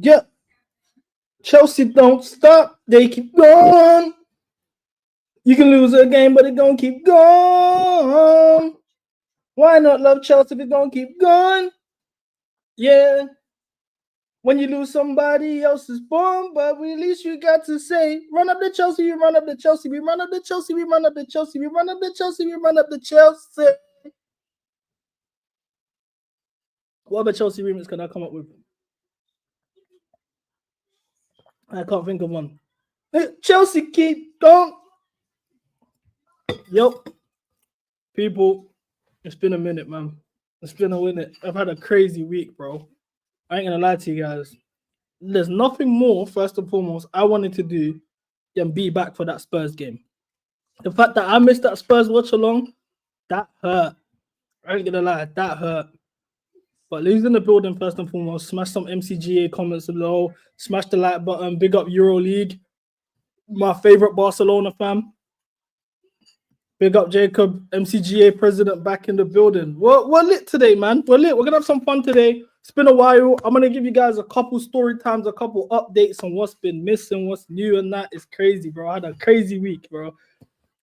Yeah. Chelsea don't stop. They keep going. You can lose a game, but it don't keep going. Why not love Chelsea if it don't keep going? Yeah. When you lose somebody else's bomb, but at least you got to say, run up the Chelsea, you run up the Chelsea, we run up the Chelsea, we run up the Chelsea, we run up the Chelsea, we run up the Chelsea. What other Chelsea remix can I come up with? I can't think of one. Chelsea keep going. Yep. People, it's been a minute, man. It's been a minute. I've had a crazy week, bro. I ain't gonna lie to you guys. There's nothing more, first and foremost, I wanted to do than be back for that Spurs game. The fact that I missed that Spurs watch along, that hurt. I ain't gonna lie, that hurt. But losing the building, first and foremost, smash some MCGA comments below, smash the like button, big up EuroLeague, my favorite Barcelona fan. Big up Jacob, MCGA president back in the building. We're lit today, man. We're lit. We're gonna have some fun today. It's been a while. I'm gonna give you guys a couple story times, a couple updates on what's been missing, what's new, and that is crazy, bro. I had a crazy week, bro.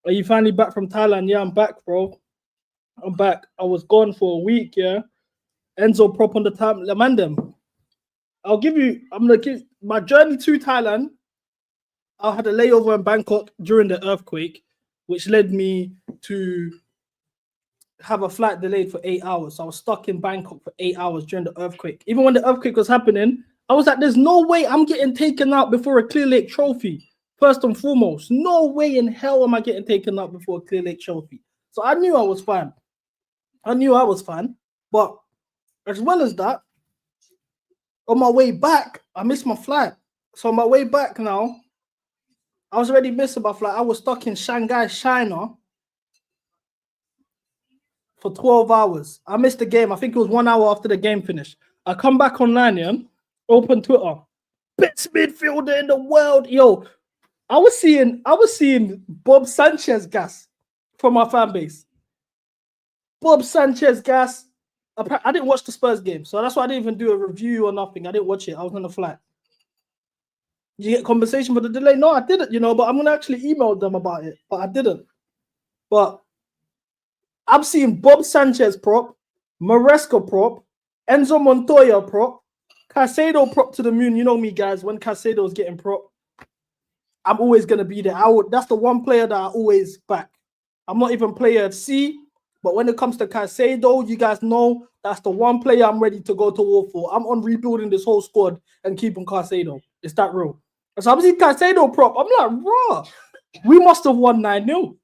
Are you finally back from Thailand? Yeah, I'm back, bro. I'm back. I was gone for a week, yeah. Enzo prop on the time. Lamandem. I'm gonna give my journey to Thailand. I had a layover in Bangkok during the earthquake, which led me to have a flight delayed for 8 hours. So I was stuck in Bangkok for 8 hours during the earthquake. Even when the earthquake was happening, I was like, there's no way I'm getting taken out before a Clear Lake trophy. First and foremost, no way in hell am I getting taken out before a Clear Lake trophy. So I knew I was fine. But as well as that, on my way back, I missed my flight. So on my way back now, I was already missing my flight. I was stuck in Shanghai, China for 12 hours. I missed the game. I think it was 1 hour after the game finished. I come back online, yeah, open Twitter. Best midfielder in the world. Yo, I was seeing Bob Sanchez gas from my fan base. Bob Sanchez gas. I didn't watch the Spurs game, so that's why I didn't even do a review or nothing. I didn't watch it. I was on the flight. Did you get compensation for the delay? No, I didn't, but I'm going to actually email them about it, but I didn't. But I'm seeing Bob Sanchez prop, Maresca prop, Enzo Montoya prop, Caicedo prop to the moon. You know me, guys. When Caicedo's getting prop, I'm always going to be there. That's the one player that I always back. I'm not even player C, but when it comes to Caicedo, you guys know that's the one player I'm ready to go to war for. I'm on rebuilding this whole squad and keeping Caicedo. It's that real. So I'm seeing Caicedo prop. I'm like, raw. We must have won 9-0.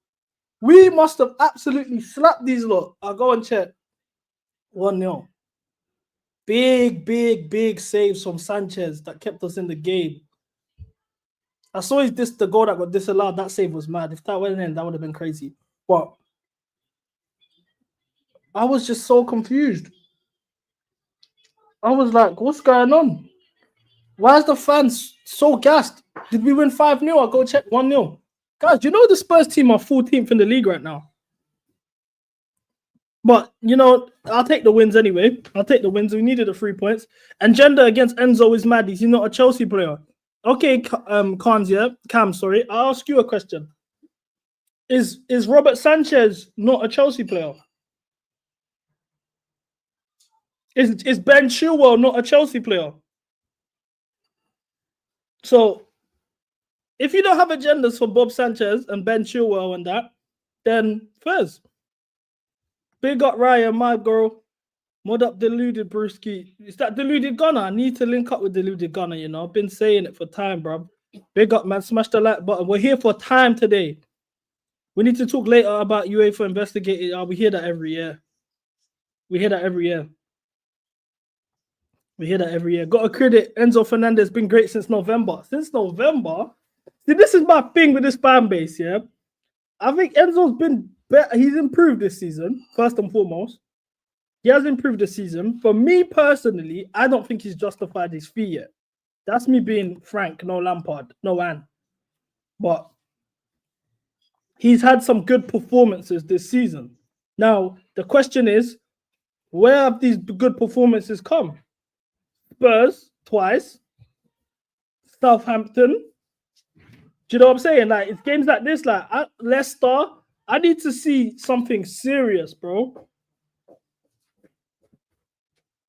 We must have absolutely slapped these lot. I'll go and check. 1-0. Big saves from Sanchez that kept us in the game. I saw the goal that got disallowed. That save was mad. If that went in, that would have been crazy. But I was just so confused. I was like, what's going on? Why is the fans so gassed? Did we win 5-0? I'll go check 1-0. Guys, you know the Spurs team are 14th in the league right now. But, I'll take the wins anyway. I'll take the wins. We needed the 3 points. And gender against Enzo is mad. He's not a Chelsea player. Okay, Cam, sorry. I'll ask you a question. Is Robert Sanchez not a Chelsea player? Is Ben Chilwell not a Chelsea player? So, if you don't have agendas for Bob Sanchez and Ben Chilwell and that, then first, big up Ryan, my girl. Mod up Deluded Brewski. Is that Deluded Gunner? I need to link up with Deluded Gunner, I've been saying it for time, bro. Big up, man. Smash the like button. We're here for time today. We need to talk later about UEFA investigating. We hear that every year. We hear that every year. Got to credit Enzo Fernandez, been great since November. Since November? See, this is my thing with this fan base, yeah? I think Enzo's been better. He's improved this season, first and foremost. He has improved this season. For me personally, I don't think he's justified his fee yet. That's me being frank, no Lampard, no Anne. But he's had some good performances this season. Now, the question is, where have these good performances come? Spurs, twice. Southampton. Do you know what I'm saying? Like, it's games like this, like Leicester. I need to see something serious, bro.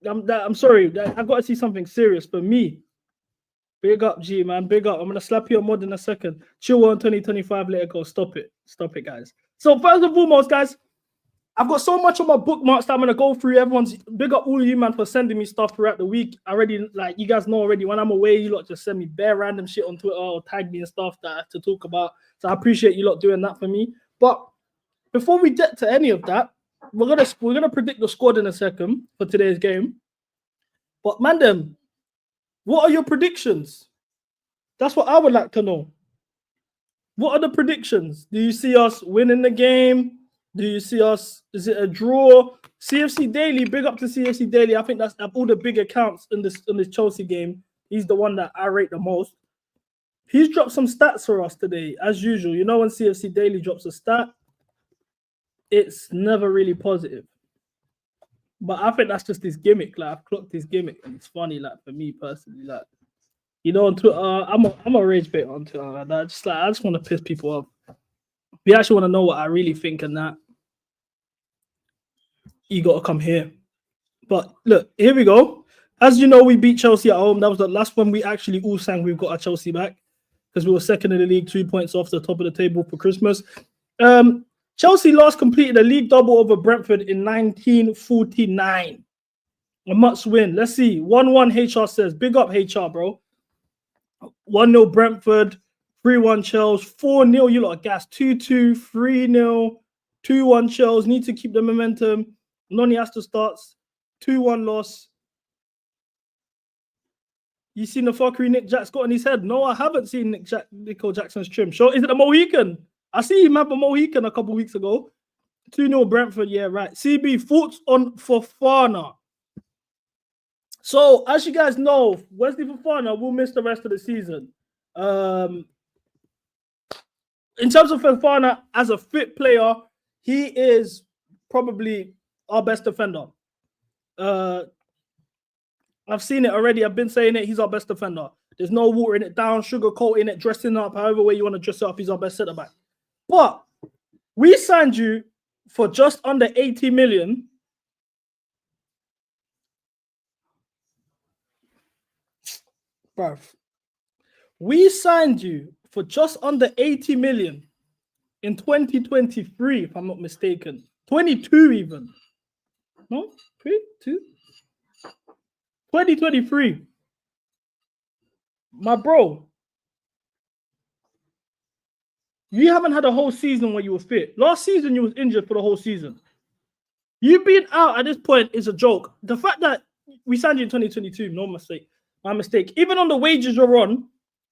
I'm sorry. I got to see something serious for me. Big up, G, man. Big up. I'm going to slap you on mod in a second. Chill on 2025. Let it go. Stop it. Stop it, guys. So, first and foremost, guys, I've got so much on my bookmarks that I'm going to go through. Everyone's big up all of you, man, for sending me stuff throughout the week. I already, like, you guys know already, when I'm away, you lot just send me bare random shit on Twitter or tag me and stuff that I have to talk about. So I appreciate you lot doing that for me. But before we get to any of that, we're gonna predict the squad in a second for today's game. But man, what are your predictions? That's what I would like to know. What are the predictions? Do you see us winning the game? Do you see us? Is it a draw? CFC Daily, big up to CFC Daily. I think that's of all the big accounts in this Chelsea game. He's the one that I rate the most. He's dropped some stats for us today, as usual. You know when CFC Daily drops a stat, it's never really positive. But I think that's just his gimmick. Like, I've clocked his gimmick, and it's funny. Like, for me personally, like, you know, on Twitter, I'm a rage bait on Twitter. Like, I just want to piss people off. If you actually want to know what I really think and that, you got to come here. But look, here we go. As you know, we beat Chelsea at home. That was the last one we actually all sang we've got our Chelsea back, because we were second in the league, 2 points off the top of the table for Christmas. Chelsea last completed a league double over Brentford in 1949. A must win. Let's see. 1-1 HR says. Big up HR, bro. 1-0 Brentford. 3-1 Chelsea. 4-0, you lot of gas. 2-2, 3-0, 2-1 Chelsea. Need to keep the momentum. Noni has to start. 2-1 loss. You seen the fuckery Nick Jack's got on his head? No, I haven't seen Nico Jackson's trim. Sure, is it a Mohican? I see him have a Mohican a couple weeks ago. 2-0 Brentford, yeah, right. CB, thoughts on Fofana? So, as you guys know, Wesley Fofana will miss the rest of the season. In terms of Fofana, as a fit player, he is probably our best defender. I've seen it already. I've been saying it. He's our best defender. There's no watering it down, sugarcoating it, dressing up, however way you want to dress it up. He's our best centre back. But we signed you for just under 80 million. Bruv. We signed you for just under 80 million in 2023, if I'm not mistaken. 22 even. No? 3, 2? 2023. My bro. You haven't had a whole season where you were fit. Last season, you was injured for the whole season. You being out at this point is a joke. The fact that we signed you in 2022, no mistake. My mistake. Even on the wages you're on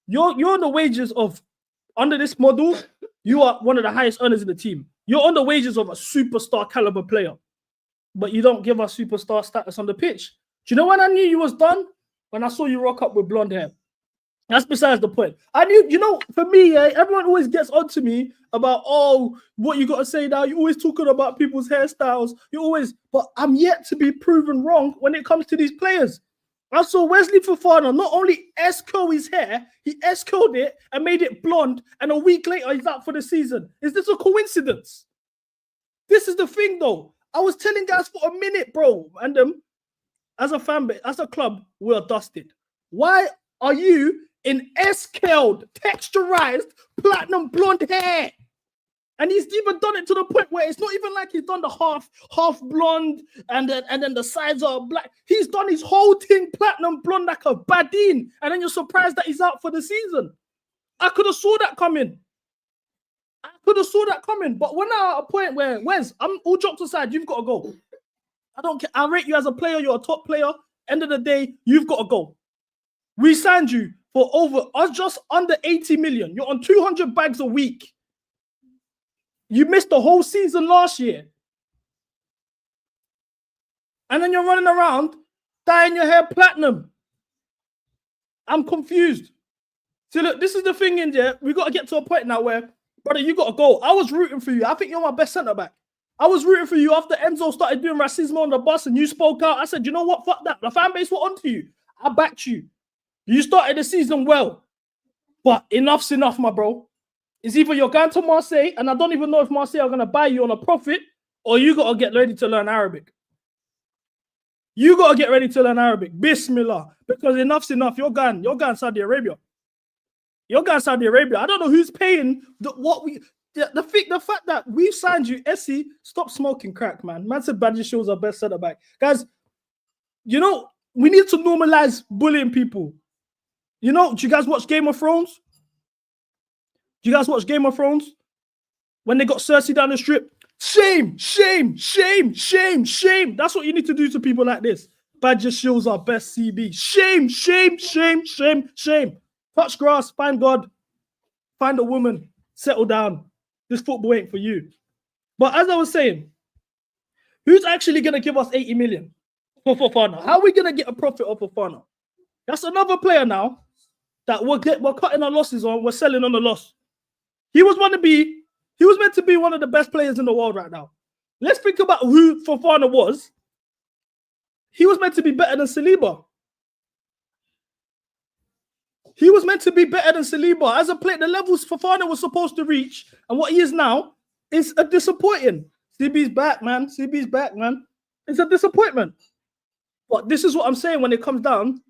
the wages of, under this model, you are one of the highest earners in the team. You're on the wages of a superstar caliber player. But you don't give us superstar status on the pitch. Do you know when I knew you was done? When I saw you rock up with blonde hair. That's besides the point. I knew, you know, for me, everyone always gets onto me about, oh, what you got to say now. You're always talking about people's hairstyles. But I'm yet to be proven wrong when it comes to these players. I saw Wesley Fofana not only S-curl his hair, he S-curled it and made it blonde, and a week later he's out for the season. Is this a coincidence? This is the thing, though. I was telling guys for a minute, bro, and as a fan base, as a club, we're dusted. Why are you in S-curled, texturized, platinum blonde hair? And he's even done it to the point where it's not even like he's done the half blonde and then the sides are black. He's done his whole thing platinum blonde like a badin. And then you're surprised that he's out for the season. I could have saw that coming. But we're now at a point where, Wes, I'm all jokes aside, you've got to go. I don't care. I rate you as a player. You're a top player. End of the day, you've got to go. We signed you for just under 80 million. You're on 200 bags a week. You missed the whole season last year. And then you're running around dyeing your hair platinum. I'm confused. See, look, this is the thing in there. We got to get to a point now where, brother, you got to go. I was rooting for you. I think you're my best centre-back. I was rooting for you after Enzo started doing racism on the bus and you spoke out. I said, you know what? Fuck that. The fan base were onto you. I backed you. You started the season well. But enough's enough, my bro. It's either you're going to Marseille, and I don't even know if Marseille are going to buy you on a profit, or you got to get ready to learn Arabic. You got to get ready to learn Arabic. Bismillah. Because enough's enough. You're going Saudi Arabia. You're going Saudi Arabia. I don't know who's paying the fact that we've signed you. Essie, stop smoking crack, man. Man said Badger Shaw's our best centre back. Guys, you know, we need to normalize bullying people. You know, do you guys watch Game of Thrones? Do you guys watch Game of Thrones? When they got Cersei down the strip? Shame, shame, shame, shame, shame. That's what you need to do to people like this. Badger Shaw's our best CB. Shame, shame, shame, shame, shame. Touch grass, find God, find a woman, settle down. This football ain't for you. But as I was saying, who's actually going to give us 80 million for Fofana? How are we going to get a profit off Fofana? That's another player now that we're cutting our losses on. We're selling on the loss. He was meant to be one of the best players in the world right now. Let's think about who Fofana was. He was meant to be better than Saliba. He was meant to be better than Saliba. As a player, the levels Fofana was supposed to reach and what he is now is a disappointing. CB's back, man. CB's back, man. It's a disappointment. But this is what I'm saying when it comes down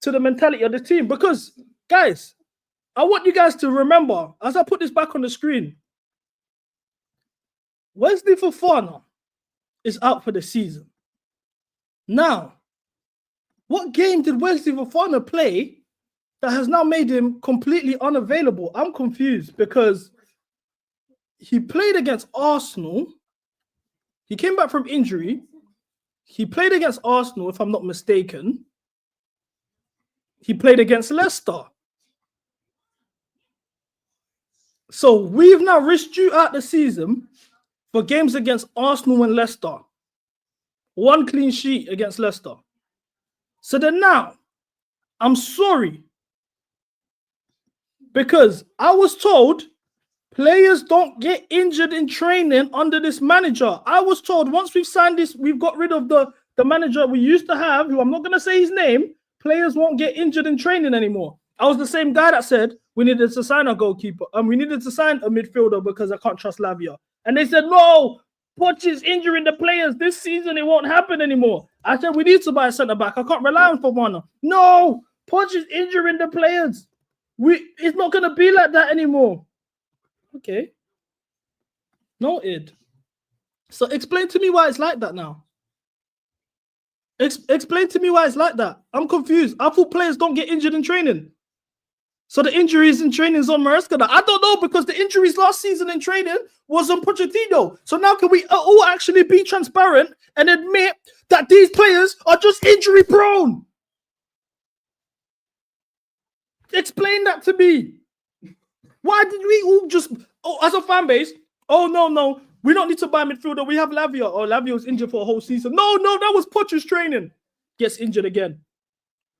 to the mentality of the team. Because, guys, I want you guys to remember, as I put this back on the screen, Wesley Fofana is out for the season. Now, what game did Wesley Fofana play that has now made him completely unavailable? I'm confused because he played against Arsenal. He came back from injury. He played against Arsenal, if I'm not mistaken. He played against Leicester. So we've now risked you out the season for games against Arsenal and Leicester. One clean sheet against Leicester. So then now, I'm sorry. Because I was told players don't get injured in training under this manager. I was told once we've signed this, we've got rid of the manager we used to have, who I'm not going to say his name, players won't get injured in training anymore. I was the same guy that said we needed to sign a goalkeeper. We needed to sign a midfielder because I can't trust Lavia. And they said, no, Poch is injuring the players. This season, it won't happen anymore. I said, we need to buy a centre-back. I can't rely on Fofana. No, Poch is injuring the players. It's not going to be like that anymore. Okay. Noted. So explain to me why it's like that now. Explain to me why it's like that. I'm confused. I thought players don't get injured in training. So the injuries in training is on Maresca. I don't know, because the injuries last season in training was on Pochettino. So now can we all actually be transparent and admit that these players are just injury prone? Explain that to me. Why did we all just, as a fan base, no, we don't need to buy a midfielder. We have Lavia. Oh, Lavia was injured for a whole season. No, that was Poch's training. Gets injured again.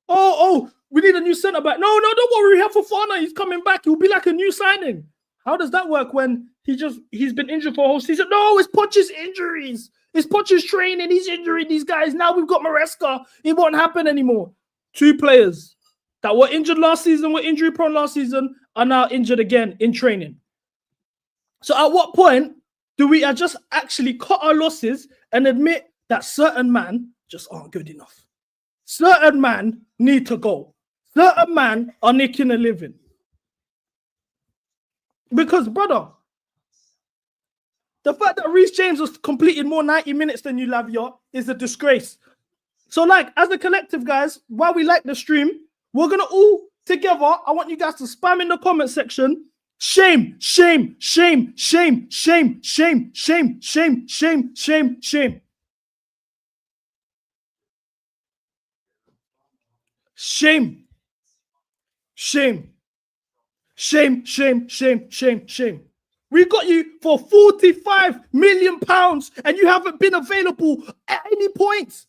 Oh, we need a new centre back. No, don't worry. We have Fofana. He's coming back. He'll be like a new signing. How does that work when he's been injured for a whole season? No, it's Poch's injuries. It's Poch's training. He's injuring these guys. Now we've got Maresca. It won't happen anymore. 2 players that were injured last season, were injury prone last season, are now injured again in training. So at what point do we just actually cut our losses and admit that certain men just aren't good enough? Certain men need to go. Certain men are making a living. Because, brother, the fact that Reece James has completed more 90 minutes than you, Lavia, is a disgrace. So, like, as a collective, guys, while we like the stream, we're going to all together, I want you guys to spam in the comment section. Shame, shame, shame, shame, shame, shame, shame, shame, shame, shame, shame. Shame. Shame. Shame, shame, shame, shame, shame. We got you for £45 million and you haven't been available at any point.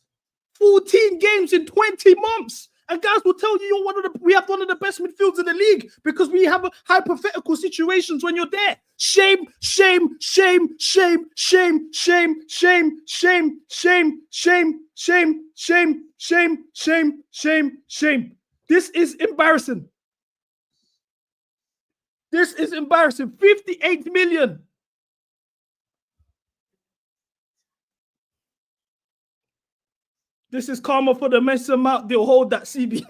14 games in 20 months. And guys will tell you we have one of the best midfields in the league because we have hypothetical situations when you're there. Shame, shame, shame, shame, shame, shame, shame, shame, shame, shame, shame, shame, shame, shame, shame, shame. This is embarrassing. This is embarrassing. 58 million. This is karma for the mess amount. They'll hold that CB.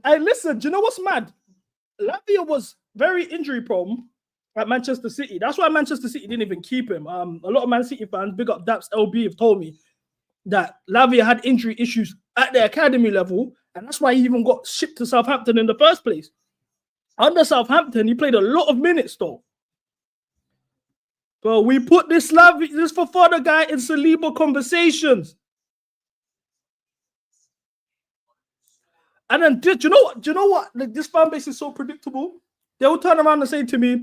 Hey, listen, do you know what's mad? Lavia was very injury prone at Manchester City. That's why Manchester City didn't even keep him. A lot of Man City fans, big up Daps LB, have told me that Lavia had injury issues at the academy level, and that's why he even got shipped to Southampton in the first place. Under Southampton, he played a lot of minutes though. But we put this Fofana guy in Saliba conversations. And then, do you know what? Do you know what? Like, this fan base is so predictable. They will turn around and say to me,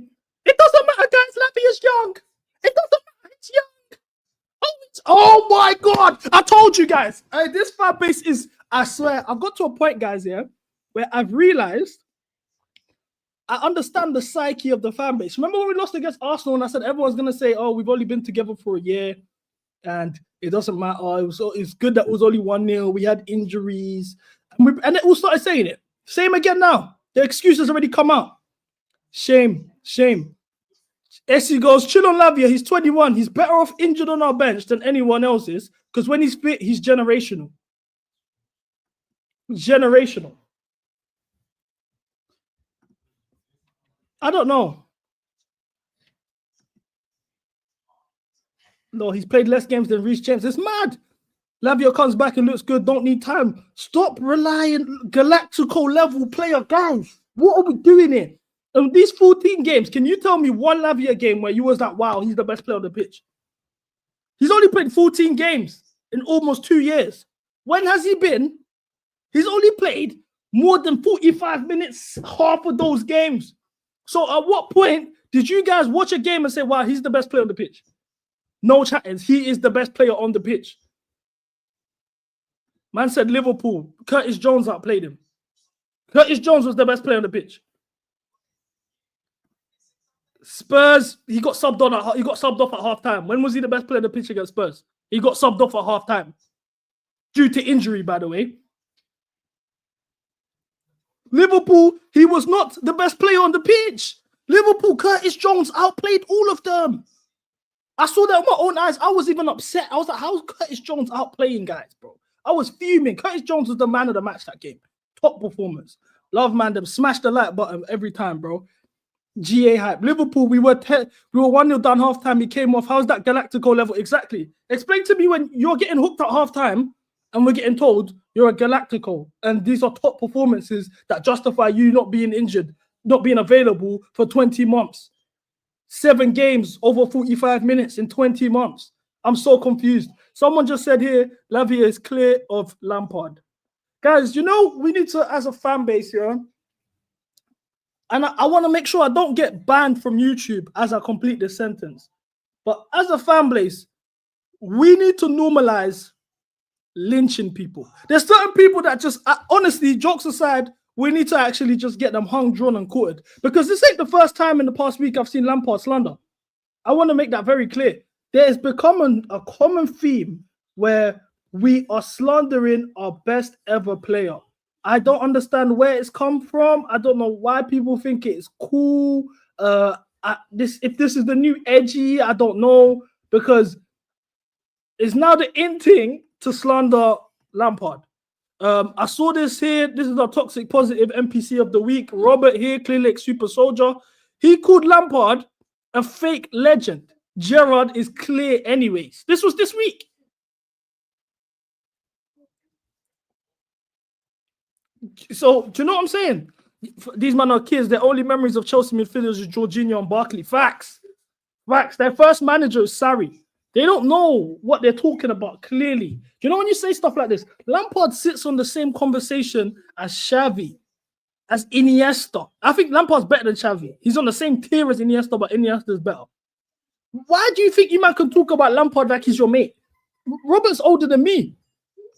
"It doesn't matter, guys. Lavia is young. It doesn't matter. It's young." Oh my God! I told you guys. This fan base is. I swear, I've got to a point, guys, here where I've realized I understand the psyche of the fan base. Remember when we lost against Arsenal, and I said everyone's gonna say, "Oh, we've only been together for a year, and it doesn't matter. It's good that it was only 1-0. We had injuries." And it all started saying it. Same again now. The excuse has already come out. Shame. Essie goes, chill on Lavia. He's 21. He's better off injured on our bench than anyone else is, because when he's fit, he's generational. Generational. I don't know. No, he's played less games than Reece James. It's mad. Lavia comes back and looks good. Don't need time. Stop relying Galactico level player, guys. What are we doing here? And these 14 games, can you tell me one Lavia game where you was like, wow, he's the best player on the pitch? He's only played 14 games in almost 2 years. When has he been? He's only played more than 45 minutes, half of those games. So at what point did you guys watch a game and say, wow, he's the best player on the pitch? No chattings. He is the best player on the pitch. Man said Liverpool. Curtis Jones outplayed him. Curtis Jones was the best player on the pitch. Spurs, he got subbed off at half-time. When was he the best player on the pitch against Spurs? He got subbed off at half-time. Due to injury, by the way. Liverpool, he was not the best player on the pitch. Liverpool, Curtis Jones outplayed all of them. I saw that with my own eyes. I was even upset. I was like, how's Curtis Jones outplaying guys, bro? I was fuming. Curtis Jones was the man of the match that game. Top performance. Love man, them smash the like button every time, bro. GA hype. Liverpool, we were 1-0 down half-time. He came off. How's that Galactico level? Exactly. Explain to me when you're getting hooked at half-time and we're getting told you're a Galactico and these are top performances that justify you not being injured, not being available for 20 months. 7 games over 45 minutes in 20 months. I'm so confused. Someone just said here, Lavia is clear of Lampard. Guys, you know, we need to, as a fan base here, and I want to make sure I don't get banned from YouTube as I complete this sentence. But as a fan base, we need to normalize lynching people. There's certain people that just, honestly, jokes aside, we need to actually just get them hung, drawn, and quartered. Because this ain't the first time in the past week I've seen Lampard slander. I want to make that very clear. There has become a common theme where we are slandering our best ever player. I don't understand where it's come from. I don't know why people think it's cool. If this is the new edgy, I don't know. Because it's now the in thing to slander Lampard. I saw this here. This is our toxic positive NPC of the week. Robert here, Clearlake Super Soldier. He called Lampard a fake legend. Gerrard is clear anyways. This was this week. So, do you know what I'm saying? These men are kids. Their only memories of Chelsea midfielders is Jorginho and Barkley. Facts. Their first manager is Sarri. They don't know what they're talking about clearly. Do you know when you say stuff like this? Lampard sits on the same conversation as Xavi, as Iniesta. I think Lampard's better than Xavi. He's on the same tier as Iniesta, but Iniesta is better. Why do you think you man can talk about Lampard like he's your mate? Robert's older than me.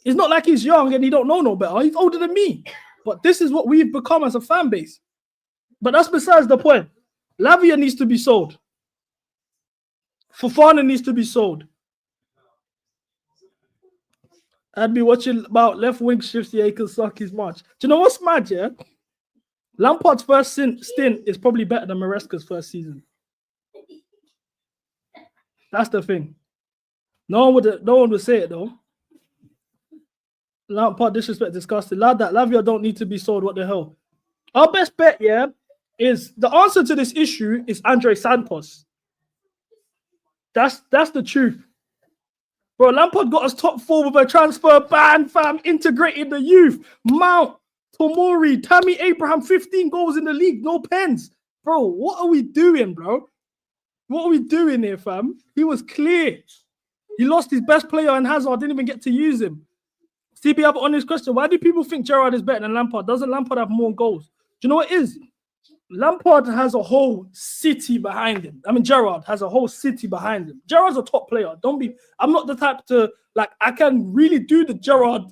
It's not like he's young and he don't know no better. He's older than me. But this is what we've become as a fan base. But that's besides the point. Lavia needs to be sold. Fofana needs to be sold. I'd be watching about left wing shifts. Yeah, he can suck his march. Do you know what's mad, yeah? Lampard's first stint is probably better than Maresca's first season. That's the thing. No one would say it though. Lampard disrespect disgusting. Lavia don't need to be sold. What the hell? Our best bet, yeah, is the answer to this issue is Andre Santos. That's the truth. Bro, Lampard got us top 4 with a transfer ban, fam, integrated the youth. Mount, Tomori, Tammy Abraham, 15 goals in the league, no pens. Bro, what are we doing, bro? What are we doing here, fam? He was clear. He lost his best player and Hazard didn't even get to use him. CB, I have an honest question. Why do people think Gerrard is better than Lampard? Doesn't Lampard have more goals? Do you know what it is? Lampard has a whole city behind him. I mean, Gerrard has a whole city behind him. Gerrard's a top player. I'm not the type to, I can really do the Gerrard,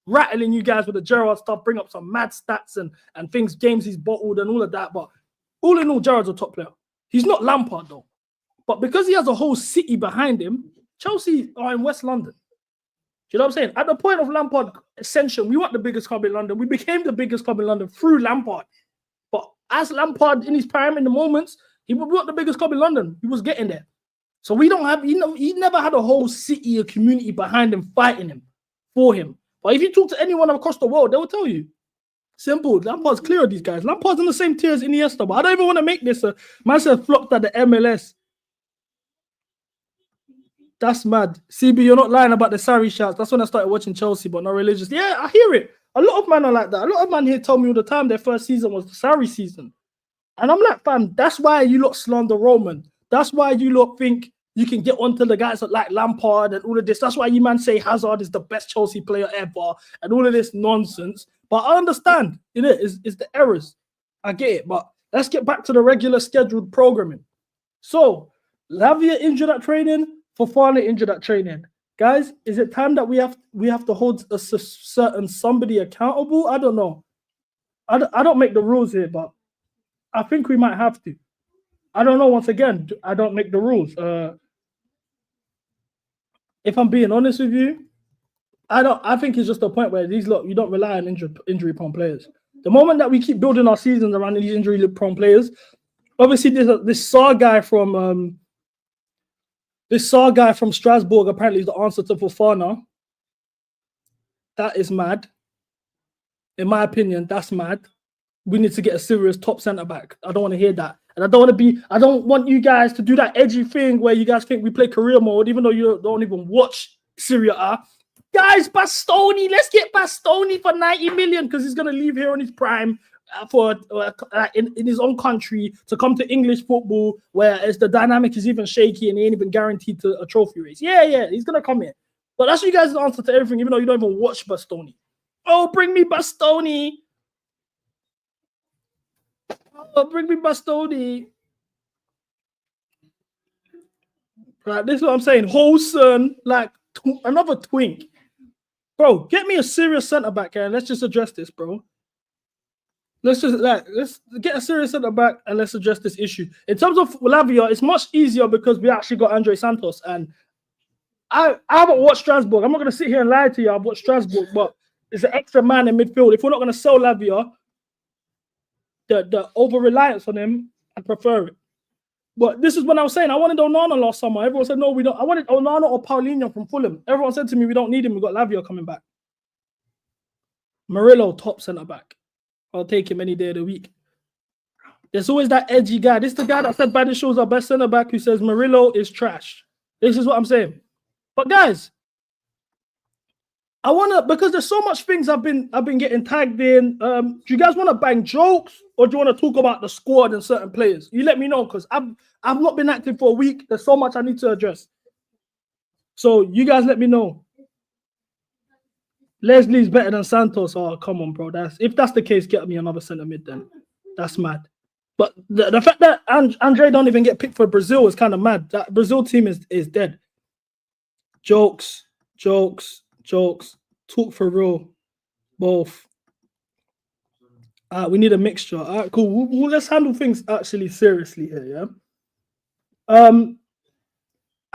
rattling you guys with the Gerrard stuff, bring up some mad stats and things, games he's bottled and all of that. But all in all, Gerrard's a top player. He's not Lampard, though. But because he has a whole city behind him, Chelsea are in West London. Do you know what I'm saying? At the point of Lampard ascension, we weren't the biggest club in London. We became the biggest club in London through Lampard. But as Lampard in his prime, in the moments, he was not the biggest club in London. He was getting there. So we don't have, he never had a whole city, a community behind him, fighting him, for him. But if you talk to anyone across the world, they will tell you. Simple. Lampard's clear of these guys. Lampard's in the same tier as Iniesta. But I don't even want to make this. Man said flopped at the MLS. That's mad. CB, you're not lying about the Sarri shouts. That's when I started watching Chelsea, but not religious. Yeah, I hear it. A lot of men are like that. A lot of men here tell me all the time their first season was the Sarri season. And I'm like, fam, that's why you lot slander Roman. That's why you lot think you can get onto the guys like Lampard and all of this. That's why you man say Hazard is the best Chelsea player ever and all of this nonsense. But I understand, it's the errors. I get it. But let's get back to the regular scheduled programming. So, Lavia injured at training. Fofana injured at training. Guys, is it time that we have to hold a certain somebody accountable? I don't know. I don't make the rules here, but I think we might have to. I don't know. Once again, I don't make the rules. If I'm being honest with you, I think it's just a point where you don't rely on injury-prone players. The moment that we keep building our seasons around these injury-prone players, obviously this Saar guy from Strasbourg apparently is the answer to Fofana. That is mad. In my opinion, that's mad. We need to get a serious top centre back. I don't want to hear that. And I don't want you guys to do that edgy thing where you guys think we play career mode, even though you don't even watch Serie A. Guys, Bastoni, let's get Bastoni for 90 million because he's going to leave here on his prime in his own country to come to English football where the dynamic is even shaky and he ain't even guaranteed to a trophy race. Yeah, he's going to come here. But that's you guys' answer to everything, even though you don't even watch Bastoni. Oh, bring me Bastoni. Oh, bring me Bastoni. Right, this is what I'm saying. Wholesome, like another twink. Bro, get me a serious centre-back here and let's just address this, bro. Let's get a serious centre back and let's address this issue. In terms of Lavia, it's much easier because we actually got Andre Santos. And I haven't watched Strasbourg. I'm not going to sit here and lie to you. I've watched Strasbourg, but there's an extra man in midfield. If we're not going to sell Lavia, the over-reliance on him, I prefer it. But this is when I was saying I wanted Onana last summer. Everyone said, no, we don't. I wanted Onana or Paulinho from Fulham. Everyone said to me, we don't need him. We've got Lavia coming back. Murillo, top centre back. I'll take him any day of the week. There's always that edgy guy. This is the guy that said Badi Shaw's our best centre back who says Murillo is trash. This is what I'm saying. But guys, I wanna, because there's so much things I've been getting tagged in. Do you guys want to bang jokes or do you want to talk about the squad and certain players? You let me know because I've not been active for a week. There's so much I need to address. So you guys let me know. Leslie's better than Santos. Oh, come on, bro. If that's the case, get me another centre mid then. That's mad. But the fact that Andre don't even get picked for Brazil is kind of mad. That Brazil team is dead. Jokes. Talk for real. Both. We need a mixture. All right, cool. Let's handle things actually seriously here, yeah? I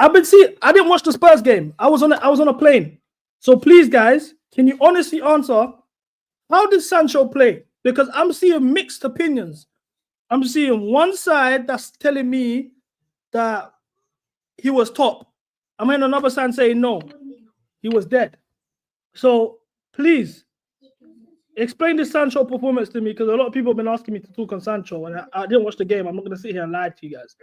didn't watch the Spurs game. I was on a plane. So please, guys, can you honestly answer, how did Sancho play? Because I'm seeing mixed opinions. I'm seeing one side that's telling me that he was top. I'm in another side saying no, he was dead. So please explain the Sancho performance to me, because a lot of people have been asking me to talk on Sancho, and I didn't watch the game. I'm not going to sit here and lie to you guys.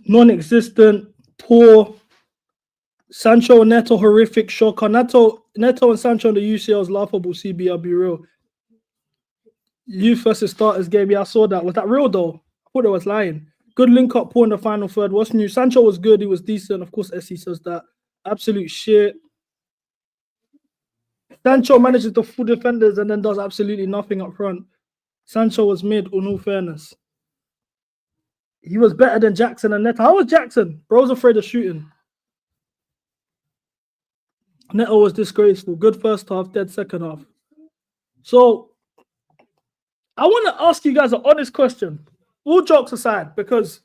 Non-existent, poor. Sancho, Neto, horrific, shocker. Neto and Sancho in the UCL's laughable. CB, I'll be real. Youth versus starters game. Yeah, I saw that. Was that real though? I thought it was lying. Good link up, poor in the final third. What's new? Sancho was good. He was decent. Of course, SC says that. Absolute shit. Sancho manages the full defenders and then does absolutely nothing up front. Sancho was mid, in all fairness. He was better than Jackson and Neto. How was Jackson? Bro's afraid of shooting. Neto was disgraceful. Good first half, dead second half. So, I want to ask you guys an honest question. All jokes aside, because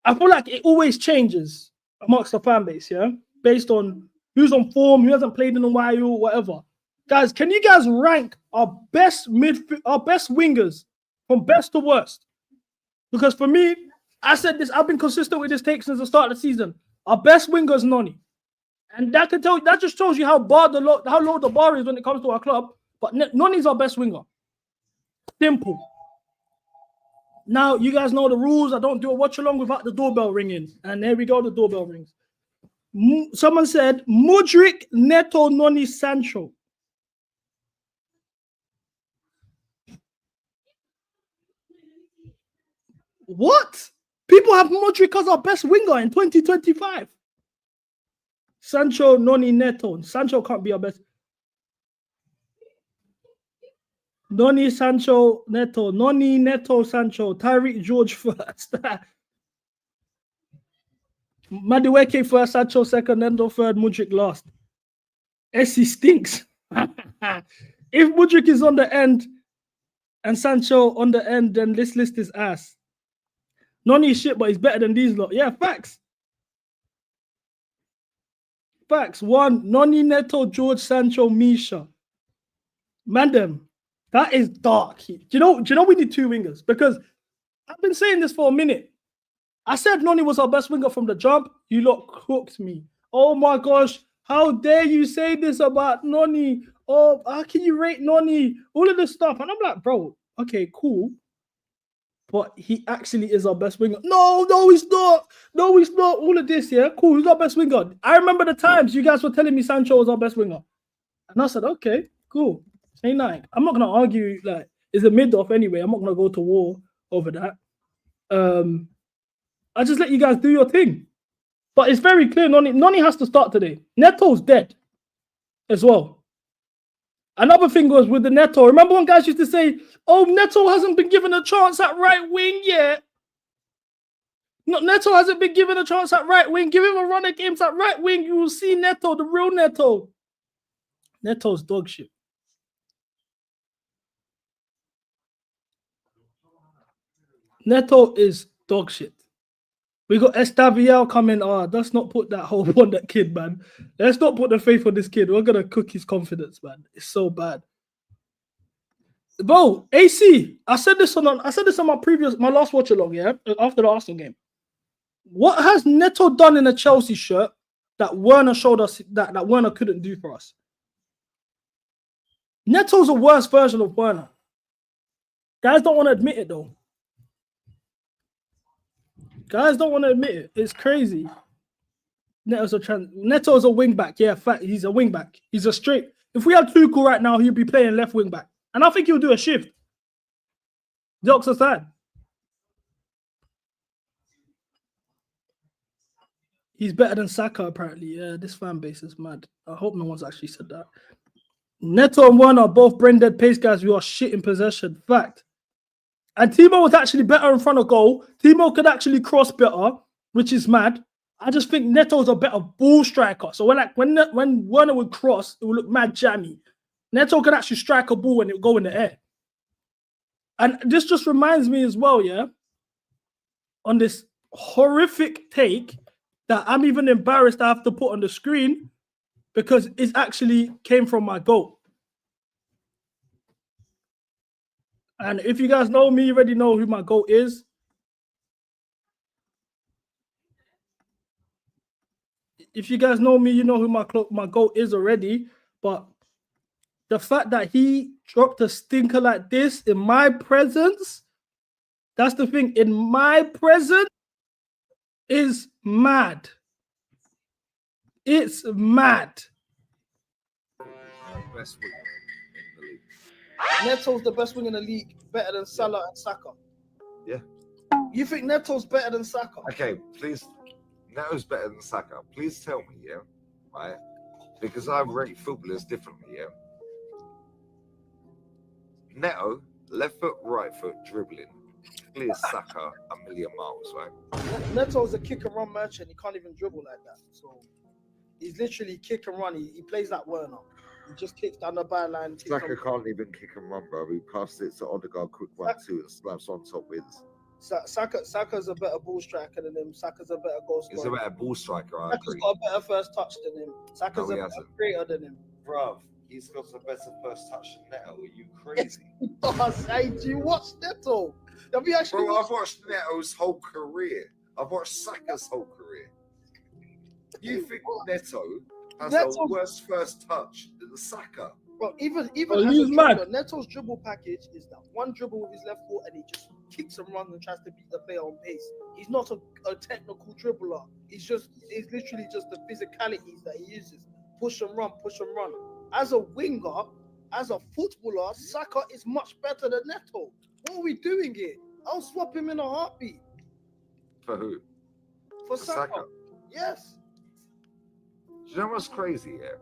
I feel like it always changes amongst the fan base, yeah? Based on who's on form, who hasn't played in a while, whatever. Guys, can you guys rank our best wingers from best to worst? Because for me, I said this, I've been consistent with this take since the start of the season. Our best winger is Noni. And that just shows you how low the bar is when it comes to our club. But Noni's our best winger. Simple. Now, you guys know the rules. I don't do a watch along without the doorbell ringing. And there we go, the doorbell rings. Someone said, Mudryk, Neto, Noni, Sancho. What? People have Mudryk as our best winger in 2025. Sancho, Noni, Neto. Sancho can't be our best. Noni, Sancho, Neto. Noni, Neto, Sancho. Tyreek, George first. Madueke first, Sancho second, Enzo third, Mudryk last. SC stinks. If Mudryk is on the end and Sancho on the end, then this list is ass. Noni is shit, but he's better than these lot. Yeah, facts. Facts. One, Noni, Neto, George, Sancho, Misha. Madam, that is dark. Do you know we need two wingers? Because I've been saying this for a minute. I said Noni was our best winger from the jump. You lot cooked me. Oh my gosh. How dare you say this about Noni? Oh, how can you rate Noni? All of this stuff. And I'm like, bro, okay, cool. But he actually is our best winger. No, he's not. No, he's not. All of this, yeah? Cool. Who's our best winger? I remember the times you guys were telling me Sancho was our best winger. And I said, okay, cool. Say nothing. I'm not going to argue. Like, it's a mid-off anyway. I'm not going to go to war over that. I just let you guys do your thing. But it's very clear. Noni has to start today. Neto's dead as well. Another thing was with the Neto. Remember when guys used to say, oh, Neto hasn't been given a chance at right wing yet. No, Neto hasn't been given a chance at right wing. Give him a run of games at right wing. You will see Neto, the real Neto. Neto's dog shit. Neto is dog shit. We got Estaviel coming. Let's not put that hope on that kid, man. Let's not put the faith on this kid. We're gonna cook his confidence, man. It's so bad. Bro, AC. I said this on my last watch along, yeah, after the Arsenal game. What has Neto done in a Chelsea shirt that Werner showed us that Werner couldn't do for us? Neto's a worse version of Werner. Guys don't want to admit it though. Guys don't want to admit it. It's crazy. Neto's a wing back. Yeah, fact. He's a wing back. He's a straight. If we had Tuchel right now, he'd be playing left wing back. And I think he'll do a shift. Jokes aside. He's better than Saka, apparently. Yeah, this fan base is mad. I hope no one's actually said that. Neto and Werner are both brain dead pace guys who are shit in possession. Fact. And Timo was actually better in front of goal. Timo could actually cross better, which is mad. I just think Neto's a better ball striker. So when Werner would cross, it would look mad jammy. Neto can actually strike a ball and it'll go in the air. And this just reminds me as well, yeah, on this horrific take that I'm even embarrassed I have to put on the screen because it actually came from my GOAT. And if you guys know me, you already know who my GOAT is. If you guys know me, you know who my GOAT is already. But the fact that he dropped a stinker like this in my presence, that's the thing. In my presence is mad. It's mad. Best winger in the league. Neto's the best winger in the league, better than Salah and Saka. Yeah. You think Neto's better than Saka? Okay, please. Neto's better than Saka. Please tell me, yeah, right? Because I rate footballers differently, yeah. Neto, left foot, right foot, dribbling. Clears Saka a million miles, right? Neto's a kick and run merchant. He can't even dribble like that. So he's literally kick and run. He plays like Werner. He just kicks down the byline. Saka can't even kick and run, bro. He passed it to Odegaard, quick 1-2, and slaps on top wins. Saka's a better ball striker than him. Saka's a better goal scorer. He's a better ball striker, I Saka's agree. got a better first touch than him. Saka's a better creator than him. Bruv, he's got a better first touch than Neto. Are you crazy? Hey, do you watch Neto? Have you actually Bro, I've watched Neto's whole career. I've watched Saka's whole career. You think Neto has a worse first touch than Saka? Bro, even he's as a mad. dribbler, Neto's dribble package is that one dribble with his left foot and he just kicks and runs and tries to beat the player on pace. He's not a technical dribbler. He's literally just the physicalities that he uses. Push and run, push and run. As a winger, as a footballer, Saka is much better than Neto. What are we doing here? I'll swap him in a heartbeat. For who? For Saka. Yes. Do you know what's crazy here?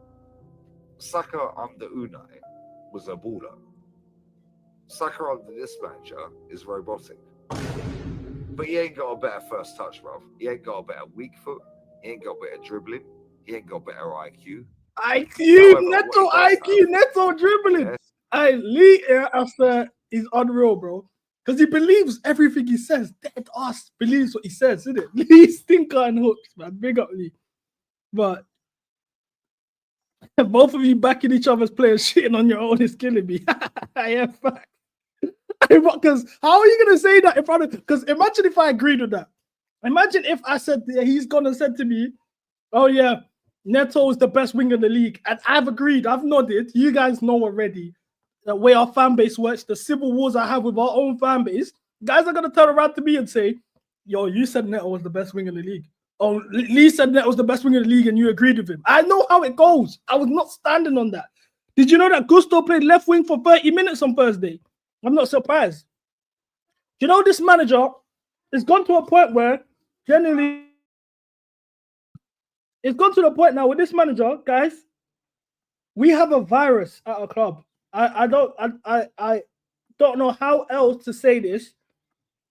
Saka under Unai was a baller. Saka under this manager is robotic. But he ain't got a better first touch, bro. He ain't got a better weak foot. He ain't got better dribbling. He ain't got better IQ. Neto IQ, Neto dribbling. Yes. Lee after he's unreal, bro. Because he believes everything he says. Dead ass believes what he says, isn't it? Lee stinker and hooks, man. Big up Lee. But both of you backing each other's players shitting on your own is killing me. Yeah, fact. Because how are you gonna say that in front of? Because imagine if I agreed with that. Imagine if I said he's gonna said to me, "Oh yeah, Neto is the best winger in the league," and I've agreed. I've nodded. You guys know already the way our fan base works. The civil wars I have with our own fan base. Guys are gonna turn around to me and say, "Yo, you said Neto was the best winger in the league." Oh, Lee said Neto was the best winger in the league, and you agreed with him. I know how it goes. I was not standing on that. Did you know that Gusto played left wing for 30 minutes on Thursday? I'm not surprised. You know, this manager has gone to a point where generally it's gone to the point now with this manager, guys. We have a virus at our club. I don't know how else to say this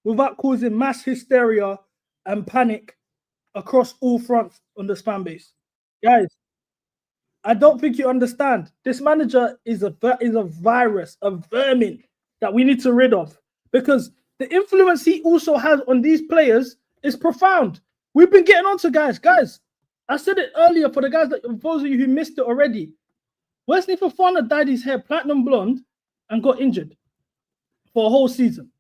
without causing mass hysteria and panic across all fronts on this fan base. Guys, I don't think you understand. This manager is a virus, a vermin that we need to rid of, because the influence he also has on these players is profound. We've been getting on to guys. I said it earlier for the guys that those of you who missed it already. Wesley Fofana dyed his hair platinum blonde and got injured for a whole season.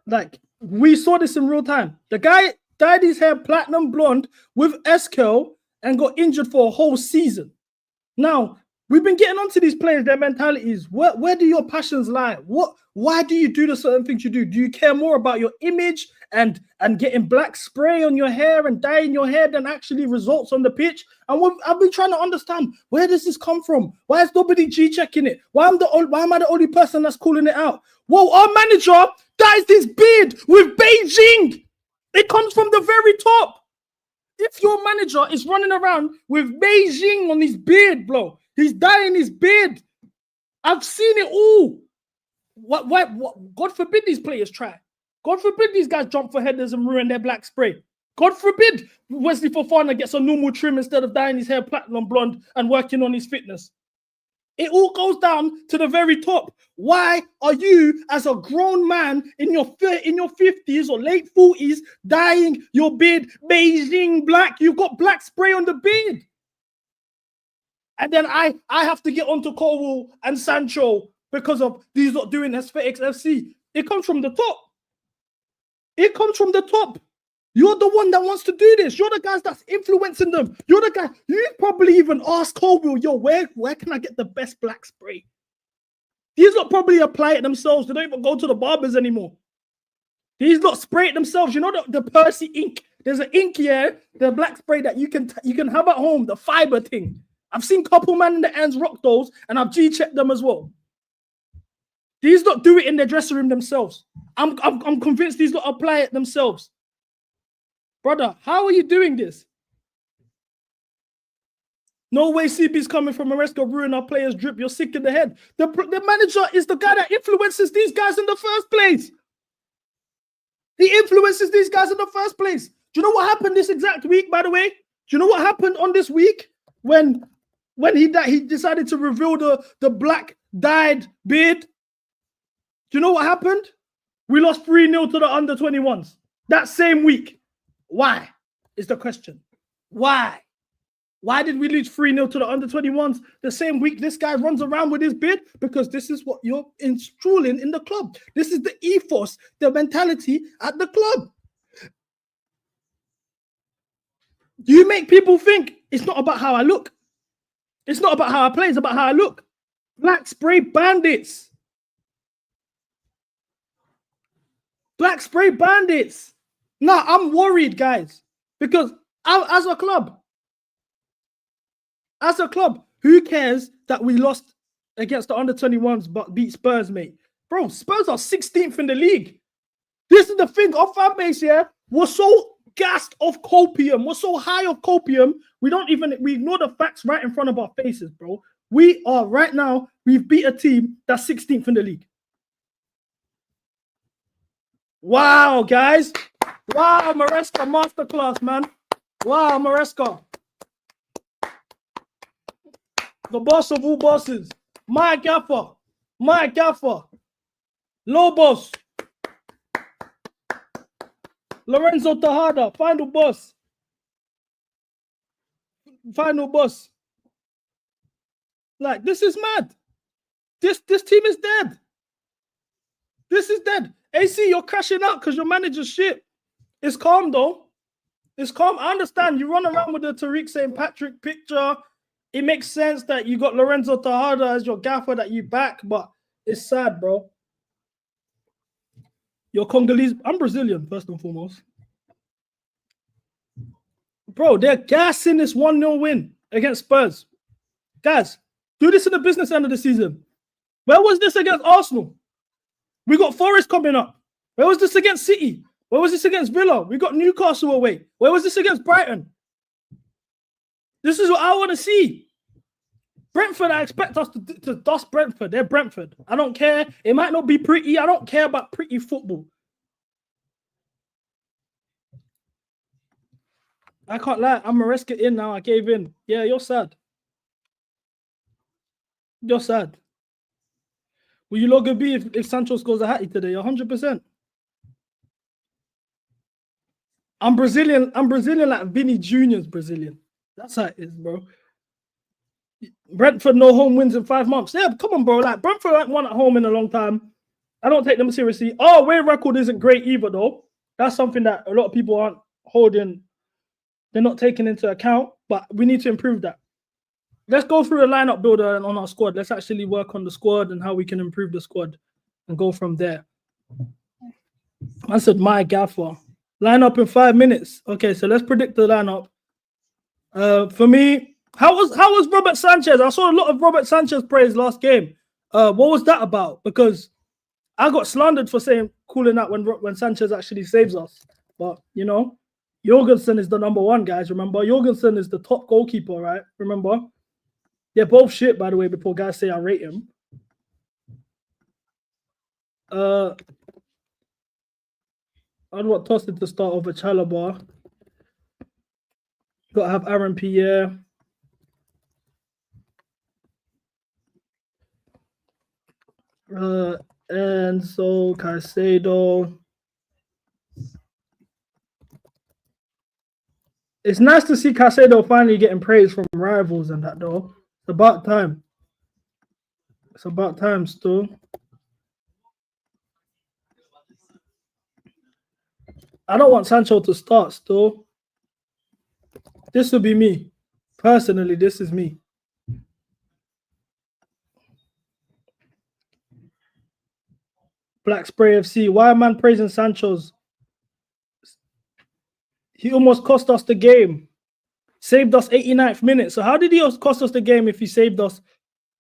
Like, we saw this in real time. The guy dyed his hair platinum blonde with S-curl and got injured for a whole season. Now, we've been getting onto these players, their mentalities. Where do your passions lie? Why do you do the certain things you do? Do you care more about your image and getting black spray on your hair and dyeing your hair than actually results on the pitch? And I've been trying to understand, where does this come from? Why is nobody G-checking it? Why am I the only person that's calling it out? Whoa, our manager dyes his beard with Beijing. It comes from the very top. If your manager is running around with Beijing on his beard, bro, he's dyeing his beard. I've seen it all. What? God forbid these players try. God forbid these guys jump for headers and ruin their black spray. God forbid Wesley Fofana gets a normal trim instead of dyeing his hair platinum blonde and working on his fitness. It all goes down to the very top. Why are you, as a grown man in your 50s or late 40s, dyeing your beard Beijing black? You've got black spray on the beard. And then I have to get onto Colwell and Sancho because of these not doing aesthetics FC. It comes from the top. It comes from the top. You're the one that wants to do this. You're the guys that's influencing them. You're the guy. You probably even ask Colwell, yo, where can I get the best black spray? These lot probably apply it themselves. They don't even go to the barbers anymore. These lot spray it themselves. You know the Percy ink. There's an ink here, the black spray that you can have at home, the fiber thing. I've seen couple man in the ends rock those, and I've G-checked them as well. These lot do it in their dressing room themselves. I'm convinced these lot apply it themselves. Brother, how are you doing this? No way CB's coming from Maresca, ruin our players' drip. You're sick in the head. The manager is the guy that influences these guys in the first place. He influences these guys in the first place. Do you know what happened this exact week, by the way? Do you know what happened on this week when he decided to reveal the black dyed beard? Do you know what happened? We lost 3-0 to the under-21s that same week. Why is the question? Why? Why did we lose 3-0 to the under-21s the same week this guy runs around with his beard? Because this is what you're installing in the club. This is the ethos, the mentality at the club. You make people think it's not about how I look. It's not about how I play, it's about how I look. Black spray bandits. Black spray bandits. Nah, I'm worried, guys. Because as a club, who cares that we lost against the under-21s but beat Spurs, mate? Bro, Spurs are 16th in the league. This is the thing. Our fan base here was so gassed of copium. We're so high of copium. We ignore the facts right in front of our faces, bro. We are right now, we've beat a team that's 16th in the league. Wow, guys. Wow, Maresca masterclass, man. Wow, Maresca. The boss of all bosses. My gaffer. My gaffer. Lobos. Lorenzo Tejada. Final boss. Final boss. Like, this is mad. This team is dead. This is dead. AC, you're crashing out because your manager's shit. It's calm, though. It's calm. I understand. You run around with the Tariq St. Patrick picture. It makes sense that you got Lorenzo Tejada as your gaffer that you back, but it's sad, bro. You're Congolese. I'm Brazilian, first and foremost. Bro, they're gassing this 1-0 win against Spurs. Guys, do this in the business end of the season. Where was this against Arsenal? We got Forest coming up. Where was this against City? Where was this against Villa? We got Newcastle away. Where was this against Brighton? This is what I want to see. Brentford, I expect us to dust Brentford. They're Brentford. I don't care. It might not be pretty. I don't care about pretty football. I can't lie. I'm Maresca in now. I gave in. Yeah, you're sad. You're sad. Will you lot be if Sancho scores a hattie today? 100%. I'm Brazilian. I'm Brazilian like Vinny Jr.'s Brazilian. That's how it is, bro. Brentford, no home wins in 5 months. Yeah, come on, bro. Like, Brentford ain't won at home in a long time. I don't take them seriously. Our away record isn't great either, though. That's something that a lot of people aren't holding. They're not taking into account, but we need to improve that. Let's go through a lineup builder on our squad. Let's actually work on the squad and how we can improve the squad and go from there. I said my gaffer. Lineup in 5 minutes. Okay, so let's predict the lineup. For me, how was Robert Sanchez? I saw a lot of Robert Sanchez praise last game. What was that about? Because I got slandered for calling out when Sanchez actually saves us. But you know, Jorgensen is the #1, guys. Remember, Jorgensen is the top goalkeeper, right? Remember, they're both shit, by the way. Before guys say I rate him. I'd want Tosted to start over Chalobah. Got to have Aaron Pierre. Enzo Caicedo. It's nice to see Caicedo finally getting praise from rivals and that though. It's about time. It's about time still. I don't want Sancho to start still. This will be me. Personally, this is me. Black Spray FC. Why am man praising Sancho's? He almost cost us the game. Saved us 89th minute. So how did he cost us the game if he saved us?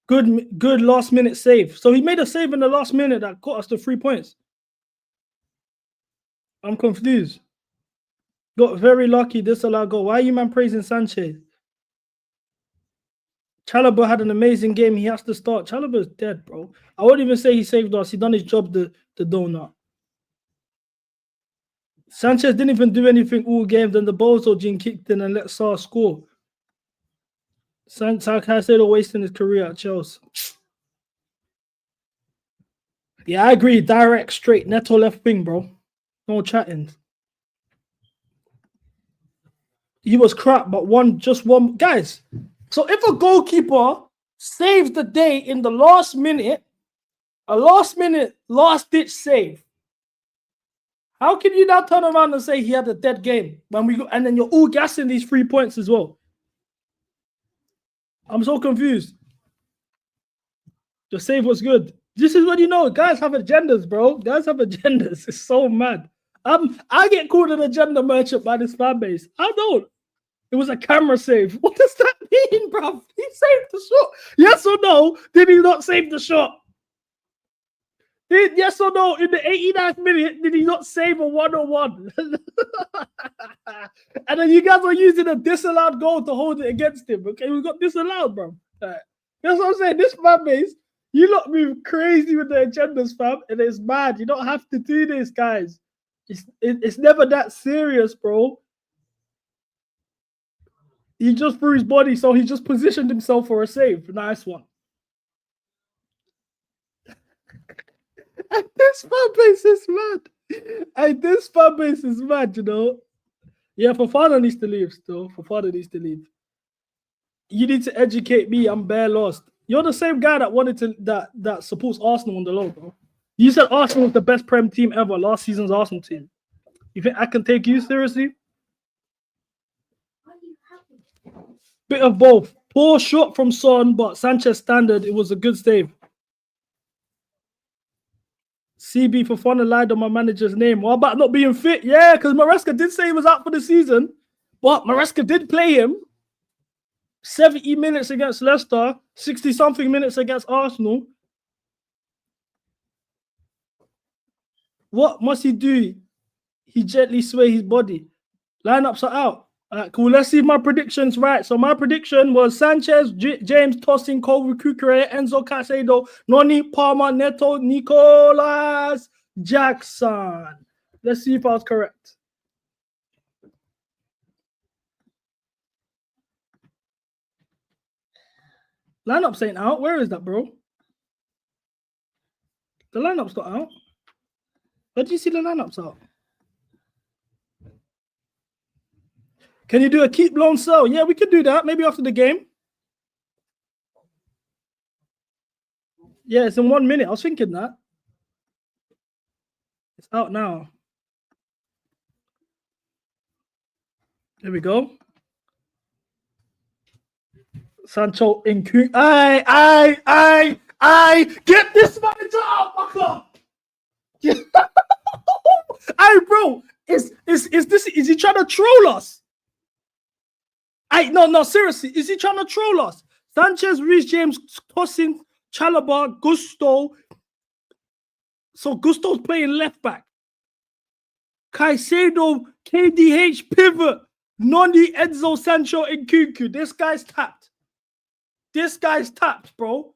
Good last minute save. So he made a save in the last minute that got us the 3 points. I'm confused. Got very lucky. Disallowed goal. Why are you man praising Sanchez? Chalobah had an amazing game. He has to start. Chalobah's dead, bro. I won't even say he saved us. He done his job, the donut. Sanchez didn't even do anything all game. Then the Bozo gene kicked in and let Saar score. Caicedo wasting his career at Chelsea. Yeah, I agree. Direct, straight, Neto left wing, bro. No chatting. He was crap, but just one. Guys, so if a goalkeeper saves the day in the last minute, last-ditch save, how can you now turn around and say he had a dead game when we go, and then you're all gassing these 3 points as well? I'm so confused. The save was good. This is what you know. Guys have agendas, bro. Guys have agendas. It's so mad. I get called an agenda merchant by this fan base. I don't. It was a camera save. What does that mean, bro? He saved the shot. Yes or no? Did he not save the shot? Yes or no? In the 89th minute, did he not save a 1-on-1? And then you guys are using a disallowed goal to hold it against him. Okay, we got disallowed, bro. That's what I'm saying. This fan base, you lot move crazy with the agendas, fam, and it's mad. You don't have to do this, guys. It's never that serious, bro. He just threw his body, so he just positioned himself for a save. Nice one. And this fan base is mad. And this fan base is mad, you know. Yeah, Fofana needs to leave still. Fofana needs to leave. You need to educate me. I'm bare lost. You're the same guy that wanted to that supports Arsenal on the low, bro. You said Arsenal was the best Prem team ever, last season's Arsenal team. You think I can take you seriously? Bit of both. Poor shot from Son, but Sanchez standard, it was a good save. CB Fofana lied on my manager's name. What about not being fit? Yeah, because Maresca did say he was out for the season, but Maresca did play him 70 minutes against Leicester, 60-something minutes against Arsenal. What must he do? He gently sway his body. Lineups are out. All right, cool. Let's see if my prediction's right. So my prediction was Sanchez, James, Tosin, Cole, Kukure, Enzo Caicedo, Noni, Palmer, Neto, Nicolas Jackson. Let's see if I was correct. Lineup's ain't out. Where is that, bro? The lineup's not out. Where do you see the lineups out? Can you do a keep, loan, sell? Yeah, we could do that. Maybe after the game. Yeah, it's in 1 minute. I was thinking that. It's out now. There we go. Sancho in Q. I get this manager out, fucker. Hey, bro, is he trying to troll us? No, seriously, is he trying to troll us? Sanchez, Reece James, Tosin, Chalobah, Gusto. So Gusto's playing left back. Caicedo, KDH, pivot. Noni, Enzo, Sancho, and Nkunku. This guy's tapped. This guy's tapped, bro.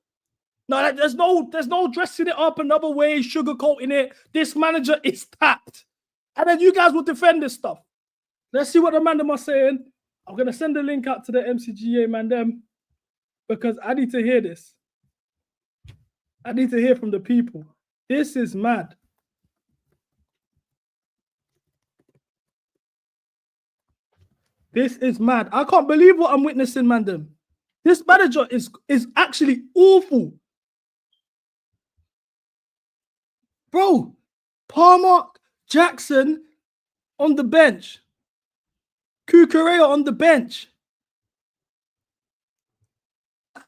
No, there's no dressing it up another way, sugarcoating it. This manager is tapped. And then you guys will defend this stuff. Let's see what the man are saying. I'm going to send the link out to the MCGA man them because I need to hear this. I need to hear from the people. This is mad. This is mad. I can't believe what I'm witnessing, man. Them. This manager is actually awful. Bro, Palmer, Jackson on the bench. Cucurella on the bench.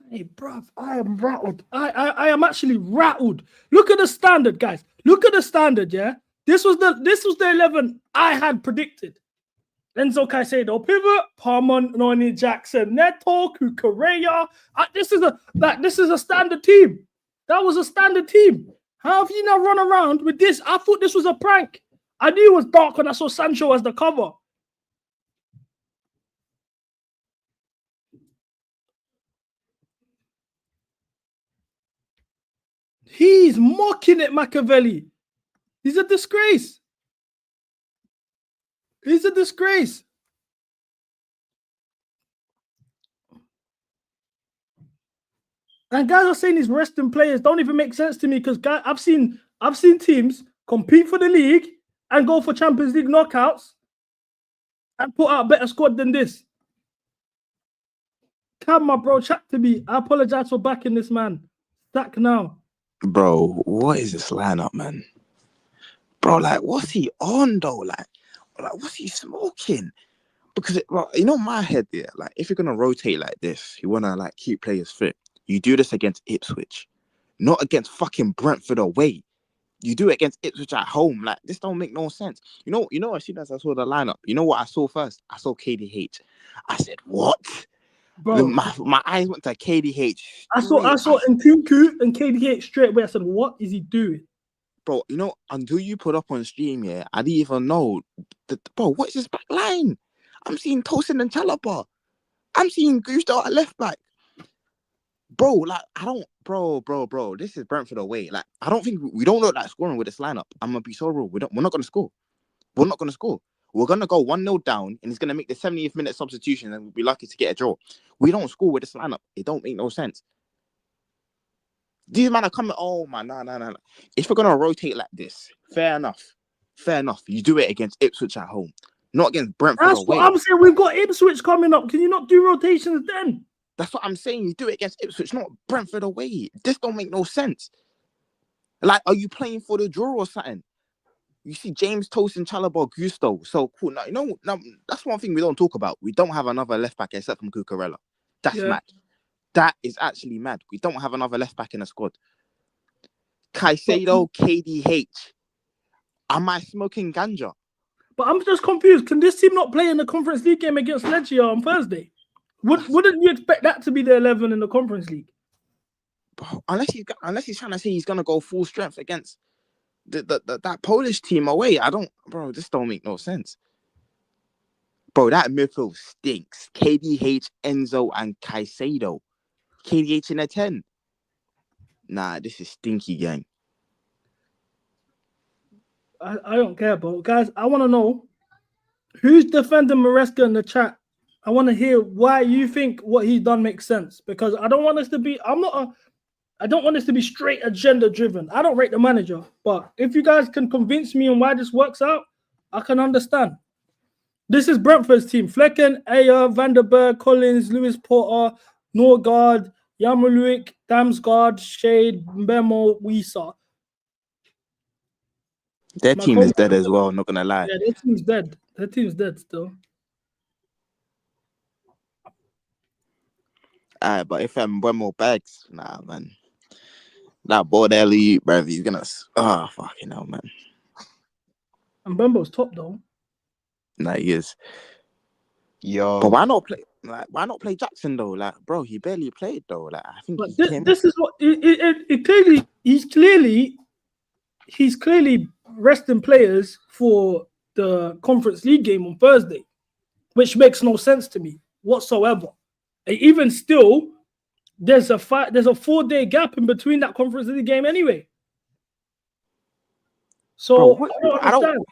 Hey, bruv, I am rattled. I am actually rattled. Look at the standard, guys. Look at the standard, yeah? This was the 11 I had predicted. Enzo Caicedo, pivot, Palmer, Noni, Jackson, Neto, Cucurella. This is a standard team. That was a standard team. How have you now run around with this? I thought this was a prank. I knew it was dark when I saw Sancho as the cover. He's mocking it, Machiavelli. He's a disgrace. He's a disgrace. And guys are saying these resting players don't even make sense to me because I've seen teams compete for the league and go for Champions League knockouts and put out a better squad than this. Come on, bro, chat to me. I apologize for backing this man. Sack now. Bro, what is this lineup, man? Bro, like, what's he on though? Like what's he smoking? Because you know my head there. Like, if you're gonna rotate like this, you wanna like keep players fit. You do this against Ipswich, not against fucking Brentford away. You do it against Ipswich at home. Like, this don't make no sense. You know. As soon as I saw the lineup, you know what I saw first? I saw KDH. I said, what? Bro, my eyes went to KDH. I saw Nkunku and KDH straight away. I said, what is he doing? Bro, you know, until you put up on stream, yeah, I didn't even know. Bro, what is this back line? I'm seeing Tosin and Chalaba. I'm seeing Gusto at left back. Bro, like, bro, this is Brentford away. Like, I don't think we don't look like scoring with this lineup. I'm gonna be so real. We're not gonna score. We're not gonna score. We're gonna go 1-0 down, and he's gonna make the 70th minute substitution, and we'll be lucky to get a draw. We don't score with this lineup. It don't make no sense. These men are coming. Oh man, no. If we're gonna rotate like this, fair enough. You do it against Ipswich at home, not against Brentford That's away. what I'm saying. We've got Ipswich coming up. Can you not do rotations then? That's what I'm saying. You do it against Ipswich, not Brentford away. This don't make no sense. Like, are you playing for the draw or something? You see James, Tosin, Chalaba, Gusto. So cool. Now, that's one thing we don't talk about. We don't have another left back except from Cucurella. That's mad. That is actually mad. We don't have another left back in the squad. Caicedo, KDH. Am I smoking ganja? But I'm just confused. Can this team not play in the Conference League game against Legia on Thursday? Wouldn't you expect that to be the 11 in the Conference League? Bro, unless he's trying to say he's gonna go full strength against that Polish team away. Bro, this don't make no sense. Bro, that midfield stinks. KDH, Enzo, and Caicedo. KDH in a 10. Nah, this is stinky, gang. I don't care, bro. Guys, I want to know who's defending Maresca in the chat. I want to hear why you think what he's done makes sense, because I don't want us to be. I don't want this to be straight agenda driven. I don't rate the manager, but if you guys can convince me on why this works out, I can understand. This is Brentford's team: Flecken, Ayer, Vanderberg, Collins, Lewis Porter, Norgard, Yarmoliuk, Damsgaard, Shade, Mbemo, Wisa. Their team is dead as well, not gonna lie. Yeah, their team's dead. Their team's dead still. But if Mbemo bags, nah, man. That board alley, bro, he's gonna. Oh, fucking hell, man. And Mbembo's top though. Nah, he is. Yo. But why not play? Like, why not play Jackson though? Like, bro, he barely played though. Like, I think. But this is what it clearly. He's clearly resting players for the Conference League game on Thursday, which makes no sense to me whatsoever. And even still, there's a 4-day gap in between that Conference League game anyway. So Bro, I don't understand.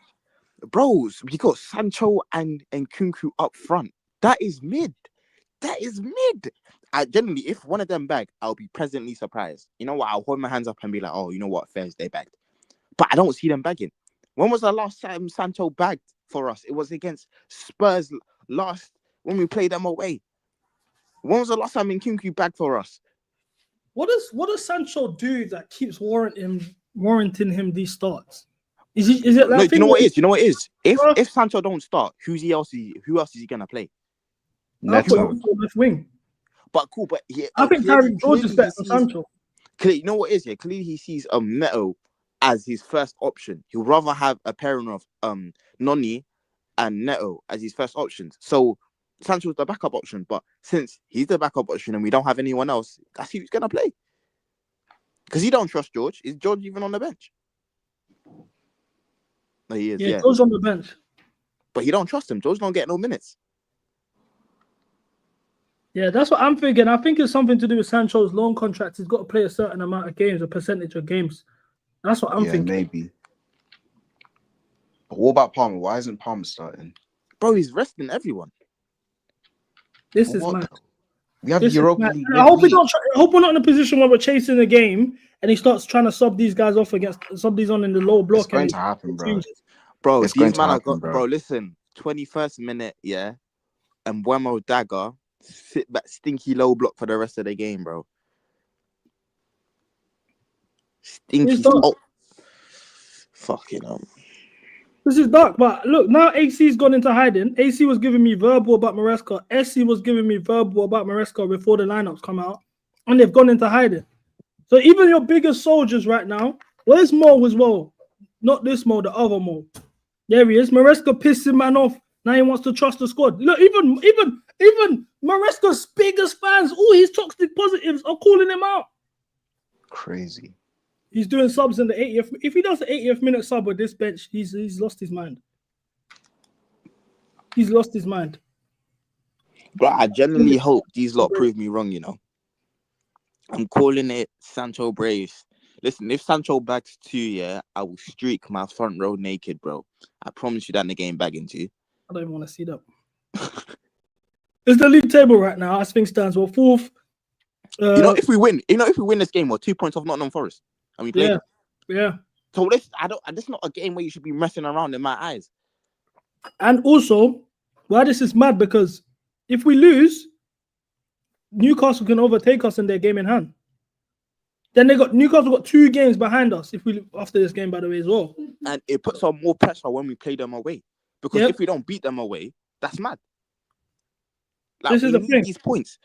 Bros, we got Sancho and Kunku up front. That is mid. I generally, if one of them bag, I'll be pleasantly surprised. You know what? I'll hold my hands up and be like, oh, you know what? Thursday bagged. But I don't see them bagging. When was the last time Sancho bagged for us? It was against Spurs last when we played them away. When was the last time Nkunku bagged for us? What does Sancho do that keeps warranting him these starts? Is it that No, thing? you know what it is? You know what it is? Bro. If Sancho don't start, who else is he gonna play? I thought Neto. he was left wing. But cool, but I think Tyreek George is better than Sancho. You know what it is? Yeah, clearly he sees Neto as his first option. He'd rather have a pairing of Noni and Neto as his first options. So Sancho's the backup option, but since he's the backup option and we don't have anyone else, that's who he's gonna play. Because he don't trust George. Is George even on the bench? No, he is. Yeah, George on the bench. but he don't trust him. George don't get no minutes. Yeah, that's what I'm thinking. I think it's something to do with Sancho's loan contract. He's got to play a certain amount of games, a percentage of games. That's what I'm thinking. Maybe. But what about Palmer? Why isn't Palmer starting? Bro, he's resting everyone. This is What? mad. We have This is Europa mad. League. I hope we're not in a position where we're chasing the game and he starts trying to sub these guys off against these on in the low block. It's going to happen, bro. Bro, It's going these to man happen, have got, bro. bro, listen, 21st minute, yeah, and Wemo dagger, sit back, stinky low block for the rest of the game, bro. Stinky. Oh, fucking hell. This is dark, but look, now AC's gone into hiding. AC was giving me verbal about Maresca. SC was giving me verbal about Maresca before the lineups come out, and they've gone into hiding. So even your biggest soldiers right now, where's Mo as well? Not this Mo, the other Mo. There he is. Maresca pissing man off. Now he wants to trust the squad. Look, even Maresca's biggest fans, all his toxic positives are calling him out. Crazy. He's doing subs in the 80th. If he does the 80th minute sub with this bench, he's lost his mind. He's lost his mind. But I genuinely hope these lot prove me wrong, you know. I'm calling it Sancho Braves. Listen, if Sancho bags 2, yeah, I will streak my front row naked, bro. I promise you that in the game bagging too. I don't even want to see that. It's the league table right now. As things stands, we're 4th. If we win this game, we're 2 points off Nottingham Forest. And we play them. Yeah. So this is not a game where you should be messing around in my eyes. And also, why this is mad, because if we lose, Newcastle can overtake us in their game in hand. Then Newcastle got 2 games behind us after this game, by the way, as well. And it puts on more pressure when we play them away. Because if we don't beat them away, that's mad. Like, this is the thing. These points.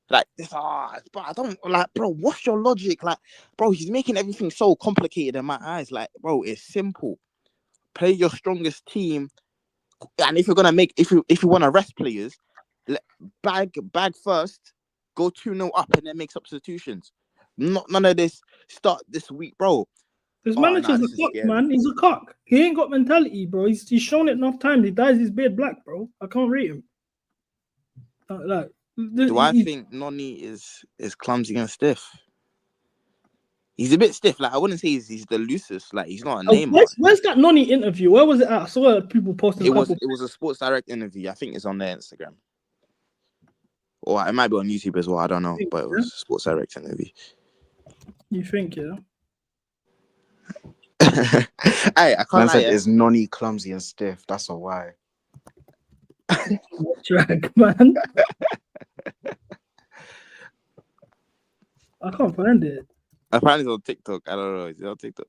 Like this, but I don't like, bro. What's your logic? Like, bro, he's making everything so complicated in my eyes. Like, bro, it's simple. Play your strongest team, and if you're gonna if you want to rest players, bag first, go 2-0 up, and then make substitutions. None of this. Start this week, bro. This manager's a cock, man. He's a cock. He ain't got mentality, bro. He's shown it enough times. He dyes his beard black, bro. I can't rate him. Do I think Noni is clumsy and stiff? He's a bit stiff. Like, I wouldn't say he's the loosest. Like, he's not a name. Where's that Noni interview? Where was it at? I saw people posting. It was a Sports Direct interview. I think it's on their Instagram. Or it might be on YouTube as well. I don't know. But it was a Sports Direct interview. You think, yeah? Hey, I can't Man lie. said, is Noni clumsy and stiff? That's a why. Drag, man. I can't find it. Apparently it's on TikTok. I don't know. Is it on TikTok?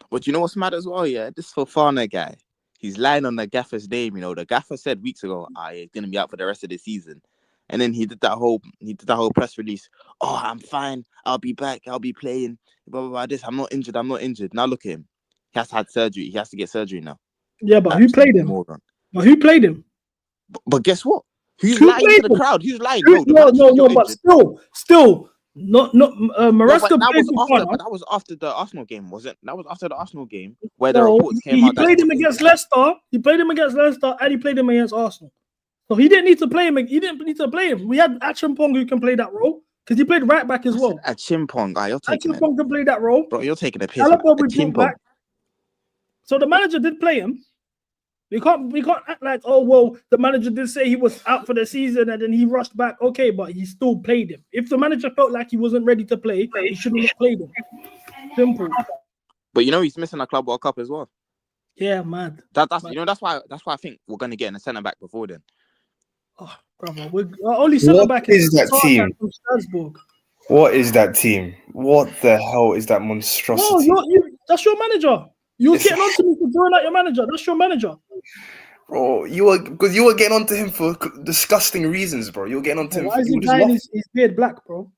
But you know what's mad as well, yeah? This Fofana guy. He's lying on the gaffer's name, you know. The gaffer said weeks ago, he's gonna be out for the rest of the season. And then he did that whole press release. Oh, I'm fine. I'll be back. I'll be playing. Blah, blah, blah. This. I'm not injured. Now look at him. He has to have surgery. He has to get surgery now. Yeah, but who played him? But who played him? But guess what? Who's lying to the crowd? Who's lying? No, but still, not Maresca. That was after the Arsenal game, wasn't? That was after the Arsenal game where the reports came out. He played him against Leicester. He played him against Leicester, and he played him against Arsenal. So he didn't need to play him. He didn't need to play him. We had Achimpong who can play that role because he played right back as well. Achimpong, you're taking Achimpong can play that role. Bro, you're taking a piss. So the manager did play him. We can't act like, oh well, the manager did say he was out for the season and then he rushed back. Okay, but he still played him. If the manager felt like he wasn't ready to play, he shouldn't have played him. Simple. But you know he's missing a Club World Cup as well. Yeah, mad. That's mad. you know that's why I think we're gonna get in a centre back before then. Oh, brother, our only centre back is that team? From Strasbourg. What is that team? What the hell is that No, monstrosity? that's your manager. You was It's- getting on to me for throwing out your manager. That's your manager. Bro, you were getting onto him for disgusting reasons, bro. You were getting onto him. Why is You he were just dyeing waffling. his beard black, bro?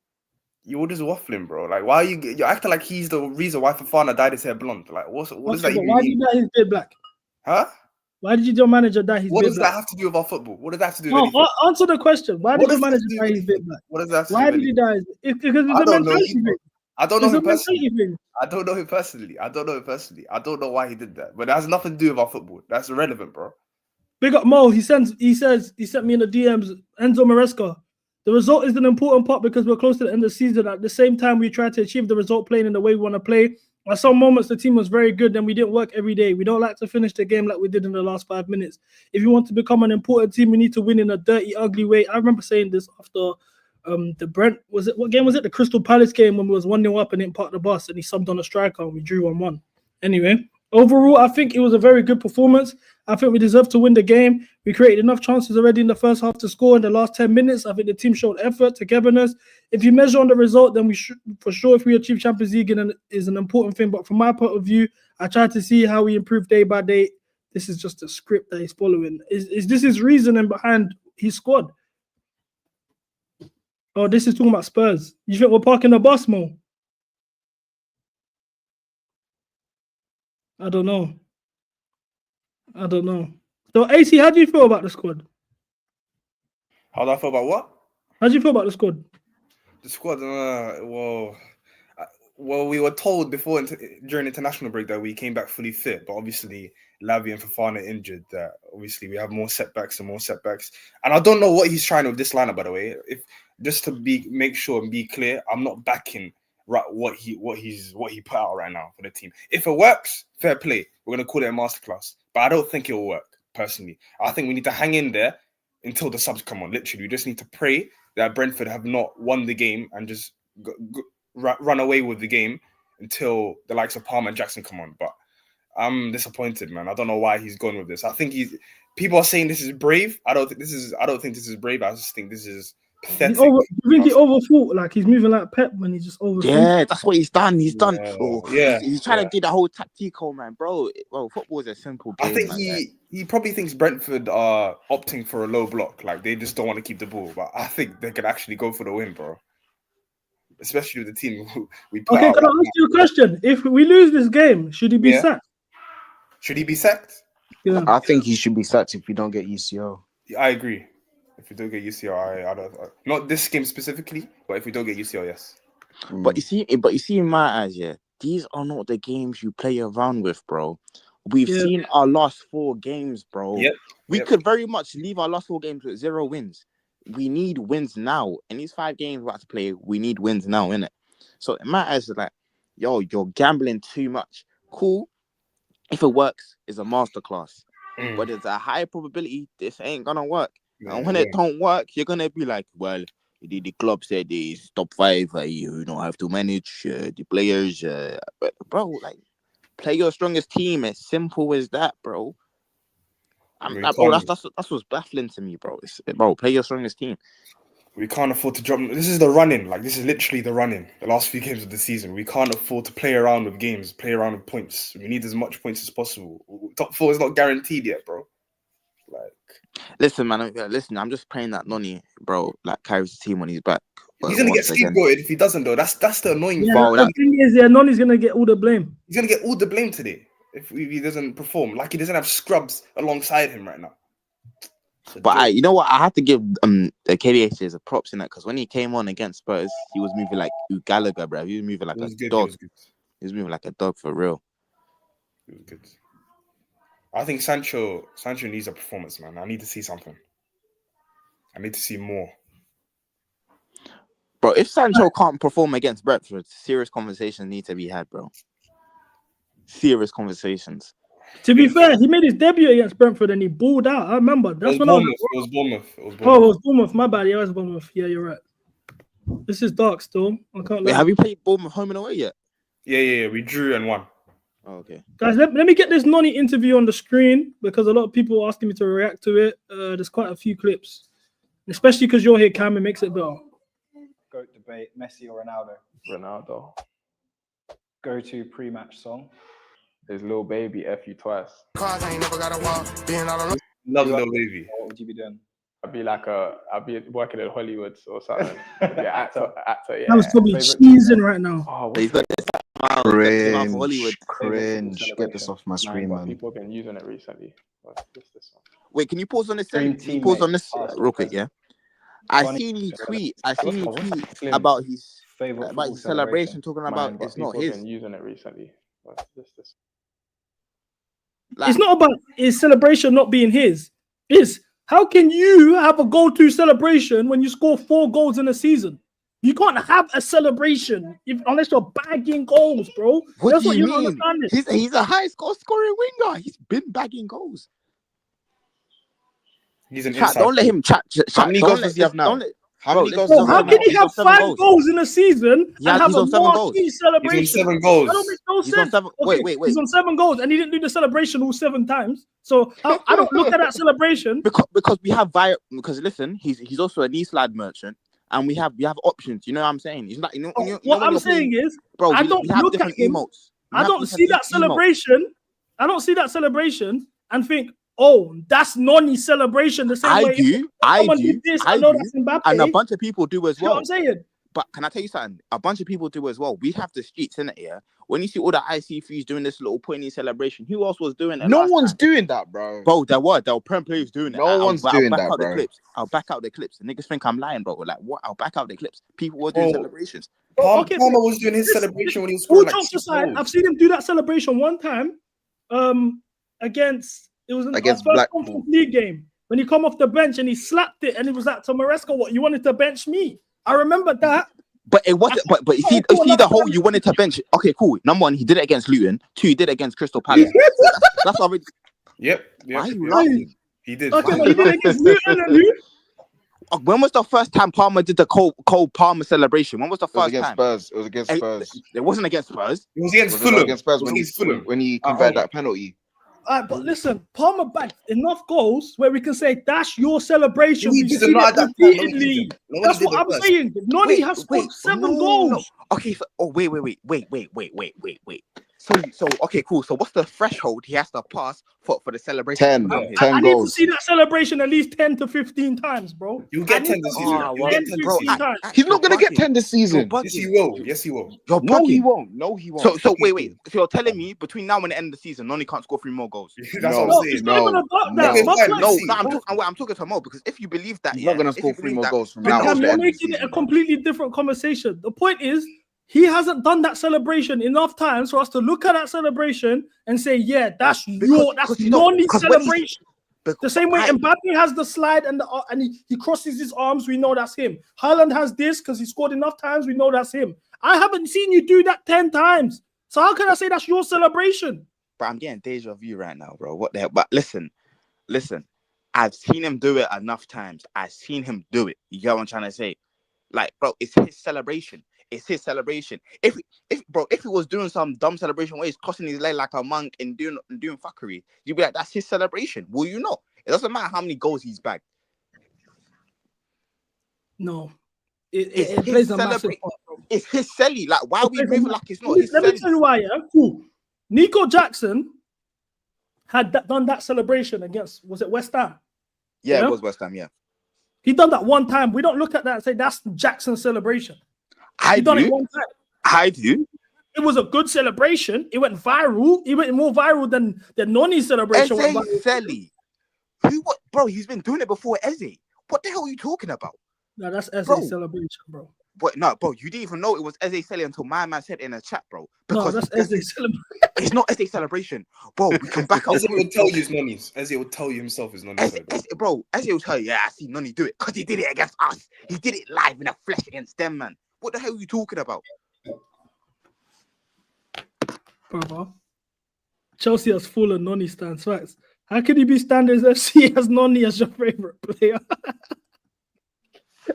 You were just waffling, bro. Like, why are you're acting like he's the reason why Fofana dyed his hair blonde? Like, what does that Okay, but even why did mean? you dye his beard black? Huh? Why did your manager dye his What beard does black? that have to do with our football? What does that have to do with No, anything? answer the question. Why What did your does that manager have to do dye with his beard anything? black? What does that have to Why do did with he anything? dye his beard? Because it's I a don't know mentality him, bro. thing. I don't know It's a him personally. mentality thing. I don't know him personally. I don't know why he did that. But that has nothing to do with our football. That's irrelevant, bro. Big up Mo. He sent me in the DMs. Enzo Maresca. The result is an important part because we're close to the end of the season. At the same time, we try to achieve the result playing in the way we want to play. At some moments, the team was very good, then we didn't work every day. We don't like to finish the game like we did in the last 5 minutes. If you want to become an important team, we need to win in a dirty, ugly way. I remember saying this after what game was it? The Crystal Palace game when we was 1-0 up and didn't park the bus and he subbed on a striker and we drew 1-1. Anyway, overall, I think it was a very good performance. I think we deserve to win the game. We created enough chances already in the first half to score in the last 10 minutes. I think the team showed effort, togetherness. If you measure on the result, then we should, for sure, if we achieve Champions League, is an important thing. But from my point of view, I try to see how we improve day by day. This is just a script that he's following. Is this his reasoning behind his squad? Oh, this is talking about Spurs. You think we're parking the bus, Mo? I don't know. So, AC, how do you feel about the squad? How do I feel about what? How do you feel about the squad? The squad, well, we were told before during international break that we came back fully fit, but obviously Lavi and Fofana injured. That obviously we have more setbacks. And I don't know what he's trying with this lineup, by the way. If just to make sure and be clear, I'm not backing what he put out right now for the team. If it works, fair play. We're gonna call it a masterclass, but I don't think it will work personally. I think we need to hang in there until the subs come on. Literally, we just need to pray that Brentford have not won the game and just run away with the game until the likes of Palmer and Jackson come on. But I'm disappointed, man. I don't know why he's going with this. I think people are saying this is brave. I don't think this is brave. I just think this is pathetic. You think he overthought? Like he's moving like Pep when he just overthought? Yeah, that's what he's done. He's done. He's trying to do the whole tactical, man, bro. Well, football is a simple game. I think he probably thinks Brentford are opting for a low block. Like they just don't want to keep the ball. But I think they could actually go for the win, bro. Especially with the team we put out. Okay, can I ask you a question? If we lose this game, should he be sacked? Should he be sacked? Yeah. I think he should be sacked if we don't get UCL. I agree. If we don't get UCL, I don't. Not this game specifically, but if we don't get UCL, yes. But you see, in my eyes, yeah, these are not the games you play around with, bro. We've seen our last 4 games, bro. We could very much leave our last 4 games with 0 wins. We need wins now. In these 5 games we're about to play, we need wins now, innit? So in my eyes, it's like, yo, you're gambling too much. Cool. If it works, it's a masterclass. But there's a high probability this ain't gonna work. And when it don't work, you're gonna be like, well, the club said it's top 5. You don't have to manage the players. But bro, like, play your strongest team. As simple as that, bro. That's what's baffling to me, bro. Bro, play your strongest team. We can't afford to drop. This is the run-in. Like, this is literally the run-in. The last few games of the season. We can't afford to play around with games, play around with points. We need as much points as possible. Top 4 is not guaranteed yet, bro. Like, listen, man. I'm just praying that Noni, bro, like carries the team when he's back. He's gonna get scapegoated if he doesn't, though. That's the annoying part. The thing is, Noni's gonna get all the blame. He's gonna get all the blame today if he doesn't perform. Like, he doesn't have scrubs alongside him right now. But you know what? I have to give the KDH a props in that, because when he came on against Spurs, he was moving like Gallagher, bro. He was moving like a dog. He was moving like a dog for real. He was good. I think Sancho needs a performance, man. I need to see something. I need to see more. Bro, if Sancho can't perform against Brentford, serious conversations need to be had, bro. Serious conversations. To be fair, he made his debut against Brentford and he balled out. I remember. That's when I was. It was Bournemouth. Oh, it was Bournemouth. My bad. Yeah, it was Bournemouth. Yeah, you're right. This is dark still. I can't Wait, lie. have you played Bournemouth home and away yet? Yeah. We drew and won. Oh, okay. Guys, let me get this Noni interview on the screen because a lot of people are asking me to react to it. There's quite a few clips, especially because you're here, Cam. It makes it better. GOAT debate, Messi or Ronaldo? Ronaldo. Go-to pre-match song? His little baby, F you twice. Love the little baby. What would you be doing? I'd be working in Hollywood or something. Yeah, actor, yeah. That was probably Favorite cheesing right now. Oh, He's got this smile for Hollywood. Cringe. Get this off my screen, man. People have been using it recently. What's this one? Wait, can you pause on this? Dream Can you pause on this teammate, real quick? Yeah. I seen he tweet about his Favorite about his celebration, talking about it's not his. Been using it recently. What's this? Like, It's not about his celebration not being his. It's how can you have a go-to celebration when you score 4 goals in a season? You can't have a celebration unless you're bagging goals, bro. what That's do what you you don't mean? understand. He's a high scoring winger. He's been bagging goals. He's an Chat, inside. don't let him chat. How many don't goals let- does he have now? don't let- How bro, many goals let's- does Bro, he how have can now? he He's have on 7 5 goals. goals in a season Yeah, and have he's a on 7 goals. marquee He's celebration? on 7 goals. That don't make no He's on sense. 7. Okay, Wait. He's on 7 goals and he didn't do the celebration all 7 times. So I don't look at that celebration. Because we have because listen, he's also an Eastland merchant, and we have options. You know what I'm saying? It's like What when I'm you're saying playing, is, bro, I we don't have look at different him. emotes. I don't see that celebration. I don't see that celebration and think, oh, that's Noni's celebration. The same I way do. someone did this, I know that's Mbappe. And a bunch of people do as You know well. what I'm saying? But can I tell you something? A bunch of people do as well. We have the streets in it, yeah. When you see all the IC3s doing this little pointy celebration, who else was doing it? No last one's time? doing that, bro. Bro, there were Prem players doing it. No one's doing that, out bro. The clips. I'll back out the clips. The niggas think I'm lying, bro. Like what? I'll back out the clips. People were doing celebrations. Okay, Palmer was doing his celebration when he was All scoring like jokes 6 aside, goals. I've seen him do that celebration one time. Against Against our first Blackpool. Conference League game when he come off the bench and he slapped it and it was like to Maresca, what you wanted to bench me? I remember that. But it wasn't. But you see the whole you wanted to bench. Okay, cool. Number 1, he did it against Luton. 2, he did it against Crystal Palace. So that's already. Yep. Why are you yep. laughing? He did. Okay, but he did it against Luton and who? When was the first time Palmer did the Cole Palmer celebration? When was the It was first against time? Spurs. It was against Spurs. It wasn't against Spurs. It was against Was it not Fulham. against Spurs It was when against Fulham. when he At converted home. that penalty? All right, but listen, Palmer bagged enough goals where we can say that's your celebration. He We've did seen not it at that time. No, he repeatedly. didn't. No one That's did what it I'm first. saying. Noni has scored 7 goals. No. Okay, so wait. So okay, cool. So what's the threshold he has to pass for the celebration? 10. to become his? 10 I need to goals. see that celebration at least 10 to 15 times, bro. You'll I get need 10 to this see season. that You'll 10, get 10 15 this season. times. He's not gonna get 10 this season. Yes, he will. Yes, he will. You're No, he bugging. won't. No, he won't. So wait. So you're telling me between now and the end of the season, Noni can't score 3 more goals? That's No. what I'm No, saying. it's not even about that. Okay, My fine, point No, let's is, see. I'm talking to Mo because if you believe that, He's yeah, not gonna if score you 3 believe more that- goals from but now Cam, to the you're end of the making it a season. completely different conversation. The point is, he hasn't done that celebration enough times for us to look at that celebration and say, yeah, that's because you don't- Noni's because when he- celebration. The same way Mbappe has the slide and he crosses his arms, we know that's him. Haaland has this because he scored enough times, we know that's him. I haven't seen you do that 10 times. So how can I say that's your celebration? But I'm getting deja vu right now, bro. What the hell? But listen. I've seen him do it enough times. I've seen him do it. You get what I'm trying to say? Like, bro, it's his celebration. It's his celebration. If he was doing some dumb celebration where he's crossing his leg like a monk and doing fuckery, you'd be like, that's his celebration. Will you not? It doesn't matter how many goals he's bagged. No. It plays a massive part, bro. It's his celly. Like, why are we moving like it's not his Let me celly? tell you why, yeah? Cool. Nico Jackson had done that celebration against, was it West Ham? Yeah, Yeah? it was West Ham, yeah. He done that one time. We don't look at that and say that's Jackson's celebration. I He done it do. one time. I do. It was a good celebration. It went viral. It went more viral than Noni's celebration. went Eze viral. Celly. What, bro? He's been doing it before Eze. What the hell are you talking about? No, that's Eze's Bro. celebration, bro. But no, bro, you didn't even know it was Eze Celly until my man said in a chat, bro. No, Because that's Eze's celebration. it's not Eze celebration, bro. We can back up. Eze will tell you it's Noni's. Eze will tell you himself it's Noni's. Bro, Eze will tell you, yeah, I see Noni do it because he did it against us. He did it live in the flesh against them, man. What the hell are you talking about? Brother. Chelsea has full of Noni stands. Facts. How can you be Standards FC as Noni as your favorite player?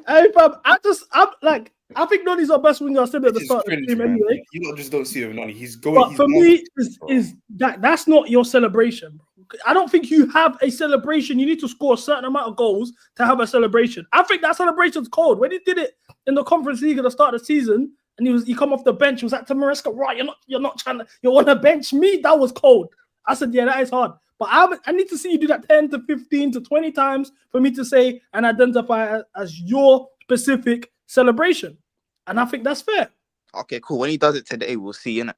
Hey, fam, I think Noni's our best winger. I said at the It's start of the cringe, stream man. anyway. You lot just don't see it with Noni. He's going. But He's for going me, bro. is that's not your celebration. I don't think you have a celebration. You need to score a certain amount of goals to have a celebration. I think that celebration's cold. When he did it in the Conference League at the start of the season, and he come off the bench, he was like to Maresca, right? You're not trying to. You want to bench me? That was cold. I said, yeah, that is hard. But I need to see you do that 10 to 15 to 20 times for me to say and identify as your specific celebration. And I think that's fair. Okay, cool. When he does it today, we'll see, innit?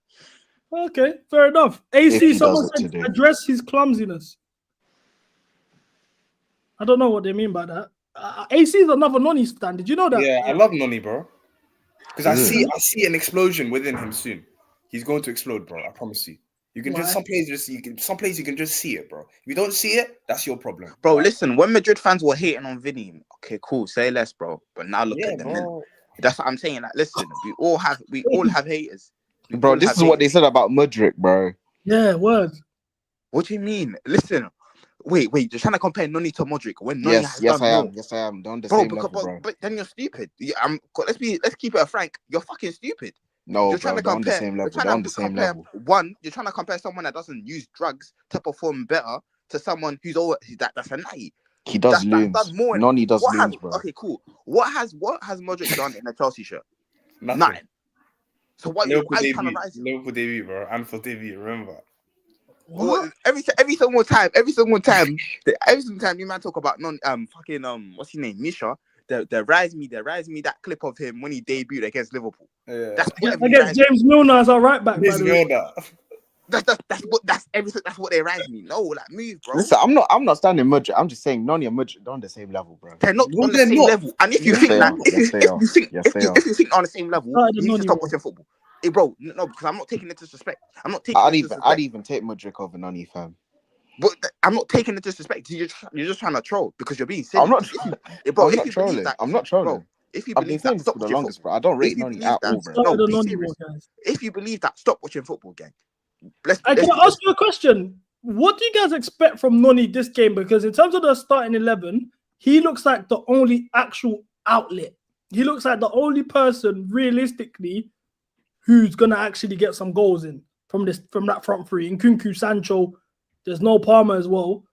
Okay, fair enough. If AC, he someone does it said today. address his clumsiness. I don't know what they mean by that. AC is another Noni stand. Did you know that? Yeah, I love Noni, bro. Because I Yeah. see an explosion within him soon. He's going to explode, bro. I promise you. You can just some plays you can just see it, bro. If you don't see it, that's your problem. Bro, listen, when Madrid fans were hating on Vinny, okay, cool, say less, bro. But now look at them. Bro. That's what I'm saying. Like, listen, we all have haters. Bro, this is what they said about Mudryk, bro. Yeah, word. What do you mean? Listen, wait, you're trying to compare Noni to Modric when Noni has Yes, done I more. am. Yes, I am. Don't the Bro, same level, bro. but then you're stupid. Yeah, let's keep it frank. You're fucking stupid. No, You're bro, they're on the same level. They're on the same level. One, you're trying to compare someone that doesn't use drugs to perform better to someone who's that's a natty. He does loons. Done more. Noni does loons, bro. Okay, cool. What has Modric done in a Chelsea shirt? Nothing. So what? Liverpool Why are you trying to debut, rise him? Liverpool debut, bro. And for debut, remember. What? Every single time, you man talk about what's his name, Misha. They rise me that clip of him when he debuted against Liverpool. Yeah. Against James Milner as our right back. By James the way. Milner. That's everything. That's what they rise me. No, like move, bro. Listen, I'm not standing Mudryk. I'm just saying Noni and Mudryk are on the same level, bro. They're not No, on the they're same not. level. And if you Yes, think they that, are. if you think Yes, they are. they're on the same level, Started you need to Noni, stop bro. watching football. Hey, bro, no, because I'm not taking the disrespect. I'd even take Mudryk over Noni, fam. But I'm not taking the disrespect. You're just trying to troll because you're being silly. I'm not trolling. That, I'm not trolling. Bro, if you I've been believe saying that, this stop for the watching longest, football. bro. I don't rate If you Noni believe at that, all, bro. Started No, the be Noni serious. war, guys. If you believe that, stop watching football, gang. Can I ask you a question? What do you guys expect from Noni this game? Because in terms of the starting 11, he looks like the only actual outlet. He looks like the only person realistically who's gonna actually get some goals in from that front three. In Nkunku, Sancho, there's no Palmer as well.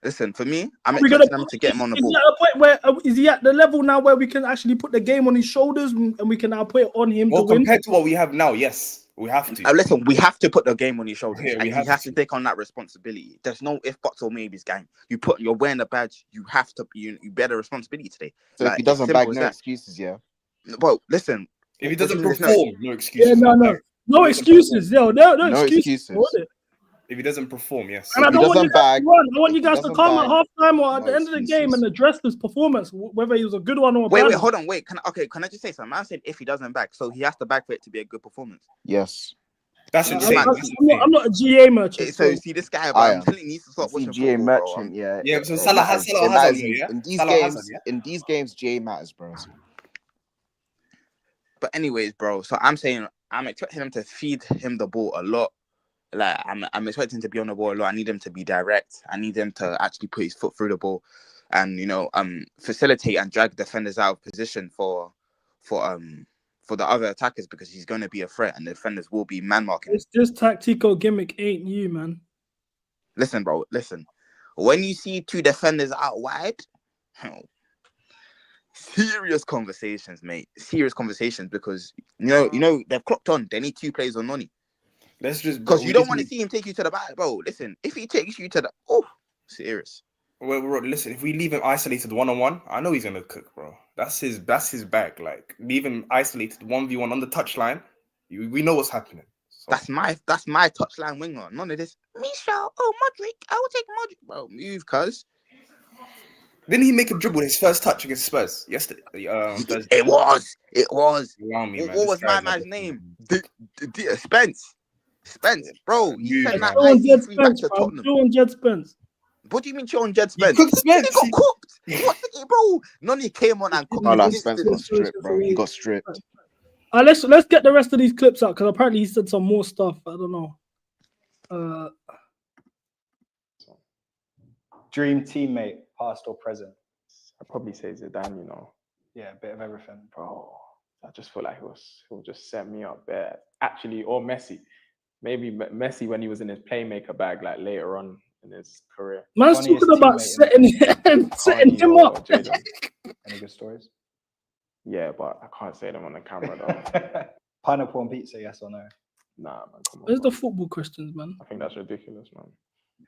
Listen, for me, I'm expecting them to get him on the ball. Is he at the level now where we can actually put the game on his shoulders and we can now put it on him to win? Compared to what we have now, yes, we have to. Listen, we have to put the game on his shoulders. Yeah, and we he have has to. to take on that responsibility. There's no if, buts, or maybes, gang. You're wearing the badge. You have to. You bear the responsibility today. So if he doesn't bag, no excuses, yeah. Bro, listen. If he doesn't perform, no excuses. Yeah, no excuses. Yo, no excuses. If he doesn't perform, yes. And I don't want you guys to run. I want you guys to come at halftime or at the end of the game and address this performance, whether he was a good one or a bad one. Wait, hold on, wait. Can I just say something? I said if he doesn't bag, so he has to bag for it to be a good performance. Yes. That's insane. I'm not a GA merchant. So see this guy, bro, I'm telling you, he needs to stop watching GA football, merchant, bro. yeah. Yeah, so Salah has yeah. In these games, GA matters, bro. But anyways, bro. So I'm saying I'm expecting him to feed him the ball a lot. Like I'm expecting him to be on the ball a lot. I need him to be direct. I need him to actually put his foot through the ball, and facilitate and drag defenders out of position for the other attackers because he's going to be a threat and the defenders will be man marking. It's just tactical gimmick, ain't you, man? Listen, bro. Listen, when you see two defenders out wide, serious conversations, mate. Serious conversations because you know they've clocked on. They need two players on Noni. Let's just because you don't want to see him take you to the back, bro. Listen, if he takes you to the serious. Well, listen, if we leave him isolated 1-on-1, I know he's gonna cook, bro. That's his bag. Like leave him isolated 1v1 on the touchline. We know what's happening. So. That's my touchline winger. None of this. Michelle, Modric. I will take Modric, bro. Move, cuz. Didn't he make a dribble his first touch against Spurs yesterday? It was. Around me, man. What was my man's name? Spence, bro. He sent that Spence, to Tottenham. Jed Spence. What do you mean on Jed Spence? He got cooked. Bro, Noni came on and cooked. Spence got stripped, bro. He got stripped. Let's get the rest of these clips out because apparently he said some more stuff. I don't know. Dream teammate, past or present? I'd probably say Zidane, you know. Yeah, a bit of everything. Bro, I just feel like he'll just set me up there. Actually, or Messi. Maybe Messi when he was in his playmaker bag, like later on in his career. Man's Funniest talking about teammate in the setting him Carney or up. Jadon. Any good stories? Yeah, but I can't say them on the camera though. Pineapple on pizza, yes or no? Nah, man, come on. Where's the Man. football questions, man? I think that's ridiculous, man.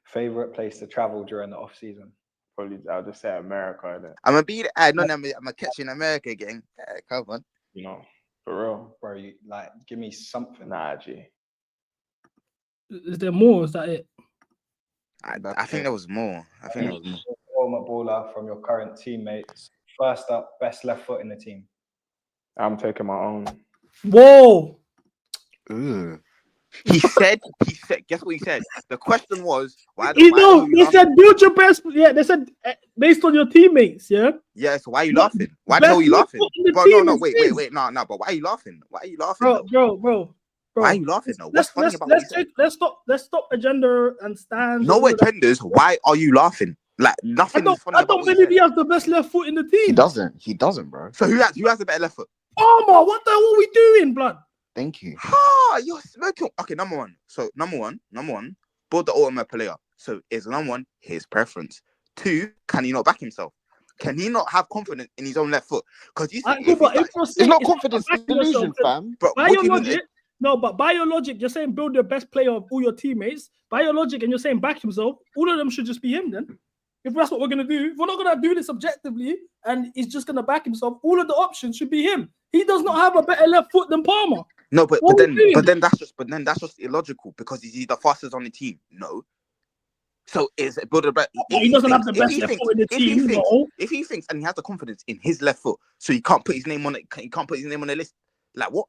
Favorite place to travel during the off season? Probably, I'll just say America, innit? I'm gonna be. I'm gonna catch you in America again. Come on. You know, for real. Bro, you like give me something. Nah, G. Is there more? Is that it? I think there was more. I think there was more. Former baller from your current teammates. First up, best left foot in the team. I'm taking my own. Whoa! Ooh. He said. Guess what he said? The question was, why? You why know, are you they laughing? said build your best. Yeah, they said based on your teammates. Yeah. Yeah. So why are you laughing? Why the Best hell are you left laughing? foot in the Bro, team no. is Wait. his. No. But why are you laughing? Why are you laughing? Bro. Why are you laughing though? What's funny about what he said? Let's stop agenda and stands. No all of that. agendas. Why are you laughing? Like nothing is funny I about don't what he believe said. he has the best left foot in the team. He doesn't, bro. So who has the better left foot? Palmer, what the hell are we doing, blood? Thank you. Ha! You're smoking. Okay, number one. So number one. Build the ultimate player. So is number one his preference. 2, can he not back himself? Can he not have confidence in his own left foot? Because you said It's not confidence, it's delusion, fam. bro, By what your do you mean? logic, no, but by your logic, you're saying build the best player of all your teammates. By your logic, and you're saying back himself, all of them should just be him then. If that's what we're gonna do, if we're not gonna do this objectively, and he's just gonna back himself, all of the options should be him. He does not have a better left foot than Palmer. No, but What are we doing? then that's just illogical because he's the fastest on the team. No. So is it build a better? He doesn't have the best left foot in the team. No. If he thinks and he has the confidence in his left foot, so he can't put his name on it. He can't put his name on the list. Like what?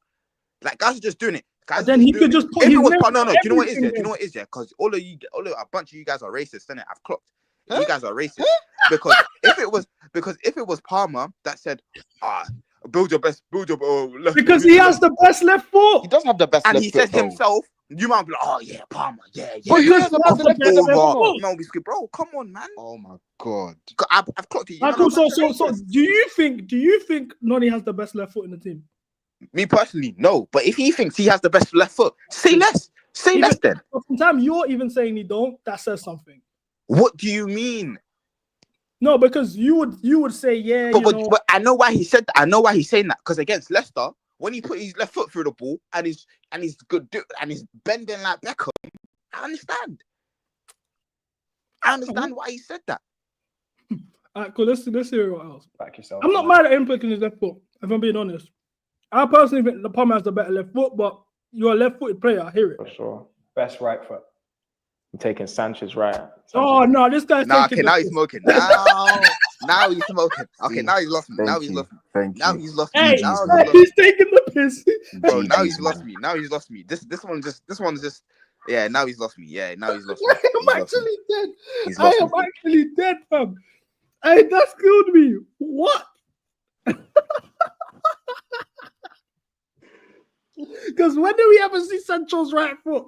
Like guys are just doing it. Guys Then he could just put his name. No. Do you know what it is? everything Yeah. Do you know what it is? Yeah. Because a bunch of you guys are racist, innit? I've clocked. You guys are racist because if it was Palmer that said, build your left. Because he has the best left foot. He does have the best And left he foot, says though. himself, you might be like, oh yeah, Palmer, yeah. But he has the best left foot. No, bro, come on, man. Oh my god. I've clocked it. Cool. So, do you think Noni has the best left foot in the team? Me personally, no. But if he thinks he has the best left foot, say less. Say less then. Sometimes you're even saying he don't. That says something. What do you mean? No, because you would say yeah. But I know why he said that. I know why he's saying that. Because against Leicester, when he put his left foot through the ball and he's good and he's bending like Beckham, I understand. I understand why he said that. All right, cool. Let's hear what else. Back yourself. I'm not mad at him picking his left foot. If I'm being honest, I personally think the Palmer has the better left foot, but you're a left-footed player. I hear it. For sure. Best right foot. I'm taking Sanchez right. Oh no, this guy's taking. Now he's smoking. Now he's smoking. Okay, now he's lost me. Now he's lost me. Thank Now you. he's lost me. Hey, Now he's taking the piss. bro, now he's lost me. Now he's lost me. This one's just. Yeah, now he's lost me. Yeah, now he's lost me. I'm actually dead. He's I lost am me. actually dead, fam. Hey, that's killed me. What? Because when do we ever see Sancho's right foot?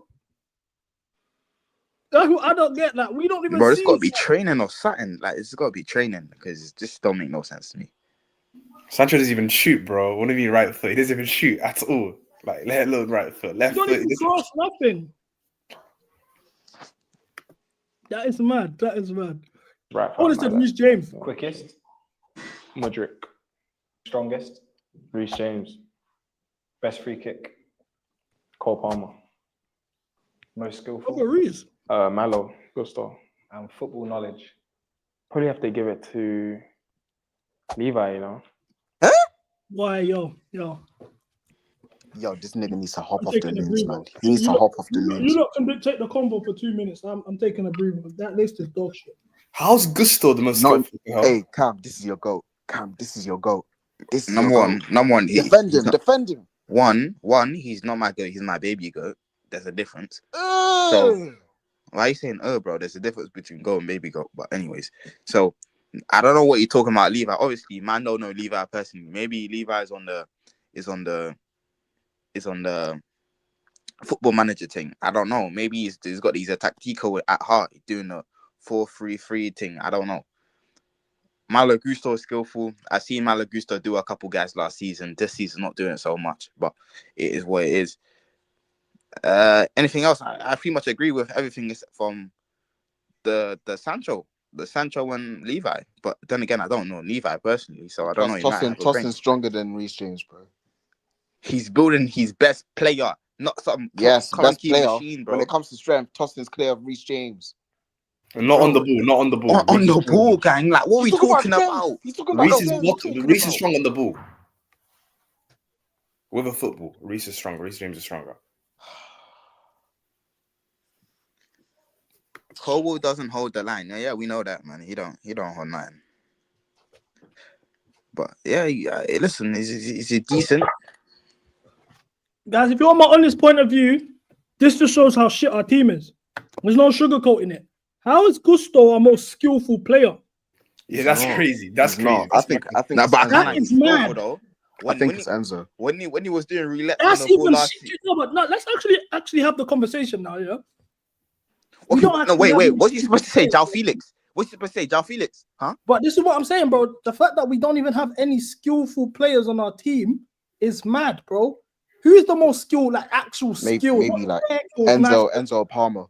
I don't get that. We don't even Bro, see it's got to be training or something. Like, it's got to be training because it just don't make no sense to me. Sancho doesn't even shoot, bro. What do you mean right foot? He doesn't even shoot at all. Like, let alone right foot. Left You foot. don't even cross nothing. That is mad. That is mad. Right. Oh, this is Reece James. Quickest. Mudryk. Strongest. Reece James. Best free kick. Cole Palmer. Most skillful. Over Reece. Mallow. Gusto. And football knowledge. Probably have to give it to Levi, you know. Why, yo. Yo, this nigga needs to hop I'm off the taking a loons, breather. man. He needs to hop off the You loons. lot can take the convo for 2 minutes. I'm taking a breather. That list is dog shit. How's Gusto the most No, skillful? hey, Cam, this is your goat. Cam, this is your goat. This is Number your one. goat. Defend him. One, he's not my goat. He's my baby goat. There's a difference. So why are you saying, bro? There's a difference between goat and baby goat. But anyways, so I don't know what you're talking about, Levi. Obviously, man, don't know Levi personally. Maybe Levi is on the football manager thing. I don't know. Maybe he's got a tactical at heart, doing a 4-3-3 thing. I don't know. Malo Gusto is skillful. I've seen Malo Gusto do a couple guys last season. This season, not doing it so much, but it is what it is. Anything else? I pretty much agree with everything from the Sancho and Levi. But then again, I don't know Levi personally, so I don't know. He might have a brain. Tosin's stronger than Reece James, bro. He's building his best player, not some Yes, best clunky player. machine, bro. When it comes to strength, Tosin's clear of Reece James. And not on the ball, not on the ball. On Reece the is ball, strong. gang. Like, what are we talking about? He's talking about Reece is strength. not. What are you talking Reece is about? strong on the ball. With a football, Reece is stronger. Reece James is stronger. Cole doesn't hold the line. Yeah, we know that, man. He don't hold nothing. But yeah, listen, is it decent? Guys, if you want my honest point of view, this just shows how shit our team is. There's no sugarcoating it. How is Gusto our most skillful player? Yeah, that's crazy. That's He's crazy. not. That's I think Nah, it's but I Enzo. can't That like is he's skillful mad. though. I think it's Enzo. When he was doing roulette on That's the ball even last shit. No, but no, let's actually have the conversation now, yeah? Okay, don't no, actually wait. have What's it. you supposed to say, Jao Felix? What's you supposed to say, Jao Felix? Huh? But this is what I'm saying, bro. The fact that we don't even have any skillful players on our team is mad, bro. Who's the most skilled, like actual skill? Maybe Not like technical, Enzo Palmer.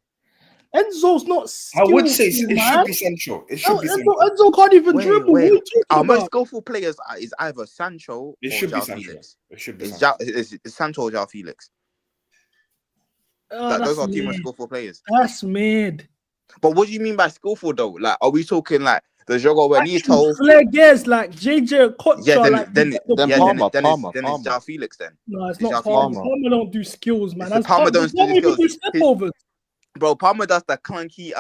Enzo's not I skillful, would say it man. should be Sancho. It should be Sancho. Enzo can't even dribble. What are you talking Our most about? skillful players is either Sancho It or should be Jao Sancho. Felix. It should be It's Sancho. Sancho or Jao Felix. Oh, Those are that's two most mad. skillful players. That's mad. But what do you mean by skillful though? Like, are we talking like the Jogo Actual Benito? players like JJ Kocha, Yeah, like then it's Palmer. Jao Felix then. no, it's It's not Jao Palmer. Felix. Palmer don't do skills, man. It's That's Palmer Palmer. don't do Palmer even do skills. stepovers. Bro, Palmer does the clunky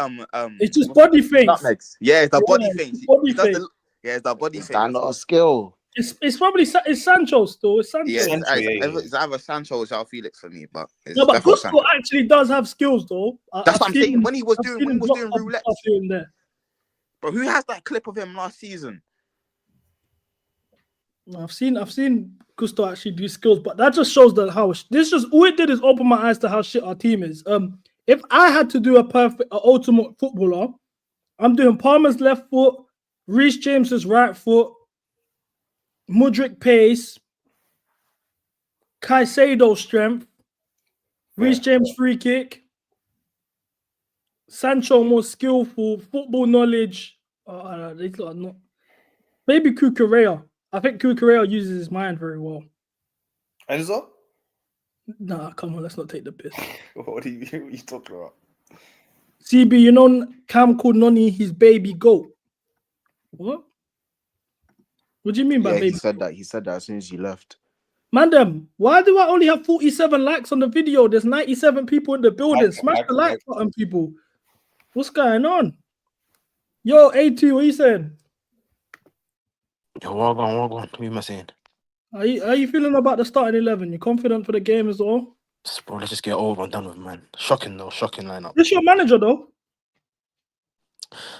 It's just what's body face. nutmegs. Yeah, it's the body Yeah, face. it's body He does face. it's the body Is face. that That's not a what. skill? It's probably it's Sancho still. It's Sancho. Yeah, Sancho, it's either Sancho or Jao Felix for me, but it's No, but definitely Gusto Sancho. actually does have skills though. That's what I'm saying. When he was I've doing seen him drop some roulette, stuff here and there. bro, who has that clip of him last season? I've seen Gusto actually do skills, but that just shows that how this just all it did is open my eyes to how shit our team is. If I had to do a ultimate footballer, I'm doing Palmer's left foot, Reece James's right foot, Mudryk pace, Caicedo strength, Reece James free kick, Sancho more skillful, football knowledge. These lot are not. Maybe Cucurella. I think Cucurella uses his mind very well. Enzo? Nah, come on, let's not take the piss. What are you talking about? CB, you know Cam called Noni his baby goat. What? What do you mean by Yeah, baby? he said that. He said that as soon as he left. Mandem, why do I only have 47 likes on the video? There's 97 people in the building. Smash the like button, people. What's going on? Yo, A2, what you saying? Yo, what on? What am I saying? How you feeling about the starting 11? You confident for the game as well? Bro, let's just get over and done with, man. Shocking lineup. This your manager though.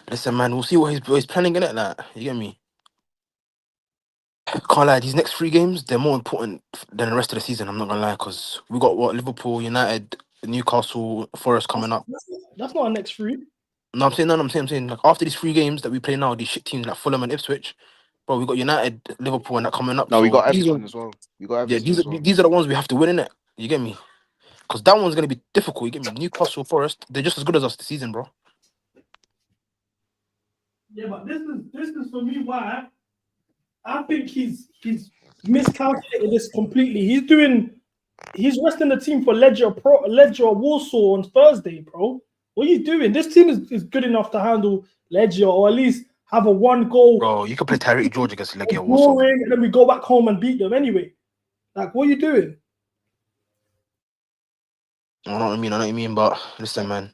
Listen, man, we'll see what he's planning in it. Like, you get me? Can't lie, these next 3 games, they're more important than the rest of the season. I'm not gonna lie, because we got Liverpool, United, Newcastle, Forest coming up. That's not our next 3. No, I'm saying like after these 3 games that we play now, these shit teams like Fulham and Ipswich, bro, we got United, Liverpool, and that coming up. No, we got these Everton as well. We got Everton these as well. are the ones we have to win in it. You get me? Because that one's gonna be difficult. You get me? Newcastle, Forest, they're just as good as us this season, bro. Yeah, but this is for me why I think he's miscalculated this completely. He's resting the team for Ledger Warsaw on Thursday, bro. What are you doing? This team is good enough to handle Ledger or at least have a 1 goal. Bro, you can play Tyreek George against Legia Warsaw. And then we go back home and beat them anyway. Like, what are you doing? I know what I mean, but listen, man.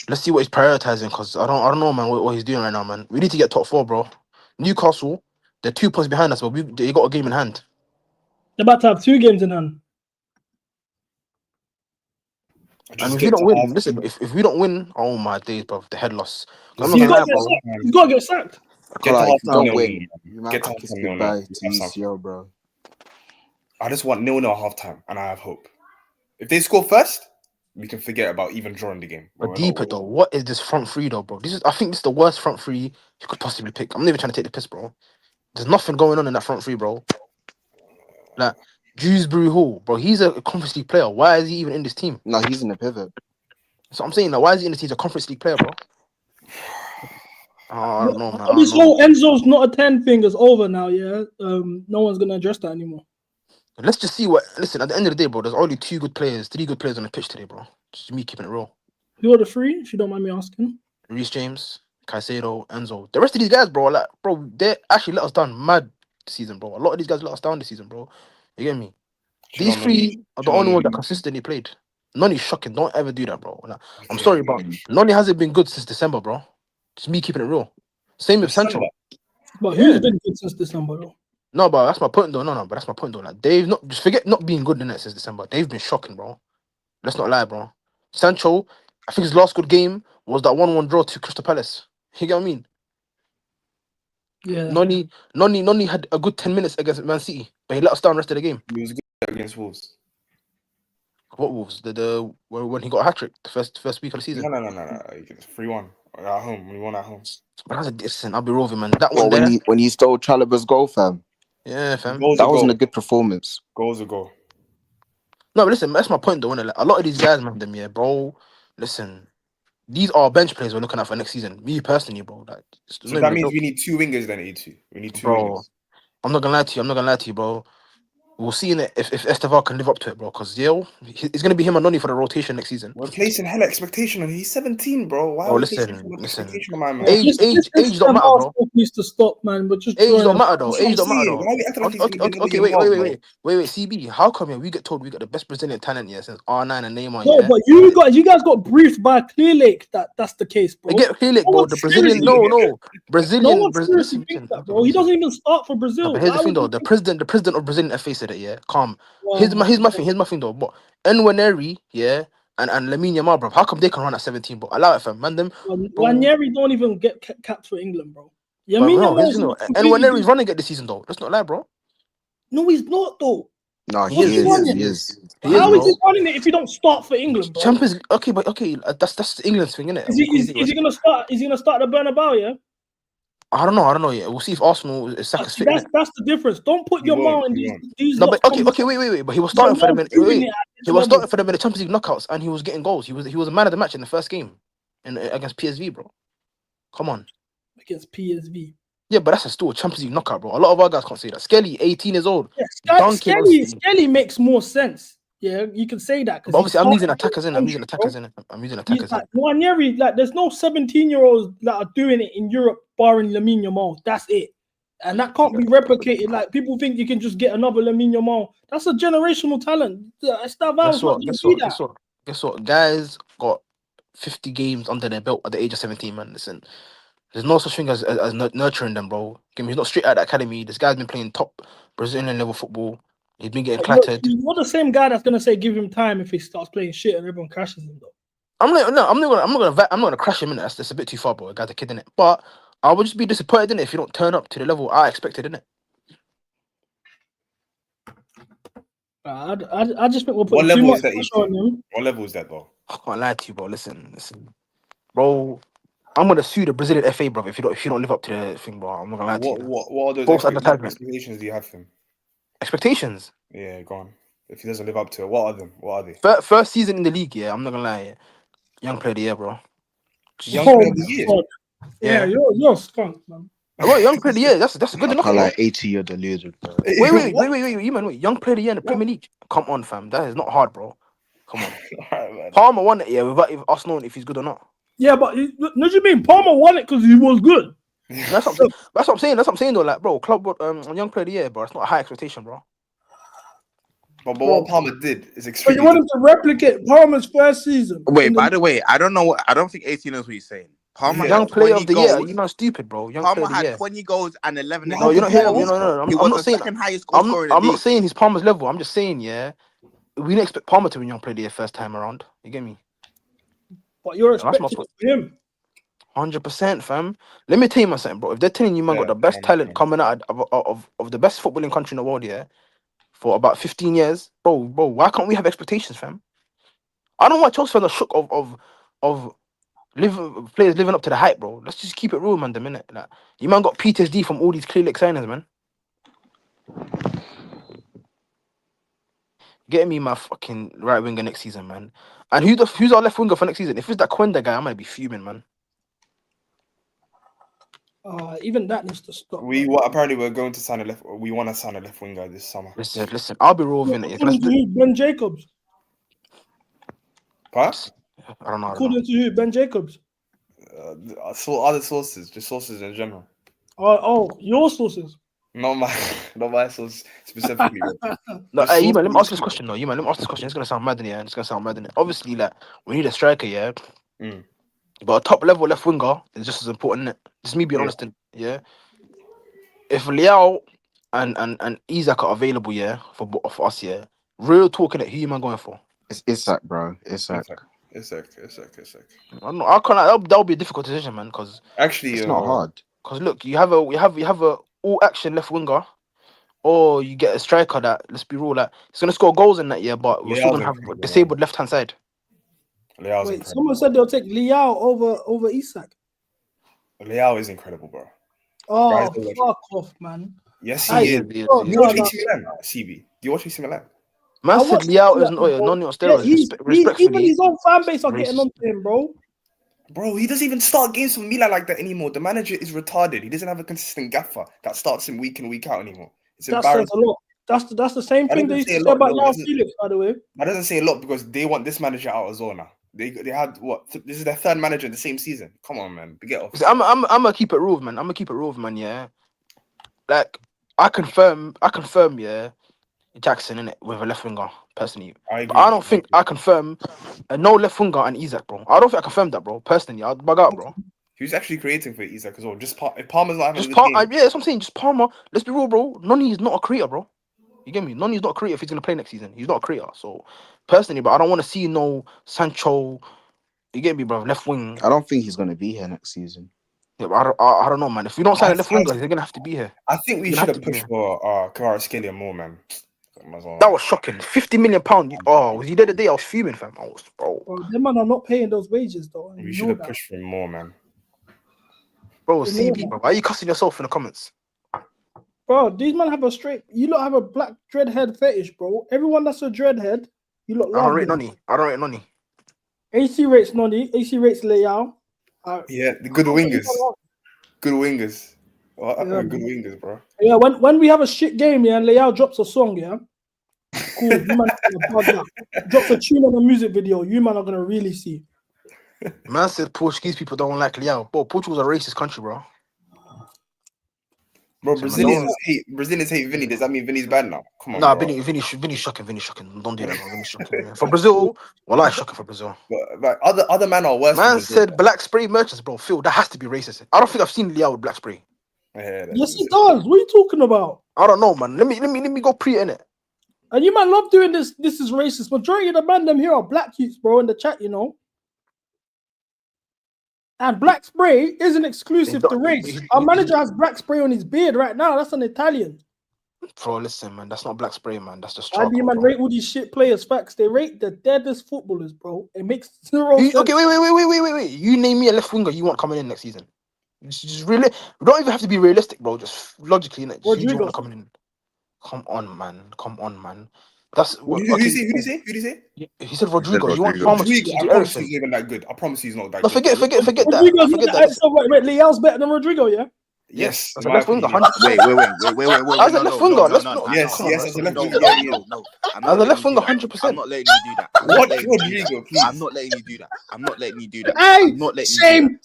Let's see what he's prioritizing, because I don't know, man, what he's doing right now, man. We need to get top 4, bro. Newcastle, they're 2 points behind us, but they got a game in hand. They're about to have 2 games in hand. And if we don't win, listen, if we don't win, oh my days, bro, the head loss. He's got to get sacked. If you don't win, you might Get have to to half-time, speak by to UCL, bro. I just want 0-0 halftime, and I have hope. If they score first, we can forget about even drawing the game. But We're not deeper worried. though, what is this front three though, bro? I think this is the worst front three you could possibly pick. I'm not even trying to take the piss, bro. There's nothing going on in that front three, bro. Like Dewsbury Hall, bro. He's a Conference League player. Why is he even in this team? No, he's in the pivot. So I'm saying, like, why is he in this team? He's a Conference League player, bro. Oh, I don't know, man. I This don't know. whole Enzo's not a 10 thing is over now, yeah. No one's gonna address that anymore. Let's just see what. Listen, at the end of the day, bro, there's only 3 good players on the pitch today, bro. Just me keeping it real. Who are the 3, if you don't mind me asking? Reece James, Caicedo, Enzo. The rest of these guys, bro, like, bro, they actually let us down mad this season, bro. A lot of these guys let us down this season, bro. You get me? These 3 are the only ones that consistently played. Noni's shocking. Don't ever do that, bro. Like, I'm sorry, but Noni hasn't been good since December, bro. Just me keeping it real. Same with Sancho. But who's been good since December, though? No, but that's my point, though. No, but that's my point, though. Like, they've not just forget not being good in it since December. They've been shocking, bro. Let's not lie, bro. Sancho, I think his last good game was that 1-1 draw to Crystal Palace. You get what I mean? Yeah. Noni had a good 10 minutes against Man City, but he let us down the rest of the game. He was good against Wolves. What Wolves? When he got a hat trick the first week of the season. No. 3-1 at home. We won at home. But that's a listen. I'll be roving, man. That Well, one there. when he stole Chalobah's goal, fam. Yeah, fam. That wasn't a good performance. Goals a goal. No, but listen, that's my point, though. Innit? Like, a lot of these guys, man, them, yeah, bro. Listen, these are bench players we're looking at for next season. Me personally, bro. Like, So that means we need 2 wingers then, E2. We need 2 bro. wingers. I'm not gonna lie to you, bro. We'll see in it if Esteval can live up to it, bro. Because it's gonna be him and Noni for the rotation next season. We're placing hella expectation on him. He's 17, bro. Why are we placing so much expectation on my man? Age don't matter, bro. Needs to stop, man. But just age don't matter, That's though. what Age don't I'm matter, saying. though. Why are we acting like he's gonna be Okay, another wait, CB. How come we get told we got the best Brazilian talent here since R9 and Neymar? No, Yeah? but you guys got briefed by Clearlake that that's the case, bro. We get Clearlake, bro. The Brazilian, Brazilian. No one seriously thinks that, bro. He doesn't even start for Brazil. No, but here's the thing, though. The president of Brazilian FA said it. Yeah, calm. Wow. Here's my thing, though. But Nwaneri, yeah, and Lamine Yamal, bro. How come they can run at 17, bro? Allow it, fam. Man, them. Nwaneri don't even get capped for England, bro. And Nwaneri's running it this season, though. Let's not lie, bro. No, he's not, though. No, he is. How is he running it if he don't start for England, bro? Champions, okay, that's England's thing, innit? Is he gonna start? Is he gonna start the Bernabeu? Yeah. I don't know yet. We'll see if Arsenal is Saka's fit. That's the difference. Don't put your mouth in these. No, but okay, wait. But he was starting for them. He was starting for them in the Champions League knockouts, and he was getting goals. He was a man of the match in the first game, against PSV, bro. Come on. Against PSV. Yeah, but that's still a Champions League knockout, bro. A lot of our guys can't say that. Skelly, 18 years old. Yeah, Skelly makes more sense. Yeah, you can say that. But obviously, I'm using attackers in. Like, Nwaneri, like, there's no 17-year-olds that are doing it in Europe, barring Lamine Yamal. That's it. And that can't be replicated. Like, people think you can just get another Lamine Yamal. That's a generational talent. Guess what? Guys got 50 games under their belt at the age of 17, man. Listen, there's no such thing as nurturing them, bro. He's not straight out of the academy. This guy's been playing top Brazilian level football. He's been getting clattered. You're the same guy that's gonna say give him time if he starts playing shit and everyone crashes him, though. I'm not gonna crash him in it. That's a bit too far, bro. The guy's a kid in it. But I would just be disappointed in it if you don't turn up to the level I expected in it. I just think we're putting too much pressure on him. What level is that, though? I can't lie to you, bro. Listen, bro. I'm gonna sue the Brazilian FA, bro. If you don't live up to the thing, bro. I'm not gonna lie to you. What are those expectations do you have for him? Expectations? Yeah, go on. If he doesn't live up to it, what are they? First season in the league, yeah. I'm not gonna lie, yeah. Young player of the year, bro. Young player of the year. Yeah, you're skunk, man. Well, young player of the year. That's good enough. Like 80 year deluded, bro. Wait, you man, young player of the year in the Premier League. Come on, fam. That is not hard, bro. Come on. Right, Palmer won it, yeah, without us knowing if he's good or not. Yeah, but what do you mean? Palmer won it because he was good. That's what I'm saying. That's what I'm saying, though. Like, bro, club young player of the year, bro. It's not a high expectation, bro. But what Palmer did is extremely. But you want him to replicate Palmer's first season. Wait, by the way, I don't know. I don't think 18 knows what he's saying. Palmer, young player of the year. You're not stupid, bro. Palmer had 20 goals and 11. No, you're not hearing me. No. I'm not saying. Second highest goal scorer in the I'm not league. saying he's Palmer's level. I'm just saying, yeah, we didn't expect Palmer to win young player of the year first time around. You get me? But you're expecting it for him. 100%, fam. Let me tell you something, bro. If they're telling you, man, got the best talent coming out of the best footballing country in the world, yeah, for about 15 years, bro. Why can't we have expectations, fam? I don't want Chelsea fans are shook of players living up to the hype, bro. Let's just keep it real, man. The minute, like, you man got PTSD from all these clear lick signings, man. Getting me my fucking right winger next season, man. And who's our left winger for next season? If it's that Quenda guy, I might be fuming, man. Even that needs to stop. Apparently we're going to sign a left. We want to sign a left winger this summer. Listen. I'll be real with it. Ben Jacobs. What? I don't know. According to who? Ben Jacobs. I saw other sources, just sources in general. Oh, your sources. Not my source specifically. No, hey, let me ask this question. Let me ask this question. It's gonna sound mad in here. Obviously, like, we need a striker, yeah. But a top level left winger is just as important. Innit? Just me being honest, yeah. If Leao and Isaac are available, yeah, for us, yeah. Real talking, who you man going for? It's Isak, bro. Isak. Isak. I don't know. I can't. That'll be a difficult decision, man. Because actually, it's not hard. Because look, you have a all action left winger, or you get a striker that, let's be real, like, it's gonna score goals in that year, but we're still gonna have a disabled left hand side. Wait, someone said they'll take Leao over Isak. Leao is incredible, bro. Oh, fuck off, man. Yes, he is. Do you watch AC Milan, CB? Do you watch AC Milan? Man said Leao isn't Noni on steroids. Even his own fan base are getting on to him, bro. Bro, he doesn't even start games for Milan like that anymore. The manager is retarded. He doesn't have a consistent gaffer that starts him week in, week out anymore. It's embarrassing. A lot. That's the same thing they used to say about Yao Felix, by the way. That doesn't say a lot because they want this manager out as well now. They had what? This is their third manager in the same season. Come on, man. Get off. I'm gonna keep it real, man. Yeah. Like, I confirm, yeah, Jackson in it with a left winger, personally. I don't think I confirm no left winger and Isaac, bro. I don't think I confirmed that, bro. Personally, I'd bug out, bro. Who's actually creating for Isaac as well? Just if Palmer's not having yeah, that's what I'm saying. Just Palmer. Let's be real, bro. Noni is not a creator, bro. You get me? Noni's not a creator if he's gonna play next season. He's not a creator. So personally, but I don't want to see no Sancho. You get me, bro? Left wing. I don't think he's gonna be here next season. Yeah, but I don't know, man. If we don't sign a left winger, they're gonna have to be here. I think we should have pushed for Kvaratskhelia more, man. That was shocking. £50 million. Oh, was he there the day? I was fuming, fam. Bro, them man are not paying those wages, though. We should have pushed for him more, man. Bro, CB, bro. Why are you cussing yourself in the comments? Bro, these men have you lot have a black dreadhead fetish, bro. Everyone that's a dreadhead, you lot love. I don't rate Noni. AC rates Noni. AC rates Leao. Yeah, the good wingers. Good wingers. Good wingers, bro. Yeah, when we have a shit game, yeah, and Leao drops a song, yeah. Cool, you man drops a tune on a music video, you man are gonna really see. Man said Portuguese people don't like Leao. Bro, Portugal's a racist country, bro. Bro, Brazilians hate Vinny. Does that mean Vinny's bad now? Come on. Nah, Vinny's shocking. Don't do that, bro. Vinny's shocking. For Brazil, well, I shocking for Brazil. But other men are worse. Man said black spray merchants, bro. Phil, that has to be racist. I don't think I've seen Leao with black spray. Yeah, yes, he does. What are you talking about? I don't know, man. Let me go pre in it. And you man love doing this. This is racist. Majority of the man them here are black youths, bro, in the chat, you know. And black spray isn't exclusive to race. Our manager has black spray on his beard right now. That's an Italian. Bro, listen, man. That's not black spray, man. That's just charcoal. I mean, man, rate all these shit players. Facts. They rate the deadest footballers, bro. It makes zero sense. Okay, wait. You name me a left winger you want coming in next season. Just really, we don't even have to be realistic, bro. Just logically, innit? Just you want coming in. Come on, man. That's what. Who did he say? He said Rodrigo. You want Palmer? I promise he's not even that good. I promise he's not that good. Forget that. So wait, Leao's better than Rodrigo, yeah? Yes. As a left winger. Wait. As a left winger, yes, as a left winger. No. As a left winger, 100%. I'm not letting you do that. What Rodrigo, please? I'm not letting you do that. Hey, shame.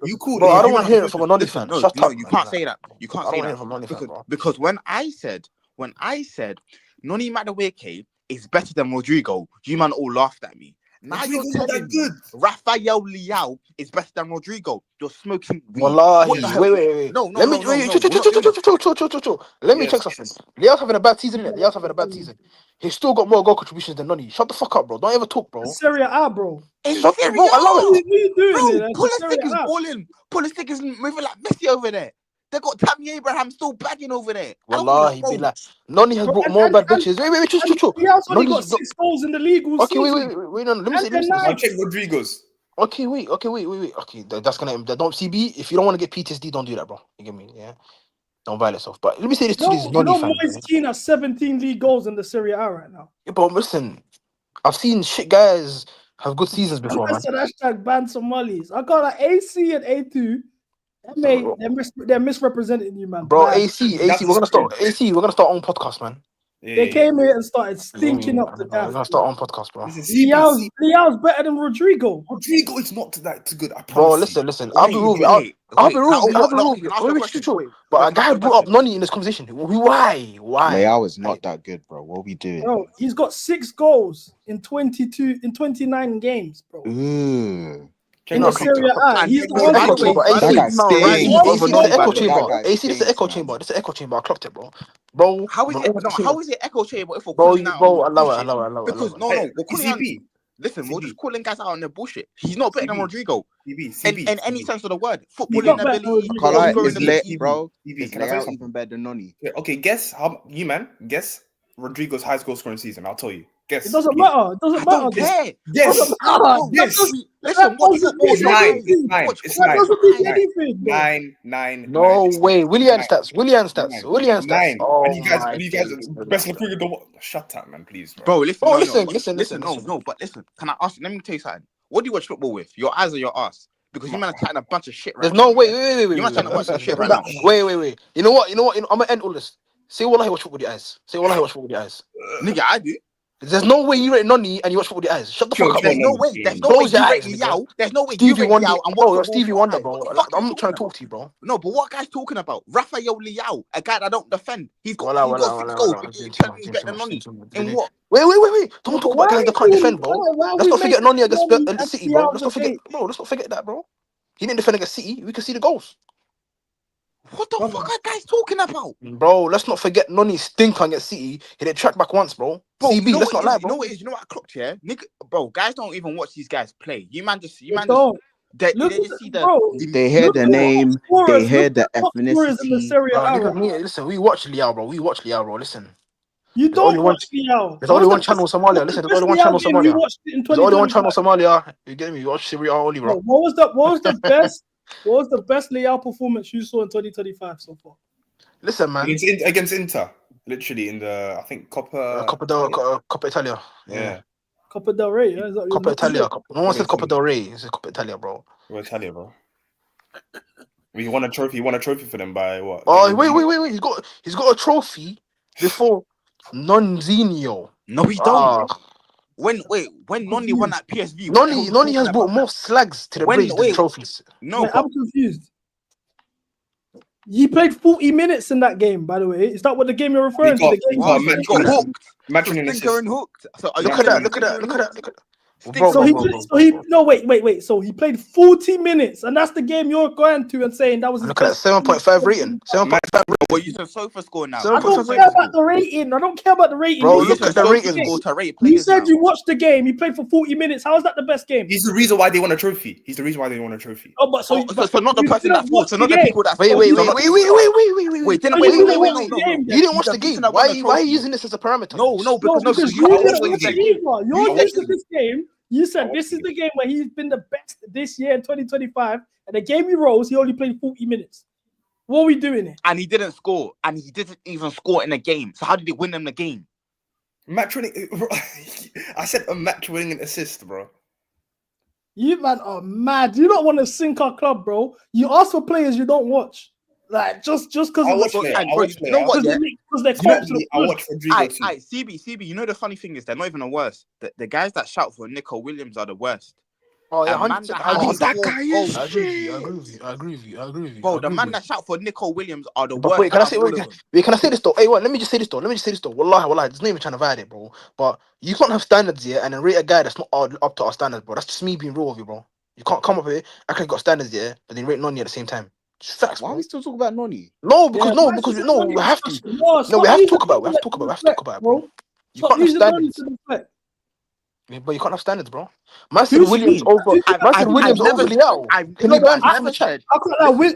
You cool? Bro, I don't want to hear it from a Noni fan. Shut up. You can't say that. You can't say that because when I said Noni Madueke is better than Rodrigo, you man all laughed at me. Now you're telling me Rafael Leao is better than Rodrigo. You're smoking weed. Wait. No. Let me check something. Leao's having a bad season, innit? Leao's having a bad season. He's still got more goal contributions than Noni. Shut the fuck up, bro. Don't ever talk, bro. Serie A, bro. Shut the bro. Allow it. What are you doing? Bro, Pulisic is balling. Pulisic is moving like Messi over there. They got Tammy Abraham still bagging over there. Wallahi, be like, Noni has brought more bad bitches. Wait, true. He has only got Noni's 6 goals in the league all Okay, season. wait. No, let me say And this. I'll check Rodrigo's. Okay, wait. Okay, that's gonna. Don't CB. If you don't want to get PTSD, don't do that, bro. You get me? Yeah. Don't violate yourself. But let me say this to these Noni fans. Moise Keane has 17 league goals in the Serie A right now. Yeah, but listen, I've seen shit guys have good seasons before, man. I said hashtag ban Somalis. I got like AC and A2. They're misrepresenting you, man. Bro, Bad. AC, we're gonna start. AC, we're gonna start on podcast, man. They came here and started stinking up the We're gas. gonna start on podcast, bro. Liao's better than Rodrigo. Rodrigo is not that good. I Bro, promise. listen. I'll be real. I'll be real. But a guy brought up Noni in this conversation. Why? Leao is not that good, bro. What are we doing? Bro, he's got 6 goals in 29 games, bro. In the Serie A, he's the one echo chamber. AC, this is the echo chamber. This is the echo chamber. I clocked it, bro. How is it echo chamber if we're bro, calling out allow it. Because no, we're calling out. Listen, we're just calling guys out on their bullshit. He's not better than Rodrigo. In any sense of the word. Footballing ability. Bro. Is Leao even better than Noni? Okay, guess Rodrigo's highest goal scoring season. I'll tell you. Guess. It doesn't matter. I don't care. Yes. Listen, watch football. It's 9. That doesn't mean anything. 9. No way. Willian stats. Oh, and you guys best look at the. Shut up, man, please. Bro, listen. No, But listen. Can I ask? Let me tell you something. What do you watch football with? Your eyes or your ass? Because you man are chatting a bunch of shit right now. There's no way. Wait. You man chatting a bunch of shit right now. Wait. You know what? I'm gonna end all this. Say what I watch football with your eyes. Nigga, I do. There's no way you rate Noni and you watch football with your eyes. Shut the fuck up. There's no way. There's no way you rate Liao. There's no way you rate Liao and bro, you're Stevie Wonder, bro. I'm not trying to talk to you, bro. No, but what guy's talking about? Rafael Liao, a guy that don't defend. He's got 6 goals. He's better than Noni. In what? Wait. Don't talk about guys that can't defend, bro. Let's not forget Noni against City, bro. Let's not forget that, bro. He didn't defend against City. We can see the goals. What the fuck are guys talking about? Bro, let's not forget Noni stink against City. He didn't track back once, bro. CB, let's not lie, bro. You know what it is? You know what I clocked here? Nigga, bro, guys don't even watch these guys play. They just see the. They hear the name. They hear the ethnicity. Listen, we watch Liao, bro. Listen. You don't watch Liao. There's only one channel Somalia. Listen, there's only one channel Somalia. There's only one channel Somalia. You get me? You watch Serie A only, bro. What was the best? What was the best Liao performance you saw in 2025 so far? Listen, man. Against Inter, literally in the Coppa Italia. Yeah. Coppa del Rey. Yeah? Coppa Italia. No one said Coppa del Rey. It's Coppa Italia, bro. Italia, bro. We won a trophy. He won a trophy for them by what? Oh, wait. He's got a trophy before Nonzinho. No, he don't. When Noni won at PSV, Noni has brought more slags to the bridge than trophies. No, I'm confused. He played 40 minutes in that game, by the way. Is that what the game you're referring to? He got hooked. Hooked. So look at that. So he played 40 minutes, and that's the game you're going to and saying that was. Look at that 7.5 rating. 7.5 rating. Well, you said Sofa score now. I don't care about the rating. Bro, look at the rating. You said you watched the game. He played for 40 minutes. How is that the best game? He's the reason why they won a trophy. Oh, but so not the person that fought. So not the people that. Wait. You didn't watch the game. Why are you using this as a parameter? No, because you didn't watch the game. You're used to this game. You said this is the game where he's been the best this year in 2025. And the game he rose, he only played 40 minutes. What are we doing here? And he didn't score. And he didn't even score in the game. So how did he win them the game? Match winning. I said a match winning assist, bro. You man are mad. You don't want to sink our club, bro. You ask for players you don't watch. Like just because I watch Rodrigo. CB, you know the funny thing is they're not even the worst. The guys that shout for Nico Williams are the worst. Oh yeah, that guy is. I agree with you. Bro, the man that shout for Nico Williams are the worst. Wait, can I say this though? Hey, what? Let me just say this though. Wallahi, there's not even trying to validate, bro. But you can't have standards here and then rate a guy that's not up to our standards, bro. That's just me being real with you, bro. You can't come up here. I could have got standards here, but then rate Noni at the same time. Facts. Why are we still talking about Noni? No, because we have to. We have to talk about it, bro. You can't have standards. But you can't have standards, bro. Man said Williams over Liao.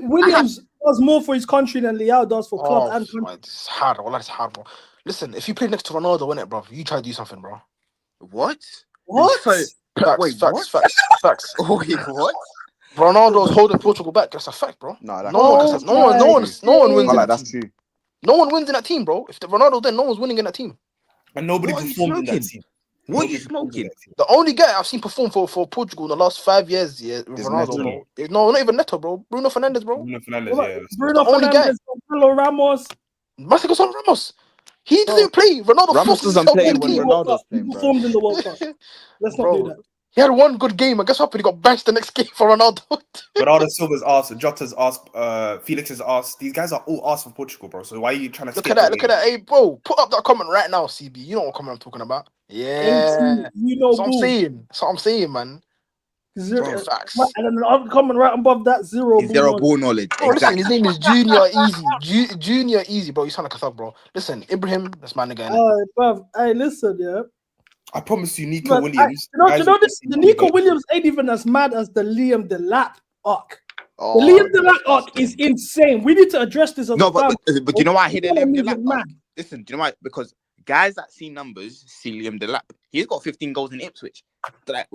Williams does more for his country than Leao does for club and country. It's hard. Well, it's hard, bro. Listen, if you play next to Ronaldo, innit, bro? You try to do something, bro. What? What? So, Facts, wait, facts, what? facts. Wait, what? Ronaldo's holding Portugal back. That's a fact, bro. No, that No one can't- no one wins in that that's team. true. No one wins in that team, bro. If the Ronaldo's there, no one's winning in that team. And nobody What are you performed in that smoking? team. What are you Nobody performed in smoking? that team. The only guy I've seen perform for Portugal in the last 5 years, with Is Ronaldo, Neto. bro. No, not even Neto, bro. Bruno Fernandez, bro. Bruno Fernandez, What yeah. about Bruno the only Fernandes, Bruno Ramos. Marcelo Ramos. He Bro. doesn't play. Ronaldo Ramos forced doesn't himself play in the when team. Ronaldo's He playing, bro. performed in the World Cup. Let's not do Bro, that. he had one good game. I guess what happened? He got benched the next game for Ronaldo. Bernardo Silva's asked, Jota's asked, Felix's asked. These guys are all asked for Portugal, bro. So why are you trying to Look skip at that. the Look at that. Hey, bro, put up that comment right now, CB. You know what comment I'm talking about. Yeah. You know, That's what I'm saying. That's what I'm saying, man. Zero, Facts. and then I'm coming right above that zero. Is there a ball knowledge? Bro, listen, Exactly. his name is Junior Easy. Junior Easy, bro. You sound like a thug, bro. Listen, Ibrahim, that's my nigga. innit? Bruv, hey, listen, yeah. I promise you, Nico But Williams. you know guys this? will The see Nico Nico. Williams ain't even as mad as the Liam Delap arc. Oh, The Liam Delap arc is insane. We need to address this as No, a family. but you know why I hate the Liam He's Delap? mad. Listen, do you know why? Because guys that see numbers see Liam Delap. He's got 15 goals in Ipswich. Like,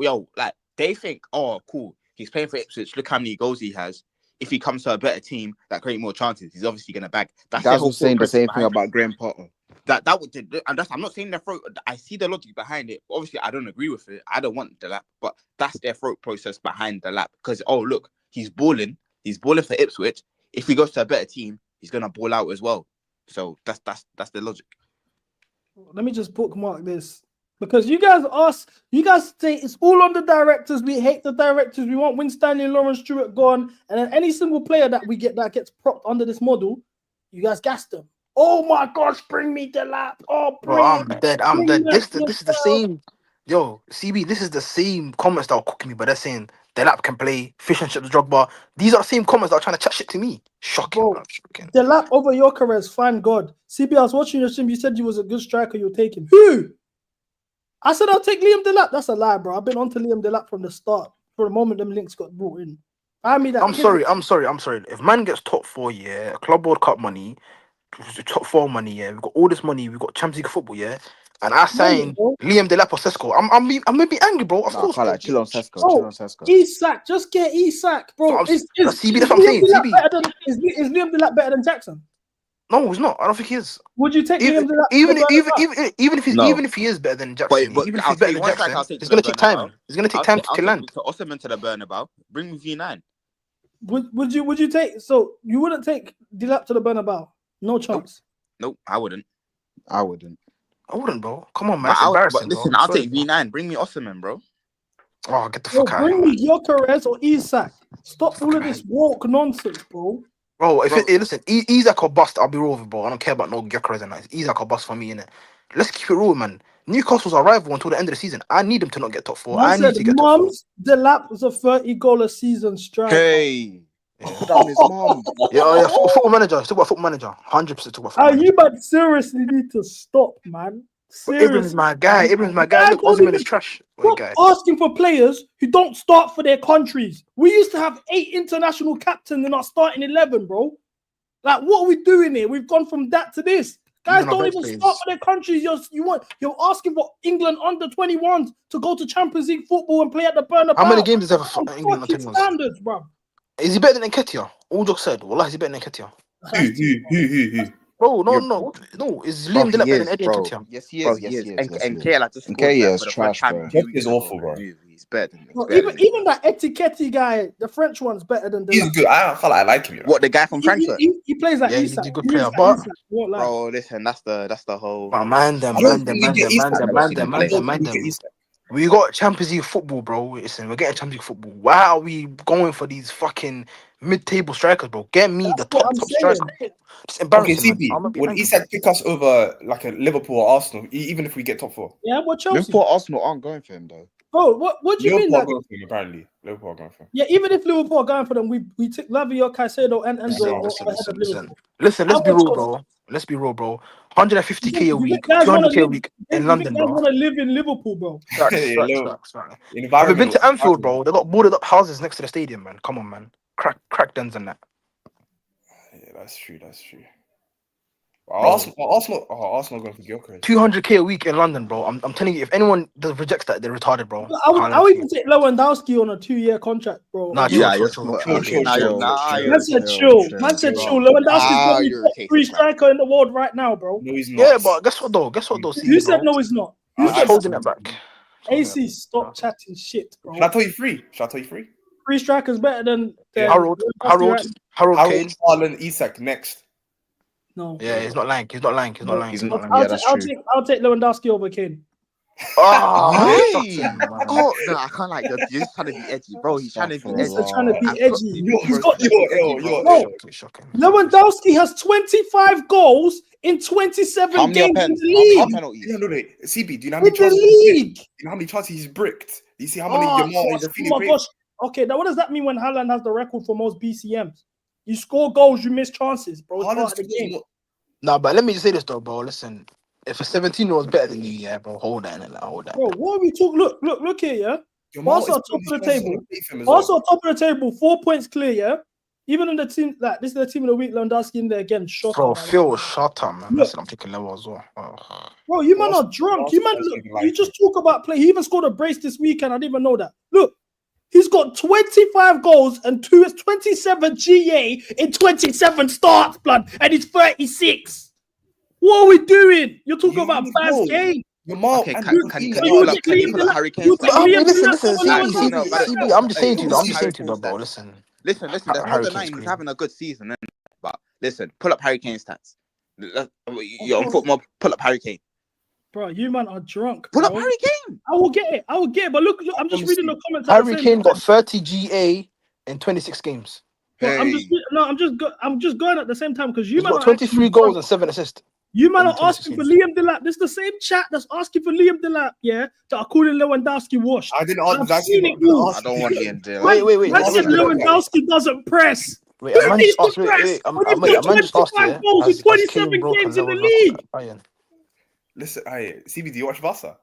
they think, oh, cool, he's playing for Ipswich. Look how many goals he has. If he comes to a better team that create more chances, he's obviously gonna bag. That's the guys whole were saying the process same thing behind it. about Graham Potter. That would, and that's, I'm not saying their throat. I see the logic behind it. Obviously, I don't agree with it. I don't want the lap, but that's their throat process behind the lap. Because look, he's balling for Ipswich. If he goes to a better team, he's gonna ball out as well. So that's the logic. Let me just bookmark this because you guys say it's all on the directors. We hate the directors. We want Winstanley and Lawrence Stewart gone, and then any single player that we get that gets propped under this model, you guys gas them. Oh my gosh, bring me the lap. Oh, Bro, I'm dead. This is the same. Yo, CB, this is the same comments that are cooking me, but they're saying Delap can play, fish and chips, Drogba. These are the same comments that are trying to chat shit to me. Shocking, Bro, man. Shocking. The lap over Gyökeres, fine God. CB, I was watching your stream. You said you was a good striker. You'll take him. Who? I said I'll take Liam Delap. That's a lie, bro. I've been on to Liam Delap from the start. For the moment them links got brought in. I'm sorry. If man gets top 4, yeah, Club World Cup money, top 4 money, yeah, we've got all this money, we've got Champions League football, yeah, and I signed Liam Delap or Sesko, I'm gonna be angry, bro. Of course, bro. Chill on Sesko. Isak, just get Isak, bro. That's what I'm saying. CB. Is Liam Delap better than Jackson? No, he's not. I don't think he is. Would you take even Liam Delap? Even if he is better than Jackson, But even if I'll he's better take than one track, I'll Jackson, take it's to gonna the take time. Bernabeu. It's gonna take time to land. To Osimhen to the Bernabeu. Bring me V9. Would you take? So you wouldn't take Delap to the Bernabeu? No chance. Nope, I wouldn't. I wouldn't, bro. Come on, man. It's embarrassing, but listen, bro. I'll take V9. Bring me Osimhen, bro. Oh, get the fuck out of Bring here, me Gyökeres or Isak. Stop all of this woke nonsense, bro. Bro, listen, Isak or bust, I'll be real with you, bro. I don't care about no Gyökeres and that. Isak or bust for me, innit? Let's keep it real, man. Newcastle's our rival until the end of the season. I need them to not get top 4. I need to get top 4. Delap was a 30-goal a season striker. Hey, put down his mom. Yeah. Football manager. Talk about football manager. 100% talk about football manager. You but seriously need to stop, man. Ibrahim's my guy. Look, Osimhen is trash. Stop asking for players who don't start for their countries. We used to have 8 international captains in our starting 11, bro. Like, what are we doing here? We've gone from that to this. Guys don't even start for their countries. You're asking for England under 21s to go to Champions League football and play at the Bernabeu. How many games does he have for England under 21s? Standards, bro. Is he better than Nketiah? All jokes said. Wallah, is he better than Nketiah? Who? Bro, no. Is Liam Delap better than Eddie Nketiah? Yes, he is. And Kale just Nketiah is trash, bro. He's awful, bro. He's better than Even that Etiquette guy, the French one's better than Delap. He's good. I like him. You know? What, the guy from Frankfurt? He plays like he's Isak. a good player, but Bro, listen, that's the whole. Man. We got Champions League football, bro. Listen, we're getting Champions League football. Why are we going for these fucking mid-table strikers, bro? Get me the top striker. It's embarrassing. Okay, CB, would Isak pick us over like a Liverpool or Arsenal, even if we get top 4? Yeah, what Chelsea? Liverpool, Arsenal aren't going for him though. Bro, what do you mean? Liverpool are going for him, apparently. Liverpool are going for him. Yeah, even if Liverpool are going for them, we took Lavia, Caicedo, and Enzo. Listen. Let's be real, bro. 150k a week, 200k a week in London, bro. You want to live in Liverpool, bro. Facts. Have you been to Anfield, bro? They got boarded up houses next to the stadium, man. Come on, man. Crack dens and that. That's true. Bro. Arsenal going for Gyökeres. 200k a week in London, bro. I'm telling you, if anyone rejects that, they're retarded, bro. I would even take Lewandowski on a 2-year contract, bro. Nah, Yeah, chill, you're chill, smart. chill, Okay, chill, now chill, you're chill. Man said chill. Man said chill. Lewandowski's Now probably you're top 3 irritating, man. striker in the world right now, bro. No, he's not. Yeah, but guess what though? You CB, said bro. no, he's not. I'm You I'm said just holding it back. AC, stop chatting shit, bro. Should I tell you three? 3 strikers better than Harold, Lewandowski, Harold, Kane. Haaland, Isak next. No. Yeah, he's not lying. He's not lying. No. He's not lying. I'll that's take Lewandowski over Kane. Hey! man. Oh no, I can't like you're just trying to be edgy, bro. He's trying to be edgy. He's trying to be I've edgy. got CB, He's bro, got he's trying to be edgy, bro. No. Shocking. Lewandowski has 25 goals in 27 How many games in pens? the How many league. penalties? No. CB, do you know how In many the chances? league. You know how many chances he's bricked? Do you see how many Oh, Yamal and oh Rafinha my created? gosh. Okay, now what does that mean when Haaland has the record for most BCMs? You score goals, you miss chances, bro. It's part Haaland of the scores game. more. Nah, but let me just say this though, bro. Listen, if a 17-year-old's better than you, yeah, bro, hold that, hold that. Bro, what are we talking? Look here, yeah. Yamal Barca is are top putting of the his chances table. on plate for him as Barca well. are top of the table, 4 points clear, yeah. Even in the team, like this is the team of the week. Lewandowski in there again. Shocker, Bro, man. Phil, shut up, man. Look. Listen, I'm taking level as well. Oh. Bro, you man are drunk. You man, look, you just talk about play. He even scored a brace this weekend. I didn't even know that. Look, he's got 25 goals and 27 GA in 27 starts, blood, and he's 36. What are we doing? You're talking about fast game. Yamal Okay, and can you pull up Harry Kane's Listen, stats? CB, I'm just saying to you, bro. Listen. Listen, there's Harry no Kane's denying he's green. having a good season, innit? But listen, pull up Harry Kane's stats. You're on football, pull up Harry Kane. Bro, you man are drunk. Pull bro. up Harry Kane. I will get it. But look, I'm just reading the comments. Harry Kane got 30 GA in 26 games. But I'm just going at the same time because you He's man got are 23 goals and 7 assists. You man in are 26 asking for games. Liam Delap. This is the same chat that's asking for Liam Delap, yeah, that are calling Lewandowski washed. I didn't I've ask seen it all. I don't want Liam Delap. Wait. I said Lewandowski doesn't press. Wait, Who I needs just to asked. press? I'm when you've got just asked. 25 goals in 27 games in the league. Listen, CB, do you watch Barca?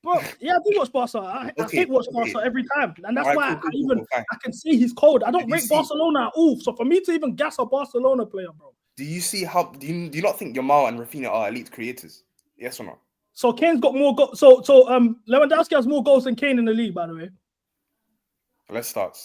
Bro, yeah, I do watch Barca. I hate watch Barca every time, and that's why I can say he's cold. I don't rate Barcelona at all. So for me to even gas a Barcelona player, bro. Do you see how? Do you not think Yamal and Rafinha are elite creators? Yes or no? So Kane's got more goals. So Lewandowski has more goals than Kane in the league, by the way. Let's start.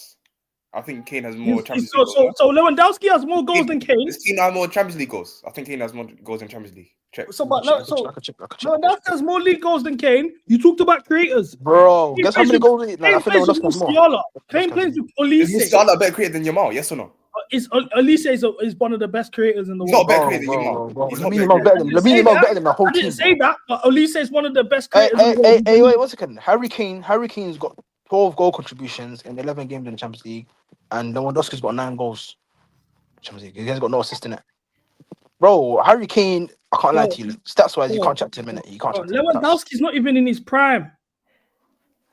I think Kane has more Champions League goals. So Lewandowski has more goals than Kane. Does Kane have more Champions League goals? I think Kane has more goals in Champions League. Check. Lewandowski has more league goals than Kane. You talked about creators, bro. Guess how many goals? Kane plays with Musiala. Kane plays with Olise. Is Musiala a better creator than Yamal? Yes or no? Olise is one of the best creators in the world. He's not better creator than Yamal. He's not better than the whole team. I didn't say that, but Olise is one of the best creators. Hey, wait 1 second. Harry Kane's got 12 goal contributions in 11 games in the Champions League, and Lewandowski's got 9 goals. Champions League. He has got no assist in it. Bro, Harry Kane, I can't lie to you. Stats wise, you can't chat to him, innit? You can't chat to him. Lewandowski's not even in his prime.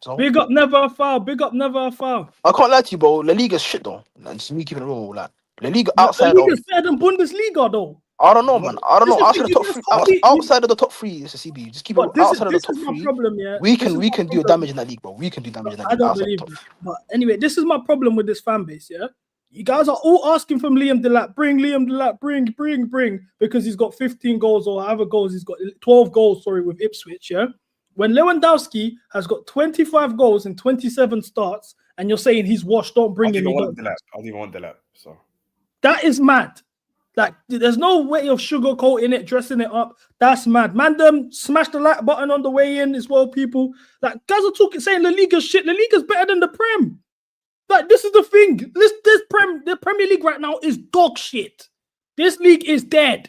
So? Big up, never a foul. Big up, never a foul. I can't lie to you, bro. La Liga's shit though. Like, just me keeping it real. Like La Liga outside La Liga's better than Bundesliga though. I don't know, man. I don't know. Outside of the top three, it's a CB. Just keep it outside of the top three. Problem, yeah. We can do damage in that league, bro. We can do damage in that league. I don't believe that. But anyway, this is my problem with this fan base, yeah. You guys are all asking from Liam Delap, bring Liam Delap, bring, because he's got 15 goals or however goals he's got, 12 goals, with Ipswich, yeah? When Lewandowski has got 25 goals in 27 starts, and you're saying he's washed, don't bring him. I don't even want Delap, so. That is mad. Like, there's no way of sugarcoating it, dressing it up. That's mad. Man, smash the like button on the way in as well, people. Like, guys are talking, saying La Liga's shit. La Liga's better than the Prem. Like, this is the thing. The Premier League right now is dog shit. This league is dead.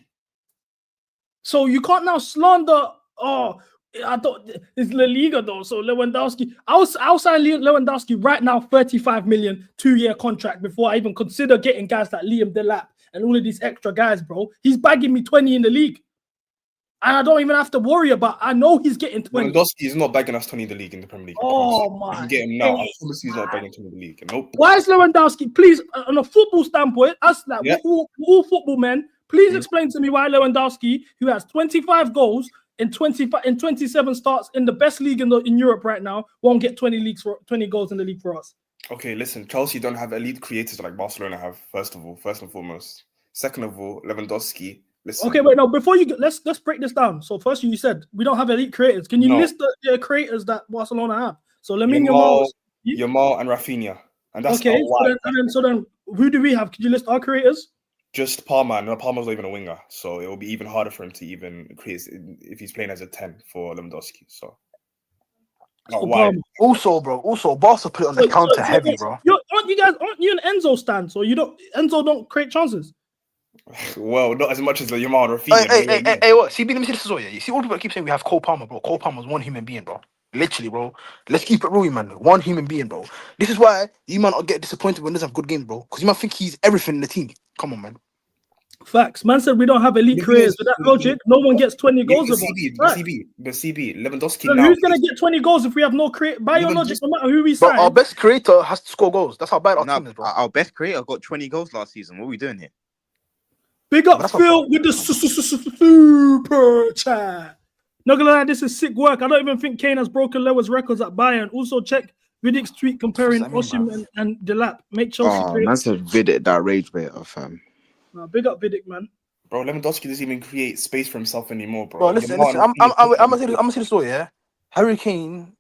So you can't now slander. Oh, I thought it's La Liga though. So Lewandowski, I'll sign Lewandowski right now, 35 million, 2-year contract before I even consider getting guys like Liam Delap and all of these extra guys, bro. He's bagging me 20 in the league. And I don't even have to worry about. I know he's getting 20. Lewandowski is not bagging us 20 in the league in the Premier League. Oh my! I can get him now. I promise he's not bagging 20 in the league. Nope. Why is Lewandowski? Please, on a football standpoint, us like all football men, please explain to me why Lewandowski, who has 25 goals in 27 starts in the best league in Europe right now, won't get 20 goals in the league for us. Okay, listen. Chelsea don't have elite creators like Barcelona have. First and foremost. Second of all, Lewandowski. Listen, Okay, wait, no. Before you get, let's break this down. So first, you said we don't have elite creators. Can you No. list the creators that Barcelona have? So Lamine Yamal. Yamal and Rafinha, and that's Okay. So then, who do we have? Could you list our creators? Just Palmer, and Palmer's not even a winger, so it will be even harder for him to even create if he's playing as a 10 for Lewandowski. So, also, Barca put it on the counter heavy, bro. Aren't you an Enzo stand? So Enzo don't create chances. Well, not as much as the Yamal and Rafinha. Hey, what? CB, let me say this as well. Yeah, you see, all people keep saying we have Cole Palmer, bro. Cole Palmer's one human being, bro. Literally, bro. Let's keep it real, man. One human being, bro. This is why you might not get disappointed when he doesn't have good games, bro. Because you might think he's everything in the team. Come on, man. Facts. Man said we don't have elite creators. With that logic, no one gets 20 goals. The CB, Lewandowski. So who's gonna get 20 goals if we have no creator? By your logic, no matter who we sign. But our best creator has to score goals. That's how bad our team is, bro. Our best creator got 20 goals last season. What are we doing here? Big up Phil with the super chat. Not gonna lie, this is sick work. I don't even think Kane has broken Lewa's records at Bayern. Also check Vidic's tweet comparing Osimhen and Delap. Make Chelsea. Man said Vidic that rage bait of fam. Big up Vidic, man. Bro, Lewandowski doesn't even create space for himself anymore, bro. Bro, listen. I'm gonna say this story, yeah. Harry Kane,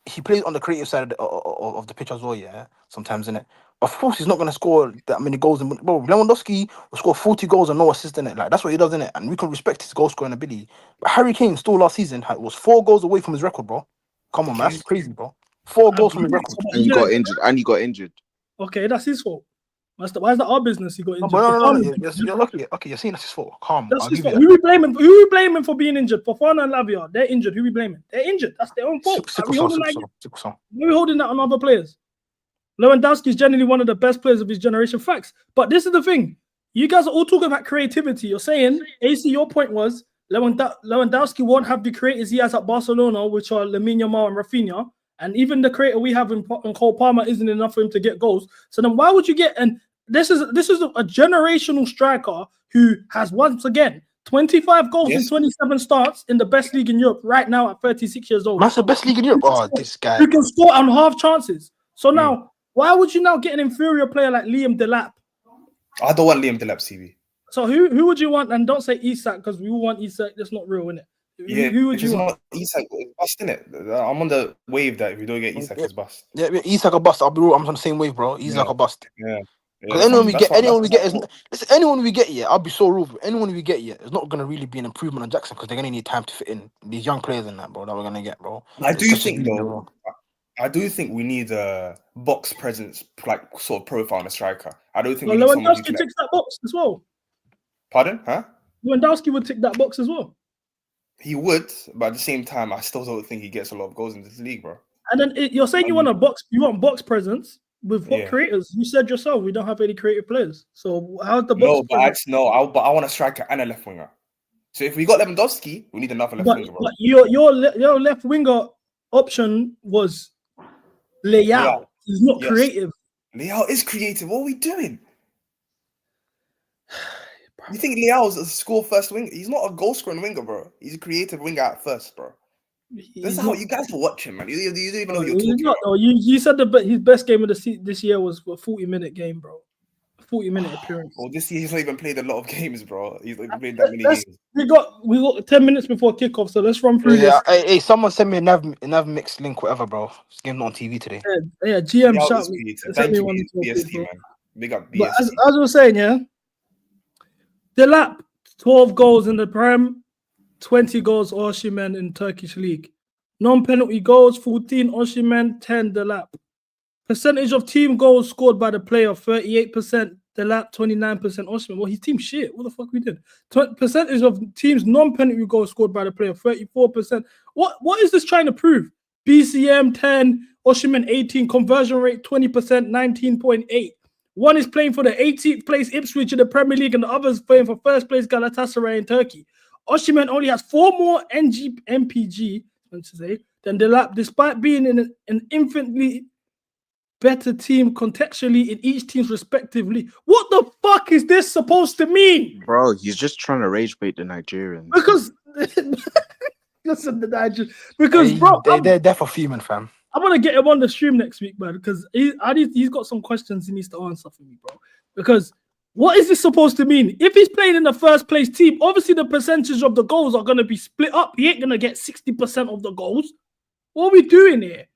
he plays on the creative side of the pitch as well, yeah. Sometimes, innit? Of course, he's not gonna score that many goals. Bro, Lewandowski will score 40 goals and no assist in it. Like that's what he does, innit? And we can respect his goal scoring ability. But Harry Kane still last season was 4 goals away from his record, bro. Come on, man, that's crazy, bro. 4 goals from his record. And he got injured. Okay, that's his fault. Why is that our business? He got injured. No. You're lucky. Okay, you're saying that's his fault. Calm. That's his fault. Who we blaming for being injured? Fofana and Lavia, they're injured. Who we blaming? They're injured. That's their own fault. We're holding that on other players. Lewandowski is generally one of the best players of his generation. Facts. But this is the thing. You guys are all talking about creativity. You're saying, AC, your point was Lewandowski won't have the creators he has at Barcelona, which are Lamine Yamal and Rafinha. And even the creator we have in Cole Palmer isn't enough for him to get goals. So then why would you get... And this is a generational striker who has, once again, 25 goals in 27 starts in the best league in Europe right now at 36 years old. That's the best league in Europe. Oh, this guy. Who can score on half chances. So now... Why would you now get an inferior player like Liam Delap? I don't want Liam Delap, CB. So who would you want? And don't say Isak because we all want Isak. That's not real, innit? Yeah, who would you want? Isak, bust, innit? I'm on the wave that if we don't get Isak, it's bust. Yeah, Isak a bust. I'll be real. I'm on the same wave, bro. Isak a bust. Yeah. Because anyone we get here, I'll be so rude. Anyone we get here is not gonna really be an improvement on Jackson because they're gonna need time to fit in these young players in that, bro. That we're gonna get, bro. I do think we need a box presence, like sort of profile on a striker. I don't think Lewandowski ticks that box as well. Pardon? Huh? Lewandowski would tick that box as well. He would, but at the same time, I still don't think he gets a lot of goals in this league, bro. And then you're saying you want box presence with what creators? You said yourself we don't have any creative players. So how's the box? But I want a striker and a left winger. So if we got Lewandowski, we need another left winger, bro. But your left winger option was Leao. He's not creative. Leao is creative. What are we doing? You think Leao's a score first winger? He's not a goal scoring winger, bro. He's a creative winger at first, bro. That's how you guys are watching, man. You don't even know what you're talking about. You said his best game of this year was a 40-minute game, bro. 40-minute appearance. Well, this year he's not even played a lot of games, bro. He's not even played that many games. We got 10 minutes before kickoff, so let's run through this. Hey, someone sent me a nav mix link, whatever, bro. This game's not on TV today. Yeah, GM shout. Thank you, BST, man. Big up BST. But as I was saying, yeah, Delap 12 goals in the Prem, 20 goals Osimhen in Turkish league. Non-penalty goals 14 Osimhen, 10 Delap. Percentage of team goals scored by the player 38%. Delap 29% Osimhen. Well, his team shit. What the fuck we did? Percentage of teams non-penalty goals scored by the player 34%. What is this trying to prove? BCM 10, Osimhen 18, conversion rate 20%, 19.8. One is playing for the 18th place Ipswich in the Premier League, and the other is playing for first place Galatasaray in Turkey. Osimhen only has 4 more MPG than Delap, despite being in an infinitely better team contextually in each team's respectively. What the fuck is this supposed to mean? Bro, he's just trying to rage bait the Nigerians. Because listen, the Nigerians. Because they're for fuming, fam. I'm gonna get him on the stream next week, man, because he's got some questions he needs to answer for me, bro. Because What is this supposed to mean? If he's playing in the first place team, obviously the percentage of the goals are going to be split up. He ain't going to get 60% of the goals. What are we doing here?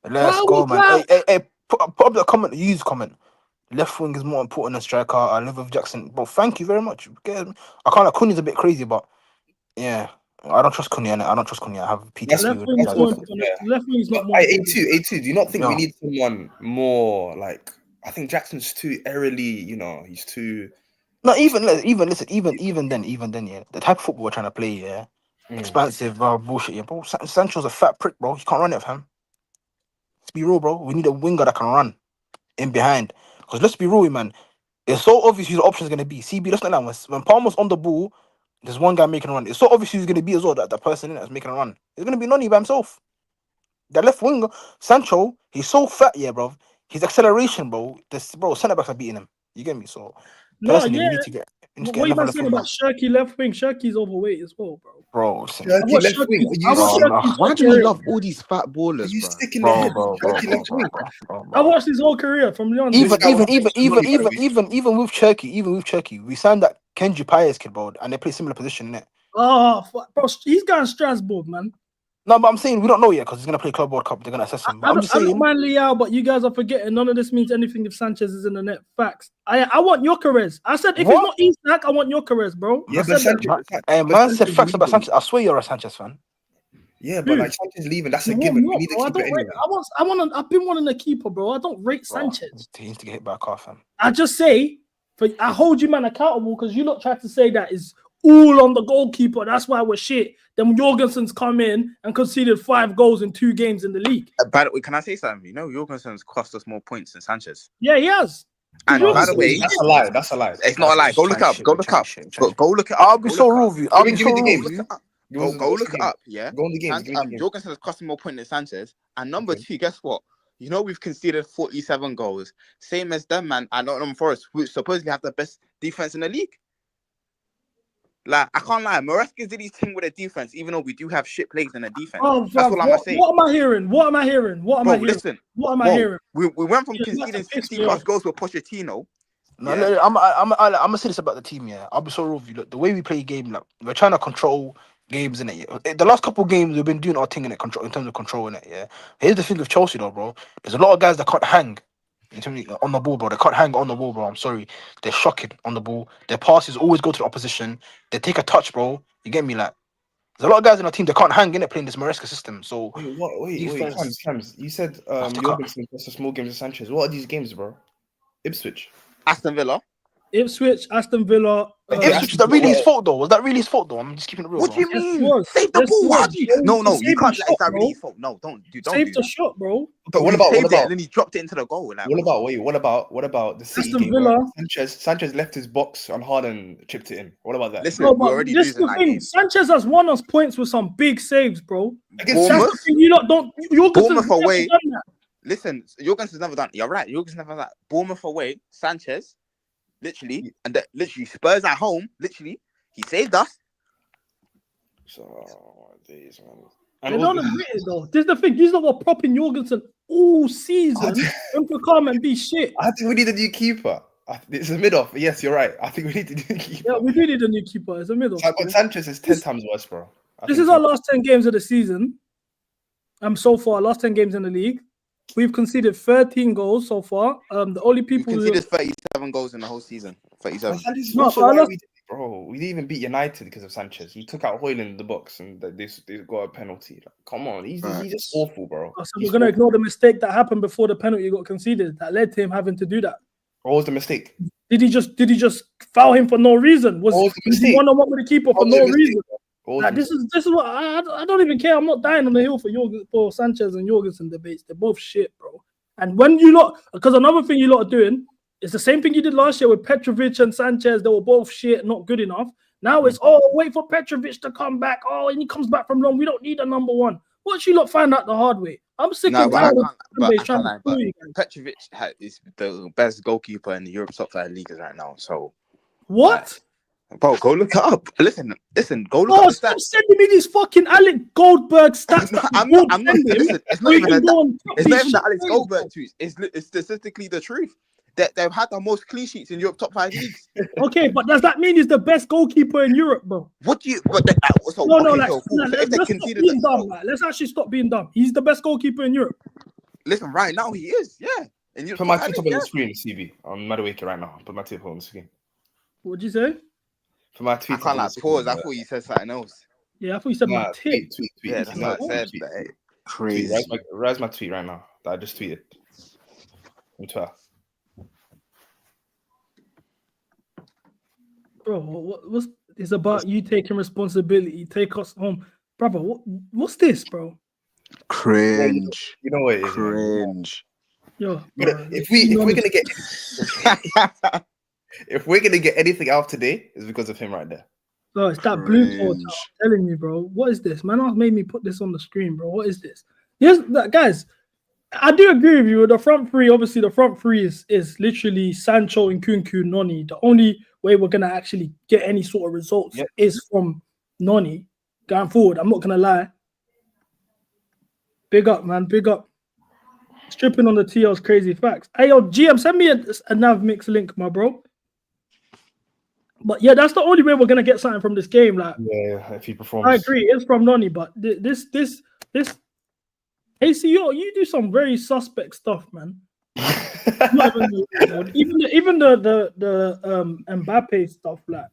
Let's go, man. Hey, put up the comment. Use comment. Left wing is more important than striker. I live with Jackson. But thank you very much. I can't. Like, Cunha's a bit crazy, but yeah, I don't trust Cunha. I don't trust Cunha. I have PTSD. Left wing is not more. A2. Do you not think we need someone more like? I think Jackson's too airily. You know, he's too. Not even then, yeah. The type of football we're trying to play, yeah. Expansive, bullshit, yeah. Bro, Sancho's a fat prick, bro. You can't run it with him. Let's be real, bro. We need a winger that can run in behind. Because let's be real, man. It's so obvious who the option is going to be. CB, let's not lie. When Palmer's on the ball, there's one guy making a run. It's so obvious who's going to be as well, that person in that's making a run. It's going to be Noni by himself. That left winger, Sancho, he's so fat, yeah, bro. His acceleration, bro. Centre backs are beating him. You get me? So, personally, we need to get. What are you saying about Shirky left wing? Shirky's overweight as well, bro. Bro, Shirky left wing. Why do you love all these fat ballers, bro? I watched his whole career from Leon. Even with Cherky, we signed that Kenji Paez kid, bro, and they play similar position in it. Oh, bro, he's going Strasbourg, man. No, but I'm saying we don't know yet because he's gonna play Club World Cup. They're gonna assess him. I don't mind Liao, but you guys are forgetting none of this means anything if Sanchez is in the net. Facts. I want Gyökeres. I said if he's not Isak, I want Gyökeres, bro. Yeah, but Sanchez. Man said facts about Sanchez. I swear you're a Sanchez fan. Yeah, but like Sanchez leaving, that's a given. We need to keep it anyway. I've been wanting a keeper, bro. I don't rate Sanchez. He needs to get hit by a car, fam. I just say, I hold you man accountable because you lot tried to say that is all on the goalkeeper. That's why we're shit. Then Jorgensen's come in and conceded 5 goals in 2 games in the league. By the way, can I say something? You know, Jorgensen's cost us more points than Sanchez. Yeah, he has. And by the way, that's a lie. That's a lie. It's not a lie. Go look up. Go look up. Go look it up. I'll be so real with you. I'll be so real with you. Go look it up. Yeah. Go on the game. Jorgensen has cost more points than Sanchez. And number 2, guess what? You know we've conceded 47 goals, same as them, man. And Nottingham Forest, who supposedly have the best defense in the league. Like, I can't lie, Maresca did his thing with the defense, even though we do have shit plays in the defense. That's all I'm saying. What am I hearing? What am I hearing? Listen. What am I hearing? We went from conceding 60 plus goals with Pochettino. No, I'm gonna say this about the team. Yeah, I'll be so real with you. Look, the way we play game, like we're trying to control games in it. Yeah? The last couple of games we've been doing our thing in it, in terms of controlling it. Yeah. Here's the thing with Chelsea, though, bro. There's a lot of guys that can't hang. On the ball, bro. They can't hang on the ball, bro. I'm sorry. They're shocking on the ball. Their passes always go to the opposition. They take a touch, bro. You get me? Like, there's a lot of guys in our team that can't hang in it playing this Maresca system. So wait, Cams. You said Jorgensen plus a small games of Sanchez. What are these games, bro? Ipswich, Aston Villa. Ipswich, Aston Villa. Ipswich, is that really his fault, though? Was that really his fault, though? I'm just keeping it real. What do you mean? Save the ball. No, you can't let that really his fault. No, don't save the shot, bro. But what about? And then he dropped it into the goal. Like, what about the City Aston game? Villa. Sanchez left his box on Harden, chipped it in. What about that? Listen, we're already losing that game. Sanchez has won us points with some big saves, bro. Bournemouth? You lot don't. Bournemouth away. Listen, Jorgensen's never done. You're right. Jorgensen's never done that. Bournemouth away. Sanchez. Literally, and literally Spurs at home. Literally, he saved us. So days, man. They're not admitted though. This is the thing. These lot were propping Jorgensen all season to come and be shit. I think we need a new keeper. It's a mid-off. Yes, you're right. I think we need a new keeper. Yeah, we do need a new keeper. It's a mid-off. But Sanchez is 10 times worse, bro. This is our last 10 games of the season. So far, last 10 games in the league. We've conceded 13 goals so far. The only people we conceded 37 goals in the whole season. 37. Bro, we didn't even beat United because of Sanchez. He took out Højlund in the box and they got a penalty. Like, come on, he's just awful, bro. So we're gonna ignore the mistake that happened before the penalty got conceded that led to him having to do that. What was the mistake? Did he just foul him for no reason? Was he one-on-one with the keeper for no reason? Like, this is what I don't even care. I'm not dying on the hill for Sanchez and Jorgensen debates. They're both shit, bro. And when you lot, because another thing you lot are doing, it's the same thing you did last year with Petrovic and Sanchez. They were both shit, not good enough. Now it's wait for Petrovic to come back. And he comes back from loan. We don't need a number 1. What you lot find out the hard way? I'm sick of Petrovic is the best goalkeeper in the Europe top 5 leagues right now. So what? Bro, go look it up. Listen, go look up. Stop sending me these fucking Alex Goldberg stats. I'm not. Listen, it's not even the Alex Goldberg tweets. It's statistically the truth. They've had the most clean sheets in Europe top 5 leagues. Okay, but does that mean he's the best goalkeeper in Europe, bro? What do you? But so, No, no, okay, like, so, cool. So if they let's stop conceded, being dumb. Like, let's actually stop being dumb. He's the best goalkeeper in Europe. listen, right now he is, yeah. And you Put my tweet up on the screen, CB. I'm Madueke right now. Put my tweet up on the screen. What'd you say? Put my I tweet. can't like pause. I thought you said something else. Yeah, I thought you said my Nah, tip. tweet. Yeah, that's what I said. Tweet. Like, Crazy. Rise my tweet right now that I just tweeted on Twitter. Bro, what's it's about you taking responsibility. Take us home, brother. What's this, bro? Cringe. You know what it is, Cringe. Yo, But bro, if we're gonna get if we're gonna get anything out today, it's because of him right there. bro, it's that blue torch. Cringe. I'm telling you, bro. What is this? Man, made me put this on the screen, bro. What is this? Yes, guys. I do agree with you. The front three, obviously, the front three is literally Sancho and Nkunku, Noni. The only way we're gonna actually get any sort of results is from Noni going forward. I'm not gonna lie. Big up, man. Big up. Stripping on the TL's crazy facts. Hey, yo, GM, send me a Nav Mix link, my bro. But yeah, that's the only way we're gonna get something from this game. Like, Yeah, if he performs. I agree, it's from Noni, but this AC, you do some very suspect stuff, man. even the Mbappe stuff, like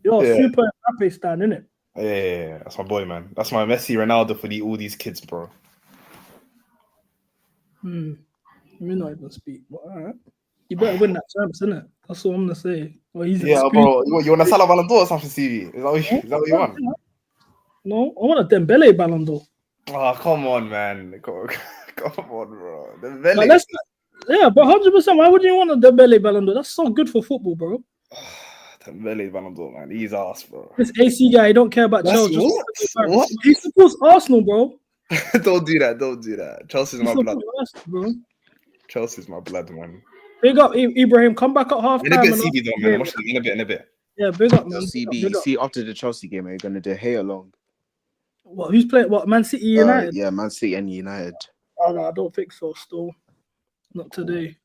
you're Yeah. super Mbappe stan, innit? Yeah, that's my boy, man. That's my Messi, Ronaldo for all these kids, bro. Let me not even speak, but all right. You better win that champs, innit? That's what I'm gonna say. Well, he's Yeah, bro. You want a Salah Ballon d'Or or something, CV? Is that what you want? No, I want a Dembele Ballon d'Or. Oh, come on, man. Come on, bro. Like, yeah, but 100%. Why would you want a Dembele Ballon d'Or? That's so good for football, bro. Dembele Ballon d'Or, man. He's ass, bro. This AC guy, he don't care about Chelsea. What? He supports Arsenal, bro. Don't do that. Chelsea's He my blood. supports Arsenal, bro. Chelsea's my blood, man. Big up, Ibrahim. Come back at half In a time. bit, CB, though, man. Watch it in a bit. Yeah, big up, man. CB, Big up. see after the Chelsea game, are you gonna do hey along? What? Who's playing? What? Man City, United? Yeah, Man City and United. Oh no, I don't think so. Still, not today.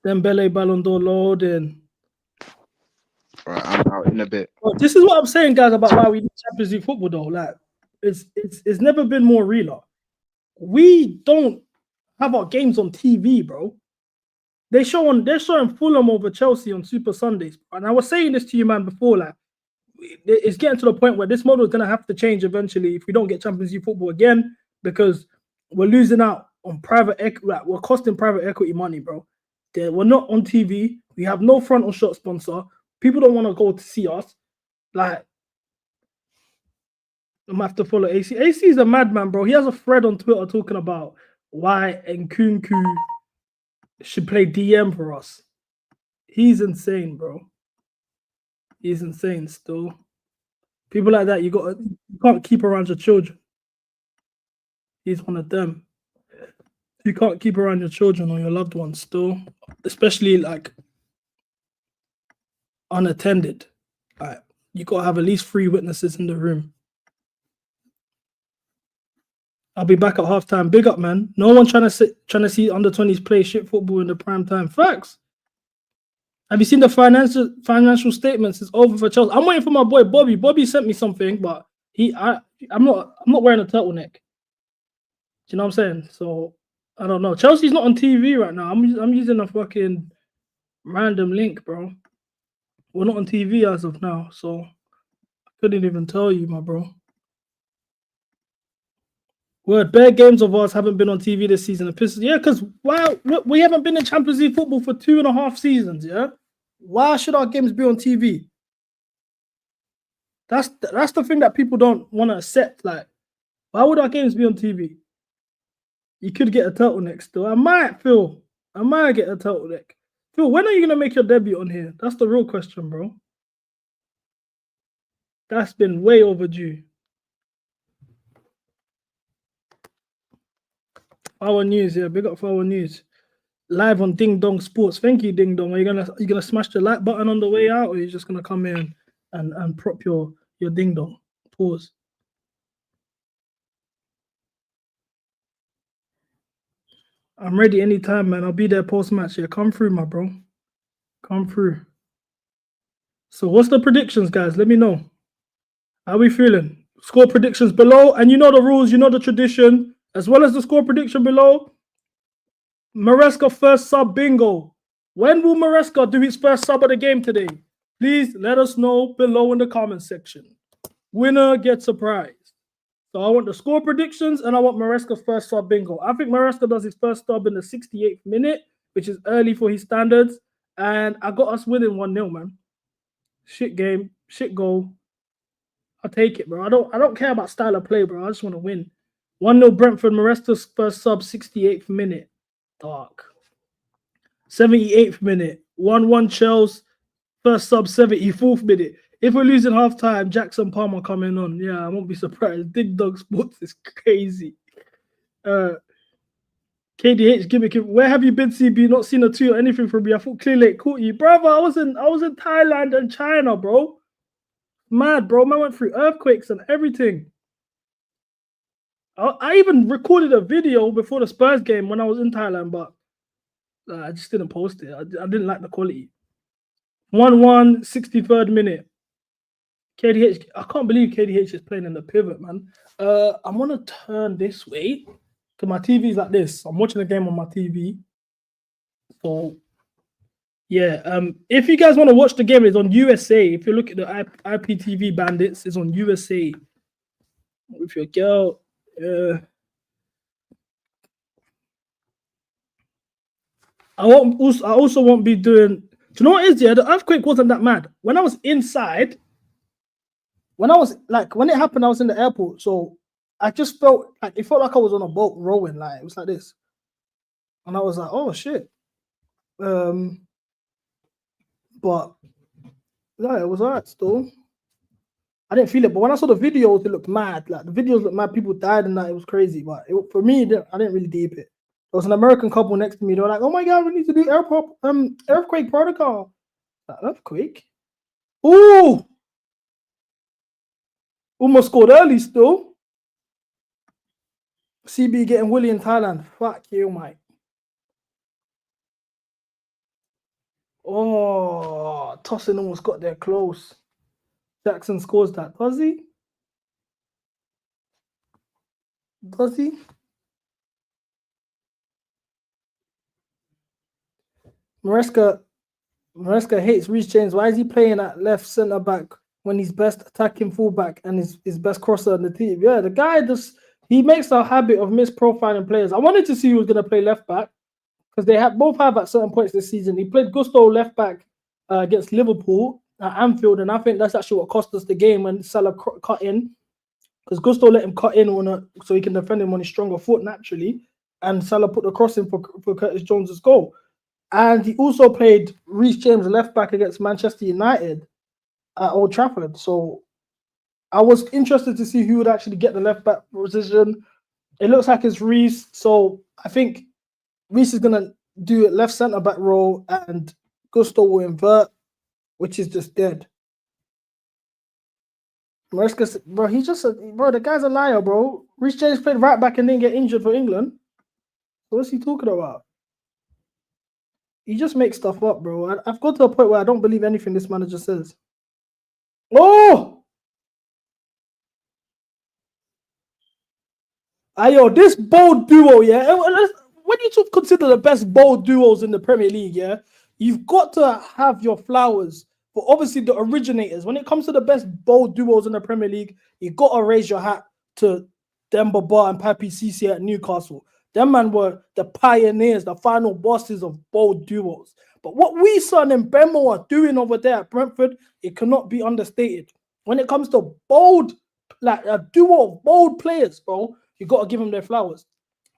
Dembele Ballon d'Or loading. Right, I'm out in a bit. Well, this is what I'm saying, guys, about why we need Champions League football, though. Like, it's never been more realer. We don't have our games on TV, bro. They're showing Fulham over Chelsea on Super Sundays, and I was saying this to you, man, before. Like, it's getting to the point where this model is gonna have to change eventually if we don't get Champions League football again, because we're losing out on private equity. Like, we're costing private equity money, bro. We're not on TV. We have no frontal shot sponsor. People don't want to go to see us. Like, I'm gonna have to follow AC. AC is a madman, bro. He has a thread on Twitter talking about why Nkunku should play DM for us. He's insane, bro. He's insane still. People like that, you can't keep around your children. He's one of them. You can't keep around your children or your loved ones still, especially like unattended. Like, you gotta have at least 3 witnesses in the room. I'll be back at halftime. Big up, man. No one trying to see under 20s play shit football in the prime time. Facts. Have you seen the financial statements? It's over for Chelsea. I'm waiting for my boy Bobby. Bobby sent me something, but I'm not wearing a turtleneck. Do you know what I'm saying? So I don't know. Chelsea's not on TV right now. I'm using a fucking random link, bro. We're not on TV as of now, so I couldn't even tell you, my bro. Word, bare games of ours haven't been on TV this season. Yeah, because we haven't been in Champions League football for 2.5 seasons, yeah? Why should our games be on TV? That's the thing that people don't want to accept. Like, why would our games be on TV? You could get a turtleneck still. I might get a turtleneck. Phil, when are you going to make your debut on here? That's the real question, bro. That's been way overdue. Our news, yeah, big up for our news. Live on Ding Dong Sports. Thank you, Ding Dong. Are you gonna smash the like button on the way out, or are you just gonna come in and prop your Ding Dong? Pause. I'm ready anytime, man. I'll be there post match. Yeah, come through, my bro. Come through. So what's the predictions, guys? Let me know. How are we feeling? Score predictions below. And you know the rules, you know the tradition. As well as the score prediction below. Maresca first sub bingo. When will Maresca do his first sub of the game today? Please let us know below in the comment section. Winner gets a prize. So I want the score predictions and I want Maresca's first sub bingo. I think Maresca does his first sub in the 68th minute, which is early for his standards. And I got us winning 1-0, man. Shit game, shit goal. I'll take it, bro. I don't care about style of play, bro. I just want to win. 1-0 Brentford, Maresca's first sub, 68th minute. Dark. 78th minute. 1-1 Chelsea, first sub, 74th minute. If we're losing half time, Jackson Palmer coming on. Yeah, I won't be surprised. Dig Dog Sports is crazy. KDH gimmick. Where have you been, CB? Not seen a tweet or anything from me. I thought clearly it caught you, brother. I was in Thailand and China, bro. Mad, bro. Man went through earthquakes and everything. I even recorded a video before the Spurs game when I was in Thailand, but I just didn't post it. I didn't like the quality. 1-1, 63rd minute. KDH, I can't believe KDH is playing in the pivot, man. I'm going to turn this way because my TV's like this. I'm watching the game on my TV. So, yeah. If you guys want to watch the game, it's on USA. If you look at the IPTV Bandits, it's on USA. With your girl. I also won't be doing. Do you know what it is? Yeah, the earthquake wasn't that mad. When I was inside, when it happened, I was in the airport, so I just felt like it felt like I was on a boat rowing. Like it was like this, and I was like, "Oh shit!" But yeah, it was alright still. I didn't feel it, but when I saw the videos, it looked mad. Like the videos looked mad. People died and that. It was crazy, but for me, I didn't really deep it. There was an American couple next to me. They were like, "Oh my god, we need to do earthquake protocol." Like, earthquake? Ooh! Almost scored early still. CB getting Willie in Thailand. Fuck you, mate. Oh, Tosin almost got there close. Jackson scores that. Does he? Does he? Maresca hates Reece James. Why is he playing at left centre back when he's best attacking fullback and his best crosser on the team? Yeah, the guy he makes a habit of misprofiling players. I wanted to see who was going to play left back because they both have at certain points this season. He played Gusto left back against Liverpool at Anfield, and I think that's actually what cost us the game when Salah cut in because Gusto let him cut in so he can defend him on his stronger foot naturally, and Salah put the cross in for Curtis Jones's goal. And he also played Reece James left back against Manchester United at Old Trafford. So I was interested to see who would actually get the left back position. It looks like it's Reece. So I think Reece is going to do it left centre back role and Gusto will invert, which is just dead. Maresca, bro, the guy's a liar, bro. Reece James played right back and didn't get injured for England. So what's he talking about? He just makes stuff up, bro. I've got to a point where I don't believe anything this manager says. Oh! Ayo, this bold duo, yeah? When you consider the best bold duos in the Premier League, yeah? You've got to have your flowers for obviously the originators. When it comes to the best bold duos in the Premier League, you got to raise your hat to Demba Ba and Papi Cisse at Newcastle. Them man were the pioneers, the final bosses of bold duos. But what we son and Bemo are doing over there at Brentford, it cannot be understated. When it comes to bold, like a duo of bold players, bro, you got to give them their flowers.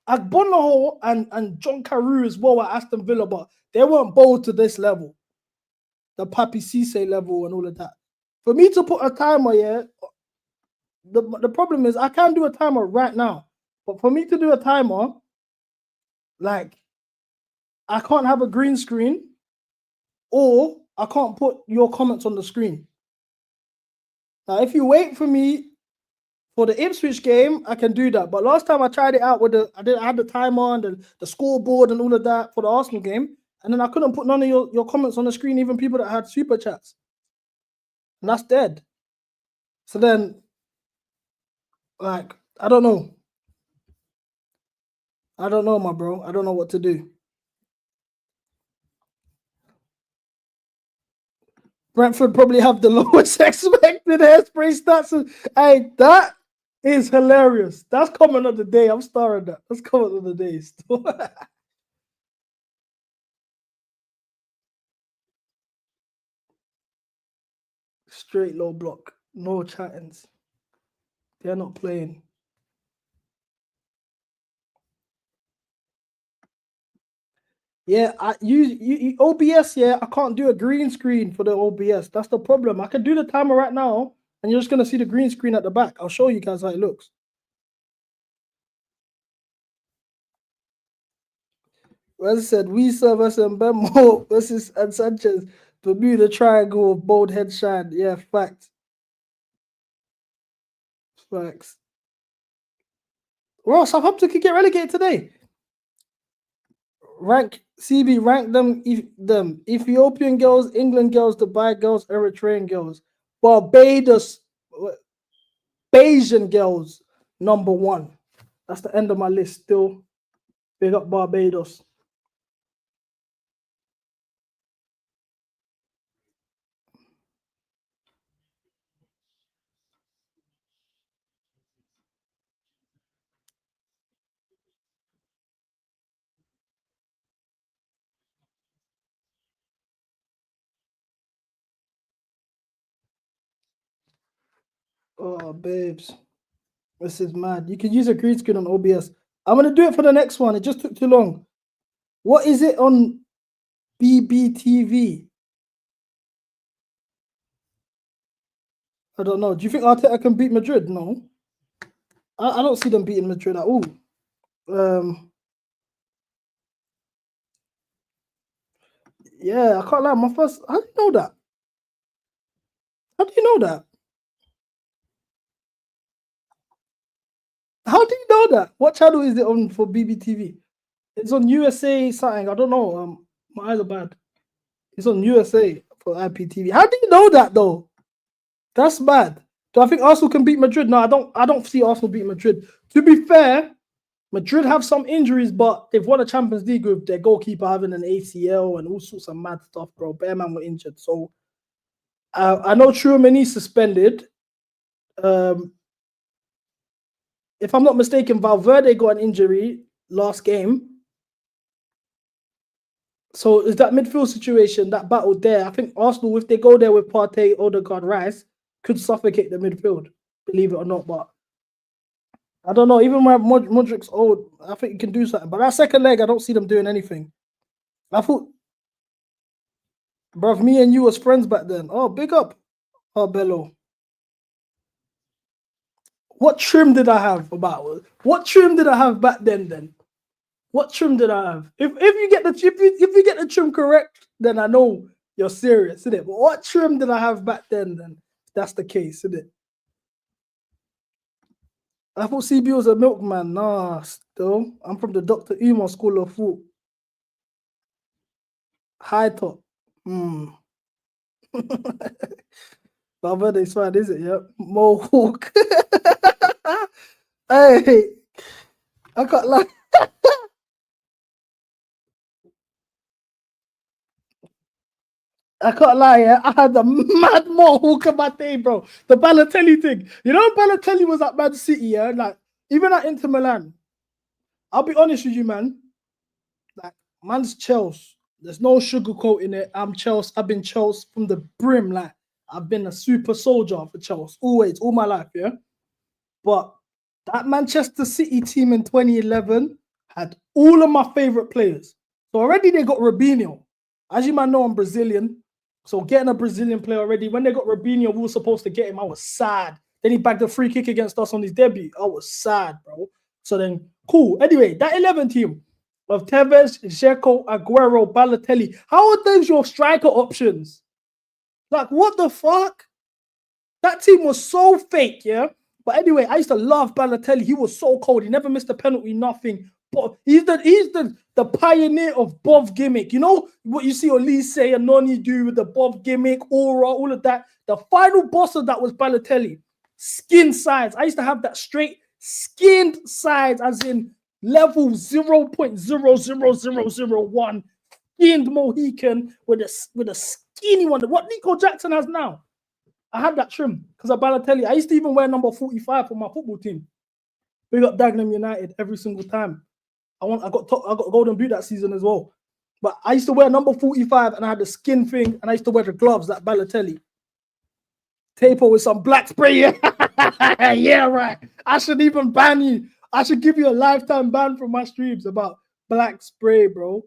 Agbonaho and John Carew as well at Aston Villa, but they weren't bold to this level. The Papi Cisse level and all of that. For me to put a timer, yeah, the problem is I can't do a timer right now. But for me to do a timer, like, I can't have a green screen or I can't put your comments on the screen. Now, if you wait for me for the Ipswich game, I can do that. But last time I tried it out with I had the timer and the scoreboard and all of that for the Arsenal game, And then I couldn't put none of your comments on the screen, even people that had super chats. And that's dead. So then, like, I don't know. I don't know, my bro. I don't know what to do. Brentford probably have the lowest expected hairspray stats. Hey, that is hilarious. That's comment of the day. I'm starring that. That's comment of the day. Straight low block. No chattings. They're not playing. Yeah, you OBS, yeah, I can't do a green screen for the OBS. That's the problem. I can do the timer right now, and you're just gonna see the green screen at the back. I'll show you guys how it looks. As I said, we serve and Bemo versus and Sanchez. Bermuda triangle of bold head shine. Yeah, facts. Facts. Well, Southampton could get relegated today. Rank them Ethiopian girls, England girls, Dubai girls, Eritrean girls, Barbados, Bayesian girls, number 1. That's the end of my list. Still, big up Barbados. Oh, babes. This is mad. You can use a green screen on OBS. I'm going to do it for the next one. It just took too long. What is it on BBTV? I don't know. Do you think Arteta can beat Madrid? No. I don't see them beating Madrid at all. Yeah, I can't lie. How do you know that? How do you know that? How do you know that? What channel is it on for BBTV? It's on USA something. I don't know. My eyes are bad. It's on USA for IPTV. How do you know that though? That's bad. Do I think Arsenal can beat Madrid? No, I don't see Arsenal beat Madrid. To be fair, Madrid have some injuries, but they've won a Champions League with their goalkeeper having an ACL and all sorts of mad stuff, bro. Bearman were injured. So I know Tchouaméni's suspended. If I'm not mistaken, Valverde got an injury last game. So is that midfield situation, that battle there? I think Arsenal, if they go there with Partey, Odegaard, Rice, could suffocate the midfield, believe it or not. But I don't know. Even when Modric's old, I think he can do something. But that second leg, I don't see them doing anything. I thought, bruv, me and you was friends back then. Oh, big up. Oh, Bello. What trim did I have about? What trim did I have back then? What trim did I have? If you get the trim correct, then I know you're serious, isn't it? But what trim did I have back then? If that's the case, isn't it? I thought CB was a milkman. Nah, still. I'm from the Dr. Umar School of Thought. High top. Valverde's fine, is it? Yeah. Mohawk. Hey, I got like. I can't lie, yeah. I had a mad mohawk in my day, bro. The Balotelli thing. You know, Balotelli was at Man City, yeah. Like even at Inter Milan. I'll be honest with you, man. Like man's Chelsea. There's no sugarcoating it. I'm Chelsea. I've been Chelsea from the brim. Like I've been a super soldier for Chelsea always, all my life, yeah. But that Manchester City team in 2011 had all of my favorite players. So already they got Robinho. As you might know, I'm Brazilian. So getting a Brazilian player already, when they got Robinho, we were supposed to get him. I was sad. Then he bagged a free kick against us on his debut. I was sad, bro. So then, cool. Anyway, that 11 team of Tevez, Dzeko, Aguero, Balotelli. How are those your striker options? Like, what the fuck? That team was so fake, yeah? But anyway, I used to love Balotelli. He was so cold. He never missed a penalty, nothing. But he's the the pioneer of Bob gimmick. You know what you see Elise say and Noni do with the Bob gimmick, aura, all of that. The final boss of that was Balotelli. Skin sides. I used to have that straight skinned sides, as in level 0.00001. Skinned Mohican with a skinny one. What Nico Jackson has now. I had that trim because of Balotelli. I used to even wear number 45 for my football team. We got Dagenham United every single time. I got golden boot that season as well. But I used to wear number 45 and I had the skin thing and I used to wear the gloves like Balotelli. Taper with some black spray. Yeah, right. I should even ban you. I should give you a lifetime ban from my streams about black spray, bro.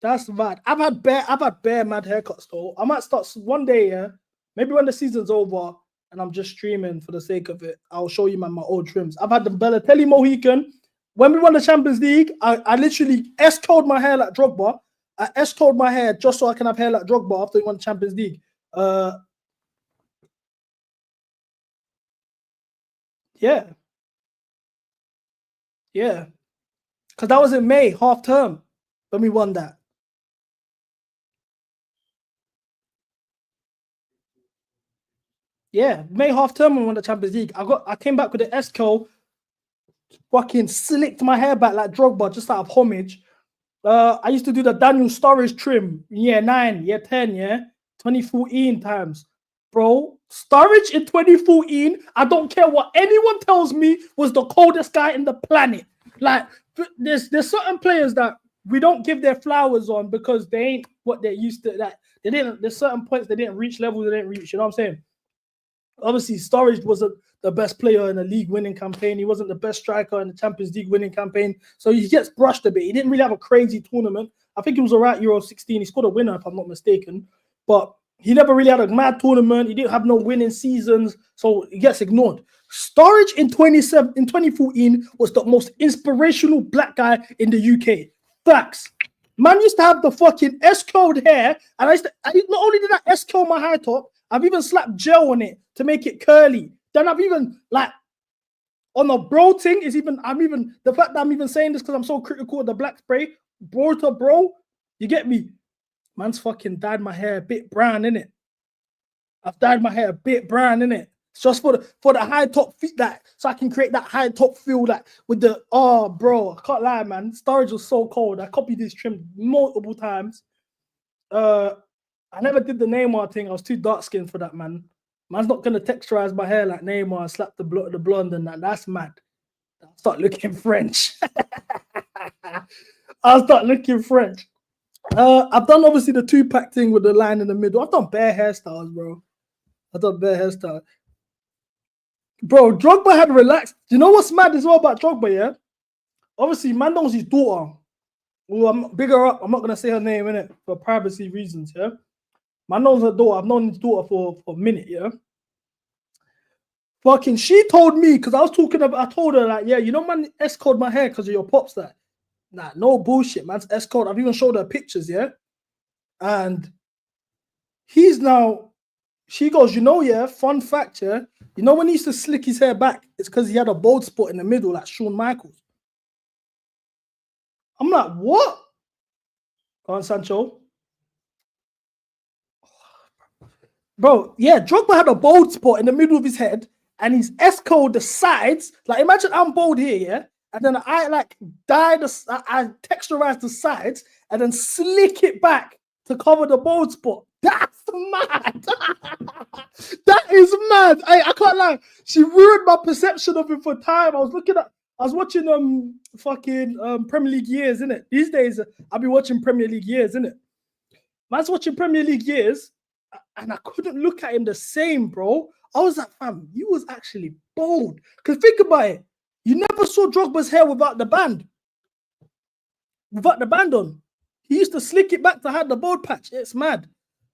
That's mad. I've had bare mad haircuts though. I might start one day, yeah. Maybe when the season's over and I'm just streaming for the sake of it, I'll show you my old trims. I've had the Balotelli Mohican. When we won the Champions League, I literally S-code my hair like Drogba. I S-code my hair just so I can have hair like Drogba after we won the Champions League. Yeah. Yeah. Because that was in May, half term, when we won that. Yeah, May half term when we won the Champions League. I came back with the S-code, fucking slicked my hair back like Drogba, just out of homage. I used to do the Daniel Sturridge trim, year 9, year 10, yeah, 2014 times. Bro, Sturridge in 2014, I don't care what anyone tells me, was the coldest guy in the planet. Like, there's certain players that we don't give their flowers on because they ain't what they're used to. Like, there's certain points they didn't reach, levels they didn't reach, you know what I'm saying? Obviously, Sturridge wasn't the best player in the league winning campaign. He wasn't the best striker in the Champions League winning campaign. So he gets brushed a bit. He didn't really have a crazy tournament. I think he was all right Euro 16. He scored a winner, if I'm not mistaken. But he never really had a mad tournament. He didn't have no winning seasons. So he gets ignored. Sturridge in 2014 was the most inspirational black guy in the UK. Facts. Man used to have the fucking S-code hair. And not only did I S-code my high top, I've even slapped gel on it to make it curly. Then I've even, like, on the bro thing, the fact that I'm even saying this because I'm so critical of the black spray, bro to bro, you get me? Man's fucking dyed my hair a bit brown, innit? I've dyed my hair a bit brown, innit? It's just for the high top feet, so I can create that high top feel with the, oh, bro, I can't lie, man. Sturridge was so cold. I copied this trim multiple times. I never did the Neymar thing. I was too dark skinned for that, man. Man's not gonna texturize my hair like Neymar and slap the blonde and that. That's mad. I'll start looking French. I'll start looking French. I've done obviously the 2-pack thing with the line in the middle. I've done bare hairstyles, bro. Bro, Drogba had relaxed. You know what's mad as well about Drogba, yeah? Obviously, man knows his daughter. Well, I'm bigger up. I'm not gonna say her name in it for privacy reasons, yeah. Man knows her daughter. I've known his daughter for a minute, yeah. Fucking, she told me because I told her like, yeah, you know, man, S-code my hair because of your pops. That, nah, no bullshit, man. S-code. I've even showed her pictures, yeah. And he's now. She goes, you know, yeah. Fun fact, yeah. You know when he used to slick his hair back, it's because he had a bald spot in the middle, like Shawn Michaels. I'm like, what? Go on, Sancho. Bro, yeah, Drogba had a bald spot in the middle of his head, and he's S-code the sides. Like, imagine I'm bald here, yeah, and then I I texturize the sides, and then slick it back to cover the bald spot. That's mad. That is mad. I can't lie. She ruined my perception of him for time. I was watching Premier League years, innit? These days, I'll be watching Premier League years, innit? Man's watching Premier League years, and I couldn't look at him the same, bro. I was like, fam, you was actually bold. Because think about it. You never saw Drogba's hair without the band. Without the band on. He used to slick it back to hide the bald patch. It's mad.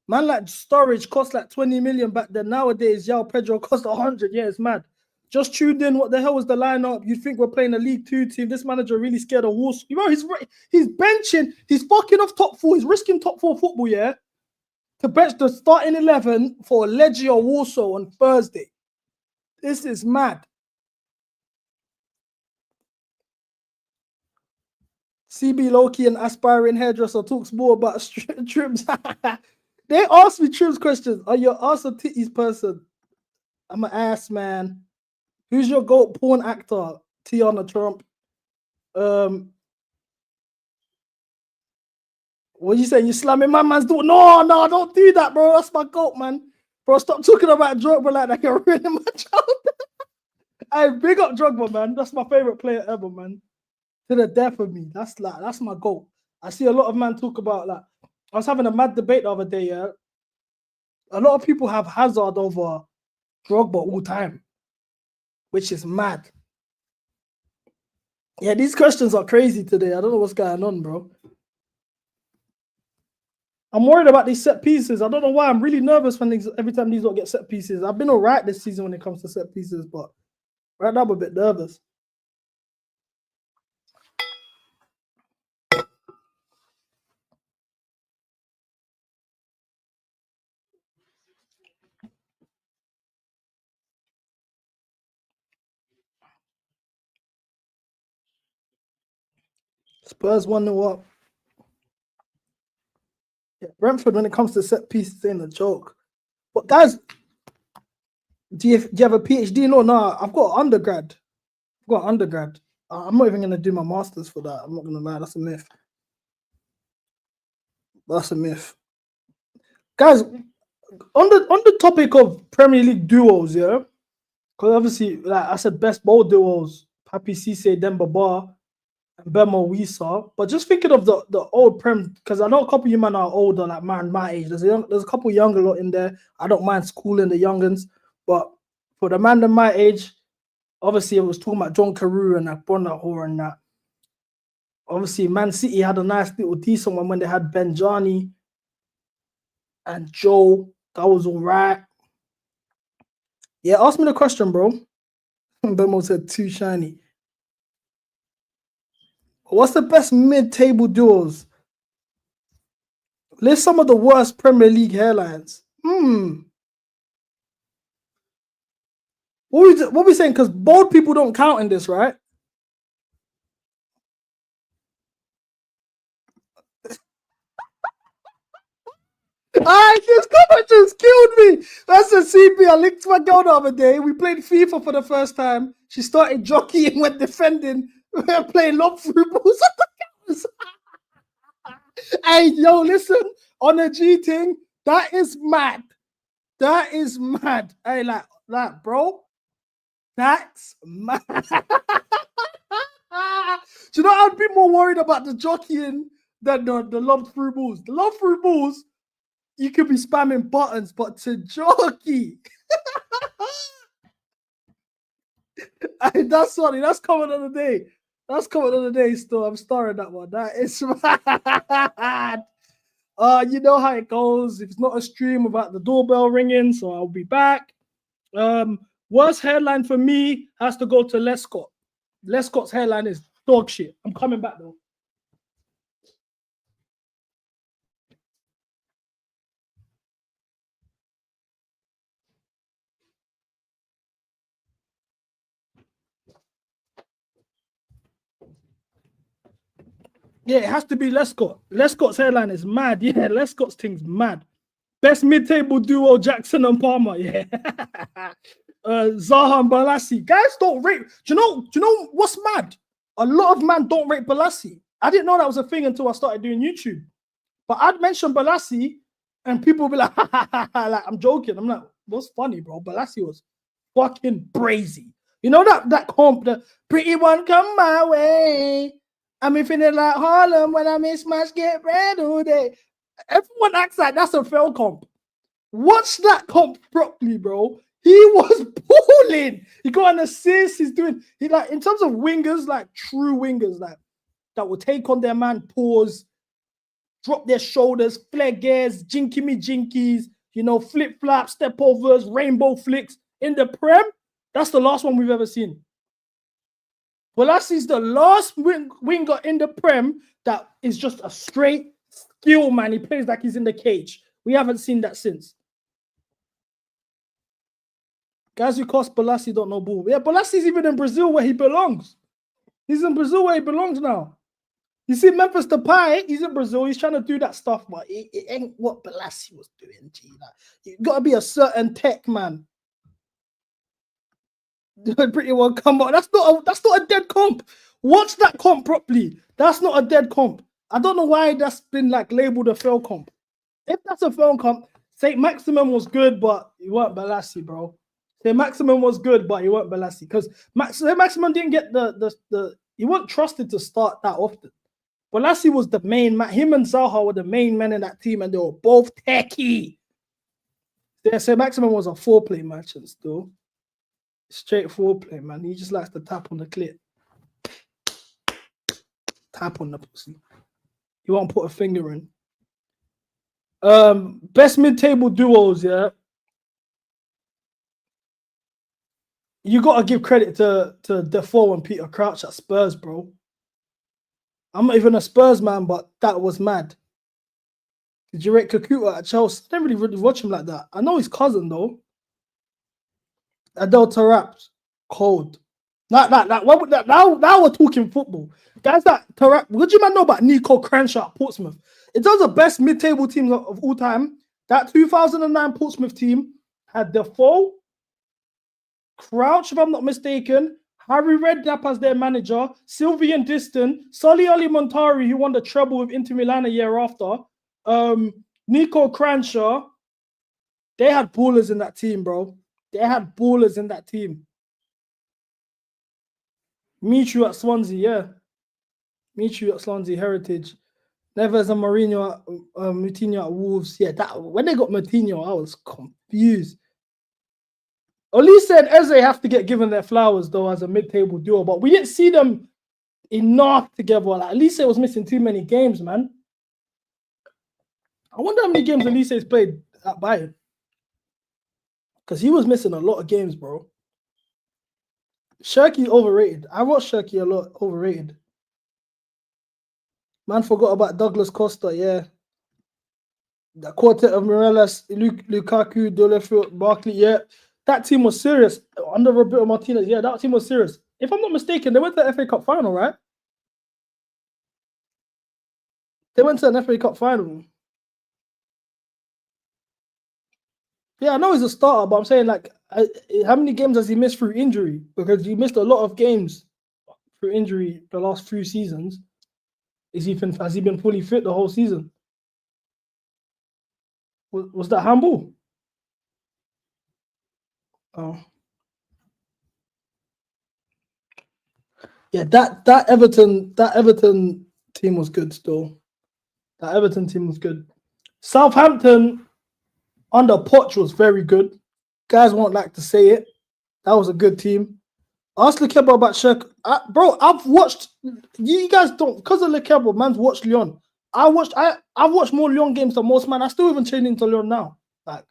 Man, like Sturridge cost like 20 million back then. Nowadays, João Pedro cost 100. Yeah, it's mad. Just tuned in. What the hell was the lineup? You'd think we're playing a League 2 team. This manager really scared of Wolves. You know, he's benching. He's fucking off top 4. He's risking top 4 football, yeah? To bench the starting 11 for Legia Warsaw on Thursday. This is mad. CB Loki and aspiring hairdresser talks more about trims. They asked me trims questions. Are you ass or titties person? I'm an ass man. Who's your GOAT porn actor? Tiana Trump. What you saying? You slamming my man's door? No, don't do that, bro. That's my GOAT, man. Bro, stop talking about Drogba like that. You're ruining my child. I big up Drogba, man. That's my favorite player ever, man. To the death of me. That's my GOAT. I see a lot of men talk about like. I was having a mad debate the other day. Yeah, a lot of people have Hazard over Drogba all time, which is mad. Yeah, these questions are crazy today. I don't know what's going on, bro. I'm worried about these set pieces. I don't know why. I'm really nervous when every time these don't get set pieces. I've been all right this season when it comes to set pieces, but right now I'm a bit nervous. Spurs 1-0 up. Yeah, Brentford, when it comes to set pieces, ain't a joke. But guys, do you have a PhD? No, I've got undergrad. I'm not even going to do my master's for that. I'm not going to lie. That's a myth. Guys, on the topic of Premier League duos, yeah? Because obviously, like I said, best ball duos, Papi Cisse, Demba Ba, and Bemo Wisa. But just thinking of the old Prem, because I know a couple of you men are older, like my age. There's a couple younger lot in there. I don't mind schooling the youngins. But for the man of my age, obviously, it was talking about John Carew and Bonahor and that. Obviously, Man City had a nice little decent one when they had Benjani and Joe. That was all right. Yeah, ask me the question, bro. Bemo said too shiny. What's the best mid-table duos? List some of the worst Premier League hairlines. What we saying? Because bold people don't count in this, right? This comment just killed me. That's a CP. I linked my girl the other day. We played FIFA for the first time. She started jockeying when defending. We were playing lob through balls. Hey, yo, listen. On the G thing, that is mad. Hey, like, bro. That's mad. Do you know I'd be more worried about the jockeying than the lob through balls? The lob through balls, you could be spamming buttons, but to jockey. Hey, that's funny. That's comment of the day. Still, I'm starring that one. That is mad. You know how it goes. If it's not a stream about the doorbell ringing, so I'll be back. Worst headline for me has to go to Lescott. Lescott's headline is dog shit. I'm coming back though. Yeah, it has to be Lescott. Lescott's headline is mad. Yeah, Lescott's thing's mad. Best mid-table duo, Jackson and Palmer. Yeah. Zaha and Balassi. Guys don't rate. Do you know what's mad? A lot of men don't rate Balassi. I didn't know that was a thing until I started doing YouTube. But I'd mention Balassi and people will be like, like, I'm joking. I'm like, what's funny, bro? Balassi was fucking crazy. You know that comp, the pretty one come my way. I'm feeling like Harlem when I miss match get red all day. Everyone acts like that's a fail comp. Watch that comp properly, bro. He was balling. He got an assist. He like in terms of wingers, like true wingers, like that will take on their man, pause, drop their shoulders, flare gears, jinkies, flip flops, step overs, rainbow flicks in the Prem. That's the last one we've ever seen. Bolassi's the last winger in the Prem that is just a straight skill, man. He plays like he's in the cage. We haven't seen that since. Guys who cost Balassi don't know ball. Yeah, Bolassi's even in Brazil where he belongs. He's in Brazil where he belongs now. You see, Memphis Depay, he's in Brazil. He's trying to do that stuff, but it ain't what Balassi was doing. G. Like, you got to be a certain tech, man. Pretty well come on. That's not a dead comp. Watch that comp properly. That's not a dead comp. I don't know why that's been like labeled a fail comp. If that's a fail comp, Saint Maximum was good, but you weren't Balassi, bro. Saint Maximum was good, but you weren't Balassi because Saint Maximum didn't get the he wasn't trusted to start that often. Balassi was the main man. Him and Zaha were the main men in that team, and they were both techie. Yeah, Saint Maximum was a 4-play merchant still. Straight 4-play, man. He just likes to tap on the clit. Tap on the pussy. You won't put a finger in. Best mid-table duos, yeah. You gotta give credit to Defoe and Peter Crouch at Spurs, bro. I'm not even a Spurs man, but that was mad. Did you rate Kakuta at Chelsea? I didn't really watch him like that. I know his cousin though. Adel Tarap, cold. Now we're talking football. Guys, that Tarap, what do you man know about Nico Cranshaw at Portsmouth? It does the best mid-table teams of all time. That 2009 Portsmouth team had Defoe, Crouch, if I'm not mistaken, Harry Redknapp as their manager, Sylvian Diston, Solly Ali Montari, who won the treble with Inter Milan a year after, Nico Cranshaw. They had ballers in that team, bro. They had ballers in that team. Michu at Swansea, yeah. Michu at Swansea, Heritage. Neves and Moutinho at Wolves. Yeah, that when they got Moutinho, I was confused. Olise and Eze have to get given their flowers, though, as a mid-table duo, but we didn't see them enough together. Like, Olise was missing too many games, man. I wonder how many games Olise's played at Bayern. Because he was missing a lot of games, bro. Shirky overrated. I watched Shirky a lot. Overrated. Man forgot about Douglas Costa, yeah. The quartet of Morelos, Lukaku, Dolefield, Barkley, yeah. That team was serious. Under Roberto Martinez, yeah, that team was serious. If I'm not mistaken, they went to the FA Cup final, right? They went to an FA Cup final. Yeah, I know he's a starter, but I'm saying, like, how many games has he missed through injury? Because he missed a lot of games through injury the last few seasons. Has he been fully fit the whole season? Was that handball? Oh. Yeah, that Everton team was good still. That Everton team was good. Southampton under Poch was very good. Guys won't like to say it. That was a good team. Ask Lekebo about Shirk. Bro, I've watched. You guys don't, because of Lekebo, man's watched Lyon. I've watched more Lyon games than most, man. I still even train into Lyon now. Like,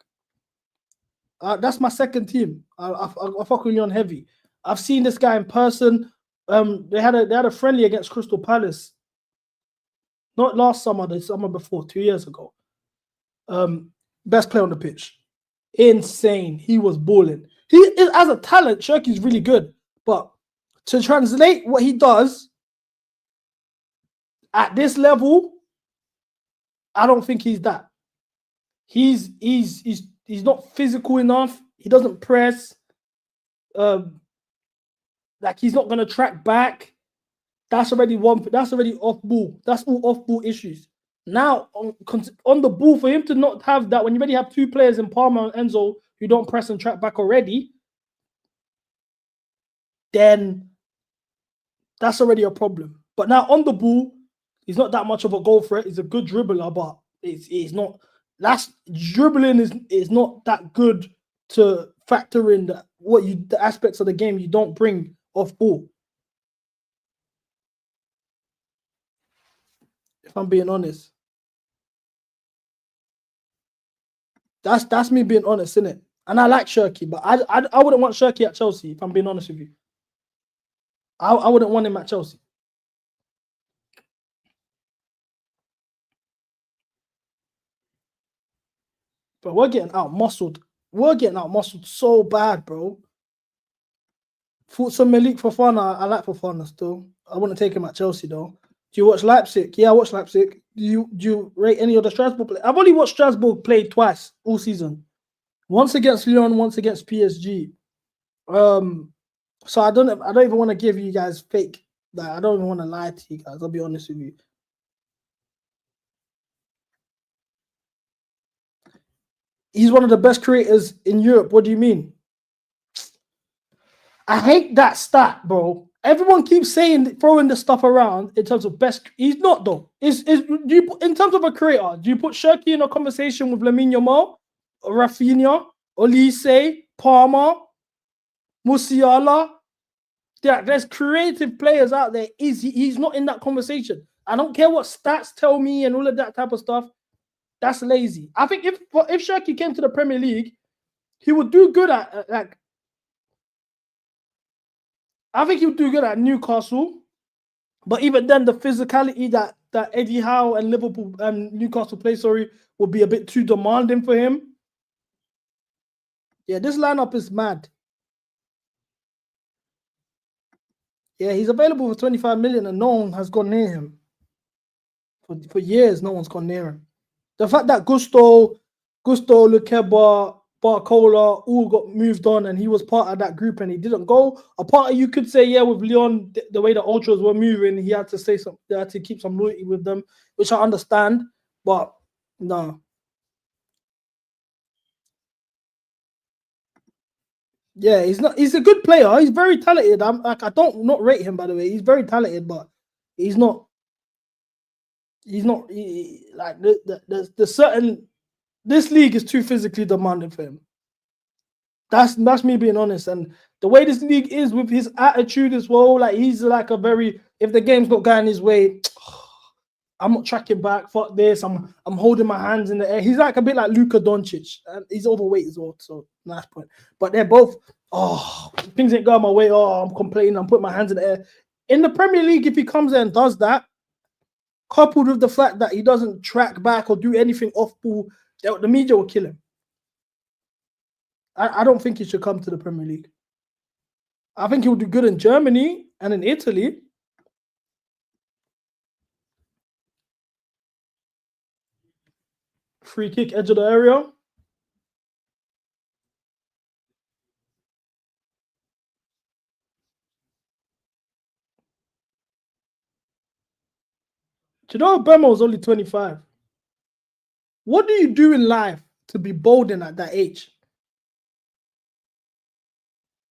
that's my second team. I fuck with Lyon heavy. I've seen this guy in person. They had a friendly against Crystal Palace. Not last summer, the summer before, 2 years ago. Best player on the pitch. Insane. He was balling. He is, as a talent, Shirky's really good. But to translate what he does at this level, I don't think he's that. He's not physical enough. He doesn't press. Like, he's not gonna track back. That's already off ball. That's all off ball issues. Now on the ball, for him to not have that, when you already have two players in Palmer and Enzo who don't press and track back already, then that's already a problem. But now on the ball, he's not that much of a goal threat. He's a good dribbler, but it's not. That's dribbling is not that good to factor in the aspects of the game you don't bring off ball. If I'm being honest, that's me being honest, innit? And I like Shirky, but I wouldn't want Shirky at Chelsea. If I'm being honest with you, I wouldn't want him at Chelsea. But we're getting out muscled. We're getting out muscled so bad, bro. Thoughts on Malik Fofana? I like Fofana still. I wouldn't take him at Chelsea though. Do you watch Leipzig? Yeah, I watch Leipzig. Do you rate any of the Strasbourg play? I've only watched Strasbourg play twice all season. Once against Lyon, once against PSG. So I don't even want to give you guys fake. Like, I don't even want to lie to you guys. I'll be honest with you. He's one of the best creators in Europe. What do you mean? I hate that stat, bro. Everyone keeps throwing this stuff around in terms of best. He's not though. In terms of a creator, do you put Shirky in a conversation with Lamine Yamal, Rafinha, Olise, Palmer, Musiala? Yeah, there's creative players out there. He's not in that conversation. I don't care what stats tell me and all of that type of stuff. That's lazy. I think if Shirky came to the Premier League, he would do good at like. I think he would do good at Newcastle, but even then, the physicality that Eddie Howe and Liverpool and Newcastle play, would be a bit too demanding for him. Yeah, this lineup is mad. Yeah, he's available for 25 million, and no one has gone near him. For years, no one's gone near him. The fact that Gusto, Lukeba, Barcola all got moved on and he was part of that group and he didn't go. A part of you could say, yeah, with Leon, the way the Ultras were moving, he had to keep some loyalty with them, which I understand, but no. Yeah, he's a good player. He's very talented. I don't not rate him, by the way. He's very talented, but he's not like the certain. This league is too physically demanding for him. That's me being honest. And the way this league is with his attitude as well, like he's like if the game's not going his way, I'm not tracking back. Fuck this. I'm holding my hands in the air. He's like a bit like Luka Doncic, and he's overweight as well. So nice point. But they're both, things ain't going my way. I'm complaining. I'm putting my hands in the air. In the Premier League, if he comes there and does that, coupled with the fact that he doesn't track back or do anything off ball, the media will kill him. I don't think he should come to the Premier League. I think he would do good in Germany and in Italy. Free kick, edge of the area. Do you know Bemo is only 25? What do you do in life to be bolden at that age?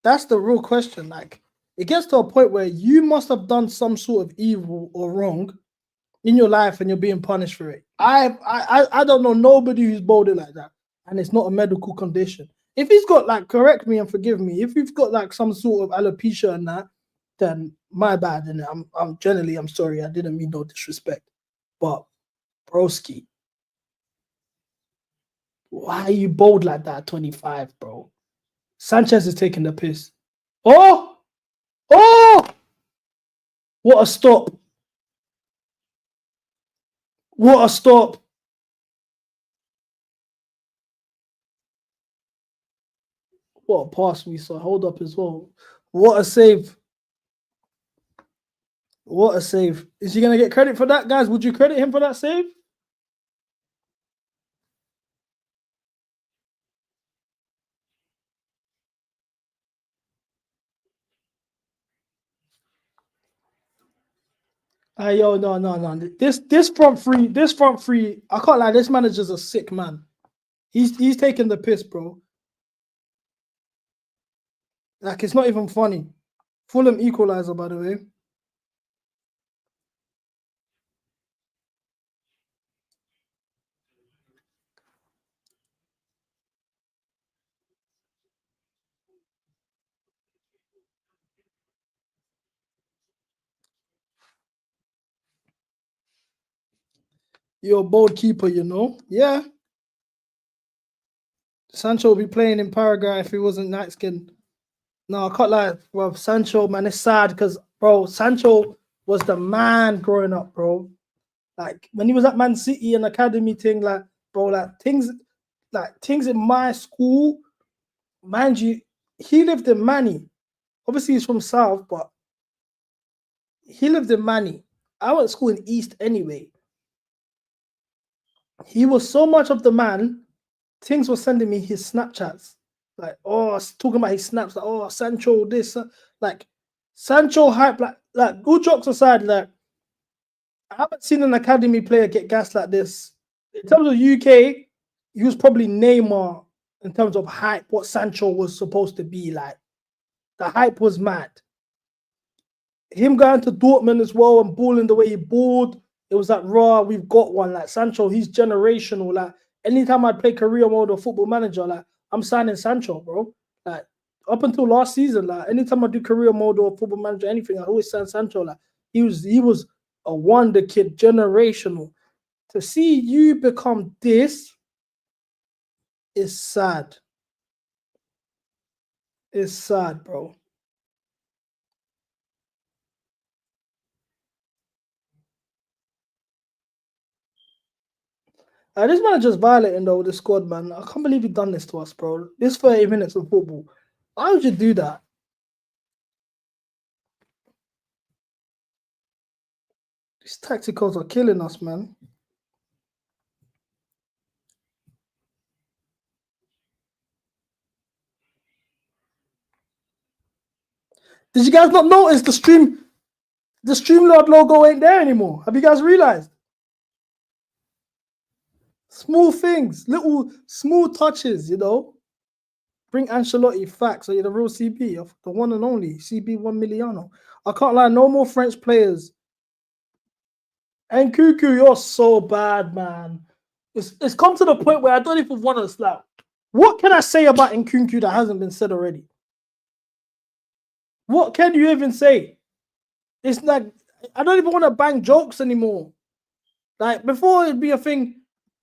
That's the real question. Like, it gets to a point where you must have done some sort of evil or wrong in your life and you're being punished for it. I don't know nobody who's bolden like that, and it's not a medical condition. If he's got, like, correct me and forgive me, if you've got like some sort of alopecia and that, then my bad. And I'm sorry. I didn't mean no disrespect. But broski, why are you bold like that at 25, bro? Sanchez is taking the piss. Oh! What a stop. What a stop. What a pass we saw. Hold up as well. What a save. What a save. Is he going to get credit for that, guys? Would you credit him for that save? Yo, no. This front three, I can't lie, this manager's a sick man. He's taking the piss, bro. Like, it's not even funny. Fulham equalizer, by the way. You're a bold keeper, you know? Yeah. Sancho will be playing in Paraguay if he wasn't night skinned. No, I can't lie. Well, Sancho, man, it's sad because, bro, Sancho was the man growing up, bro. Like, when he was at Man City and academy thing, like, bro, things in my school, mind you, he lived in Manny. Obviously, he's from South, but he lived in Manny. I went to school in East anyway. He was so much of the man. Things were sending me his Snapchats, like, oh, talking about his snaps, like, oh, Sancho, this, like, Sancho hype, like, good jokes aside, like, I haven't seen an academy player get gassed like this. In terms of UK, he was probably Neymar in terms of hype, what Sancho was supposed to be like. The hype was mad. Him going to Dortmund as well and balling the way he balled, it was like, raw, we've got one. Like, Sancho, he's generational. Like, anytime I'd play career mode or Football Manager, like, I'm signing Sancho, bro. Like, up until last season, like, anytime I do career mode or Football Manager, anything, I always sign Sancho. Like, he was a wonder kid, generational. To see you become this is sad. It's sad, bro. This man just violating though with the squad, man. I can't believe he done this to us, bro. This 30 minutes of football. Why would you do that? These tacticals are killing us, man. Did you guys not notice the Streamlord logo ain't there anymore? Have you guys realized? Small things, little small touches, you know. Bring Ancelotti facts, so you're the real CB, of the one and only CB1MILLI. I can't lie, no more French players. And Cuckoo, you're so bad, man. It's come to the point where I don't even want to slap. What can I say about Nkunku that hasn't been said already? What can you even say? It's like, I don't even want to bang jokes anymore. Like, before it'd be a thing,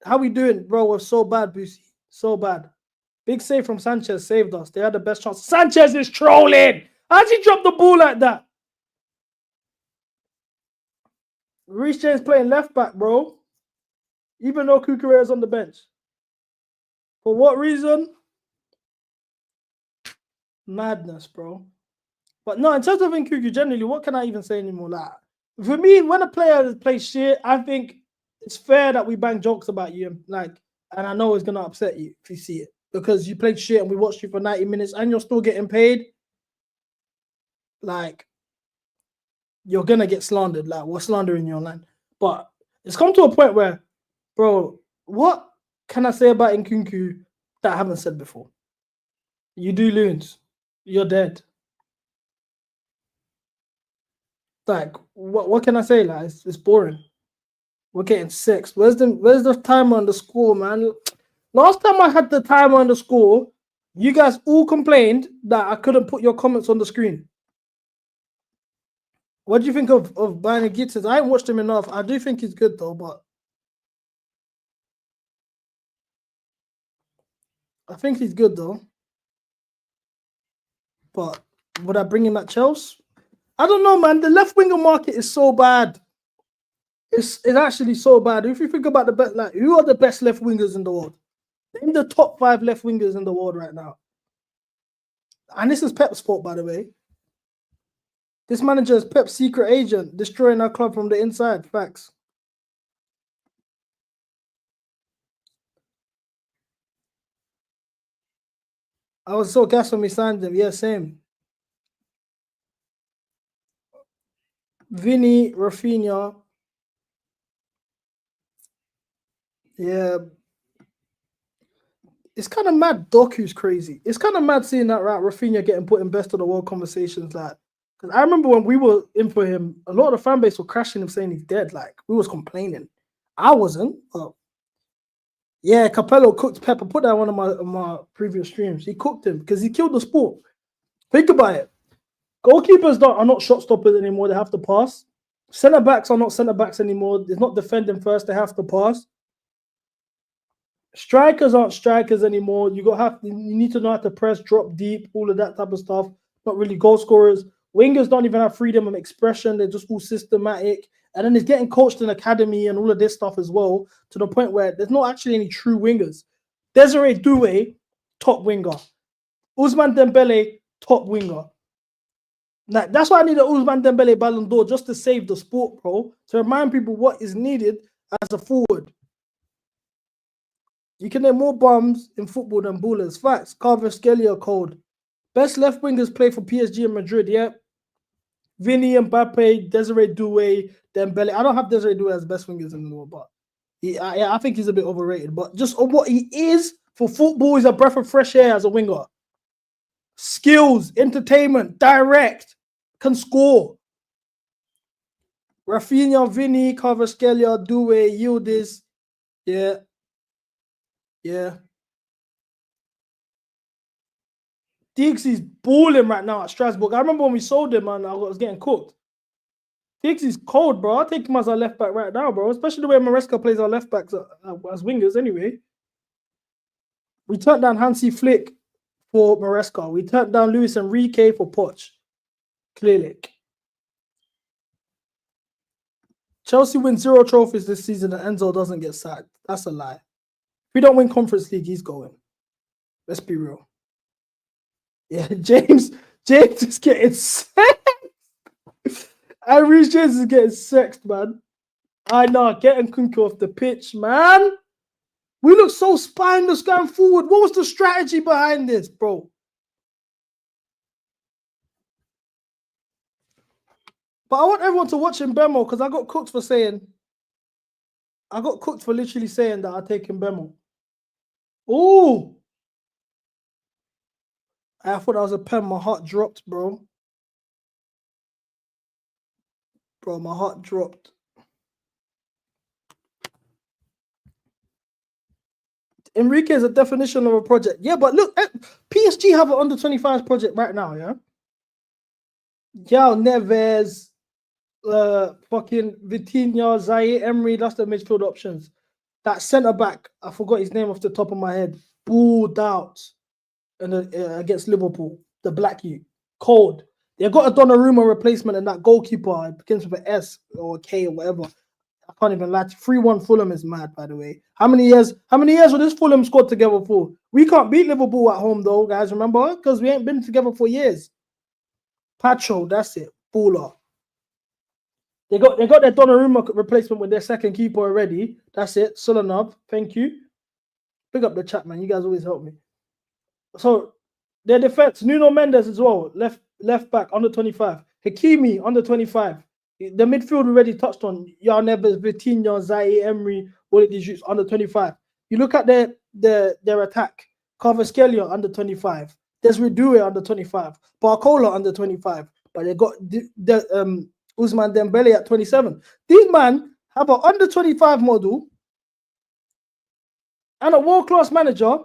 how we doing, bro? We're so bad, Boosie. So bad. Big save from Sanchez saved us. They had the best chance. Sanchez is trolling. How'd he drop the ball like that? Reece James playing left back, bro. Even though Cucurella is on the bench. For what reason? Madness, bro. But no, in terms of Nkunku, generally, what can I even say anymore? Like, for me, when a player plays shit, I think it's fair that we bang jokes about you. Like, and I know it's gonna upset you if you see it. Because you played shit and we watched you for 90 minutes and you're still getting paid. Like, you're gonna get slandered. Like, we're slandering you online. But it's come to a point where, bro, what can I say about Nkunku that I haven't said before? You do loons. You're dead. Like, what can I say? Like, it's boring. We're getting sixth. Where's the timer on the score, man? Last time I had the timer on the score, you guys all complained that I couldn't put your comments on the screen. What do you think of Brian Gittins? I haven't watched him enough. I do think he's good though, but I think he's good though. But would I bring him at Chelsea? I don't know, man. The left winger market is so bad. It's actually so bad. If you think about the best, like, who are the best left wingers in the world? Name the top 5 left wingers in the world right now. And this is Pep's fault, by the way. This manager is Pep's secret agent, destroying our club from the inside. Facts. I was so gassed when we signed him. Yeah, same. Vinny, Rafinha. Yeah. It's kind of mad. Doku's crazy. It's kind of mad seeing that, right? Rafinha getting put in best of the world conversations. Like, because I remember when we were in for him, a lot of the fan base were crashing him saying he's dead. Like, we was complaining. I wasn't. But yeah, Capello cooked Pep. I put that on one of my previous streams. He cooked him because he killed the sport. Think about it. Goalkeepers are not shot stoppers anymore. They have to pass. Centre backs are not centre backs anymore. They're not defending first. They have to pass. Strikers aren't strikers anymore. You need to know how to press, drop deep, all of that type of stuff. Not really goal scorers. Wingers don't even have freedom of expression. They're just all systematic. And then it's getting coached in academy and all of this stuff as well, to the point where there's not actually any true wingers. Desiree Doué, top winger. Ousmane Dembele, top winger. Like, that's why I need an Ousmane Dembele Ballon d'Or, just to save the sport, bro. To remind people what is needed as a forward. You can name more bums in football than ballers. Facts. Kvaratskhelia code. Best left wingers play for PSG and Madrid, yeah. Vinny, Mbappe, Desiree Doué, Dembele. I don't have Desiree Doué as best wingers in the world, but I think he's a bit overrated. But just on what he is for football, he's a breath of fresh air as a winger. Skills, entertainment, direct, can score. Rafinha, Vinny, Kvaratskhelia, Doué, Yildiz. Yeah. Yeah. Diggs is balling right now at Strasbourg. I remember when we sold him, man, I was getting cooked. Diggs is cold, bro. I'll take him as our left back right now, bro. Especially the way Maresca plays our left backs as wingers anyway. We turned down Hansi Flick for Maresca. We turned down Luis Enrique for Poch. Clearly. Chelsea win 0 trophies this season and Enzo doesn't get sacked. That's a lie. If we don't win Conference League, he's going. Let's be real. Yeah, James is getting sexed. Irish James is getting sexed, man. I know, getting Kunku off the pitch, man. We look so spineless going forward. What was the strategy behind this, bro? But I want everyone to watch Mbemo because I got cooked for literally saying that I take Mbemo. Oh, I thought that was a pen. My heart dropped, bro. Bro, my heart dropped. Enrique is a definition of a project. Yeah, but look, PSG have an under-25s project right now, yeah? Yao Neves, fucking Vitinha, Zaire, Emery, that's the midfield options. That centre-back, I forgot his name off the top of my head, balled out against Liverpool, the black youth. Cold. They got a Donnarumma replacement and that goalkeeper, it begins with an S or a K or whatever. I can't even lie. 3-1 Fulham is mad, by the way. How many years were this Fulham squad together for? We can't beat Liverpool at home, though, guys, remember? Because we ain't been together for years. Pacho, that's it. Baller. They got their Donnarumma replacement with their second keeper already. That's it. Sulanov, thank you. Pick up the chat, man. You guys always help me. So, their defense, Nuno Mendes as well, left back, under 25. Hakimi, under 25. The midfield already touched on Yao Neves, Vitinha, Zaire, Emery, all of these youths under 25. You look at their attack. Kvaratskhelia under 25. Desiree Doué under 25. Barcola under 25. But they got Ousmane Dembele at 27. These men have an under 25 model and a world-class manager.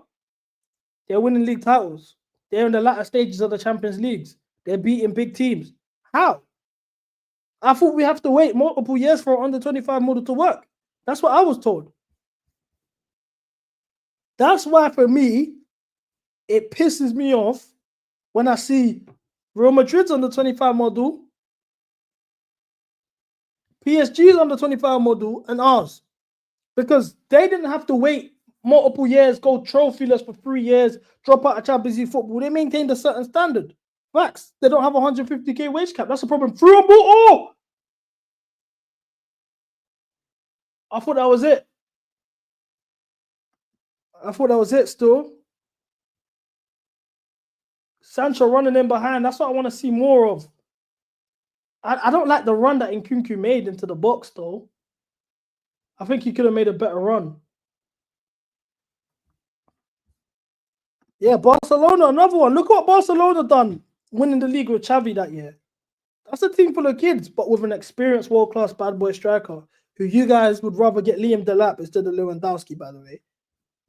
They're winning league titles. They're in the latter stages of the Champions Leagues. They're beating big teams. How? I thought we have to wait multiple years for an under-25 model to work. That's what I was told. That's why, for me, it pisses me off when I see Real Madrid's under-25 model, PSG's under-25 model, and ours. Because they didn't have to wait multiple years, go trophyless for 3 years, drop out of Champions League football. They maintained a certain standard. Facts. They don't have a 150k wage cap. That's the problem. Through a ball. Oh! I thought that was it. Still. Sancho running in behind. That's what I want to see more of. I don't like the run that Nkunku made into the box, though. I think he could have made a better run. Yeah, Barcelona, another one. Look what Barcelona done winning the league with Xavi that year. That's a team full of kids, but with an experienced world-class bad boy striker who you guys would rather get Liam Delap instead of Lewandowski, by the way.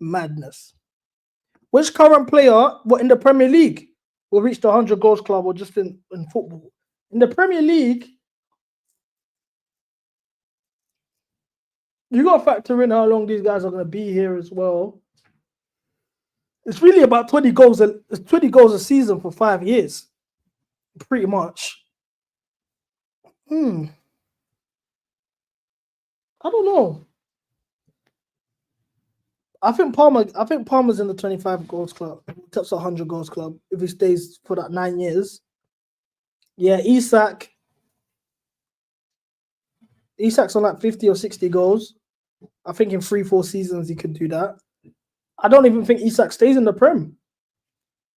Madness. Which current player in the Premier League will reach the 100 goals club or just in football? In the Premier League, you got to factor in how long these guys are going to be here as well. It's really about 20 goals a season for 5 years, pretty much. I don't know. I think Palmer's in the 25 goals club. That's a 100 goals club if he stays for that 9 years. Yeah, Isak's on like 50 or 60 goals. I think in 3-4 seasons he could do that. I don't even think Isak stays in the Prem.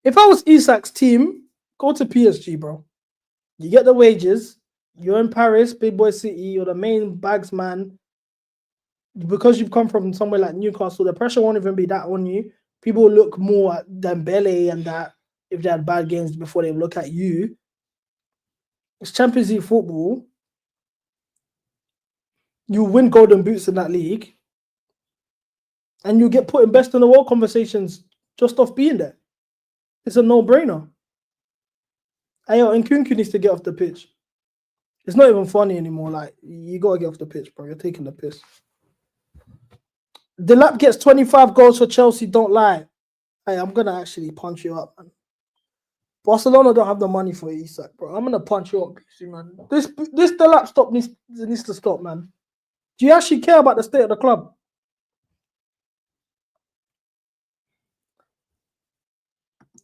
If I was Isak's team, go to PSG, bro. You get the wages. You're in Paris, big boy city. You're the main bags man. Because you've come from somewhere like Newcastle, the pressure won't even be that on you. People will look more at Dembele and that if they had bad games before they look at you. It's Champions League football. You win golden boots in that league. And you get put in best in the world conversations just off being there. It's a no-brainer. Ayo, Nkunku needs to get off the pitch. It's not even funny anymore. Like, you got to get off the pitch, bro. You're taking the piss. Delap gets 25 goals for Chelsea. Don't lie. Hey, I'm going to actually punch you up, man. Barcelona don't have the money for Isak, bro. I'm going to punch you up, man. This Delap stop needs to stop, man. Do you actually care about the state of the club?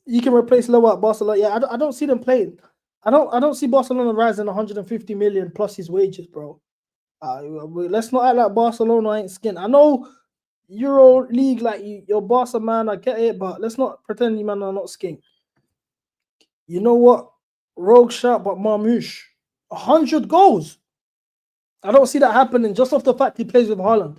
You can replace Loa at Barcelona. Yeah, I don't see them playing. I don't see Barcelona rising 150 million plus his wages, bro. Let's not act like Barcelona ain't skin. I know Euro League, like you're Barca man, I get it, but let's not pretend you man are not skin. You know what? Rogue shot, but Marmouche, 100 goals. I don't see that happening just off the fact he plays with Haaland.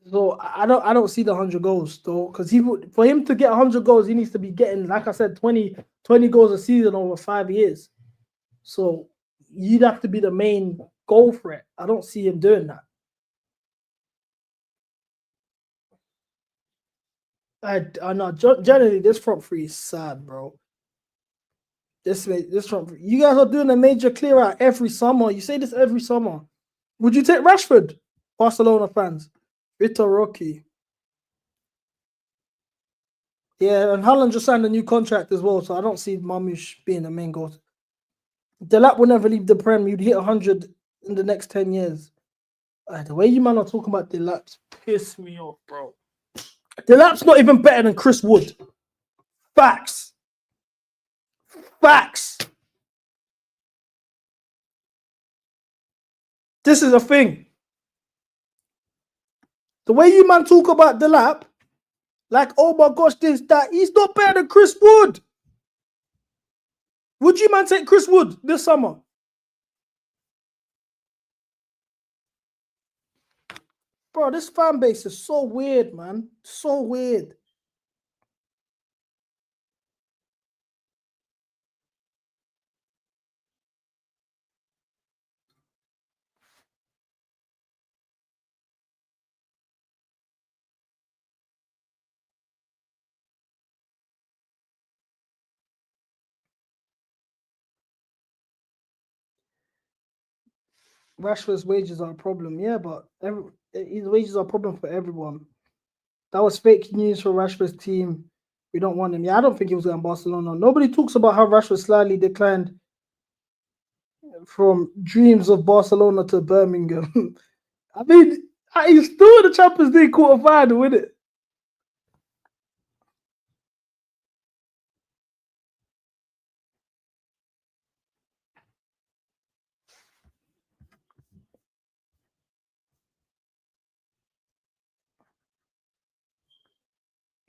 So I don't see the 100 goals though, because for him to get 100 goals, he needs to be getting, like I said, 20 goals a season over 5 years. So you'd have to be the main goal threat. I don't see him doing that. I know. Generally, this front three is sad, bro. This front three. You guys are doing a major clear out every summer. You say this every summer. Would you take Rashford? Barcelona fans. Vitor Roque. Yeah, and Haaland just signed a new contract as well, so I don't see Marmouche being the main goal. Delap will never leave the Prem. You'd hit 100 in the next 10 years. The way you man are talking about Delap's piss me off, bro. Delap's not even better than Chris Wood. Facts. Facts. This is a thing. The way you man talk about Delap, like, oh my gosh, this, that, he's not better than Chris Wood. Would you man take Chris Wood this summer? Bro, this fan base is so weird, man. So weird. Rashford's wages are a problem, yeah, but his wages are a problem for everyone. That was fake news for Rashford's team. We don't want him. Yeah, I don't think he was going to Barcelona. Nobody talks about how Rashford slightly declined from dreams of Barcelona to Birmingham. I mean, he's still in the Champions League quarterfinal with it.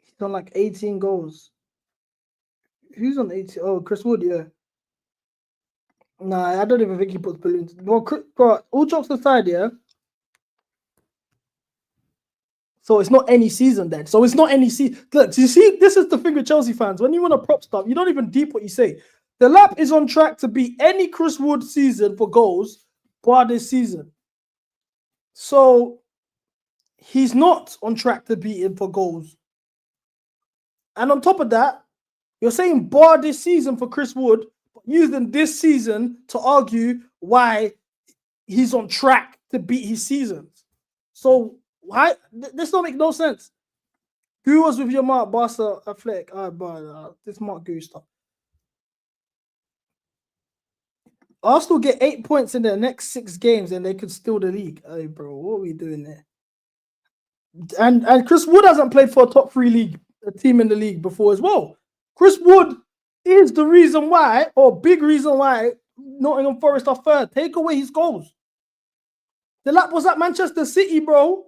He's on like 18 goals. Who's on 18? Oh, Chris Wood, yeah. Nah, I don't even think he puts billions. Well, all jokes aside, yeah. So it's not any season then. So it's not any season. Look, you see, this is the thing with Chelsea fans. When you want to prop stuff, you don't even deep what you say. The Lap is on track to beat any Chris Wood season for goals bar this season. So he's not on track to beat him for goals. And on top of that, you're saying bar this season for Chris Wood, using this season to argue why he's on track to beat his seasons. So why this don't make no sense. Who was with your Mark Barca Athletic? This Mark Goo stuff. Arsenal get 8 points in their next 6 games and they could steal the league. Hey, bro, what are we doing there? And Chris Wood hasn't played for a top 3 league team in the league before as well. Chris Wood is the reason why, or big reason why, Nottingham Forest are third. Take away his goals. Delap was at Manchester City, bro.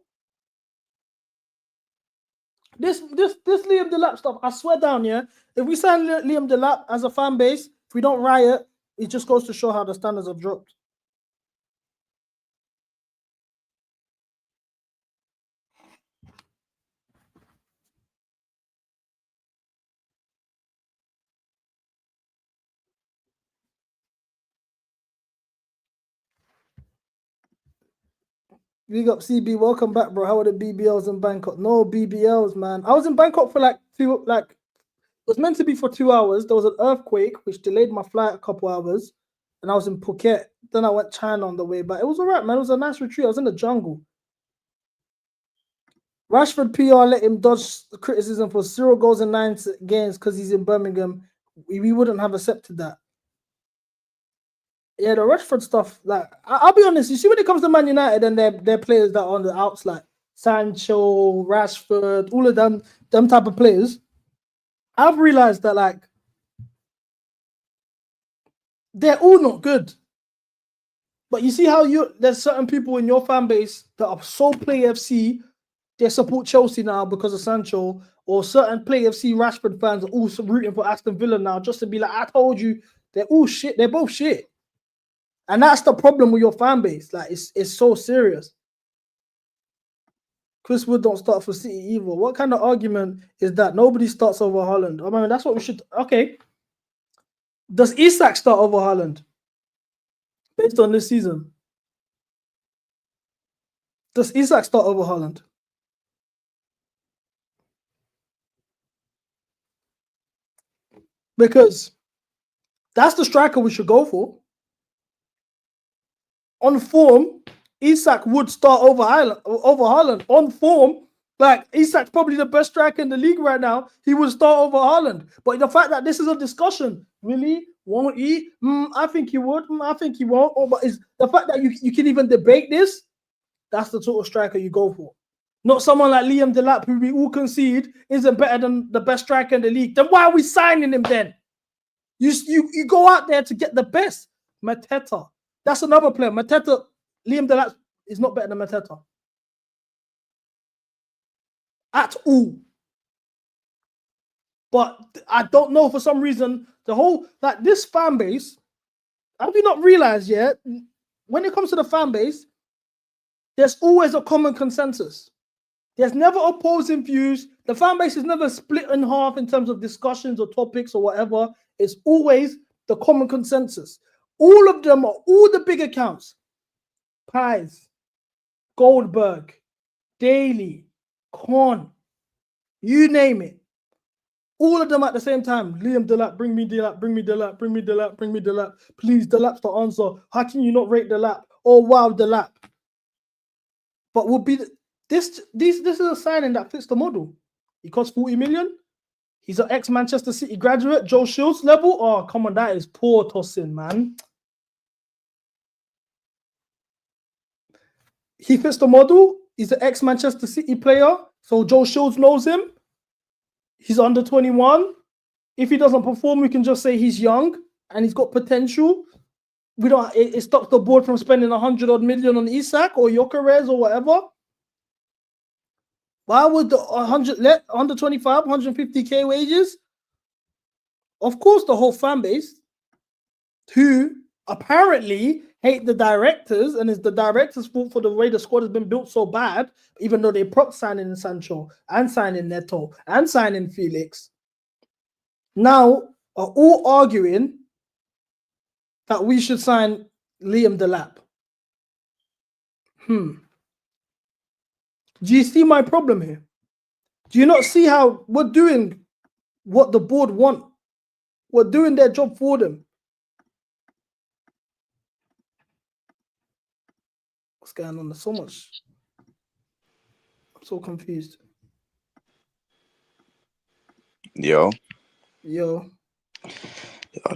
This Liam Delap stuff, I swear down, yeah. If we sign Liam Delap as a fan base, if we don't riot, it just goes to show how the standards have dropped. Big up CB, welcome back, bro. How are the BBLs in Bangkok? No BBLs, man. I was in Bangkok for it was meant to be for 2 hours. There was an earthquake which delayed my flight a couple hours, and I was in Phuket. Then I went China on the way back. It was alright, man. It was a nice retreat. I was in the jungle. Rashford PR let him dodge criticism for 0 goals in 9 games because he's in Birmingham. We wouldn't have accepted that. Yeah, the Rashford stuff, like, I'll be honest, you see when it comes to Man United and their players that are on the outs, like Sancho, Rashford, all of them type of players, I've realized that, like, they're all not good. But you see how there's certain people in your fan base that are so Play FC, they support Chelsea now because of Sancho, or certain Play FC Rashford fans are also rooting for Aston Villa now just to be like, I told you, they're all shit. They're both shit. And that's the problem with your fan base. Like, it's so serious. Chris Wood don't start for City either. What kind of argument is that? Nobody starts over Haaland. I mean, that's what we should... Okay. Does Isak start over Haaland? Based on this season. Does Isak start over Haaland? Because that's the striker we should go for. On form, Isak would start over Haaland. On form, like, Isak's probably the best striker in the league right now. He would start over Haaland. But the fact that this is a discussion, really, won't he? I think he would. I think he won't. But is the fact that you can even debate this, that's the sort of striker you go for. Not someone like Liam Delap, who we all concede isn't better than the best striker in the league. Then why are we signing him then? You go out there to get the best. Mateta. That's another player. Mateta, Liam Delap is not better than Mateta. At all. But I don't know, for some reason, the whole, like, this fan base, have you not realized yet, when it comes to the fan base, there's always a common consensus. There's never opposing views. The fan base is never split in half in terms of discussions or topics or whatever. It's always the common consensus. All of them are all the big accounts. Pies, Goldberg, Daily, Korn, you name it. All of them at the same time. Liam Delap, bring me Delap, bring me Delap, bring me Delap, bring me Delap. Please, Delap's the answer. How can you not rate Delap? Oh, wow, Delap. But will be this is a signing that fits the model. He costs 40 million. He's an ex-Manchester City graduate, Joe Shields level. Oh, come on, that is poor tossing, man. He fits the model. He's an ex-Manchester City player, so Joe Shields knows him. He's under 21. If he doesn't perform, we can just say he's young and he's got potential. It stops the board from spending 100 million on Isak or Gyökeres or whatever. Why would the 125, 150k wages? Of course, the whole fan base, who apparently hate the directors, and it's the directors' fault for the way the squad has been built so bad, even though they propped signing Sancho and signing Neto and signing Felix, now are all arguing that we should sign Liam Delap. Do you see my problem here? Do you not see how we're doing what the board want? We're doing their job for them. What's going on? There's so much. I'm so confused. Yo,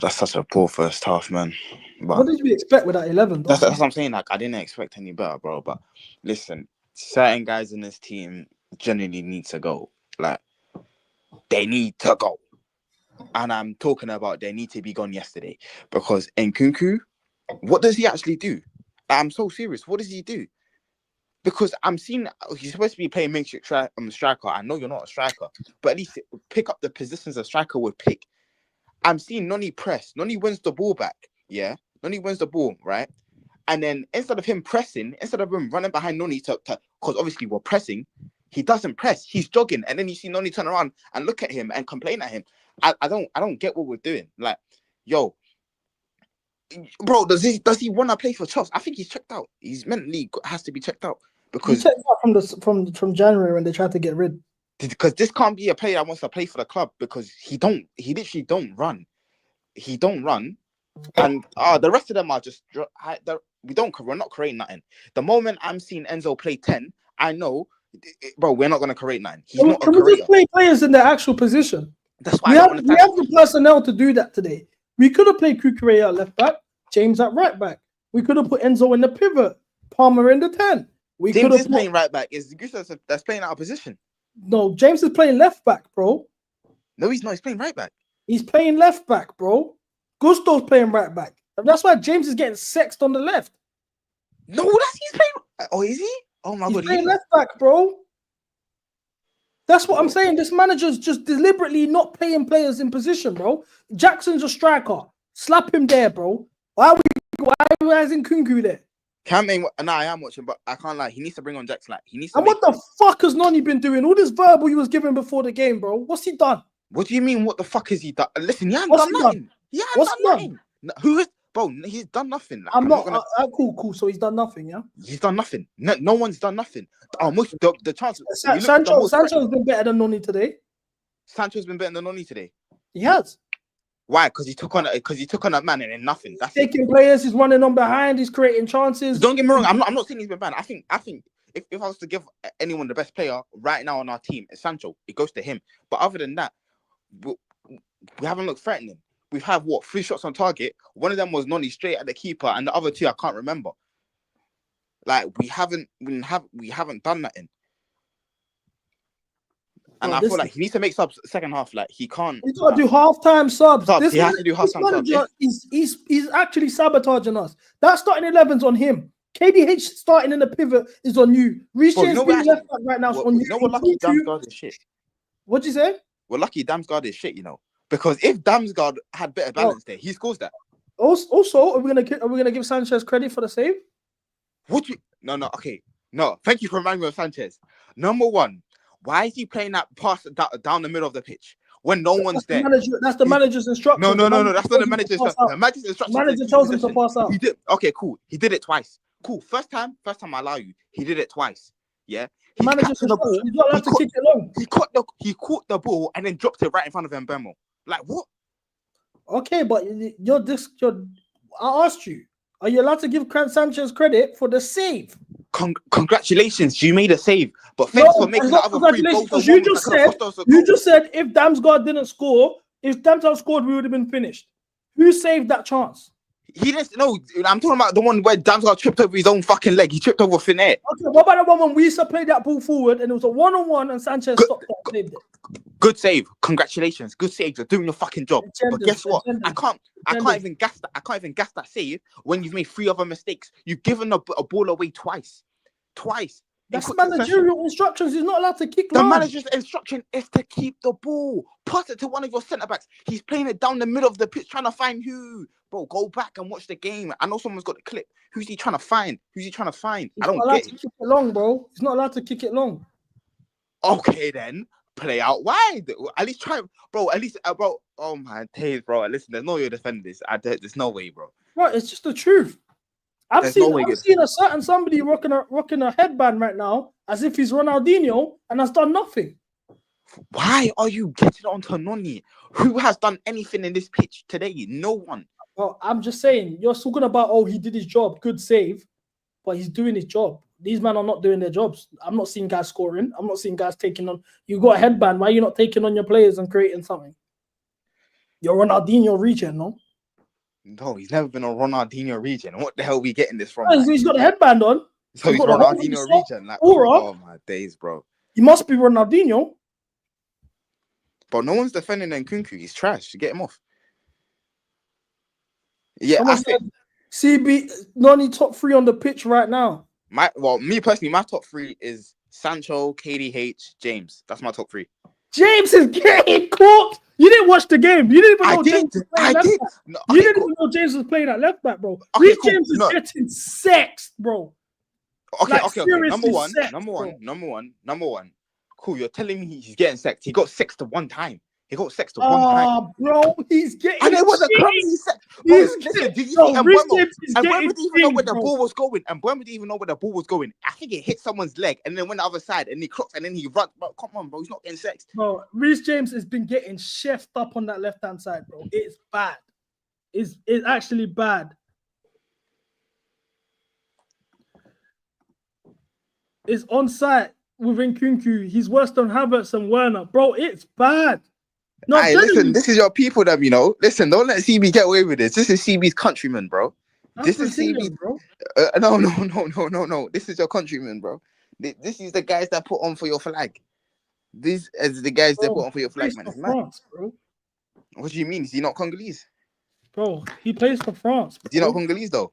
That's such a poor first half, man. But what did we expect with that 11? That's what I'm saying. Like, I didn't expect any better, bro. But listen, certain guys in this team genuinely need to go. Like, they need to go. and I'm talking about they need to be gone yesterday because Nkunku, what does he actually do? I'm so serious. What does he do? Because I'm seeing he's supposed to be playing makeshift striker. I know you're not a striker, but at least pick up the positions a striker would pick. I'm seeing Noni press. Noni wins the ball back. Yeah, Noni wins the ball, right? And then instead of him pressing, instead of him running behind Noni to because obviously we're pressing, he doesn't press. He's jogging, and then you see Noni turn around and look at him and complain at him. I don't get what we're doing. Like, yo, bro, does he want to play for Chelsea? I think he's checked out. He's mentally has to be checked out He because checked out from January when they tried to get rid. because this can't be a player that wants to play for the club because he literally don't run. He don't run, and the rest of them are just we're not creating nothing. The moment I'm seeing Enzo play 10, I know, bro, we're not gonna create nothing. He's not a Can we creator. just play players in their actual position? That's why We have the personnel to do that today. We could have played Kukurea at left back, James at right back. We could have put Enzo in the pivot, Palmer in the 10. James is playing right back. Is Gustav that's playing out of position? No, James is playing left back, bro. No, he's not. He's playing right back. He's playing left back, bro. Gusto's playing right back. That's why James is getting sexed on the left. No, he's playing. Oh, is he? Oh my god, he's playing left back, bro. That's what I'm saying. This manager's just deliberately not playing players in position, bro. Jackson's a striker. Slap him there, bro. Why is Nkunku there? I am watching, but I can't lie. He needs to bring on Jackson. Like, he needs to. And what the fuck has Noni been doing? All this verbal he was giving before the game, bro. What's he done? What do you mean? What the fuck has he done? Listen, he hasn't done nothing. He hasn't done nothing. No, who is, bro? He's done nothing. Like, I'm not gonna. Cool. So he's done nothing, yeah. He's done nothing. No one's done nothing. The chance. Sancho's been better than Noni today. Sancho's been better than Noni today. He has. Why? Because he took on a man and then nothing. That's taking players. He's running on behind. He's creating chances. Don't get me wrong. I'm not saying he's been bad. I think if I was to give anyone the best player right now on our team, it's Sancho. It goes to him. But other than that, we haven't looked threatening. We've had 3 shots on target. One of them was Noni straight at the keeper, and the other 2 I can't remember. Like we haven't done nothing. And I feel like he needs to make subs second half. Like he can't. He's got to do halftime subs. He has to do halftime subs. He's actually sabotaging us. That starting 11's on him. KDH starting in the pivot is on you. Reece James being left back right now is on you. You know what? Lucky Damsgaard is shit. What'd you say? Well, lucky Damsgaard is shit. You know, because if Damsgaard had better balance there, he scores that. Also, are we gonna give Sanchez credit for the save? Okay. No, thank you for reminding me of Sanchez. Number one. Why is he playing that pass down the middle of the pitch when no one's there? That's the manager's instruction. No, that's not the manager's instruction. The manager's instruction. The manager tells him to pass out. He did. Okay, cool. He did it twice. Cool. First time I allow you. He did it twice. Yeah. The manager's the ball. He's not allowed to kick it long. He caught the ball and then dropped it right in front of Mbemo. Like what? Okay, but I asked you. Are you allowed to give Sanchez credit for the save? Congratulations, you made a save. But thanks for making the other 3 goals. You just said if Damsgaard didn't score, if Damsgaard scored, we would have been finished. Who saved that chance? He didn't. No, I'm talking about the one where Damsgaard tripped over his own fucking leg. He tripped over Finette. Okay, what about the one when we played that ball forward and it was a 1-on-1 and Sanchez stopped that and saved it? Good save. Congratulations. Good save. You're doing your fucking job. But guess what? I can't even gas that. I can't even gas that save when you've made 3 other mistakes. You've given a ball away twice. That's managerial instructions. He's not allowed to kick long. The manager's instruction is to keep the ball. Pass it to one of your centre backs. He's playing it down the middle of the pitch, trying to find who. Bro, go back and watch the game. I know someone's got the clip. Who's he trying to find? He's not allowed to kick it long, bro. He's not allowed to kick it long. Okay, then play out wide. At least try, bro. At least, bro. Oh my days, bro. Listen, there's no way you're defending this. There's no way, bro. Bro, it's just the truth. I've seen a certain somebody rocking a headband right now as if he's Ronaldinho and has done nothing. Why are you getting onto Noni? Who has done anything in this pitch today? No one. Well, I'm just saying, you're talking about, he did his job, good save, but he's doing his job. These men are not doing their jobs. I'm not seeing guys scoring. I'm not seeing guys taking on. You got a headband. Why are you not taking on your players and creating something? You're Ronaldinho region, no? No, he's never been a Ronaldinho region. What the hell are we getting this from? He's got a headband on. So he's Ronaldinho region. Like, oh my days, bro. He must be Ronaldinho. But no one's defending Nkunku. He's trash. Get him off. Yeah, Someone I think said CB Noni top 3 on the pitch right now. me personally, my top 3 is Sancho, KDH, James. That's my top 3. James is getting cooked. You didn't watch the game. You didn't even know James was playing left back. No, You didn't even know James was playing at left back, bro. Okay, Reece cool. James is No. getting sexed, bro. Okay. Like, seriously Number one. sexed, bro. Cool. You're telling me he's getting sexed. He got sexed one time. One time. Bro, he's getting. And it was a clumsy sex. Listen, did you see? And Reece James is when getting would he even know where the bro. ball was going? And when would he even know where the ball was going? I think it hit someone's leg and then went the other side and he clocks and then he runs. Bro, come on, bro. He's not getting sexed. Bro, Reece James has been getting chefed up on that left-hand side, bro. It's bad. It's actually bad. It's on site with Nkunku. He's worse than Havertz and Werner. Bro, it's bad. No, Hey, listen, this is your people, them, you know. Listen, don't let CB get away with this. This is CB's countrymen, bro. This is CB, bro. No. This is your countrymen, bro. This is the guys that put on for your flag. These is the guys that put on for your flag, man. For France, bro. What do you mean? Is he not Congolese? Bro, he plays for France. Is he not Congolese though?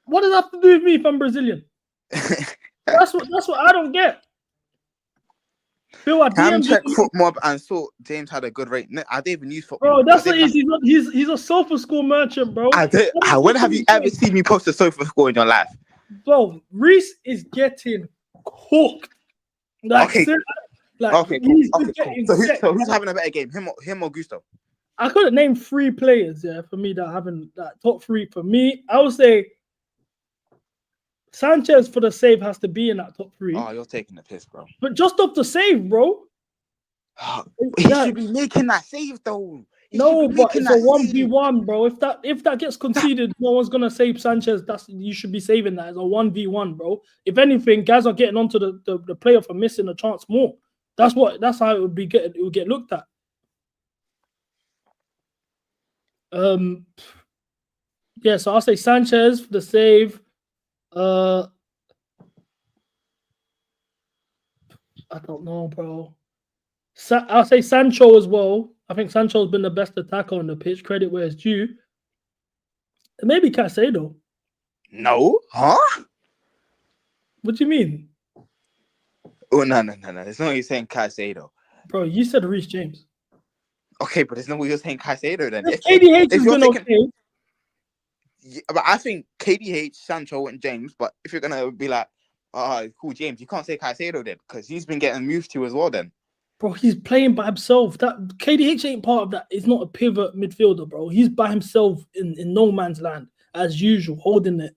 What does that have to do with me if I'm Brazilian? That's what I don't get. Phil, Cam checked Foot Mob and saw James had a good rate. I didn't even use Foot Bro, Mob. that's what he's a sofa score merchant, bro. When have you ever seen me post a sofa score in your life? Bro, Reece is getting cooked. Like, okay. Like, Cool. Getting So who's having a better game? Him or Gusto? I couldn't name 3 players, for me that having that top 3 for me. I would say Sanchez for the save has to be in that top 3. Oh, you're taking the piss, bro. But just off the save, bro. He should be making that save though. No, but it's a 1v1, bro. If that gets conceded, no one's gonna save Sanchez. You should be saving that as a 1v1, bro. If anything, guys are getting onto the player for missing a chance more. That's how it would be it would get looked at. Yeah, so I'll say Sanchez for the save. I don't know, bro. I'll say Sancho as well. I think Sancho's been the best attacker on the pitch. Credit where it's due. And maybe Caicedo. No, huh? What do you mean? Oh no! There's no way you're saying Caicedo. Bro, you said Reece James. Okay, but there's no way you're saying Caicedo then. KDH has been okay. Yeah, but I think KDH, Sancho, and James. But if you're gonna be like, cool, James, you can't say Caicedo then because he's been getting moved to as well. Then, bro, he's playing by himself. That KDH ain't part of that. He's not a pivot midfielder, bro. He's by himself in no man's land as usual, holding it.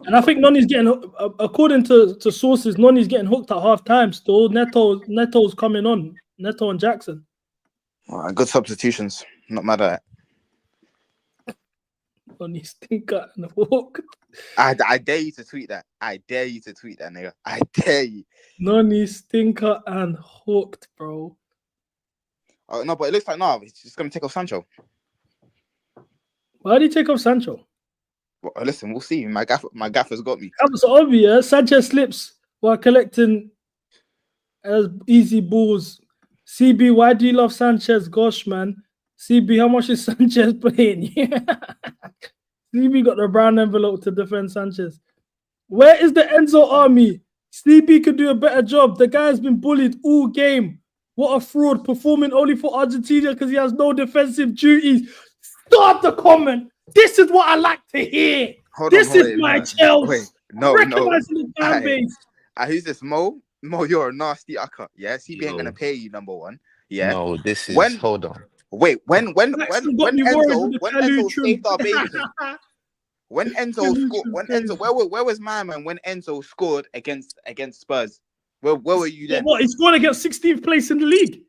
And I think Noni's getting, according to sources, Noni's getting hooked at half time still. Neto's coming on. Neto and Jackson. Good substitutions. Not mad at it. Noni stinker and hook. I dare you to tweet that. Nigga. I dare you. Noni stinker and hooked, bro. No, but it looks like now he's just going to take off Sancho. Why did he take off Sancho? Well, listen, we'll see. My gaffer's got me. That was obvious. Sanchez slips while collecting easy balls. CB, why do you love Sanchez? Gosh, man. CB, how much is Sanchez playing? CB got the brown envelope to defend Sanchez. Where is the Enzo army? CB could do a better job. The guy has been bullied all game. What a fraud, performing only for Argentina because he has no defensive duties. Stop the comment. This is what I like to hear. This is my Chelsea. Wait, no. The fan base. Who's this, Mo? Mo, you're a nasty ucker. Yeah, CB ain't gonna pay you, number one. Yeah. No, this is hold on. Wait, when Enzo saved our baby. When Enzo scored, where was my man when Enzo scored against Spurs? Where were you then? What? He scored against 16th place in the league.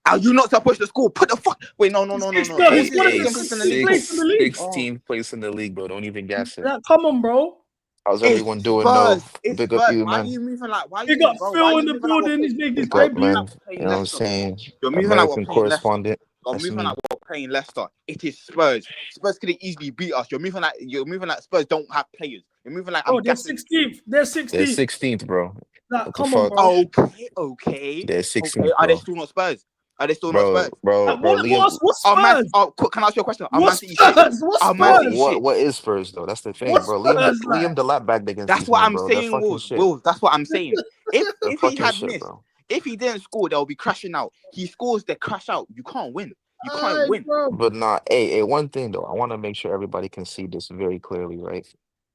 Are you not supposed to score? Put the fuck. Wait, no. 16th place in the league, bro. Don't even guess it. Come on, bro. How's everyone doing? No, big up you, man. Why are you moving like? He got Phil in the building. He's making his debut. You know what I'm saying? You're moving American correspondent. You're moving like we're playing Leicester. It is Spurs. Spurs could easily beat us. You're moving like Spurs don't have players. You're moving like they're 16th. They're 16th. They're 16th, bro. Like, What the come on, fuck? bro. Okay. They're 16th, Are they bro. still not Spurs? Are they still not Bro, Spurs? bro, bro, Liam. What's Oh man, Spurs? can I ask you a question? Are Man What's City shit? Spurs? What's Are Man City Spurs? shit? What is Spurs though? That's the thing, What's bro. Spurs like? Liam the lap bagged against That's these what men, I'm bro. They're saying, fucking Wolves. shit. Wolves. That's what I'm saying. They're If he fucking had shit, missed, bro. if he didn't score, they'll be crashing out. He scores, they crash out. You can't win. You can't Hey, win. bro. But nah, hey, one thing though, I want to make sure everybody can see this very clearly, right?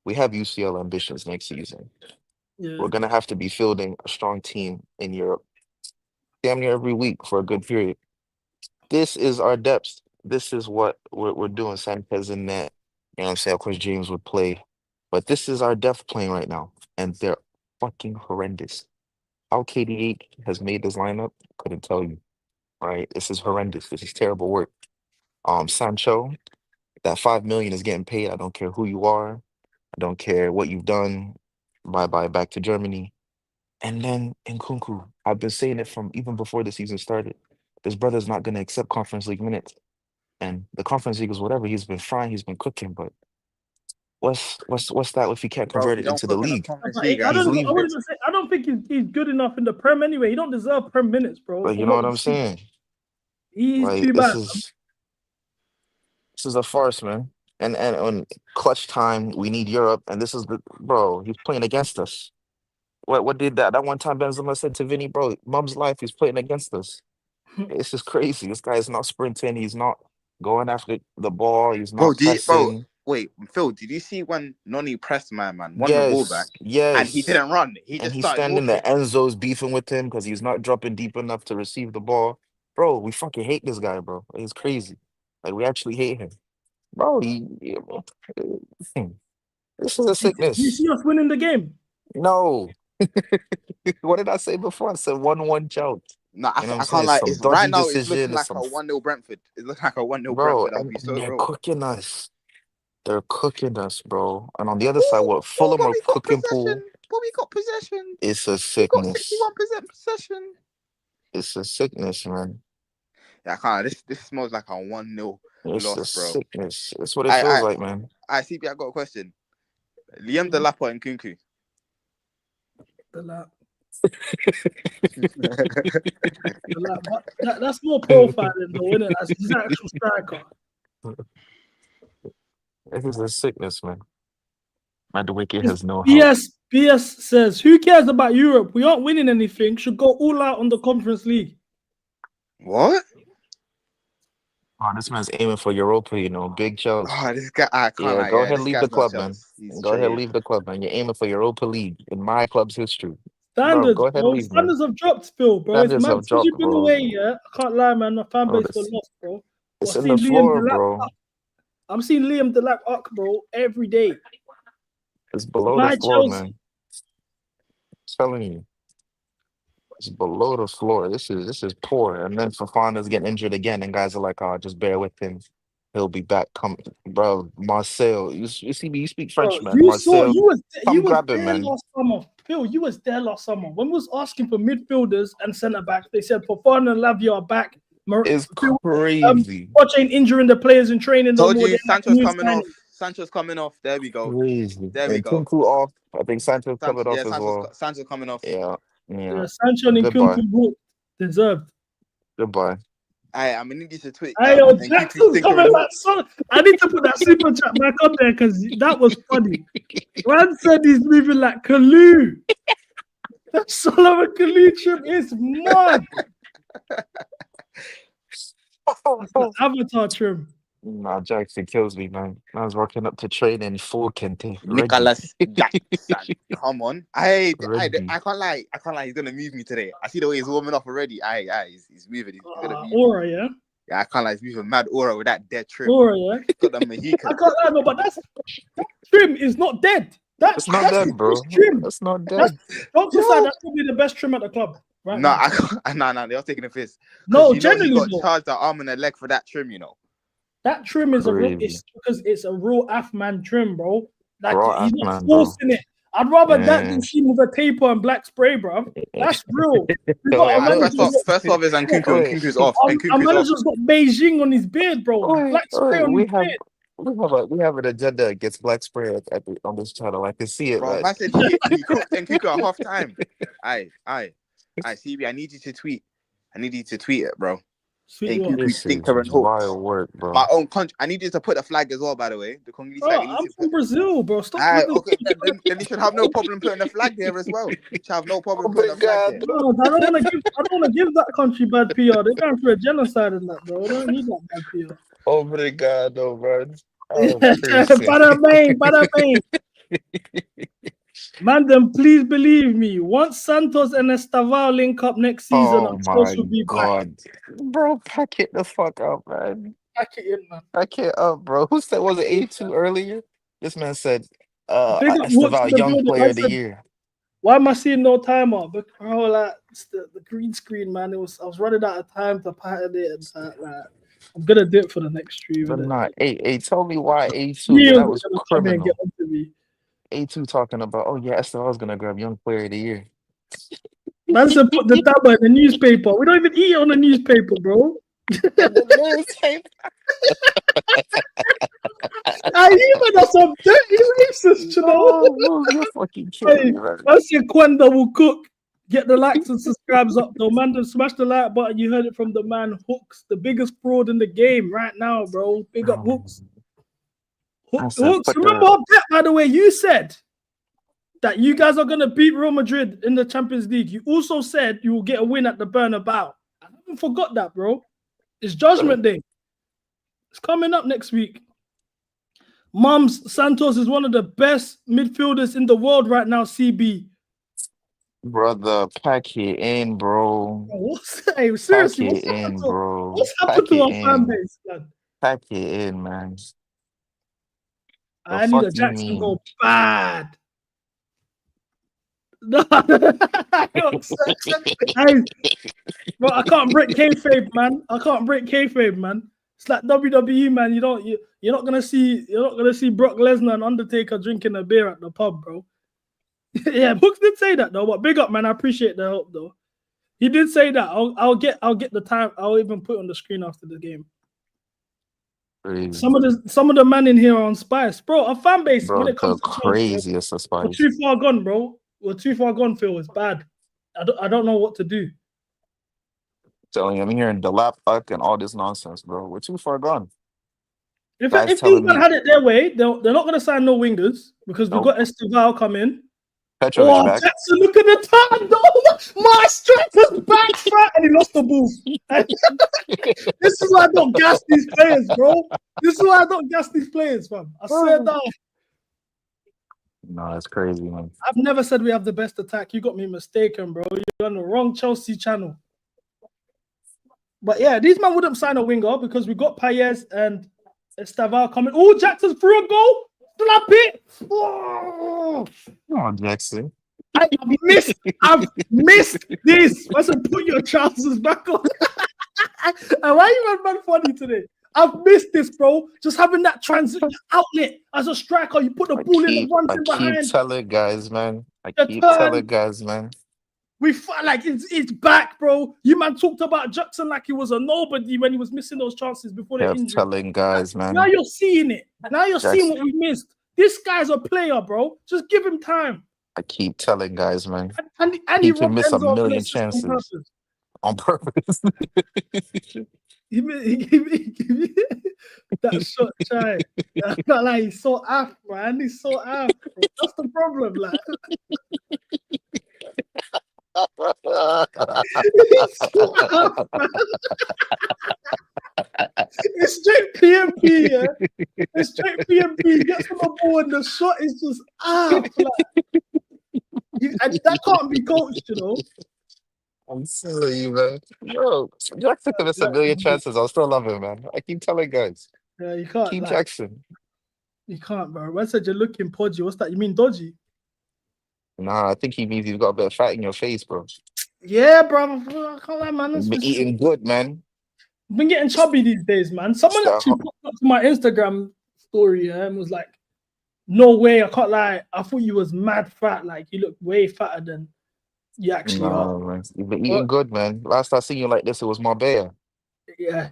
We have UCL ambitions next season. Yeah. We're gonna have to be fielding a strong team in Europe, damn near every week for a good period. This is our depth. This is what we're doing. Sanchez in net. You know what I'm saying? Of course, James would play, but this is our depth playing right now, and they're fucking horrendous. How KD8 has made this lineup, couldn't tell you. Right? This is horrendous. This is terrible work. Sancho, that 5 million is getting paid. I don't care who you are. I don't care what you've done. Bye bye back to Germany. And then Nkunku, I've been saying it from even before the season started. This brother's not going to accept Conference League minutes. And the Conference League is whatever. He's been frying, he's been cooking, but what's that if he can't Bro, convert you it don't into the cook in the league? Conference But League. I He's don't. I leaving. wouldn't even say. I don't think he's good enough in the Prem anyway. He don't deserve Prem minutes, bro. Like, For you know what what I'm he's seen. saying? He's Like too bad. this is a farce, man. And on clutch time, we need Europe, and this is the bro. He's playing against us. What did that one time Benzema said to Vinny, bro? Mum's life. He's playing against us. It's just crazy. This guy's not sprinting. He's not going after the ball. He's not pressing. Wait, Phil, did you see when Noni pressed man won the ball back? Yes. And he didn't run. He And just he's started standing walking. there. Enzo's beefing with him because he's not dropping deep enough to receive the ball. Bro, we fucking hate this guy, bro. He's crazy. Like, we actually hate him. Bro, this is a Do you sickness. see us winning the game? No. What did I say before? I said 1-1 joke. No, You know what I'm I saying? can't lie. Some It's dodgy right now. It's decision. looking like It's some a 1-0 Brentford. It looks like a 1-0 bro, Brentford. I'll be and so they're real. cooking us. They're cooking us, bro. And on the other side, what Fulham but are we got cooking possession. pool. But we got possession. It's a We got sickness. 61% possession. It's a sickness, man. Yeah, I can't. This smells like a 1-0 It's a loss, bro. sickness. That's what it feels like, man. CB, I got a question. Liam Delapa and Nkunku. The lap. That's more profiling though, isn't it? He's an actual striker. It is a sickness, man. Madueke has no hope. BS says, who cares about Europe? We aren't winning anything. Should go all out on the Conference League. What? Oh, this man's aiming for Europa, big Chelsea. Oh, this guy, I can't lie. Go Yeah, ahead, this leave the guy's club, not man. Chelsea. Go ahead, leave the club, man. You're aiming for Europa League in my club's history. Standards, bro, go ahead, bro. leave, man. Standards have dropped, Phil, bro. Standards It's mad. have Since you've dropped, been bro. away, yeah. I can't lie, man. The fan Bro, base was lost, bro. It's in the floor, bro. I'm seeing Liam Delap up, bro, every day. It's below the floor, man. I'm telling you. It's below the floor. This is poor. And then Fofana's getting injured again, and guys are like, "Oh, just bear with him. He'll be back." Come, bro. Marcel, you see me. You speak French, Bro, man. Marcel, you was grab him, there man. last summer. Phil, you was there last summer. When we was asking for midfielders and centre backs, they said Fofana and Lavia are back. It's crazy. Watch ain't injuring the players in training. Told you, Sancho's coming off. Sancho's coming off. There we go. Crazy. There we go. Nkunku off. I think Sancho's coming off as well. Sancho's coming off. Yeah. Sancho and Nkunku deserved. Goodbye. I'm gonna need you to tweet. Hey, Jackson's coming back. I need to put that super chat back up there because that was funny. Rand said he's moving like Kalu. That Solomon Kalu trim is mad. That's the Avatar trim. Nah, Jackson kills me, man. I was rocking up to training full Kente. Nicholas Jackson. Come on. I can't lie. He's gonna move me today. I see the way he's warming up already. He's moving. He's gonna move. Aura, yeah. Yeah, I can't lie. He's moving mad aura with that dead trim. Aura, yeah. Got the Mohican. I can't lie, no, but that trim is not dead. That's not dead, bro. That's not dead. Jokes aside, that's probably the best trim at the club. Right? No, they're taking a piss. No, generally, he got charged the arm and the leg for that trim. That trim is because it's a real Afman trim, bro. Like he's not forcing it. I'd rather that than see him with a taper and black spray, bro. That's real. First off is Nkunku's off. Our manager's got Beijing on his beard, bro. Black spray on his beard. we have an agenda against black spread on this channel. I can see it, Bro, man. man said he cooked and kicked at half time. Aye, CB, I need you to tweet. I need you to tweet it, bro. Sweet Hey, what? Cuckoo, This stinker and is hawks. wild work, bro. My own country. I need you to put a flag as well, by the way. The Congolese Bro, flag. I need I'm to from put. Brazil, bro. Stop Aye, with okay, then you should have no problem putting a flag there as well. You should have no problem putting a flag there. No, I don't want to give. I don't want to give that country bad PR. They're going through a genocide in that, bro. I don't need that bad PR. Obrigado, bro. Oh, Bada bang, bada bang. Man, then please believe me. Once Santos and Estaval link up next season, oh our my Spurs will be back. God, bro, pack it the fuck up, man. Pack it in, man. Pack it up, bro. Who said was it A2 earlier? This man said, Big up Hawks Esteval, in the young building. player Man of the said, year. why am I seeing no timer? But bro, like the green screen, man. I was running out of time to pattern it, and like I'm gonna do it for the next stream. But innit? not hey, tell me why A2, Neil's man. That was gonna come here and get criminal. onto me. A2 talking about, oh yeah, Esteval's gonna grab young player of the year. Man said put the tab in the newspaper. We don't even eat it on the newspaper, bro. I even are some dirty racist, you know. Oh, you're fucking Hey, killing me, man. I see Quenda will cook. Get the likes and subscribes up, though. Man, just smash the like button. You heard it from the man Hooks, the biggest fraud in the game right now, bro. Big up Hooks. Hooks, remember that, by the way, you said that you guys are going to beat Real Madrid in the Champions League. You also said you will get a win at the Bernabeu. I haven't forgot that, bro. It's Judgment Day. It's coming up next week. Mums, Santos is one of the best midfielders in the world right now, CB. Brother, pack it in, bro. Hey, seriously, Pack it in, bro. what's happened to our fan base, man? Pack it in, man. I need a Jackson go bad. No, bro, I can't break kayfabe, man. I can't break kayfabe, man. It's like WWE, man. You're not gonna see Brock Lesnar and Undertaker drinking a beer at the pub, bro. Yeah, Books did say that though. But big up, man. I appreciate the help though. He did say that. I'll get the time. I'll even put it on the screen after the game. Crazy. Some of the man in here are on Spice, bro. Our fan base, Bro, when it comes the to craziest of Spice. we're too far gone, bro. We're too far gone, Phil. It's bad. I don't know what to do. Telling you, I'm hearing the lap fuck and all this nonsense, bro. We're too far gone. If these men had it their way, they're not going to sign no wingers because we've got Esteval coming. Petrovic back. Jackson, look at the time, though. My striker's back, fat, and he lost the ball. This is why I don't gas these players, bro. This is why I don't gas these players, fam. I swear down. No, it's crazy, man. I've never said we have the best attack. You got me mistaken, bro. You're on the wrong Chelsea channel. But yeah, these men wouldn't sign a winger because we got Payet and Esteval coming. Oh, Jackson's through a goal. Slap it. Oh, come on, Jackson. I've missed this. I said, put your trousers back on. And why are you man funny today? I've missed this, bro. Just having that transition outlet as a striker, you put the ball in the one thing behind. I keep telling guys, man. We like it's back, bro. You man talked about Jackson like he was a nobody when he was missing those chances before the injury. Telling guys, man. Now you're seeing it. Now you're seeing what we missed. This guy's a player, bro. Just give him time. I keep telling guys, man. And he can miss a million chances on purpose. That shot, try. Like he's so aft, man. He's so aft. Bro. That's the problem, like. It's straight PMP, yeah. It's straight PMP. Gets on the ball and the shot is just like. And that can't be coached, you know. I'm telling you, man. Yo, Jackson could miss a million chances. I'll still love him, man. I keep telling guys. Yeah, you can't. Keep Jackson. You can't, bro. I said you're looking podgy. What's that? You mean dodgy? Nah, I think he means he's got a bit of fat in your face, bro. Yeah, bro. I can't lie, man. You've been eating good, man. I've been getting chubby these days, man. Someone actually put up to my Instagram story and was like, no way, I can't lie. I thought you was mad fat. Like, you look way fatter than you actually are. Man. You've been eating good, man. Last I seen you like this, it was Marbella. Yeah.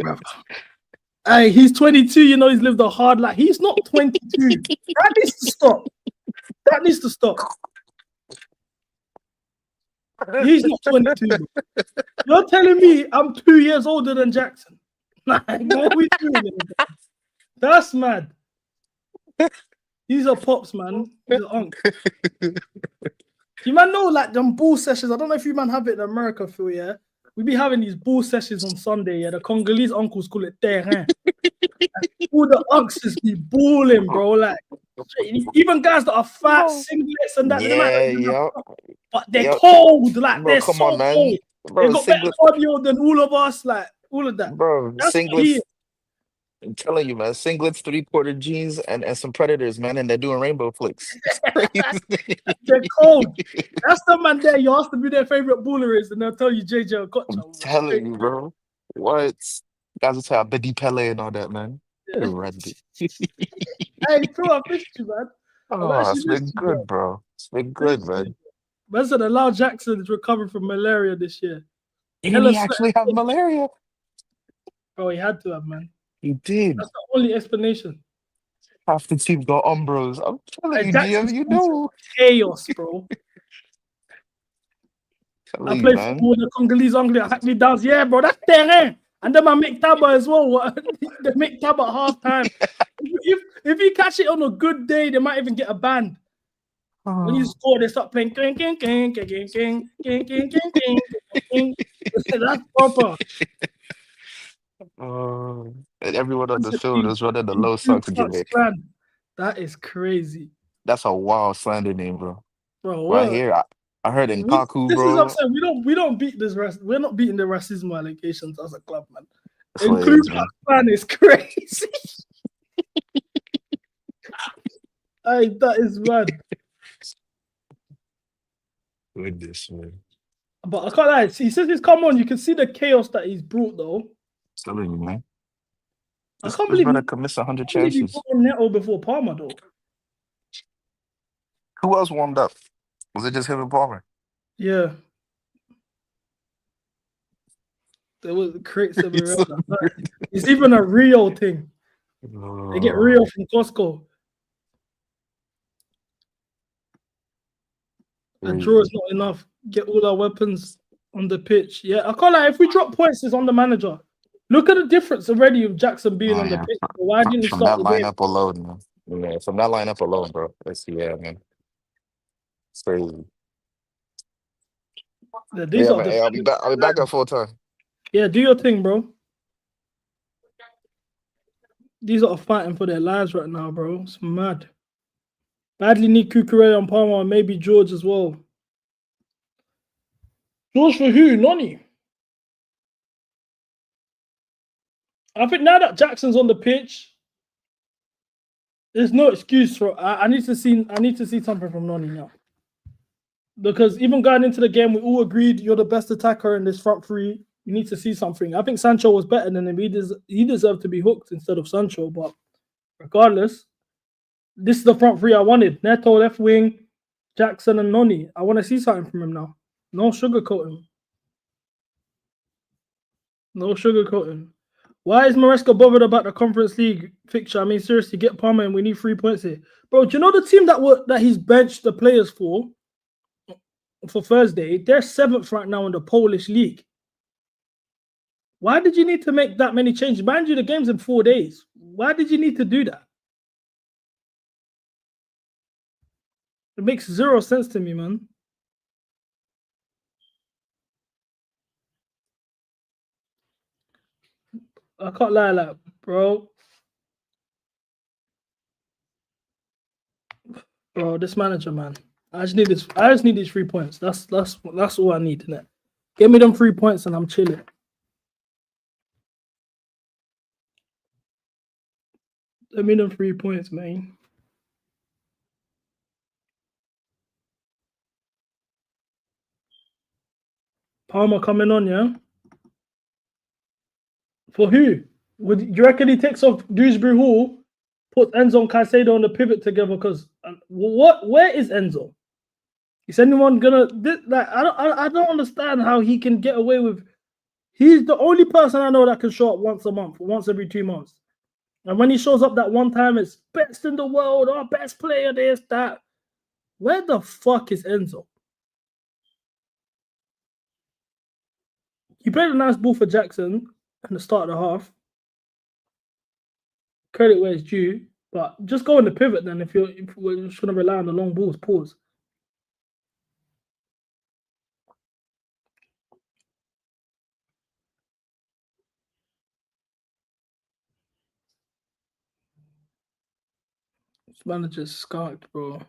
bruv. Hey, he's 22. You know he's lived a hard life. He's not 22. That needs to stop. That needs to stop. He's not 22. Bro. You're telling me I'm 2 years older than Jackson? Like, what are we doing? That's mad. He's a pops, man. He's an uncle. You man know, like them ball sessions. I don't know if you man have it in America, Phil. Yeah, we be having these ball sessions on Sunday. Yeah, the Congolese uncles call it terrain. All the unks just be balling, bro. Like even guys that are fat, singlets, and that. Yeah, but they're cold. Like bro, they're come so on, man. cold. Bro, They got better cardio than all of us. Like all of that. bro, That's singlets. I'm telling you, man, singlets, 3/4 jeans, and some predators, man, and they're doing rainbow flicks. It's crazy. They're cold. That's the man there. You ask them who their favorite baller is, and they'll tell you JJ or Kocha. I'm telling you, bro. What? Guys will tell Bedi Pele and all that, man. Yeah. Randy. Hey, Phil, I missed you, man. Oh, it's been good, bro. It's been good, man. Man said Allow Jackson is recovering from malaria this year. Did he actually have malaria? Oh, he had to have, man. He did. That's the only explanation. Half the team got Umbros. I'm telling you, Jackson's DM, you know. Chaos, bro. I play football with the Congolese Anglia. Hack me down. Yeah, bro, that's terrain. And then I make Taba as well. They make Taba at half time. If you catch it on a good day, they might even get a ban. When you score, they start playing king, king, king, king, king, king, king, king, king, king. That's proper. And everyone on the field is running the low socks gimmick. That is crazy. That's a wild slander name, bro. Bro, right here, I heard in Kaku, this bro. is what I'm saying. We don't beat this. We're not beating the racism allegations as a club, man. That's what it Include is, man. that fan is crazy. Hey, that is mad. Goodness, man. But I can't lie. He says he's come on. You can see the chaos that he's brought, though. Telling you, man. I can't believe he could miss 100 chances. He brought in Neto before Palmer, though. Who else warmed up? Was it just him and Palmer? Yeah. There was crates of It's even a Rio thing. They get Rio from Costco. A draw is not enough. Get all our weapons on the pitch. Yeah, I can't lie. If we drop points, it's on the manager. Look at the difference already of Jackson being on the pitch. Why didn't he start that lineup alone, man? Yeah, from that lineup alone, bro. Let's see, yeah, man. It's crazy. I'll be back at full time. Yeah, do your thing, bro. These are fighting for their lives right now, bro. It's mad. Badly need Kukurea and Palmer and maybe George as well. George for who? Noni. I think now that Jackson's on the pitch, there's no excuse for. I need to see something from Noni now. Because even going into the game, we all agreed you're the best attacker in this front three. You need to see something. I think Sancho was better than him. He deserved to be hooked instead of Sancho. But regardless, this is the front three I wanted. Neto, left wing, Jackson and Noni. I want to see something from him now. No sugarcoating. No sugarcoating. Why is Maresca bothered about the Conference League fixture? I mean, seriously, get Palmer and we need 3 points here. Bro, do you know the team that he's benched the players for Thursday? They're 7th right now in the Polish league. Why did you need to make that many changes? Mind you, the game's in 4 days. Why did you need to do that? It makes zero sense to me, man. I can't lie, like, bro. Bro, this manager, man. I just need these 3 points. That's all I need, innit? Give me them 3 points and I'm chilling. Give me them 3 points, man. Palmer coming on, yeah? For who? Do you reckon he takes off Dewsbury Hall, puts Enzo and Caicedo on the pivot together? Because where is Enzo? Is anyone gonna like? I don't understand how he can get away with He's the only person I know that can show up once a month, once every 2 months. And when he shows up that one time, it's best in the world, or best player, this, that. Where the fuck is Enzo? He played a nice ball for Jackson in the start of the half. Credit where it's due, but just go in the pivot then if we're just going to rely on the long balls. Pause. This manager's skunked, bro.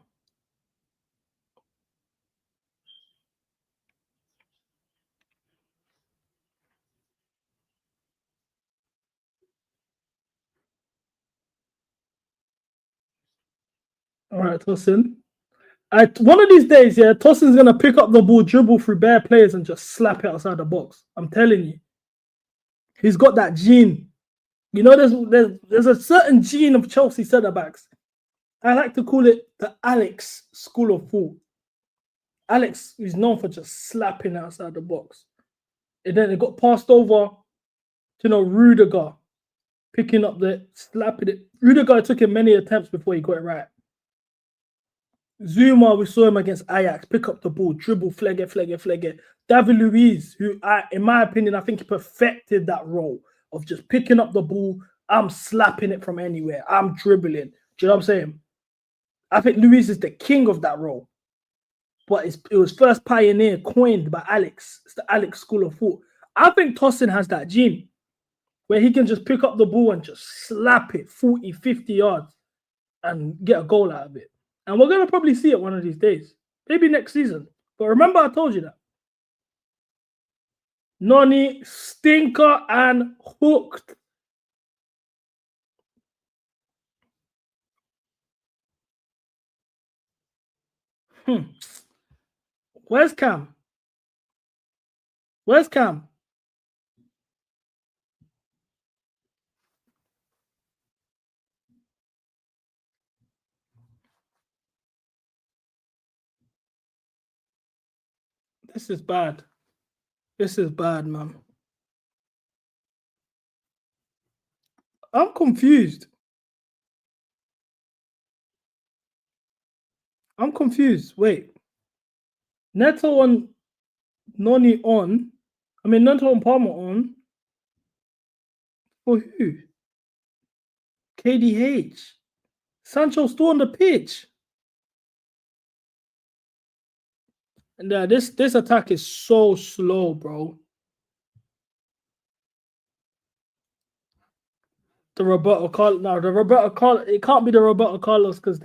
All right, Tosin. One of these days, yeah, Tosin's going to pick up the ball, dribble through bare players and just slap it outside the box. I'm telling you. He's got that gene. You know, there's a certain gene of Chelsea centre-backs. I like to call it the Alex school of thought. Alex is known for just slapping outside the box. And then it got passed over to, Rudiger, picking up slapping it. Rudiger took him many attempts before he got it right. Zuma, we saw him against Ajax, pick up the ball, dribble, flegge. David Luiz, who, in my opinion, I think he perfected that role of just picking up the ball. I'm slapping it from anywhere. I'm dribbling. Do you know what I'm saying? I think Luiz is the king of that role. But it was first coined by Alex. It's the Alex school of thought. I think Tosin has that gene where he can just pick up the ball and just slap it 40, 50 yards and get a goal out of it. And we're going to probably see it one of these days. Maybe next season. But remember, I told you that. Noni, stinker and hooked. Where's Cam? Where's Cam? This is bad. This is bad, man. I'm confused. Wait. Neto and Noni on. Neto and Palmer on. For who? KDH. Sancho still on the pitch. And this attack is so slow, bro. The Roberto Carlos. It can't be the Roberto Carlos because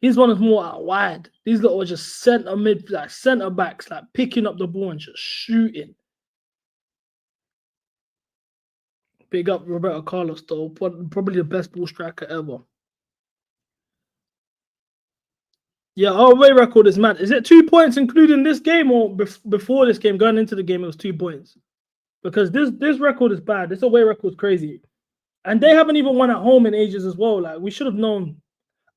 his one is more out wide. These little are just centre backs, like picking up the ball and just shooting. Big up Roberto Carlos, though. Probably the best ball striker ever. Yeah, our away record is mad. Is it 2 points including this game or before this game? Going into the game, it was 2 points. Because this record is bad. This away record is crazy. And they haven't even won at home in ages as well. Like, we should have known.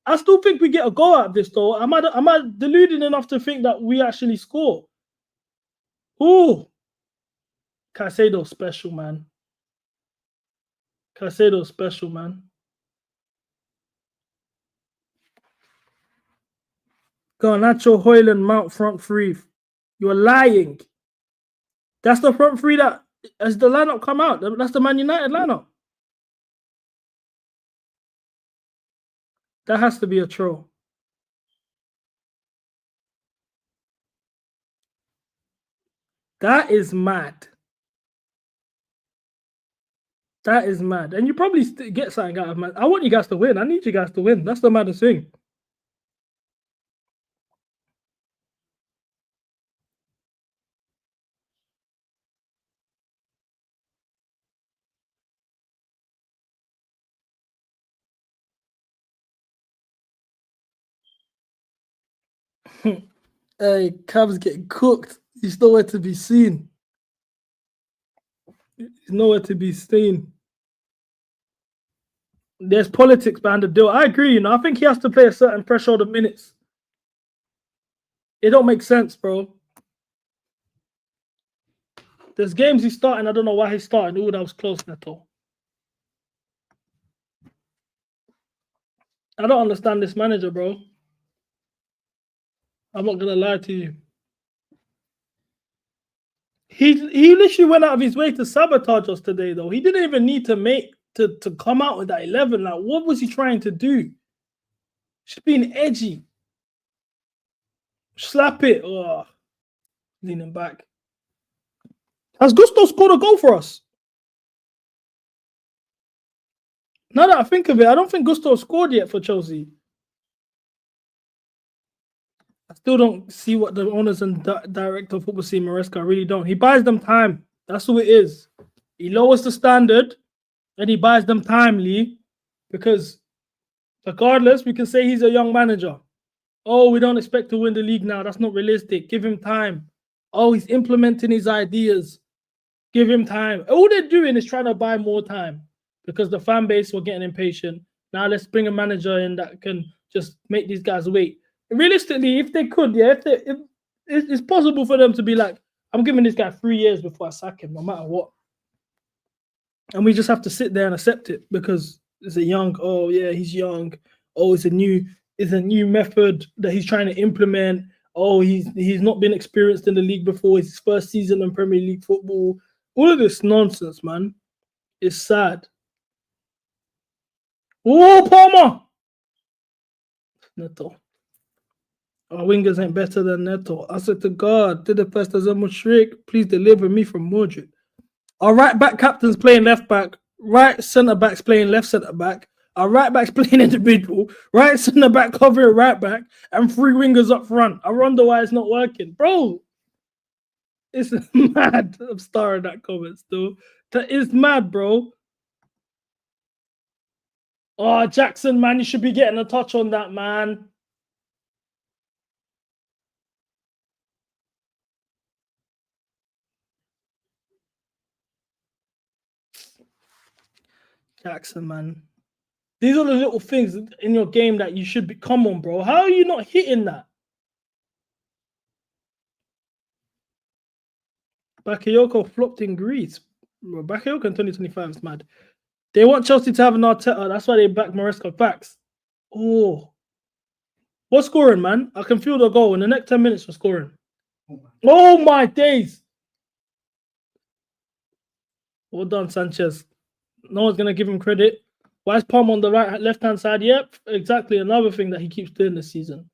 I still think we get a goal out of this, though. Am I deluded enough to think that we actually score? Ooh. Caicedo special, man. Caicedo special, man. Garnacho, Hoyland, Mount front three. You're lying. That's the front three that, as the lineup come out, that's the Man United lineup. That has to be a troll. That is mad. That is mad. And you probably get something out of man. I want you guys to win. I need you guys to win. That's the maddest thing. Hey, Cavs getting cooked. He's nowhere to be seen. He's nowhere to be seen. There's politics behind the deal. I agree, I think he has to play a certain threshold of minutes. It don't make sense, bro. There's games he's starting. I don't know why he's starting. Oh, that was close, Neto. I don't understand this manager, bro. I'm not gonna lie to you. He literally went out of his way to sabotage us today, though. He didn't even need to come out with that 11. Like, what was he trying to do? Just being edgy. Slap it. Oh, leaning back. Has Gusto scored a goal for us? Now that I think of it, I don't think Gusto scored yet for Chelsea. I still don't see what the owners and director of football see Maresca. I really don't. He buys them time. That's who it is. He lowers the standard and he buys them time, Lee. Because regardless, we can say he's a young manager. Oh, we don't expect to win the league now. That's not realistic. Give him time. Oh, he's implementing his ideas. Give him time. All they're doing is trying to buy more time because the fan base were getting impatient. Now let's bring a manager in that can just make these guys wait. Realistically, if they could, yeah, if it's possible for them to be like, I'm giving this guy 3 years before I sack him, no matter what. And we just have to sit there and accept it because it's a young, oh yeah, he's young. Oh, it's a new method that he's trying to implement. Oh, he's not been experienced in the league before. It's his first season in Premier League football. All of this nonsense, man. It's sad. Oh, Palmer! Neto. Our wingers ain't better than Neto. I said to God, did the best as a Mushrik, please deliver me from Mudrik. Our right back captain's playing left back. Right centre back's playing left centre back. Our right back's playing in the middle. Right centre back covering right back. And 3 wingers up front. I wonder why it's not working. Bro, it's mad. I'm starring that comment still. That is mad, bro. Oh, Jackson, man, you should be getting a touch on that, man. Jackson, man. These are the little things in your game that you should be. Come on, bro. How are you not hitting that? Bakayoko flopped in Greece. Bro, Bakayoko in 2025 is mad. They want Chelsea to have an Arteta. That's why they back Maresca backs. Oh. What's scoring, man? I can feel the goal. In the next 10 minutes, we're scoring. Oh, my days. Well done, Sanchez. No one's going to give him credit. Why is Palm on the left-hand side? Yep, exactly. Another thing that he keeps doing this season.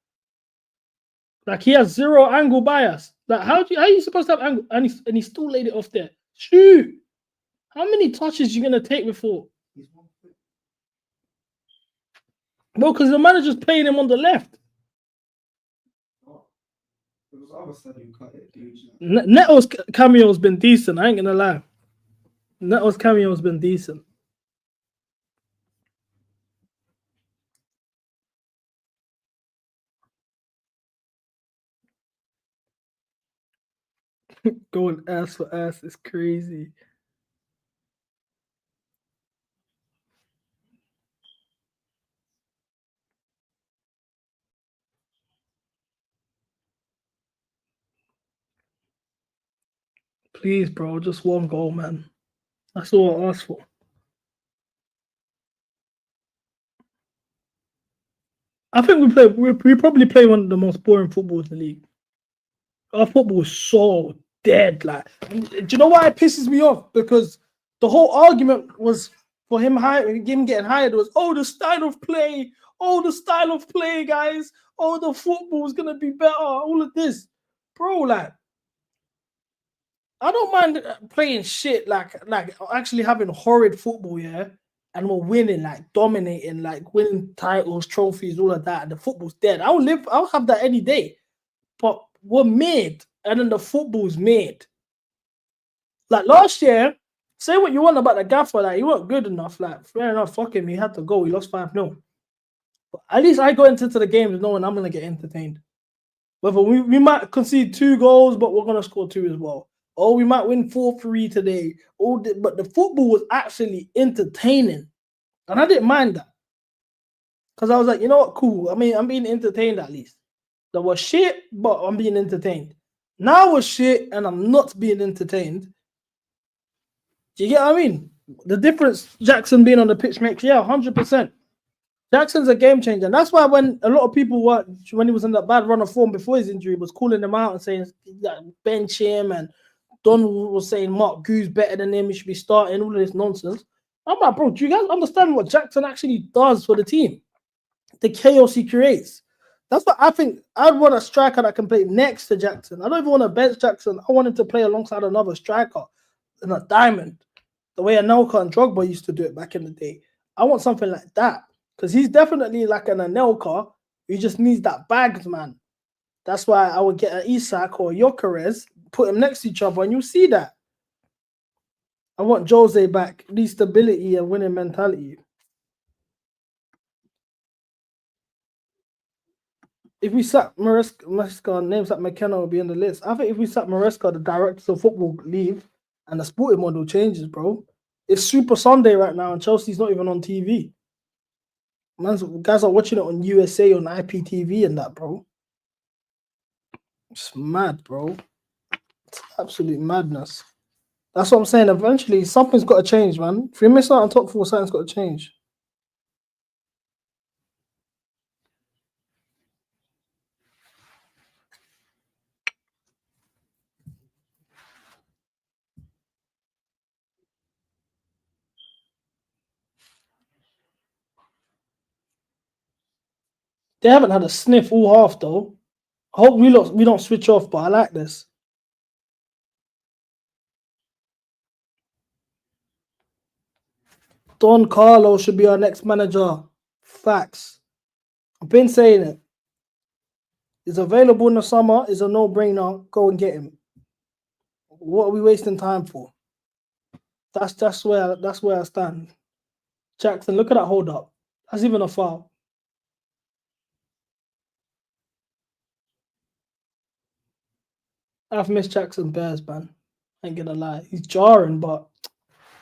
Like, he has 0 angle bias. Like, how are you supposed to have angle? And he still laid it off there. Shoot. How many touches are you going to take before? Bro, because the manager's playing him on the left. Neto's cameo's been decent. I ain't going to lie. Neto's cameo's been decent. Going ass for ass is crazy. Please, bro, just 1 goal, man. That's all I asked for. I think we probably play one of the most boring footballs in the league. Our football is so dead. Like, do you know why it pisses me off? Because the whole argument was for him getting hired was, oh, the style of play. Oh, the style of play, guys. Oh, the football is gonna be better. All of this, bro. Like, I don't mind playing shit. Like actually having horrid football, yeah. And we're winning, like dominating, like winning titles, trophies, all of that. And the football's dead. I'll have that any day. But we're mid, and then the football's mid. Like last year, say what you want about the gaffer, like he wasn't good enough. Like, fair enough, fuck him, he had to go. He lost 5-0. But at least I go into the games knowing I'm gonna get entertained. Whether we might concede 2 goals, but we're gonna score 2 as well. Oh, we might win 4-3 today. But the football was actually entertaining. And I didn't mind that. Because I was like, you know what, cool. I mean, I'm being entertained at least. That was shit, but I'm being entertained. Now we're shit and I'm not being entertained. Do you get what I mean? The difference Jackson being on the pitch makes, 100%. Jackson's a game changer. And that's why when a lot of people were, when he was in that bad run of form before his injury, was calling him out and saying bench him, and Don was saying Mark Goo's better than him, he should be starting, all of this nonsense. I'm like, bro, do you guys understand what Jackson actually does for the team? The chaos he creates. That's what I think. I'd want a striker that can play next to Jackson. I don't even want to bench Jackson. I want him to play alongside another striker in a diamond, the way Anelka and Drogba used to do it back in the day. I want something like that because he's definitely like an Anelka. He just needs that bags, man. That's why I would get an Isak or Gyökeres, put them next to each other, and you'll see that. I want Jose back, the stability and winning mentality. If we sack Maresca, names like McKenna will be on the list. I think if we sack Maresca, the directors of football leave and the sporting model changes, bro. It's Super Sunday right now and Chelsea's not even on TV. Guys are watching it on USA, on IPTV and that, bro. It's mad, bro. It's absolute madness. That's what I'm saying. Eventually, something's got to change, man. If we miss out on top four, something's got to change. They haven't had a sniff all half, though. I hope we don't switch off, but I like this. Don Carlo should be our next manager. Facts. I've been saying it. He's available in the summer. It's a no-brainer. Go and get him. What are we wasting time for? That's where I stand. Jackson, look at that hold up. That's even a foul. I've missed Jackson Bears, man. I ain't gonna lie. He's jarring, but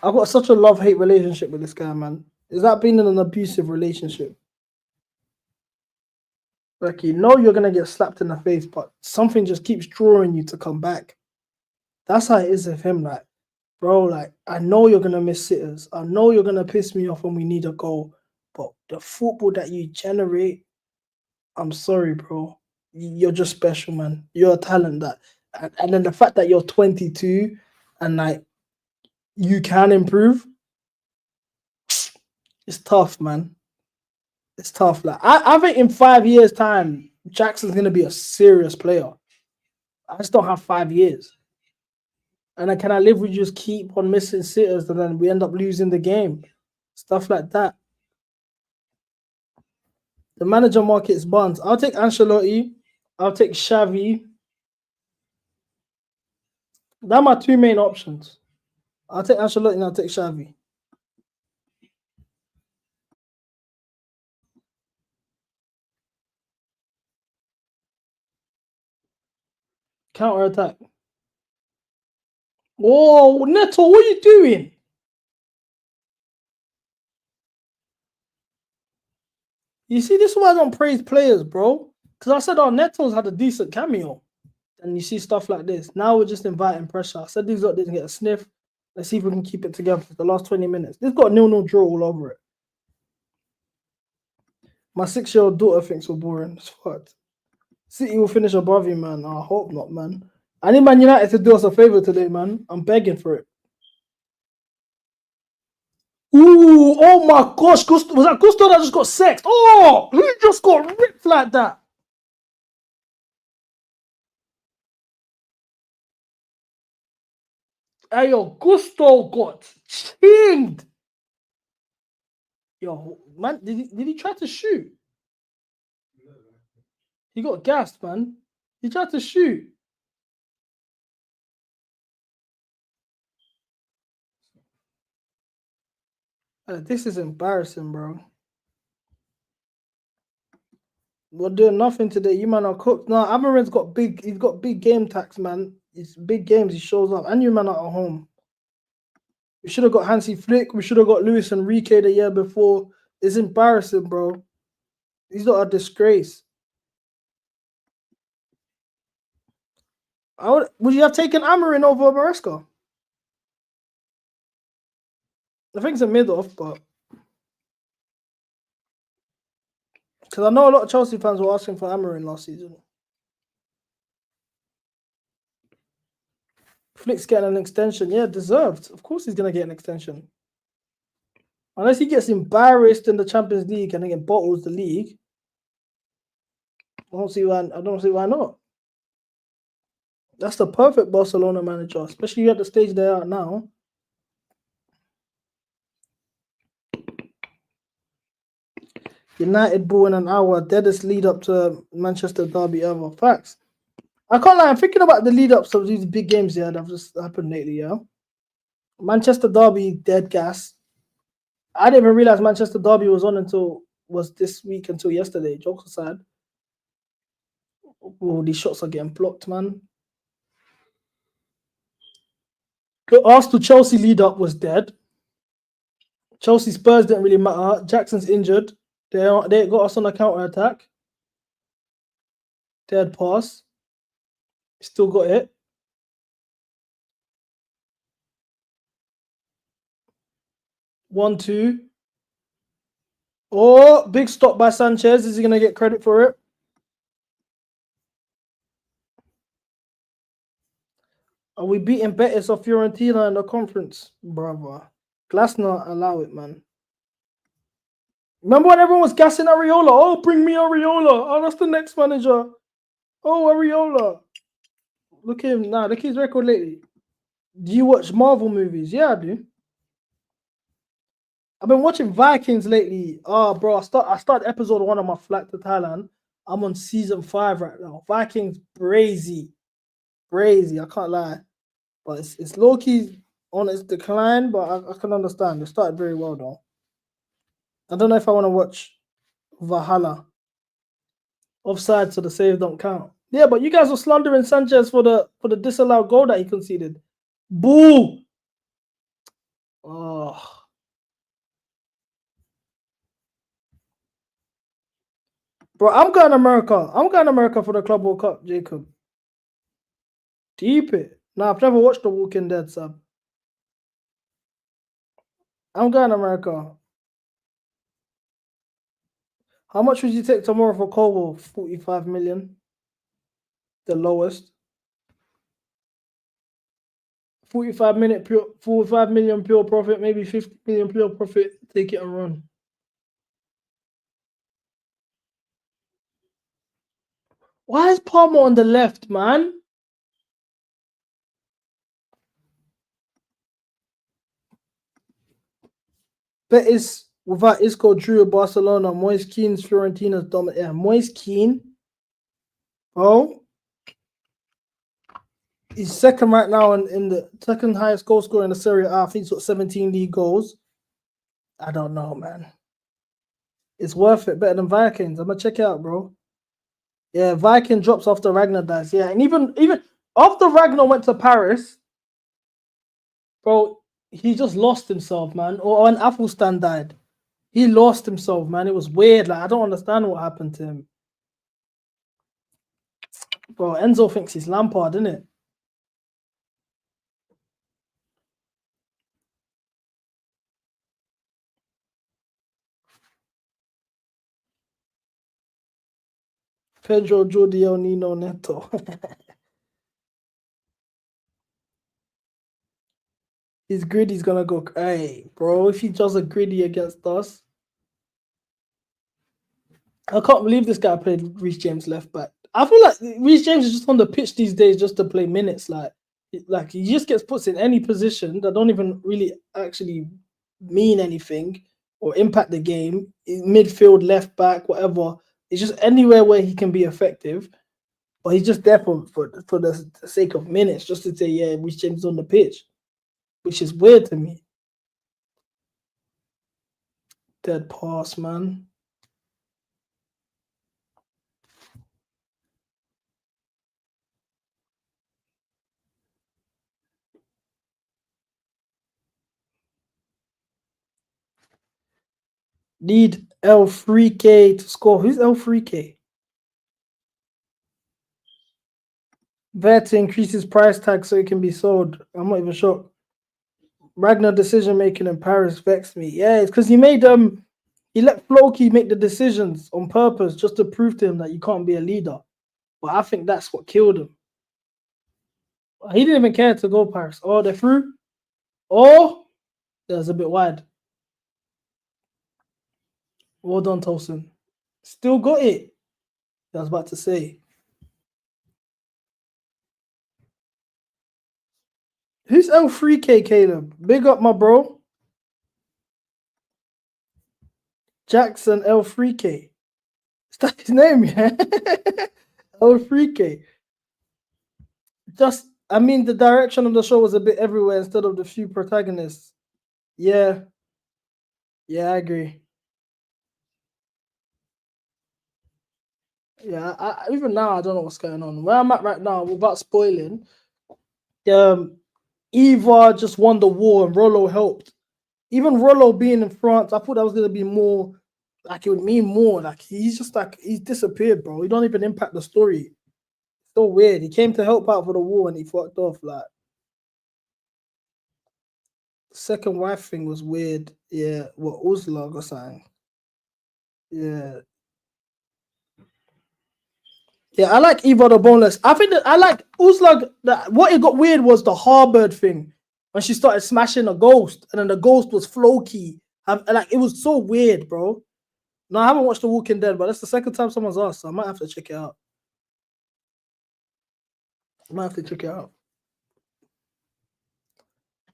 I've got such a love-hate relationship with this guy, man. Is that being in an abusive relationship? Like, you know you're gonna get slapped in the face, but something just keeps drawing you to come back. That's how it is with him, like, bro, like, I know you're gonna miss sitters. I know you're gonna piss me off when we need a goal, but the football that you generate, I'm sorry, bro. You're just special, man. You're a talent that, and then the fact that you're 22 and like you can improve, it's tough, man. It's tough. Like I think in 5 years' time, Jackson's gonna be a serious player. I just don't have 5 years. And then can I live with just keep on missing sitters and then we end up losing the game? Stuff like that. The manager market is buns. I'll take Ancelotti. I'll take Xavi. They're my two main options. I'll take Ancelotti and I'll take Xavi. Counter attack. Oh, Neto, what are you doing? You see, this is why I don't praise players, bro. Because I said, oh, Neto's had a decent cameo. And you see stuff like this. Now we're just inviting pressure. I said these lot didn't get a sniff. Let's see if we can keep it together for the last 20 minutes. This got a 0-0 draw all over it. My 6-year-old daughter thinks we're boring. It's fucked. City will finish above you, man. I hope not, man. I need Man United to do us a favor today, man. I'm begging for it. Ooh, oh my gosh. Gusto, was that Gusto that just got sexed? Oh, he just got ripped like that. Hey, yo, Gusto got chinged. Yo, man, did he try to shoot? He got gassed, man. He tried to shoot. This is embarrassing, bro. We're doing nothing today. You man are cooked. No, Amarin's got big. He's got big game tax, man. It's big games. He shows up, and you man are at home. We should have got Hansi Flick. We should have got Luis Enrique the year before. It's embarrassing, bro. He's not a disgrace. Would you have taken Amarin over Maresca? I think it's a mid-off, but because I know a lot of Chelsea fans were asking for Amarin last season. Flick's getting an extension. Yeah, deserved. Of course he's going to get an extension. Unless he gets embarrassed in the Champions League and then bottles the league. I don't see why not. That's the perfect Barcelona manager, especially at the stage they are now. United ball in an hour, deadest lead up to Manchester derby ever. Facts. I can't lie, I'm thinking about the lead ups of these big games that have just happened lately, yeah. Manchester derby, dead gas. I didn't even realize Manchester derby was this week until yesterday. Jokes aside. Oh, these shots are getting blocked, man. The Arsenal Chelsea lead up was dead. Chelsea Spurs didn't really matter. Jackson's injured. They got us on a counter attack. Dead pass. Still got it. One, two. Oh, big stop by Sanchez. Is he going to get credit for it? Are we beating Betis or Fiorentina in the conference? Brother. Glasner, allow it, man. Remember when everyone was gassing Areola? Oh, bring me Areola. Oh, that's the next manager. Oh, Areola. Look at him. Look at his record lately. Do you watch Marvel movies? Yeah, I do. I've been watching Vikings lately. Oh, bro, I started episode 1 on my flight to Thailand. I'm on season 5 right now. Vikings, brazy. I can't lie. But it's low-key on its decline, but I can understand. It started very well, though. I don't know if I want to watch Valhalla. Offside, so the save don't count. Yeah, but you guys were slandering Sanchez for the disallowed goal that he conceded. Boo! Oh. Bro, I'm going to America. I'm going to America for the Club World Cup, Jacob. Deep it. Nah, I've never watched The Walking Dead, sub. I'm going to America. How much would you take tomorrow for Kobo? 45 million. The lowest. 45 million pure profit, maybe 50 million pure profit. Take it and run. Why is Palmer on the left, man? Betis without Isco, Drew, Barcelona, Moise Keane's Fiorentina's dominant. Yeah, Moise Keane, bro. He's second right now in the second highest goal scorer in the Serie A. I think he's got 17 league goals. I don't know, man. It's worth it. Better than Vikings. I'm gonna check it out, bro. Yeah, Viking drops after Ragnar dies. Yeah, and even after Ragnar went to Paris, bro, he just lost himself, man. Or when Athelstan died, he lost himself, man. It was weird. Like, I don't understand what happened to him. Bro, Enzo thinks he's Lampard, isn't it? Pedro, Jordi, Nino, Neto. His griddy's gonna go. Hey, bro, if he does a griddy against us, I can't believe this guy played Reece James left back. I feel like Reece James is just on the pitch these days just to play minutes. Like he just gets put in any position that don't even really actually mean anything or impact the game. Midfield, left back, whatever. It's just anywhere where he can be effective. But he's just there for the sake of minutes, just to say, yeah, Reece James is on the pitch, which is weird to me. Dead pass, man. Need L3K to score. Who's L3K? Vet to increase his price tag so it can be sold. I'm not even sure. Ragnar decision making in Paris vexed me. Yeah, it's because he let Floki make the decisions on purpose just to prove to him that you can't be a leader. But I think that's what killed him. He didn't even care to go Paris. Oh, they're through. Oh, that was a bit wide. Well done, Tolson. Still got it. I was about to say. Who's L3K, Caleb? Big up, my bro. Jackson L3K. Is that his name, yeah? L3K. I mean, the direction of the show was a bit everywhere instead of the few protagonists. Yeah. Yeah, I agree. Yeah, even now, I don't know what's going on. Where I'm at right now, without spoiling, Eva just won the war and Rollo helped. Even Rollo being in France, I thought that was going to be more, like it would mean more. Like he's disappeared, bro. He don't even impact the story. So weird. He came to help out for the war and he fucked off. Like, second wife thing was weird. Yeah, what Uzlag or something. Yeah. Yeah, I like Eva the Boneless. I think that I like Uzlag. What it got weird was the Harvard thing when she started smashing a ghost, and then the ghost was Floki. Like it was so weird, bro. No, I haven't watched The Walking Dead, but that's the second time someone's asked, so I might have to check it out.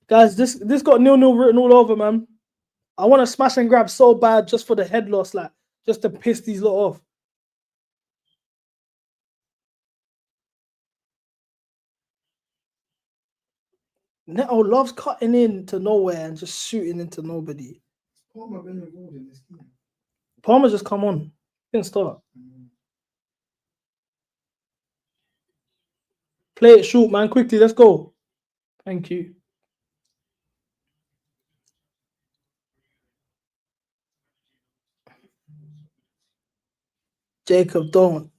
Guys, this got 0-0 written all over, man. I want to smash and grab so bad just for the head loss, like just to piss these lot off. Neto loves cutting into nowhere and just shooting into nobody. Palmer just come on. Didn't start. Play it short, man. Quickly, let's go. Thank you. Jacob, don't,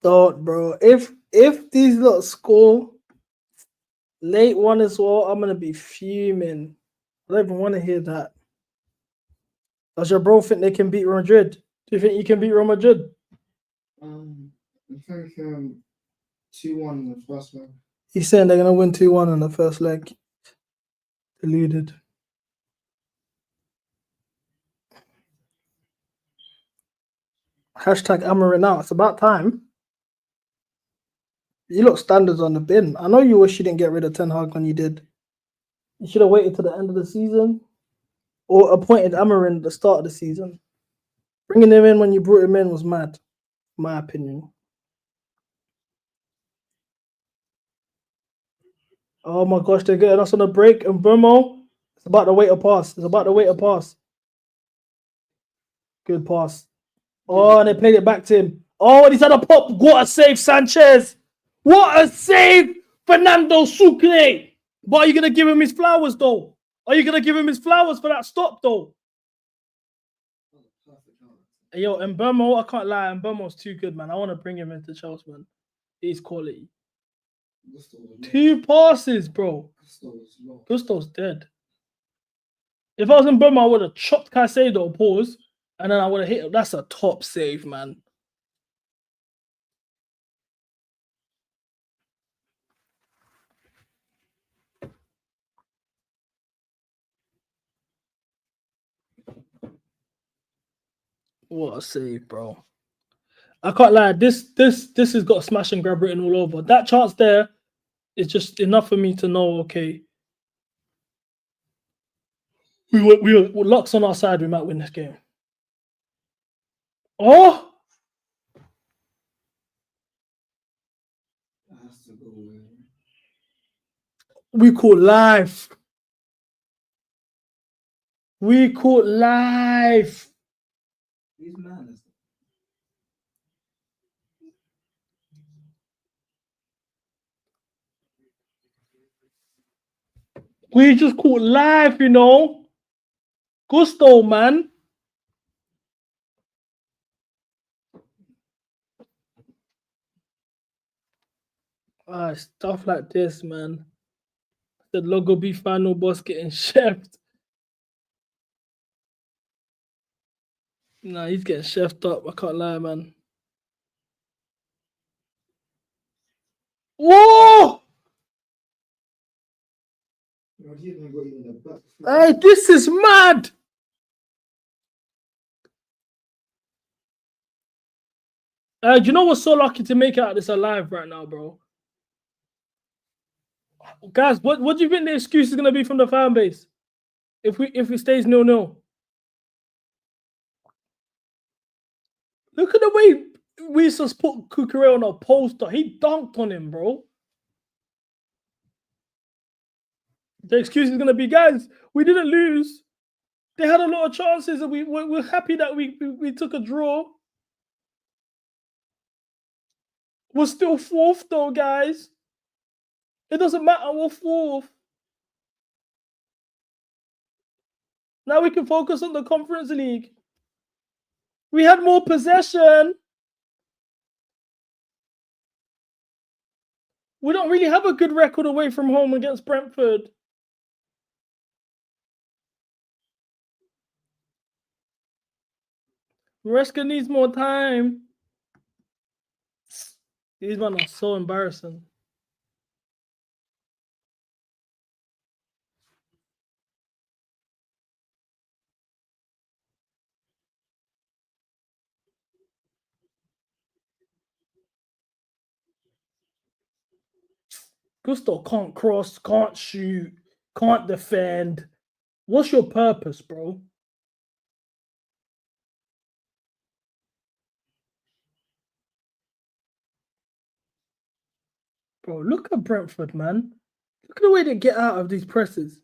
bro. If these lot score late one as well, I'm gonna be fuming. I don't even want to hear that. Does your bro think they can beat Real Madrid? Do you think you can beat Real Madrid? I think 2-1 in the first leg. He's saying they're gonna win 2-1 in the first leg. Deluded. Hashtag Amarin now. It's about time. You look standards on the bin. I know you wish you didn't get rid of Ten Hag when you did. You should have waited to the end of the season or appointed Amarin at the start of the season. Bringing him in when you brought him in was mad, in my opinion. Oh my gosh, they're getting us on a break. And Burmo, it's about to wait a pass. Good pass. Oh, and they played it back to him. Oh, and he's had a pop. What a save, Sanchez. What a save, Fernando Sucre. But are you going to give him his flowers, though? Are you going to give him his flowers for that stop, though? Yo, and Burmo, I can't lie. And Burmo's too good, man. I want to bring him into Chelsea, man. He's quality. 2 passes, bro. Gusto's dead. If I was in Burma, I would have chopped Caicedo, pause, and then I would have hit him. That's a top save, man. What a save, bro. I can't lie. This has got a smash and grab written all over. That chance there is just enough for me to know, okay, we Luck's on our side. We might win this game. Oh! We caught live. We caught live. These man. We just caught live, you know. Gusto, man. Stuff like this, man. The logo be final boss getting chefed. Nah, he's getting chefed up. I can't lie, man. Whoa! Hey, this is mad. Do you know what's so lucky to make it out of this alive right now, bro? Guys, what do you think the excuse is gonna be from the fan base if it stays 0-0? Look at the way we just put Cucurella on a poster. He dunked on him, bro. The excuse is gonna be, guys, we didn't lose. They had a lot of chances, and we're happy that we took a draw. We're still fourth, though, guys. It doesn't matter. We're fourth. Now we can focus on the Conference League. We had more possession. We don't really have a good record away from home against Brentford. Maresca needs more time. These men are so embarrassing. Gusto can't cross, can't shoot, can't defend. What's your purpose, bro? Bro, look at Brentford, man. Look at the way they get out of these presses.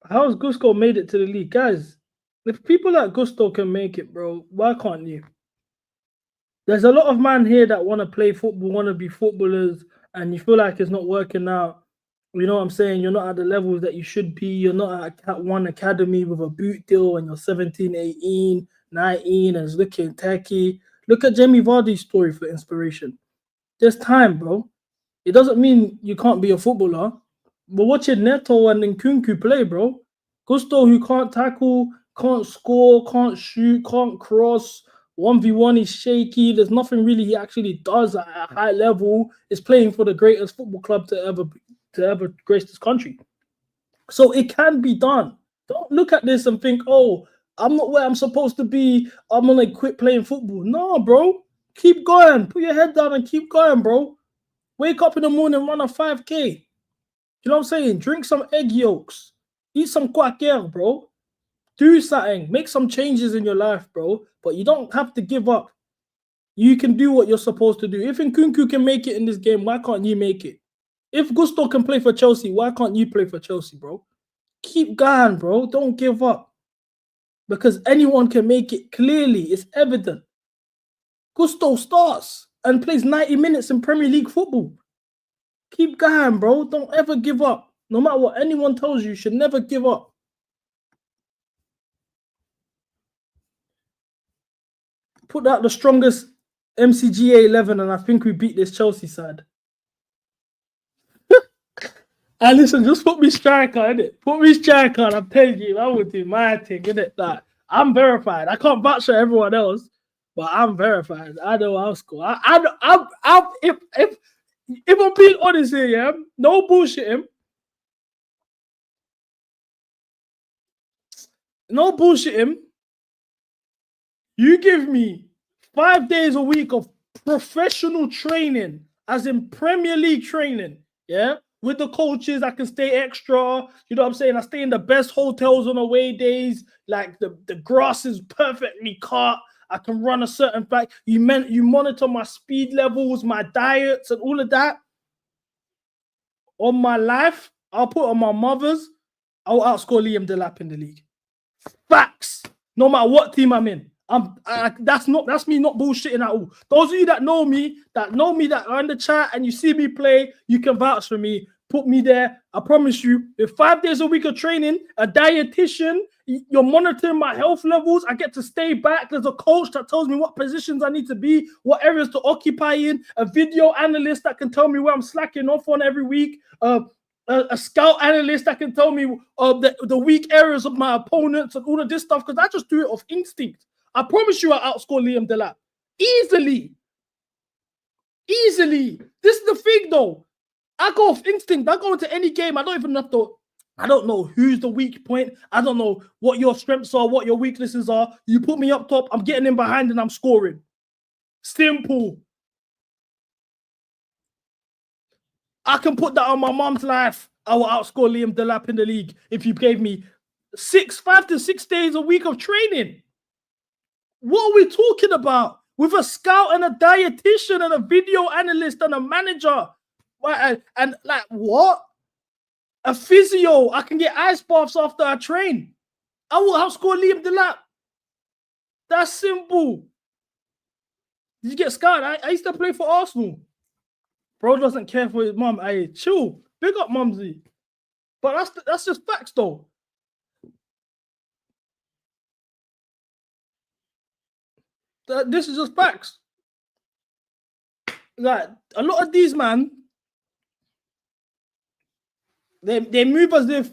How has Gusto made it to the league? Guys, if people like Gusto can make it, bro, why can't you? There's a lot of man here that want to play football, want to be footballers, and you feel like it's not working out. You know what I'm saying? You're not at the levels that you should be. You're not at one academy with a boot deal and you're 17, 18, 19 and it's looking tacky. Look at Jamie Vardy's story for inspiration. There's time, bro. It doesn't mean you can't be a footballer. But watching Neto and Nkunku play, bro. Gusto, who can't tackle, can't score, can't shoot, can't cross. 1v1 is shaky. There's nothing really he actually does at a high level. Is playing for the greatest football club to ever grace this country. So it can be done. Don't look at this and think, oh, I'm not where I'm supposed to be. I'm gonna quit playing football. No, bro. Keep going. Put your head down and keep going, bro. Wake up in the morning, run a 5K. You know what I'm saying? Drink some egg yolks. Eat some quaker, bro. Do something. Make some changes in your life, bro. But you don't have to give up. You can do what you're supposed to do. If Nkunku can make it in this game, why can't you make it? If Gusto can play for Chelsea, why can't you play for Chelsea, bro? Keep going, bro. Don't give up. Because anyone can make it. Clearly, it's evident. Gusto starts and plays 90 minutes in Premier League football. Keep going, bro. Don't ever give up. No matter what anyone tells you, you should never give up. Put out the strongest MCGA 11 and I think we beat this Chelsea side. And listen, just put me striker, innit? Put me striker and I'm telling you, I would do my thing, innit? Like, I'm verified. I can't vouch for everyone else, but I'm verified. I know I'll score. If I'm being honest here, yeah, no bullshitting. No bullshitting. You give me 5 days a week of professional training, as in Premier League training, yeah? With the coaches, I can stay extra. You know what I'm saying? I stay in the best hotels on away days. Like, the grass is perfectly cut. I can run a certain fact. You monitor my speed levels, my diets, and all of that. On my life, I'll put on my mother's. I'll outscore Liam Delap in the league. Facts. no matter what team I'm in. That's me not bullshitting at all. Those of you that know me that are in the chat and you see me play, you can vouch for me. Put me there. I promise you, with 5 days a week of training, a dietitian, you're monitoring my health levels. I get to stay back. There's a coach that tells me what positions I need to be, what areas to occupy in, a video analyst that can tell me where I'm slacking off on every week, a scout analyst that can tell me the weak areas of my opponents and all of this stuff, because I just do it off instinct. I promise you I outscore Liam Delap. Easily. This is the thing, though. I go off instinct. I go into any game. I don't know who's the weak point. I don't know what your strengths are, what your weaknesses are. You put me up top, I'm getting in behind and I'm scoring. Simple. I can put that on my mom's life. I will outscore Liam Delap in the league if you gave me 5 to 6 days a week of training. What are we talking about? With a scout and a dietitian and a video analyst and a manager. And like, what? A physio. I can get ice baths after I train. I will outscore Liam Delap. That's simple. Did you get scouted? I used to play for Arsenal. Bro doesn't care for his mum. Hey, chill. Big up, Mumsy. But that's just facts, though. This is just facts. Like, a lot of these, man, they move as if,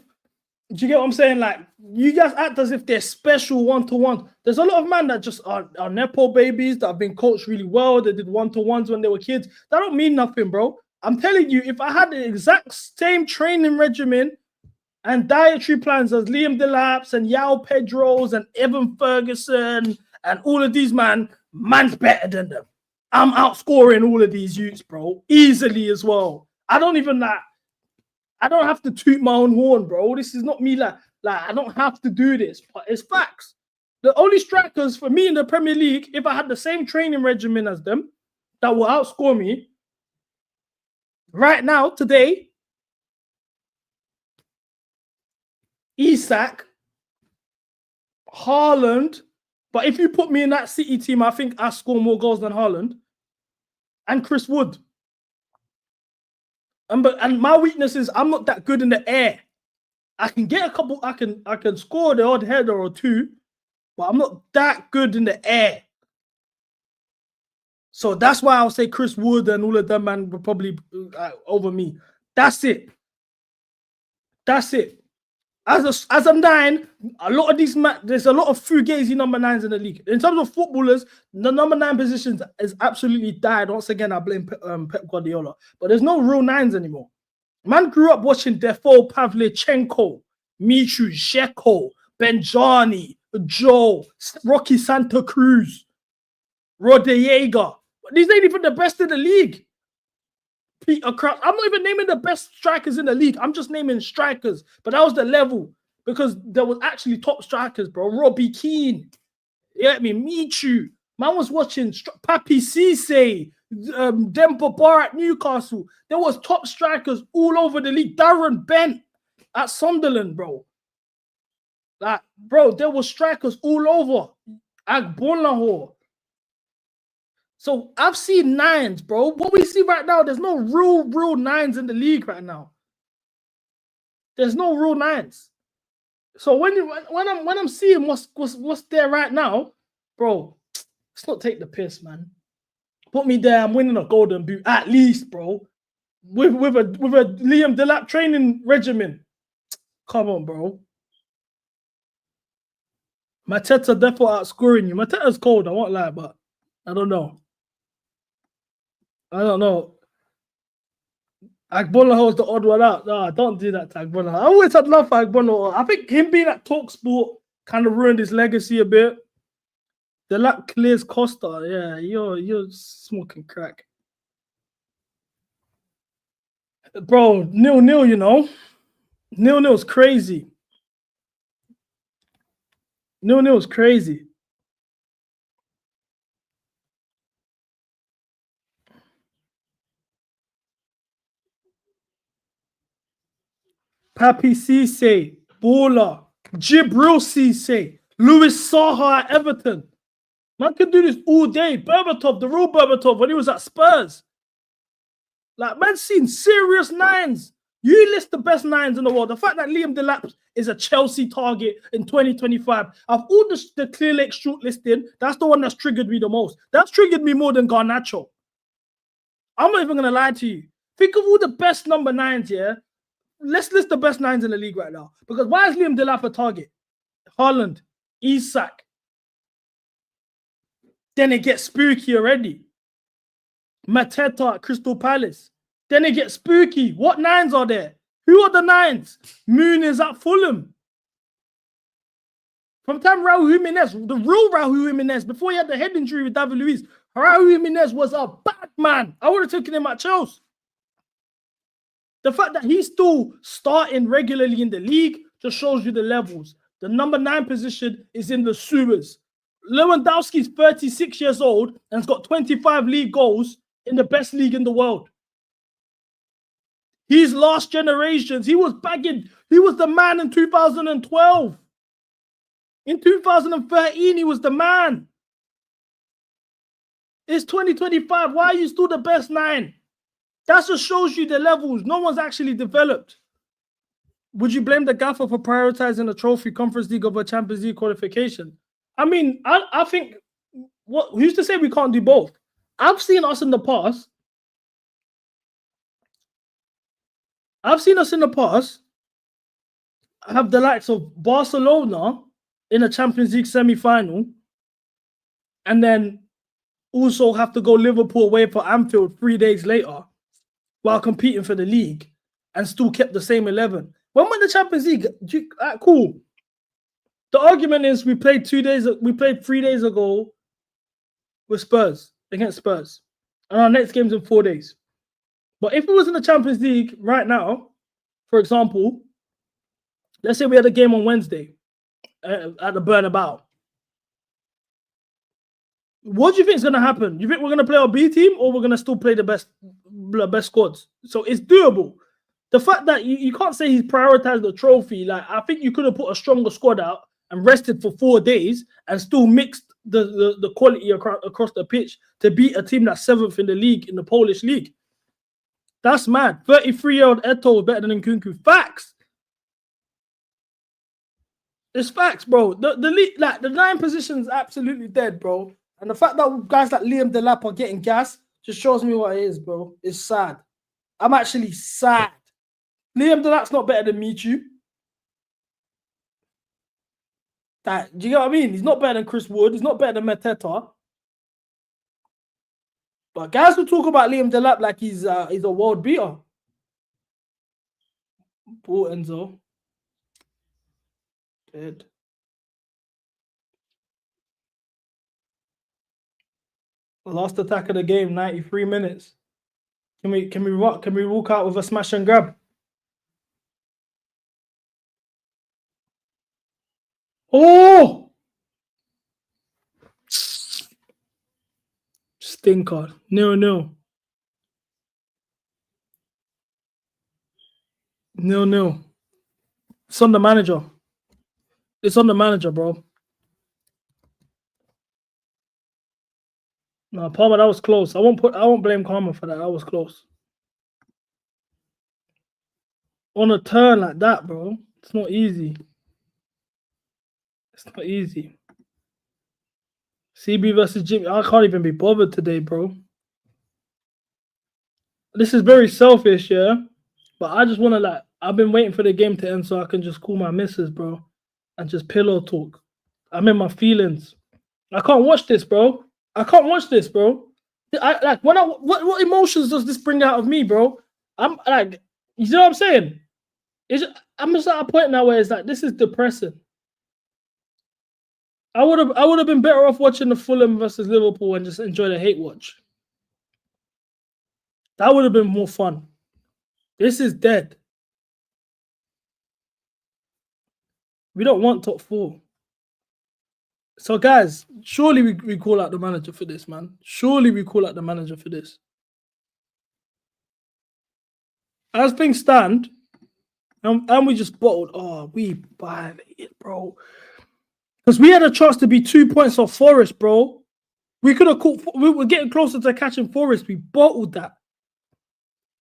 do you get what I'm saying? Like, you guys act as if they're special one-to-one. There's a lot of men that just are Nepo babies that have been coached really well. They did one-to-ones when they were kids. That don't mean nothing, bro. I'm telling you, if I had the exact same training regimen and dietary plans as Liam Delap's and Yao Pedro's and Evan Ferguson and all of these, man's better than them. I'm outscoring all of these youths, bro, easily as well. I don't have to toot my own horn, bro. This is not me like I don't have to do this, but it's facts. The only strikers for me in the Premier League, if I had the same training regimen as them, that will outscore me right now, today, Isak, Haaland. But if you put me in that City team, I think I score more goals than Haaland and Chris Wood. And my weakness is I'm not that good in the air. I can get a couple. I can score the odd header or two, but I'm not that good in the air. So that's why I'll say Chris Wood and all of them, man, will probably over me. That's it. As a 9, a lot of these there's a lot of fugazi number 9s in the league. In terms of footballers, the number 9 positions is absolutely died. Once again, I blame Pep Guardiola. But there's no real 9s anymore. Man grew up watching Defoe, Pavlyuchenko, Michu, Dzeko, Benjani, Joe, Rocky Santa Cruz, Rodallega. These ain't even the best in the league. Peter Crouch. I'm not even naming the best strikers in the league. I'm just naming strikers. But that was the level because there was actually top strikers, bro. Robbie Keane. You get me? Michu. Man was watching Papi Cisse, Demba Ba at Newcastle. There was top strikers all over the league. Darren Bent at Sunderland, bro. Like, bro, there were strikers all over. Agbonlahor. So I've seen 9s, bro. What we see right now, there's no real 9s in the league right now. There's no real 9s. So when I'm seeing what's there right now, bro, let's not take the piss, man. Put me there, I'm winning a golden boot at least, bro. With a Liam Delap training regimen. Come on, bro. Mateta definitely outscoring you. Mateta's cold, I won't lie, but I don't know. Agbonlahor is the odd one out. No, don't do that to Agbonlahor. I always had love for Agbonlahor. I think him being at TalkSport kind of ruined his legacy a bit. Delap clears Costa. Yeah, you're smoking crack. Bro, 0-0, you know. 0-0 is crazy. 0-0 is crazy. Papi Cisse, Bola, Jibril Cisse. Luis Saha at Everton. Man can do this all day. Berbatov, the real Berbatov, when he was at Spurs. Like, man's seen serious nines. You list the best nines in the world. The fact that Liam Delap is a Chelsea target in 2025, of all the Clear Lake shortlisting, that's the one that's triggered me the most. That's triggered me more than Garnacho. I'm not even going to lie to you. Think of all the best number nines, yeah? Let's list the best nines in the league right now. Because why is Liam Delap a target? Haaland, Isak. Then it gets spooky already. Mateta at Crystal Palace. Then it gets spooky. What nines are there? Who are the nines? Moon is at Fulham. From time Raul Jimenez, the real Raul Jimenez, before he had the head injury with David Luiz, Raul Jimenez was a bad man. I would have taken him at Chelsea. The fact that he's still starting regularly in the league just shows you the levels. The number 9 position is in the sewers. Lewandowski's 36 years old and has got 25 league goals in the best league in the world. He's last generations. He was bagging. He was the man in 2012. In 2013, he was the man. It's 2025. Why are you still the best 9? That just shows you the levels. No one's actually developed. Would you blame the gaffer for prioritizing a trophy, Conference League over Champions League qualification? I mean, I think, who's to say we can't do both? I've seen us in the past. Have the likes of Barcelona in a Champions League semi-final and then also have to go Liverpool away for Anfield 3 days later while competing for the league and still kept the same 11. When went the Champions League? Cool. The argument is we played 3 days ago with Spurs, against Spurs. And our next game's in 4 days. But if it was in the Champions League right now, for example, let's say we had a game on Wednesday at the Bernabeu. What do you think is going to happen? You think we're going to play our B team or we're going to still play the best squads? So it's doable. The fact that you can't say he's prioritized the trophy, like I think you could have put a stronger squad out and rested for 4 days and still mixed the quality across the pitch to beat a team that's 7th in the league, in the Polish league. That's mad. 33-year-old Eto'o is better than Nkunku. Facts. It's facts, bro. The league, like the 9 position is absolutely dead, bro. And the fact that guys like Liam Delap are getting gas just shows me what it is, bro. It's sad. I'm actually sad. Liam Delap's not better than Michu. Do you get what I mean? He's not better than Chris Wood. He's not better than Mateta. But guys will talk about Liam Delap like he's a world beater. Poor Enzo. Dead. Last attack of the game, 93 minutes. Can we walk out with a smash and grab? Oh! Stinker. 0-0. 0-0. It's on the manager. It's on the manager, bro. No, Palmer, that was close. I won't blame Palmer for that. That was close. On a turn like that, bro. It's not easy. It's not easy. CB versus Jimmy. I can't even be bothered today, bro. This is very selfish, yeah. But I just want to, I've been waiting for the game to end so I can just call my missus, bro. And just pillow talk. I'm in my feelings. I can't watch this, bro. What emotions does this bring out of me, bro? I'm like, you know what I'm saying? I'm just at a point now where it's like, this is depressing. I would have been better off watching the Fulham versus Liverpool and just enjoy the hate watch. That would have been more fun. This is dead. We don't want top 4. So, guys, surely we call out the manager for this, man. Surely we call out the manager for this. As things stand, and we just bottled. Oh, we violated, bro. Because we had a chance to be 2 points off Forest, bro. We could have caught. We were getting closer to catching Forest. We bottled that.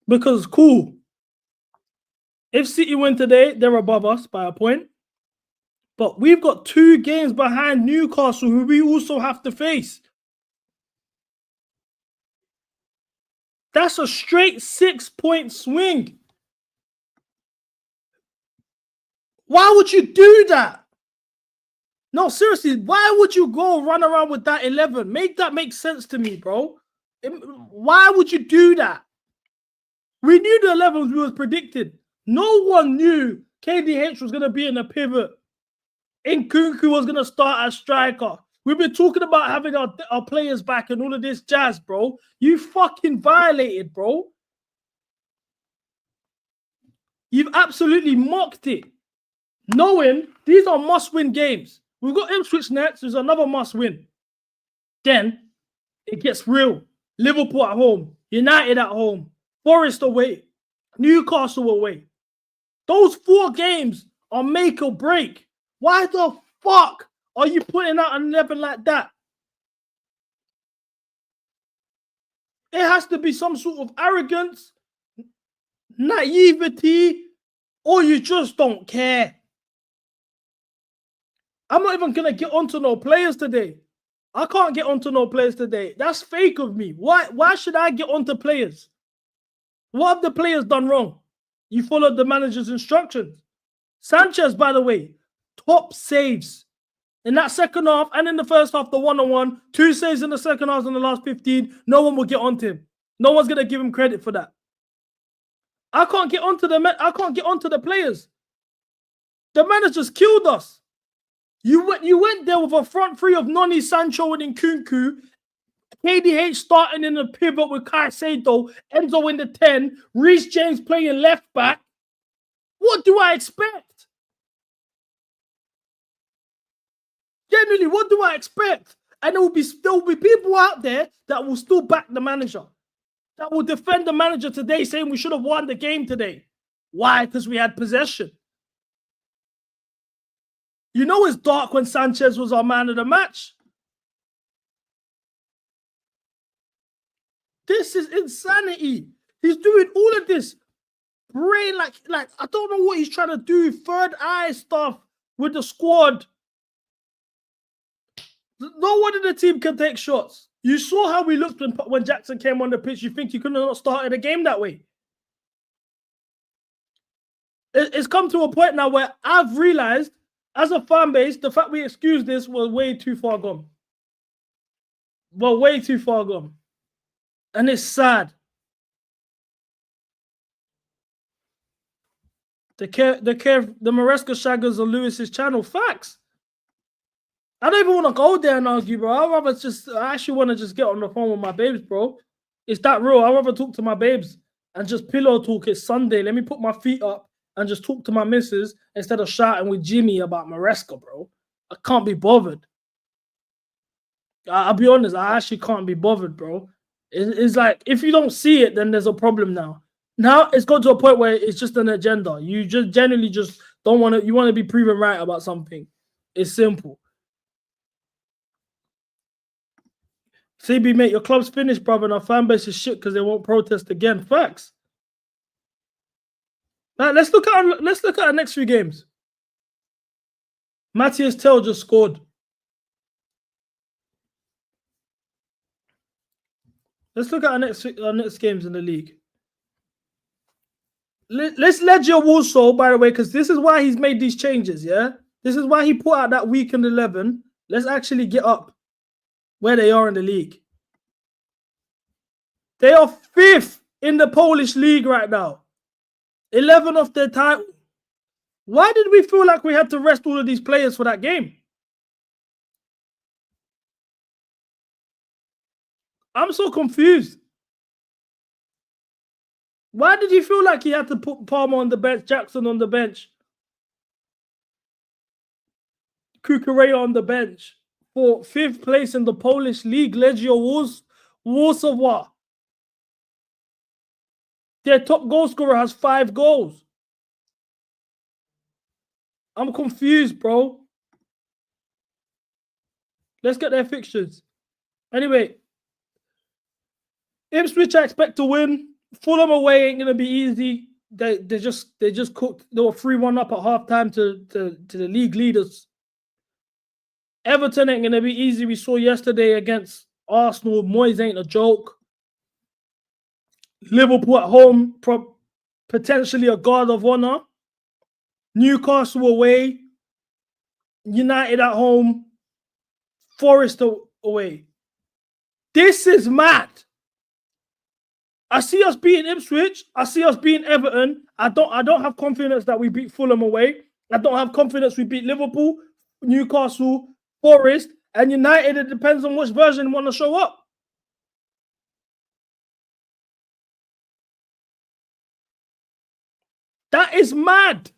Because cool. If City win today, they're above us by a point. But we've got 2 games behind Newcastle, who we also have to face. That's a straight 6-point swing. Why would you do that? No, seriously, why would you go run around with that 11? Make that make sense to me, bro. Why would you do that? We knew the 11s we was predicted. No one knew KDH was going to be in a pivot. Nkunku was going to start as striker. We've been talking about having our players back and all of this jazz, bro. You fucking violated, bro. You've absolutely mocked it. Knowing these are must-win games. We've got Ipswich next. There's another must-win. Then it gets real. Liverpool at home. United at home. Forest away. Newcastle away. Those 4 games are make or break. Why the fuck are you putting out an 11 like that? It has to be some sort of arrogance, naivety, or you just don't care. I'm not even going to get onto no players today. I can't get onto no players today. That's fake of me. Why should I get onto players? What have the players done wrong? You followed the manager's instructions. Sanchez, by the way, top saves. In that second half and in the first half, the 1-on-1, 2 saves in the second half in the last 15. No one will get onto him. No one's going to give him credit for that. I can't get onto the players. The manager's killed us. You went there with a front 3 of Noni, Sancho, and Nkunku. KDH starting in the pivot with Caicedo, Enzo in the 10, Reece James playing left back. What do I expect? Genuinely, what do I expect? And there will be people out there that will still back the manager, that will defend the manager today, saying we should have won the game today. Why? Because we had possession. You know it's dark when Sanchez was our man of the match. This is insanity. He's doing all of this brain like I don't know what he's trying to do. Third eye stuff with the squad. No one in the team can take shots. You saw how we looked when Jackson came on the pitch. You think you couldn't have not started a game that way? It's come to a point now where I've realized, as a fan base, the fact we excused this was way too far gone. Well, way too far gone. And it's sad. The Maresca shaggers on Lewis's channel. Facts. I don't even want to go there and argue, bro. I actually want to just get on the phone with my babes, bro. It's that real. I'd rather talk to my babes and just pillow talk. It's Sunday. Let me put my feet up and just talk to my missus instead of shouting with Jimmy about Maresca, bro. I can't be bothered. I'll be honest. I actually can't be bothered, bro. It's like, if you don't see it, then there's a problem now. Now it's got to a point where it's just an agenda. You just generally just don't want to, you want to be proven right about something. It's simple. CB, mate, your club's finished, brother, and our fan base is shit because they won't protest again. Facts. Right, let's look at our next 3 games. Matthias Tell just scored. Let's look at our next games in the league. Let's Legia Warsaw, by the way, because this is why he's made these changes, yeah? This is why he put out that weekend 11. Let's actually get up where they are in the league. They are 5th in the Polish league right now. 11 off their title. Why did we feel like we had to rest all of these players for that game? I'm so confused. Why did you feel like he had to put Palmer on the bench, Jackson on the bench, Kukurea on the bench for 5th place in the Polish league? Legia Warsaw. Their top goal scorer has 5 goals. I'm confused, bro. Let's get their fixtures. Anyway, Ipswich I expect to win. Fulham away ain't gonna be easy. They just cooked. They were 3-1 up at halftime to the league leaders. Everton ain't gonna be easy. We saw yesterday against Arsenal. Moyes ain't a joke. Liverpool at home, potentially a guard of honor. Newcastle away. United at home. Forest away. This is mad. I see us beating Ipswich. I see us beating Everton. I don't have confidence that we beat Fulham away. I don't have confidence we beat Liverpool, Newcastle, Forest, and United. It depends on which version want to show up. That is mad.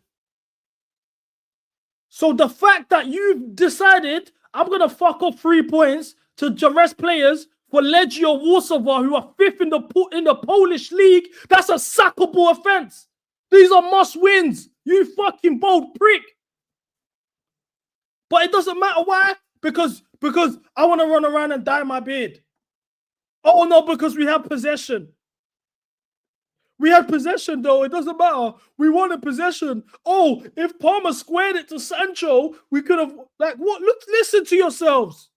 So the fact that you've decided I'm going to fuck off 3 points to rest players for Legia Warsaw, who are 5th in the Polish league, that's a sackable offense. These are must-wins. You fucking bold prick. But it doesn't matter why. Because I want to run around and dye my beard. Oh, no, because we have possession. We had possession, though. It doesn't matter. We wanted possession. Oh, if Palmer squared it to Sancho, we could have... Like, what? Look, listen to yourselves.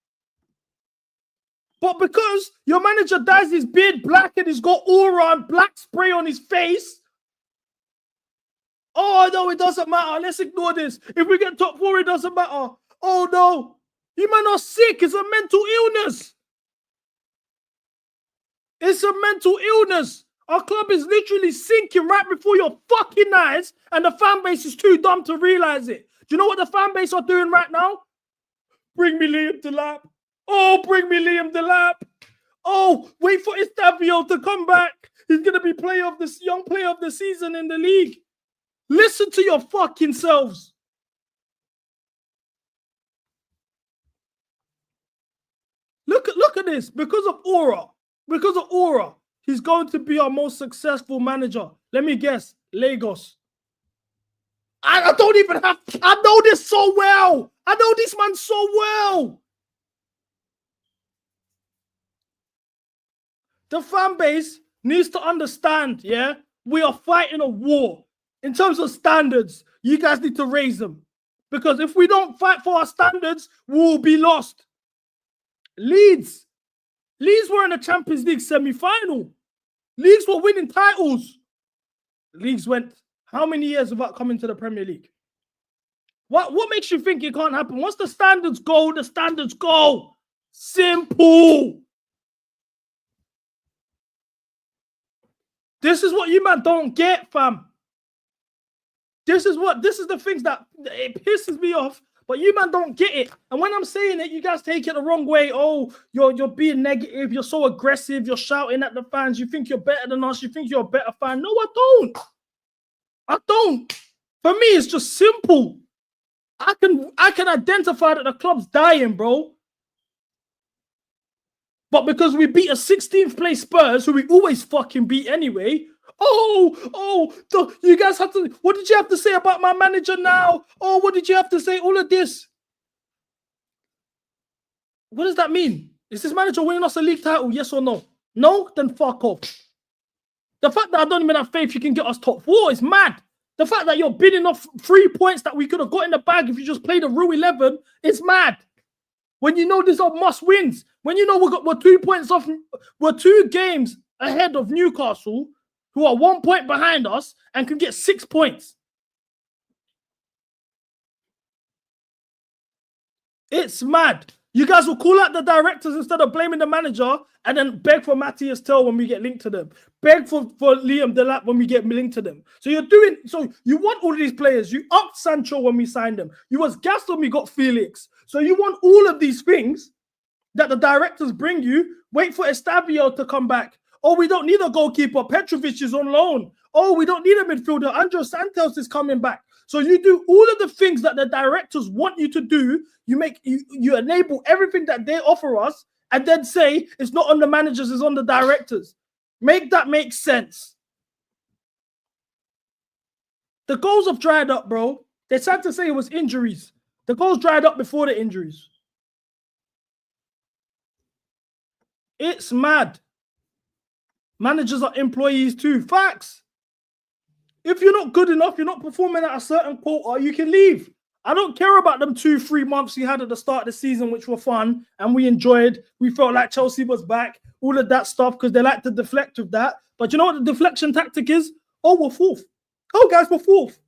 But because your manager dyes his beard black and he's got aura and black spray on his face... Oh, no, it doesn't matter. Let's ignore this. If we get top 4, it doesn't matter. Oh, no. You man are sick. It's a mental illness. It's a mental illness. Our club is literally sinking right before your fucking eyes, and the fan base is too dumb to realize it. Do you know what the fan base are doing right now? Bring me Liam Delap. Oh, bring me Liam Delap. Oh, wait for Estavio to come back. He's going to be young player of the season in the league. Listen to your fucking selves. Look at this. Because of aura, he's going to be our most successful manager. Let me guess. Lagos. I don't even have... I know this so well. I know this man so well. The fan base needs to understand, yeah? We are fighting a war. In terms of standards, you guys need to raise them. Because if we don't fight for our standards, we will be lost. Leeds were in the Champions League semi-final. Leeds were winning titles. Leeds went how many years without coming to the Premier League? What makes you think it can't happen? Once the standards go, the standards go. Simple. This is what you man don't get, fam. This is the things that it pisses me off, but you man don't get it. And when I'm saying it, you guys take it the wrong way. Oh, you're being negative. You're so aggressive. You're shouting at the fans. You think you're better than us. You think you're a better fan. No, I don't. I don't. For me, it's just simple. I can identify that the club's dying, bro. But because we beat a 16th place Spurs, who we always fucking beat anyway. You guys have to... What did you have to say about my manager now? Oh, what did you have to say? All of this. What does that mean? Is this manager winning us a league title? Yes or no? No? Then fuck off. The fact that I don't even have faith you can get us top 4 is mad. The fact that you're bidding off 3 points that we could have got in the bag if you just played a Rue 11 is mad. When you know these are must wins. When you know we're 2 points off, we're 2 games ahead of Newcastle, who are 1 point behind us and can get 6 points. It's mad. You guys will call out the directors instead of blaming the manager and then beg for Matthias Tell when we get linked to them. Beg for Liam Delap when we get linked to them. So you want all of these players. You upped Sancho when we signed them. You was gassed when we got Felix. So you want all of these things that the directors bring you. Wait for Estavio to come back. Oh, we don't need a goalkeeper. Petrovic is on loan. Oh, we don't need a midfielder. Andrew Santos is coming back. So you do all of the things that the directors want you to do. You enable everything that they offer us and then say it's not on the managers, it's on the directors. Make that make sense. The goals have dried up, bro. They tried to say it was injuries. The goals dried up before the injuries. It's mad. Managers are employees too. Facts. If you're not good enough, you're not performing at a certain quota, you can leave. I don't care about them 2-3 months you had at the start of the season, which were fun and we enjoyed. We felt like Chelsea was back, all of that stuff, because they like to deflect with that. But you know what the deflection tactic is? Oh, we're fourth. Oh, guys, we're fourth.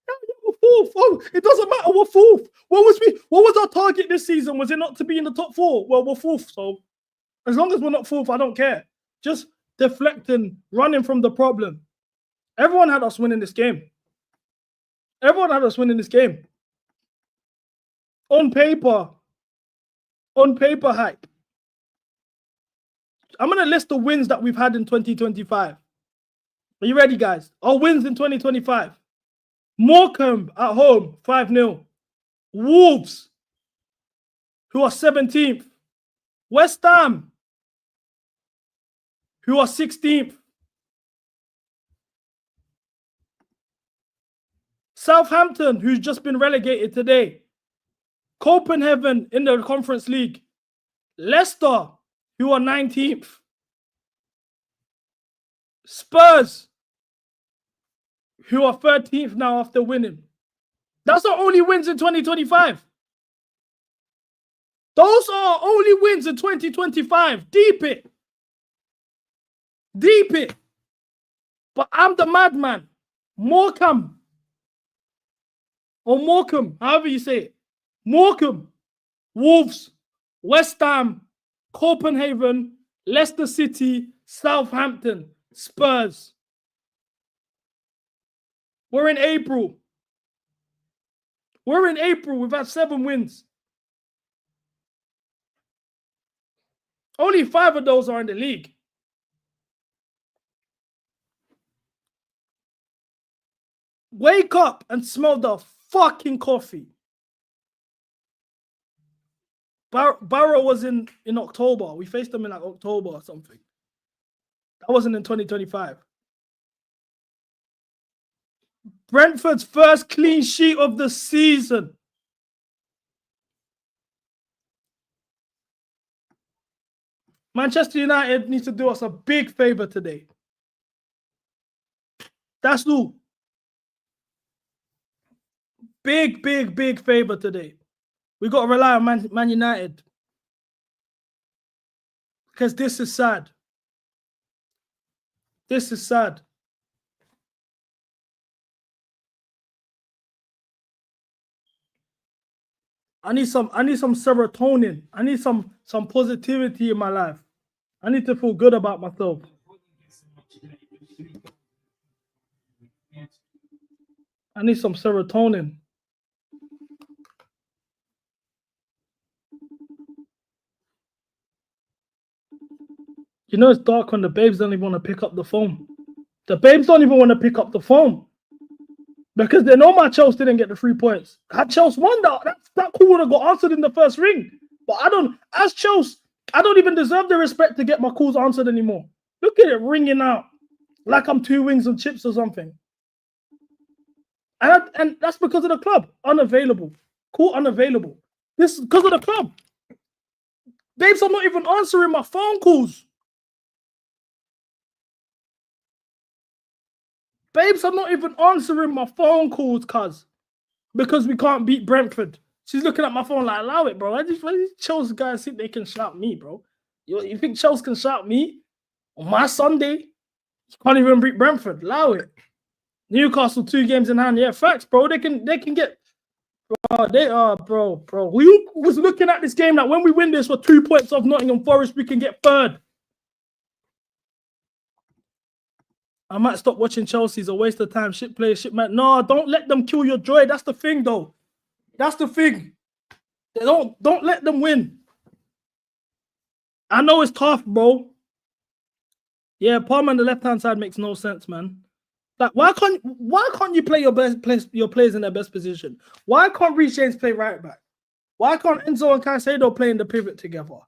We're fourth. Oh, it doesn't matter. We're fourth. What was our target this season? Was it not to be in the top 4? Well, we're fourth. So as long as we're not fourth, I don't care. Just deflecting, running from the problem. Everyone had us winning this game. Everyone had us winning this game. On paper hype. I'm going to list the wins that we've had in 2025. Are you ready, guys? Our wins in 2025. Morecambe at home, 5-0. Wolves, who are 17th. West Ham, who are 16th. Southampton, who's just been relegated today. Copenhagen in the Conference League. Leicester, who are 19th. Spurs, who are 13th now after winning. That's our only wins in 2025. Those are our only wins in 2025. Deep it. Deep it. But I'm the madman. Morecambe. Or Morecambe, however you say it. Morecambe, Wolves, West Ham, Copenhagen, Leicester City, Southampton, Spurs. We're in April. We're in April. We've had 7 wins. Only 5 of those are in the league. Wake up and smell the fucking coffee. Barrow was in October. We faced them in like October or something. That wasn't in 2025. Brentford's first clean sheet of the season. Manchester United needs to do us a big favor today. That's all. Big favor today. We got to rely on Man United. Because this is sad. This is sad. I need some serotonin. I need some positivity in my life. I need to feel good about myself. I need some serotonin. You know it's dark when the babes don't even want to pick up the phone. The babes don't even want to pick up the phone. Because they know my Chelsea didn't get the 3 points. Had Chelsea won that call would have got answered in the first ring. But as Chelsea, I don't even deserve the respect to get my calls answered anymore. Look at it ringing out like I'm 2 wings and chips or something. And that's because of the club. Unavailable. Call unavailable. This is because of the club. Babes, I'm not even answering my phone calls. Babes, I'm not even answering my phone calls, cuz. Because we can't beat Brentford. She's looking at my phone like, allow it, bro. Why these Chelsea guys think they can shout me, bro? You think Chelsea can shout me? On my Sunday? You can't even beat Brentford. Allow it. Newcastle 2 games in hand. Yeah, facts, bro. They can get... Bro, bro. We was looking at this game that when we win this for 2 points off Nottingham Forest, we can get 3rd. I might stop watching Chelsea. It's a waste of time. Shit players, shit man. No, don't let them kill your joy. That's the thing, though. That's the thing. They don't let them win. I know it's tough, bro. Yeah, Palmer on the left-hand side makes no sense, man. Like, why can't you play your players in their best position? Why can't Reece James play right back? Why can't Enzo and Caicedo play in the pivot together?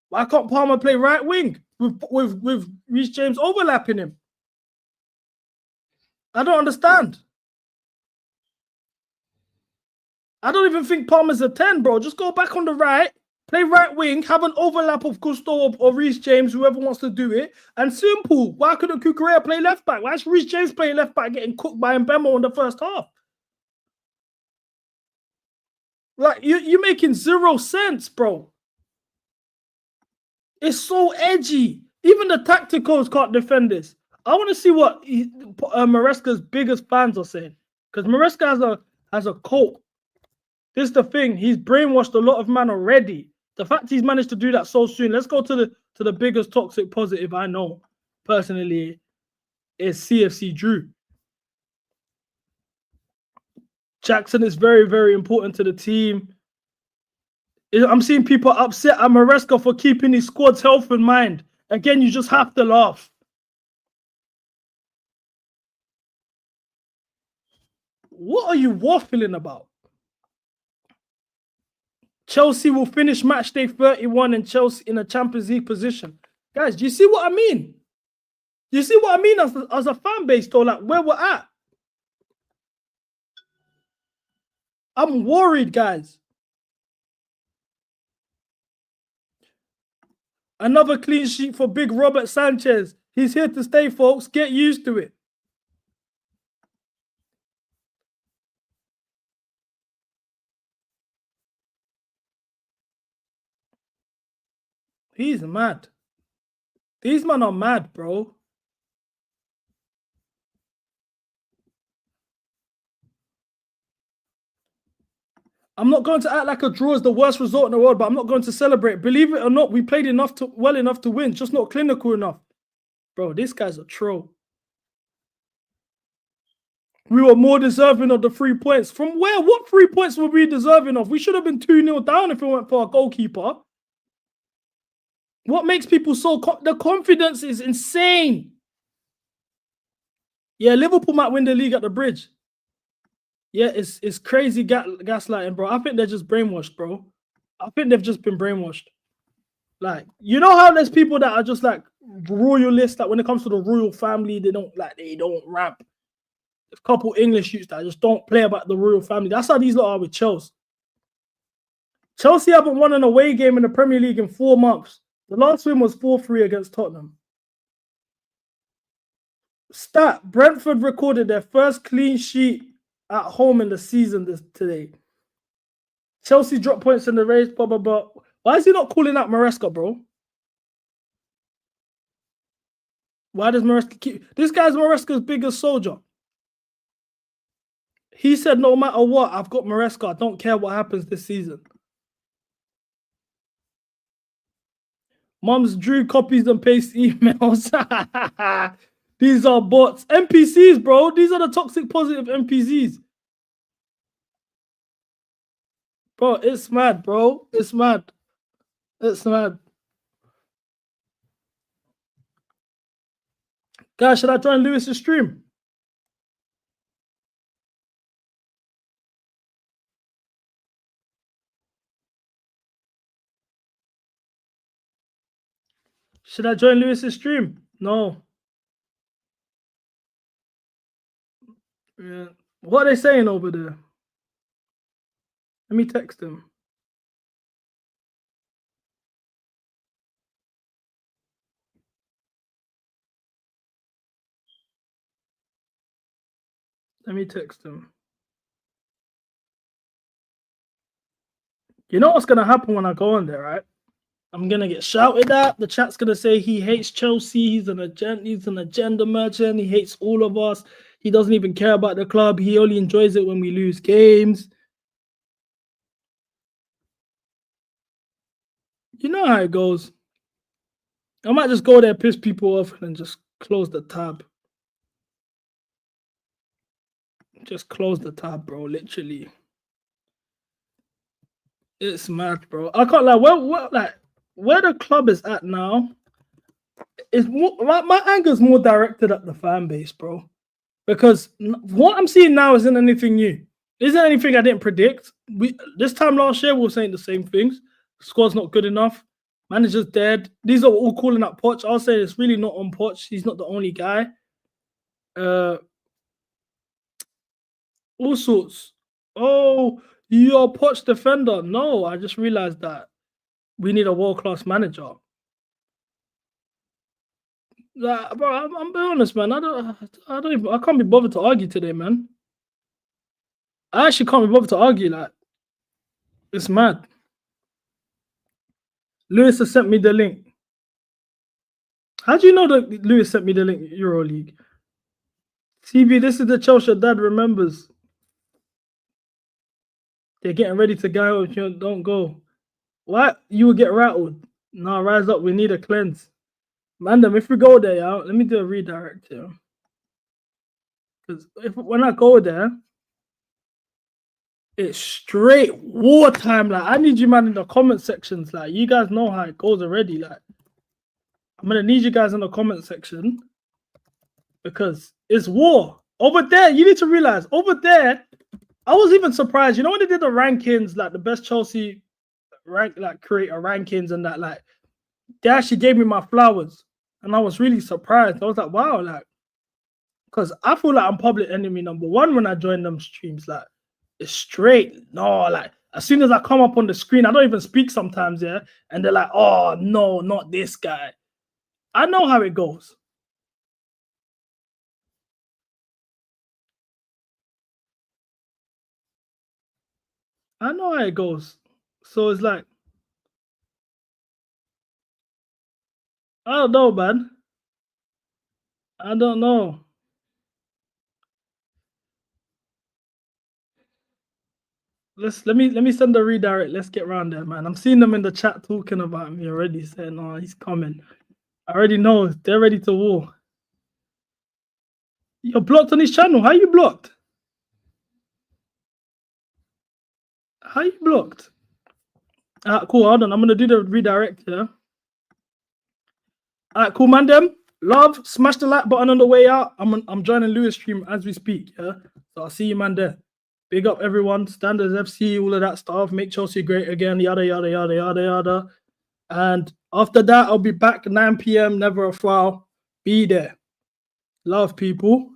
Why can't Palmer play right wing with Reece James overlapping him? I don't understand. I don't even think Palmer's a 10, bro. Just go back on the right Play right wing, have an overlap of Gusto or Reece James, whoever wants to do it. And simple. Why couldn't Kukurea play left back? Why is Reece James playing left back getting cooked by Mbemo in the first half? Like, you're making zero sense, bro. It's so edgy. Even the tacticals can't defend this. I want to see what Maresca's biggest fans are saying. Because Maresca has a cult. This is the thing. He's brainwashed a lot of man already. The fact he's managed to do that so soon. Let's go to the biggest toxic positive I know personally is CFC Drew. Jackson is very, very important to the team. I'm seeing people upset at Maresca for keeping his squad's health in mind. Again, you just have to laugh. What are you waffling about? Chelsea will finish match day 31 in Chelsea in a Champions League position. Guys, do you see what I mean? Do you see what I mean as a fan base, though? Like, where we're at? I'm worried, guys. Another clean sheet for big Robert Sanchez. He's here to stay, folks. Get used to it. He's mad. These men are mad, bro. I'm not going to act like a draw is the worst result in the world, but I'm not going to celebrate. Believe it or not, we played well enough to win, just not clinical enough. Bro, this guy's a troll. We were more deserving of the 3 points. From where? What 3 points were we deserving of? We should have been 2-0 down if it went for our goalkeeper. What makes people so... the confidence is insane. Yeah, Liverpool might win the league at the bridge. Yeah, it's crazy gaslighting, bro. I think they're just brainwashed, bro. I think they've just been brainwashed. Like, you know how there's people that are just like royalists, that when it comes to the royal family, they don't rap. There's a couple English youths that just don't play about the royal family. That's how these lot are with Chelsea. Chelsea haven't won an away game in the Premier League in 4 months. The last win was 4-3 against Tottenham. Stat, Brentford recorded their first clean sheet at home in the season today. Chelsea dropped points in the race, blah, blah, blah. Why is he not calling out Maresca, bro? Why does Maresca keep... This guy's Maresca's biggest soldier. He said, no matter what, I've got Maresca. I don't care what happens this season. Mums Drew copies and pastes emails. These are bots. NPCs, bro. These are the toxic positive NPCs. Bro, it's mad, bro. It's mad. It's mad. Guys, should I join Lewis's stream? Should I join Lewis's stream? No. Yeah. What are they saying over there? Let me text him. Let me text him. You know what's going to happen when I go on there, right? I'm going to get shouted at. The chat's going to say he hates Chelsea. He's an agenda merchant. He hates all of us. He doesn't even care about the club. He only enjoys it when we lose games. You know how it goes. I might just go there, piss people off, and just close the tab. Just close the tab, bro. Literally. It's mad, bro. I can't lie. Where the club is at now is more, my anger's more directed at the fan base, bro. Because what I'm seeing now isn't anything new. Isn't anything I didn't predict. This time last year we were saying the same things. Squad's not good enough. Manager's dead. These are all calling out Poch. I'll say it's really not on Poch. He's not the only guy. All sorts. Oh, you're a Poch defender. No, I just realized that. we need a world-class manager. Like, bro, I'm being honest, man. I can't be bothered to argue today, man. I actually can't be bothered to argue. Like, it's mad. Lewis has sent me the link. How do you know that Lewis sent me the link? EuroLeague. CB, this is the Chelsea dad remembers. They're getting ready to go. If you don't go, what? You will get rattled. No, rise up. We need a cleanse. Mandem, if we go there, yeah, let me do a redirect here. Because when I go there, it's straight wartime. Like, I need you, man, in the comment sections. Like, you guys know how it goes already. Like, I'm gonna need you guys in the comment section because it's war over there. You need to realize over there. I was even surprised. You know when they did the rankings, like the best Chelsea rank, like creator rankings, and that, like they actually gave me my flowers, and I was really surprised. I was like, wow, like, because I feel like I'm public enemy number one when I join them streams. Like, it's straight. No, like as soon as I come up on the screen, I don't even speak sometimes, yeah, and they're like, oh no, not this guy. I know how it goes. I know how it goes. So it's like, I don't know, man. I don't know. Let me send the redirect. Let's get around there, man. I'm seeing them in the chat talking about me already, saying, "Oh, he's coming." I already know they're ready to war. You're blocked on his channel. How you blocked? How you blocked? Cool. Hold on. I'm gonna do the redirect here. Cool, man. Them love. Smash the like button on the way out. I'm joining Lewis stream as we speak. Yeah. So I'll see you, man. There. Big up everyone. Standards FC, all of that stuff. Make Chelsea great again. Yada yada yada yada yada. And after that, I'll be back 9 p.m. Never a foul. Be there. Love, people.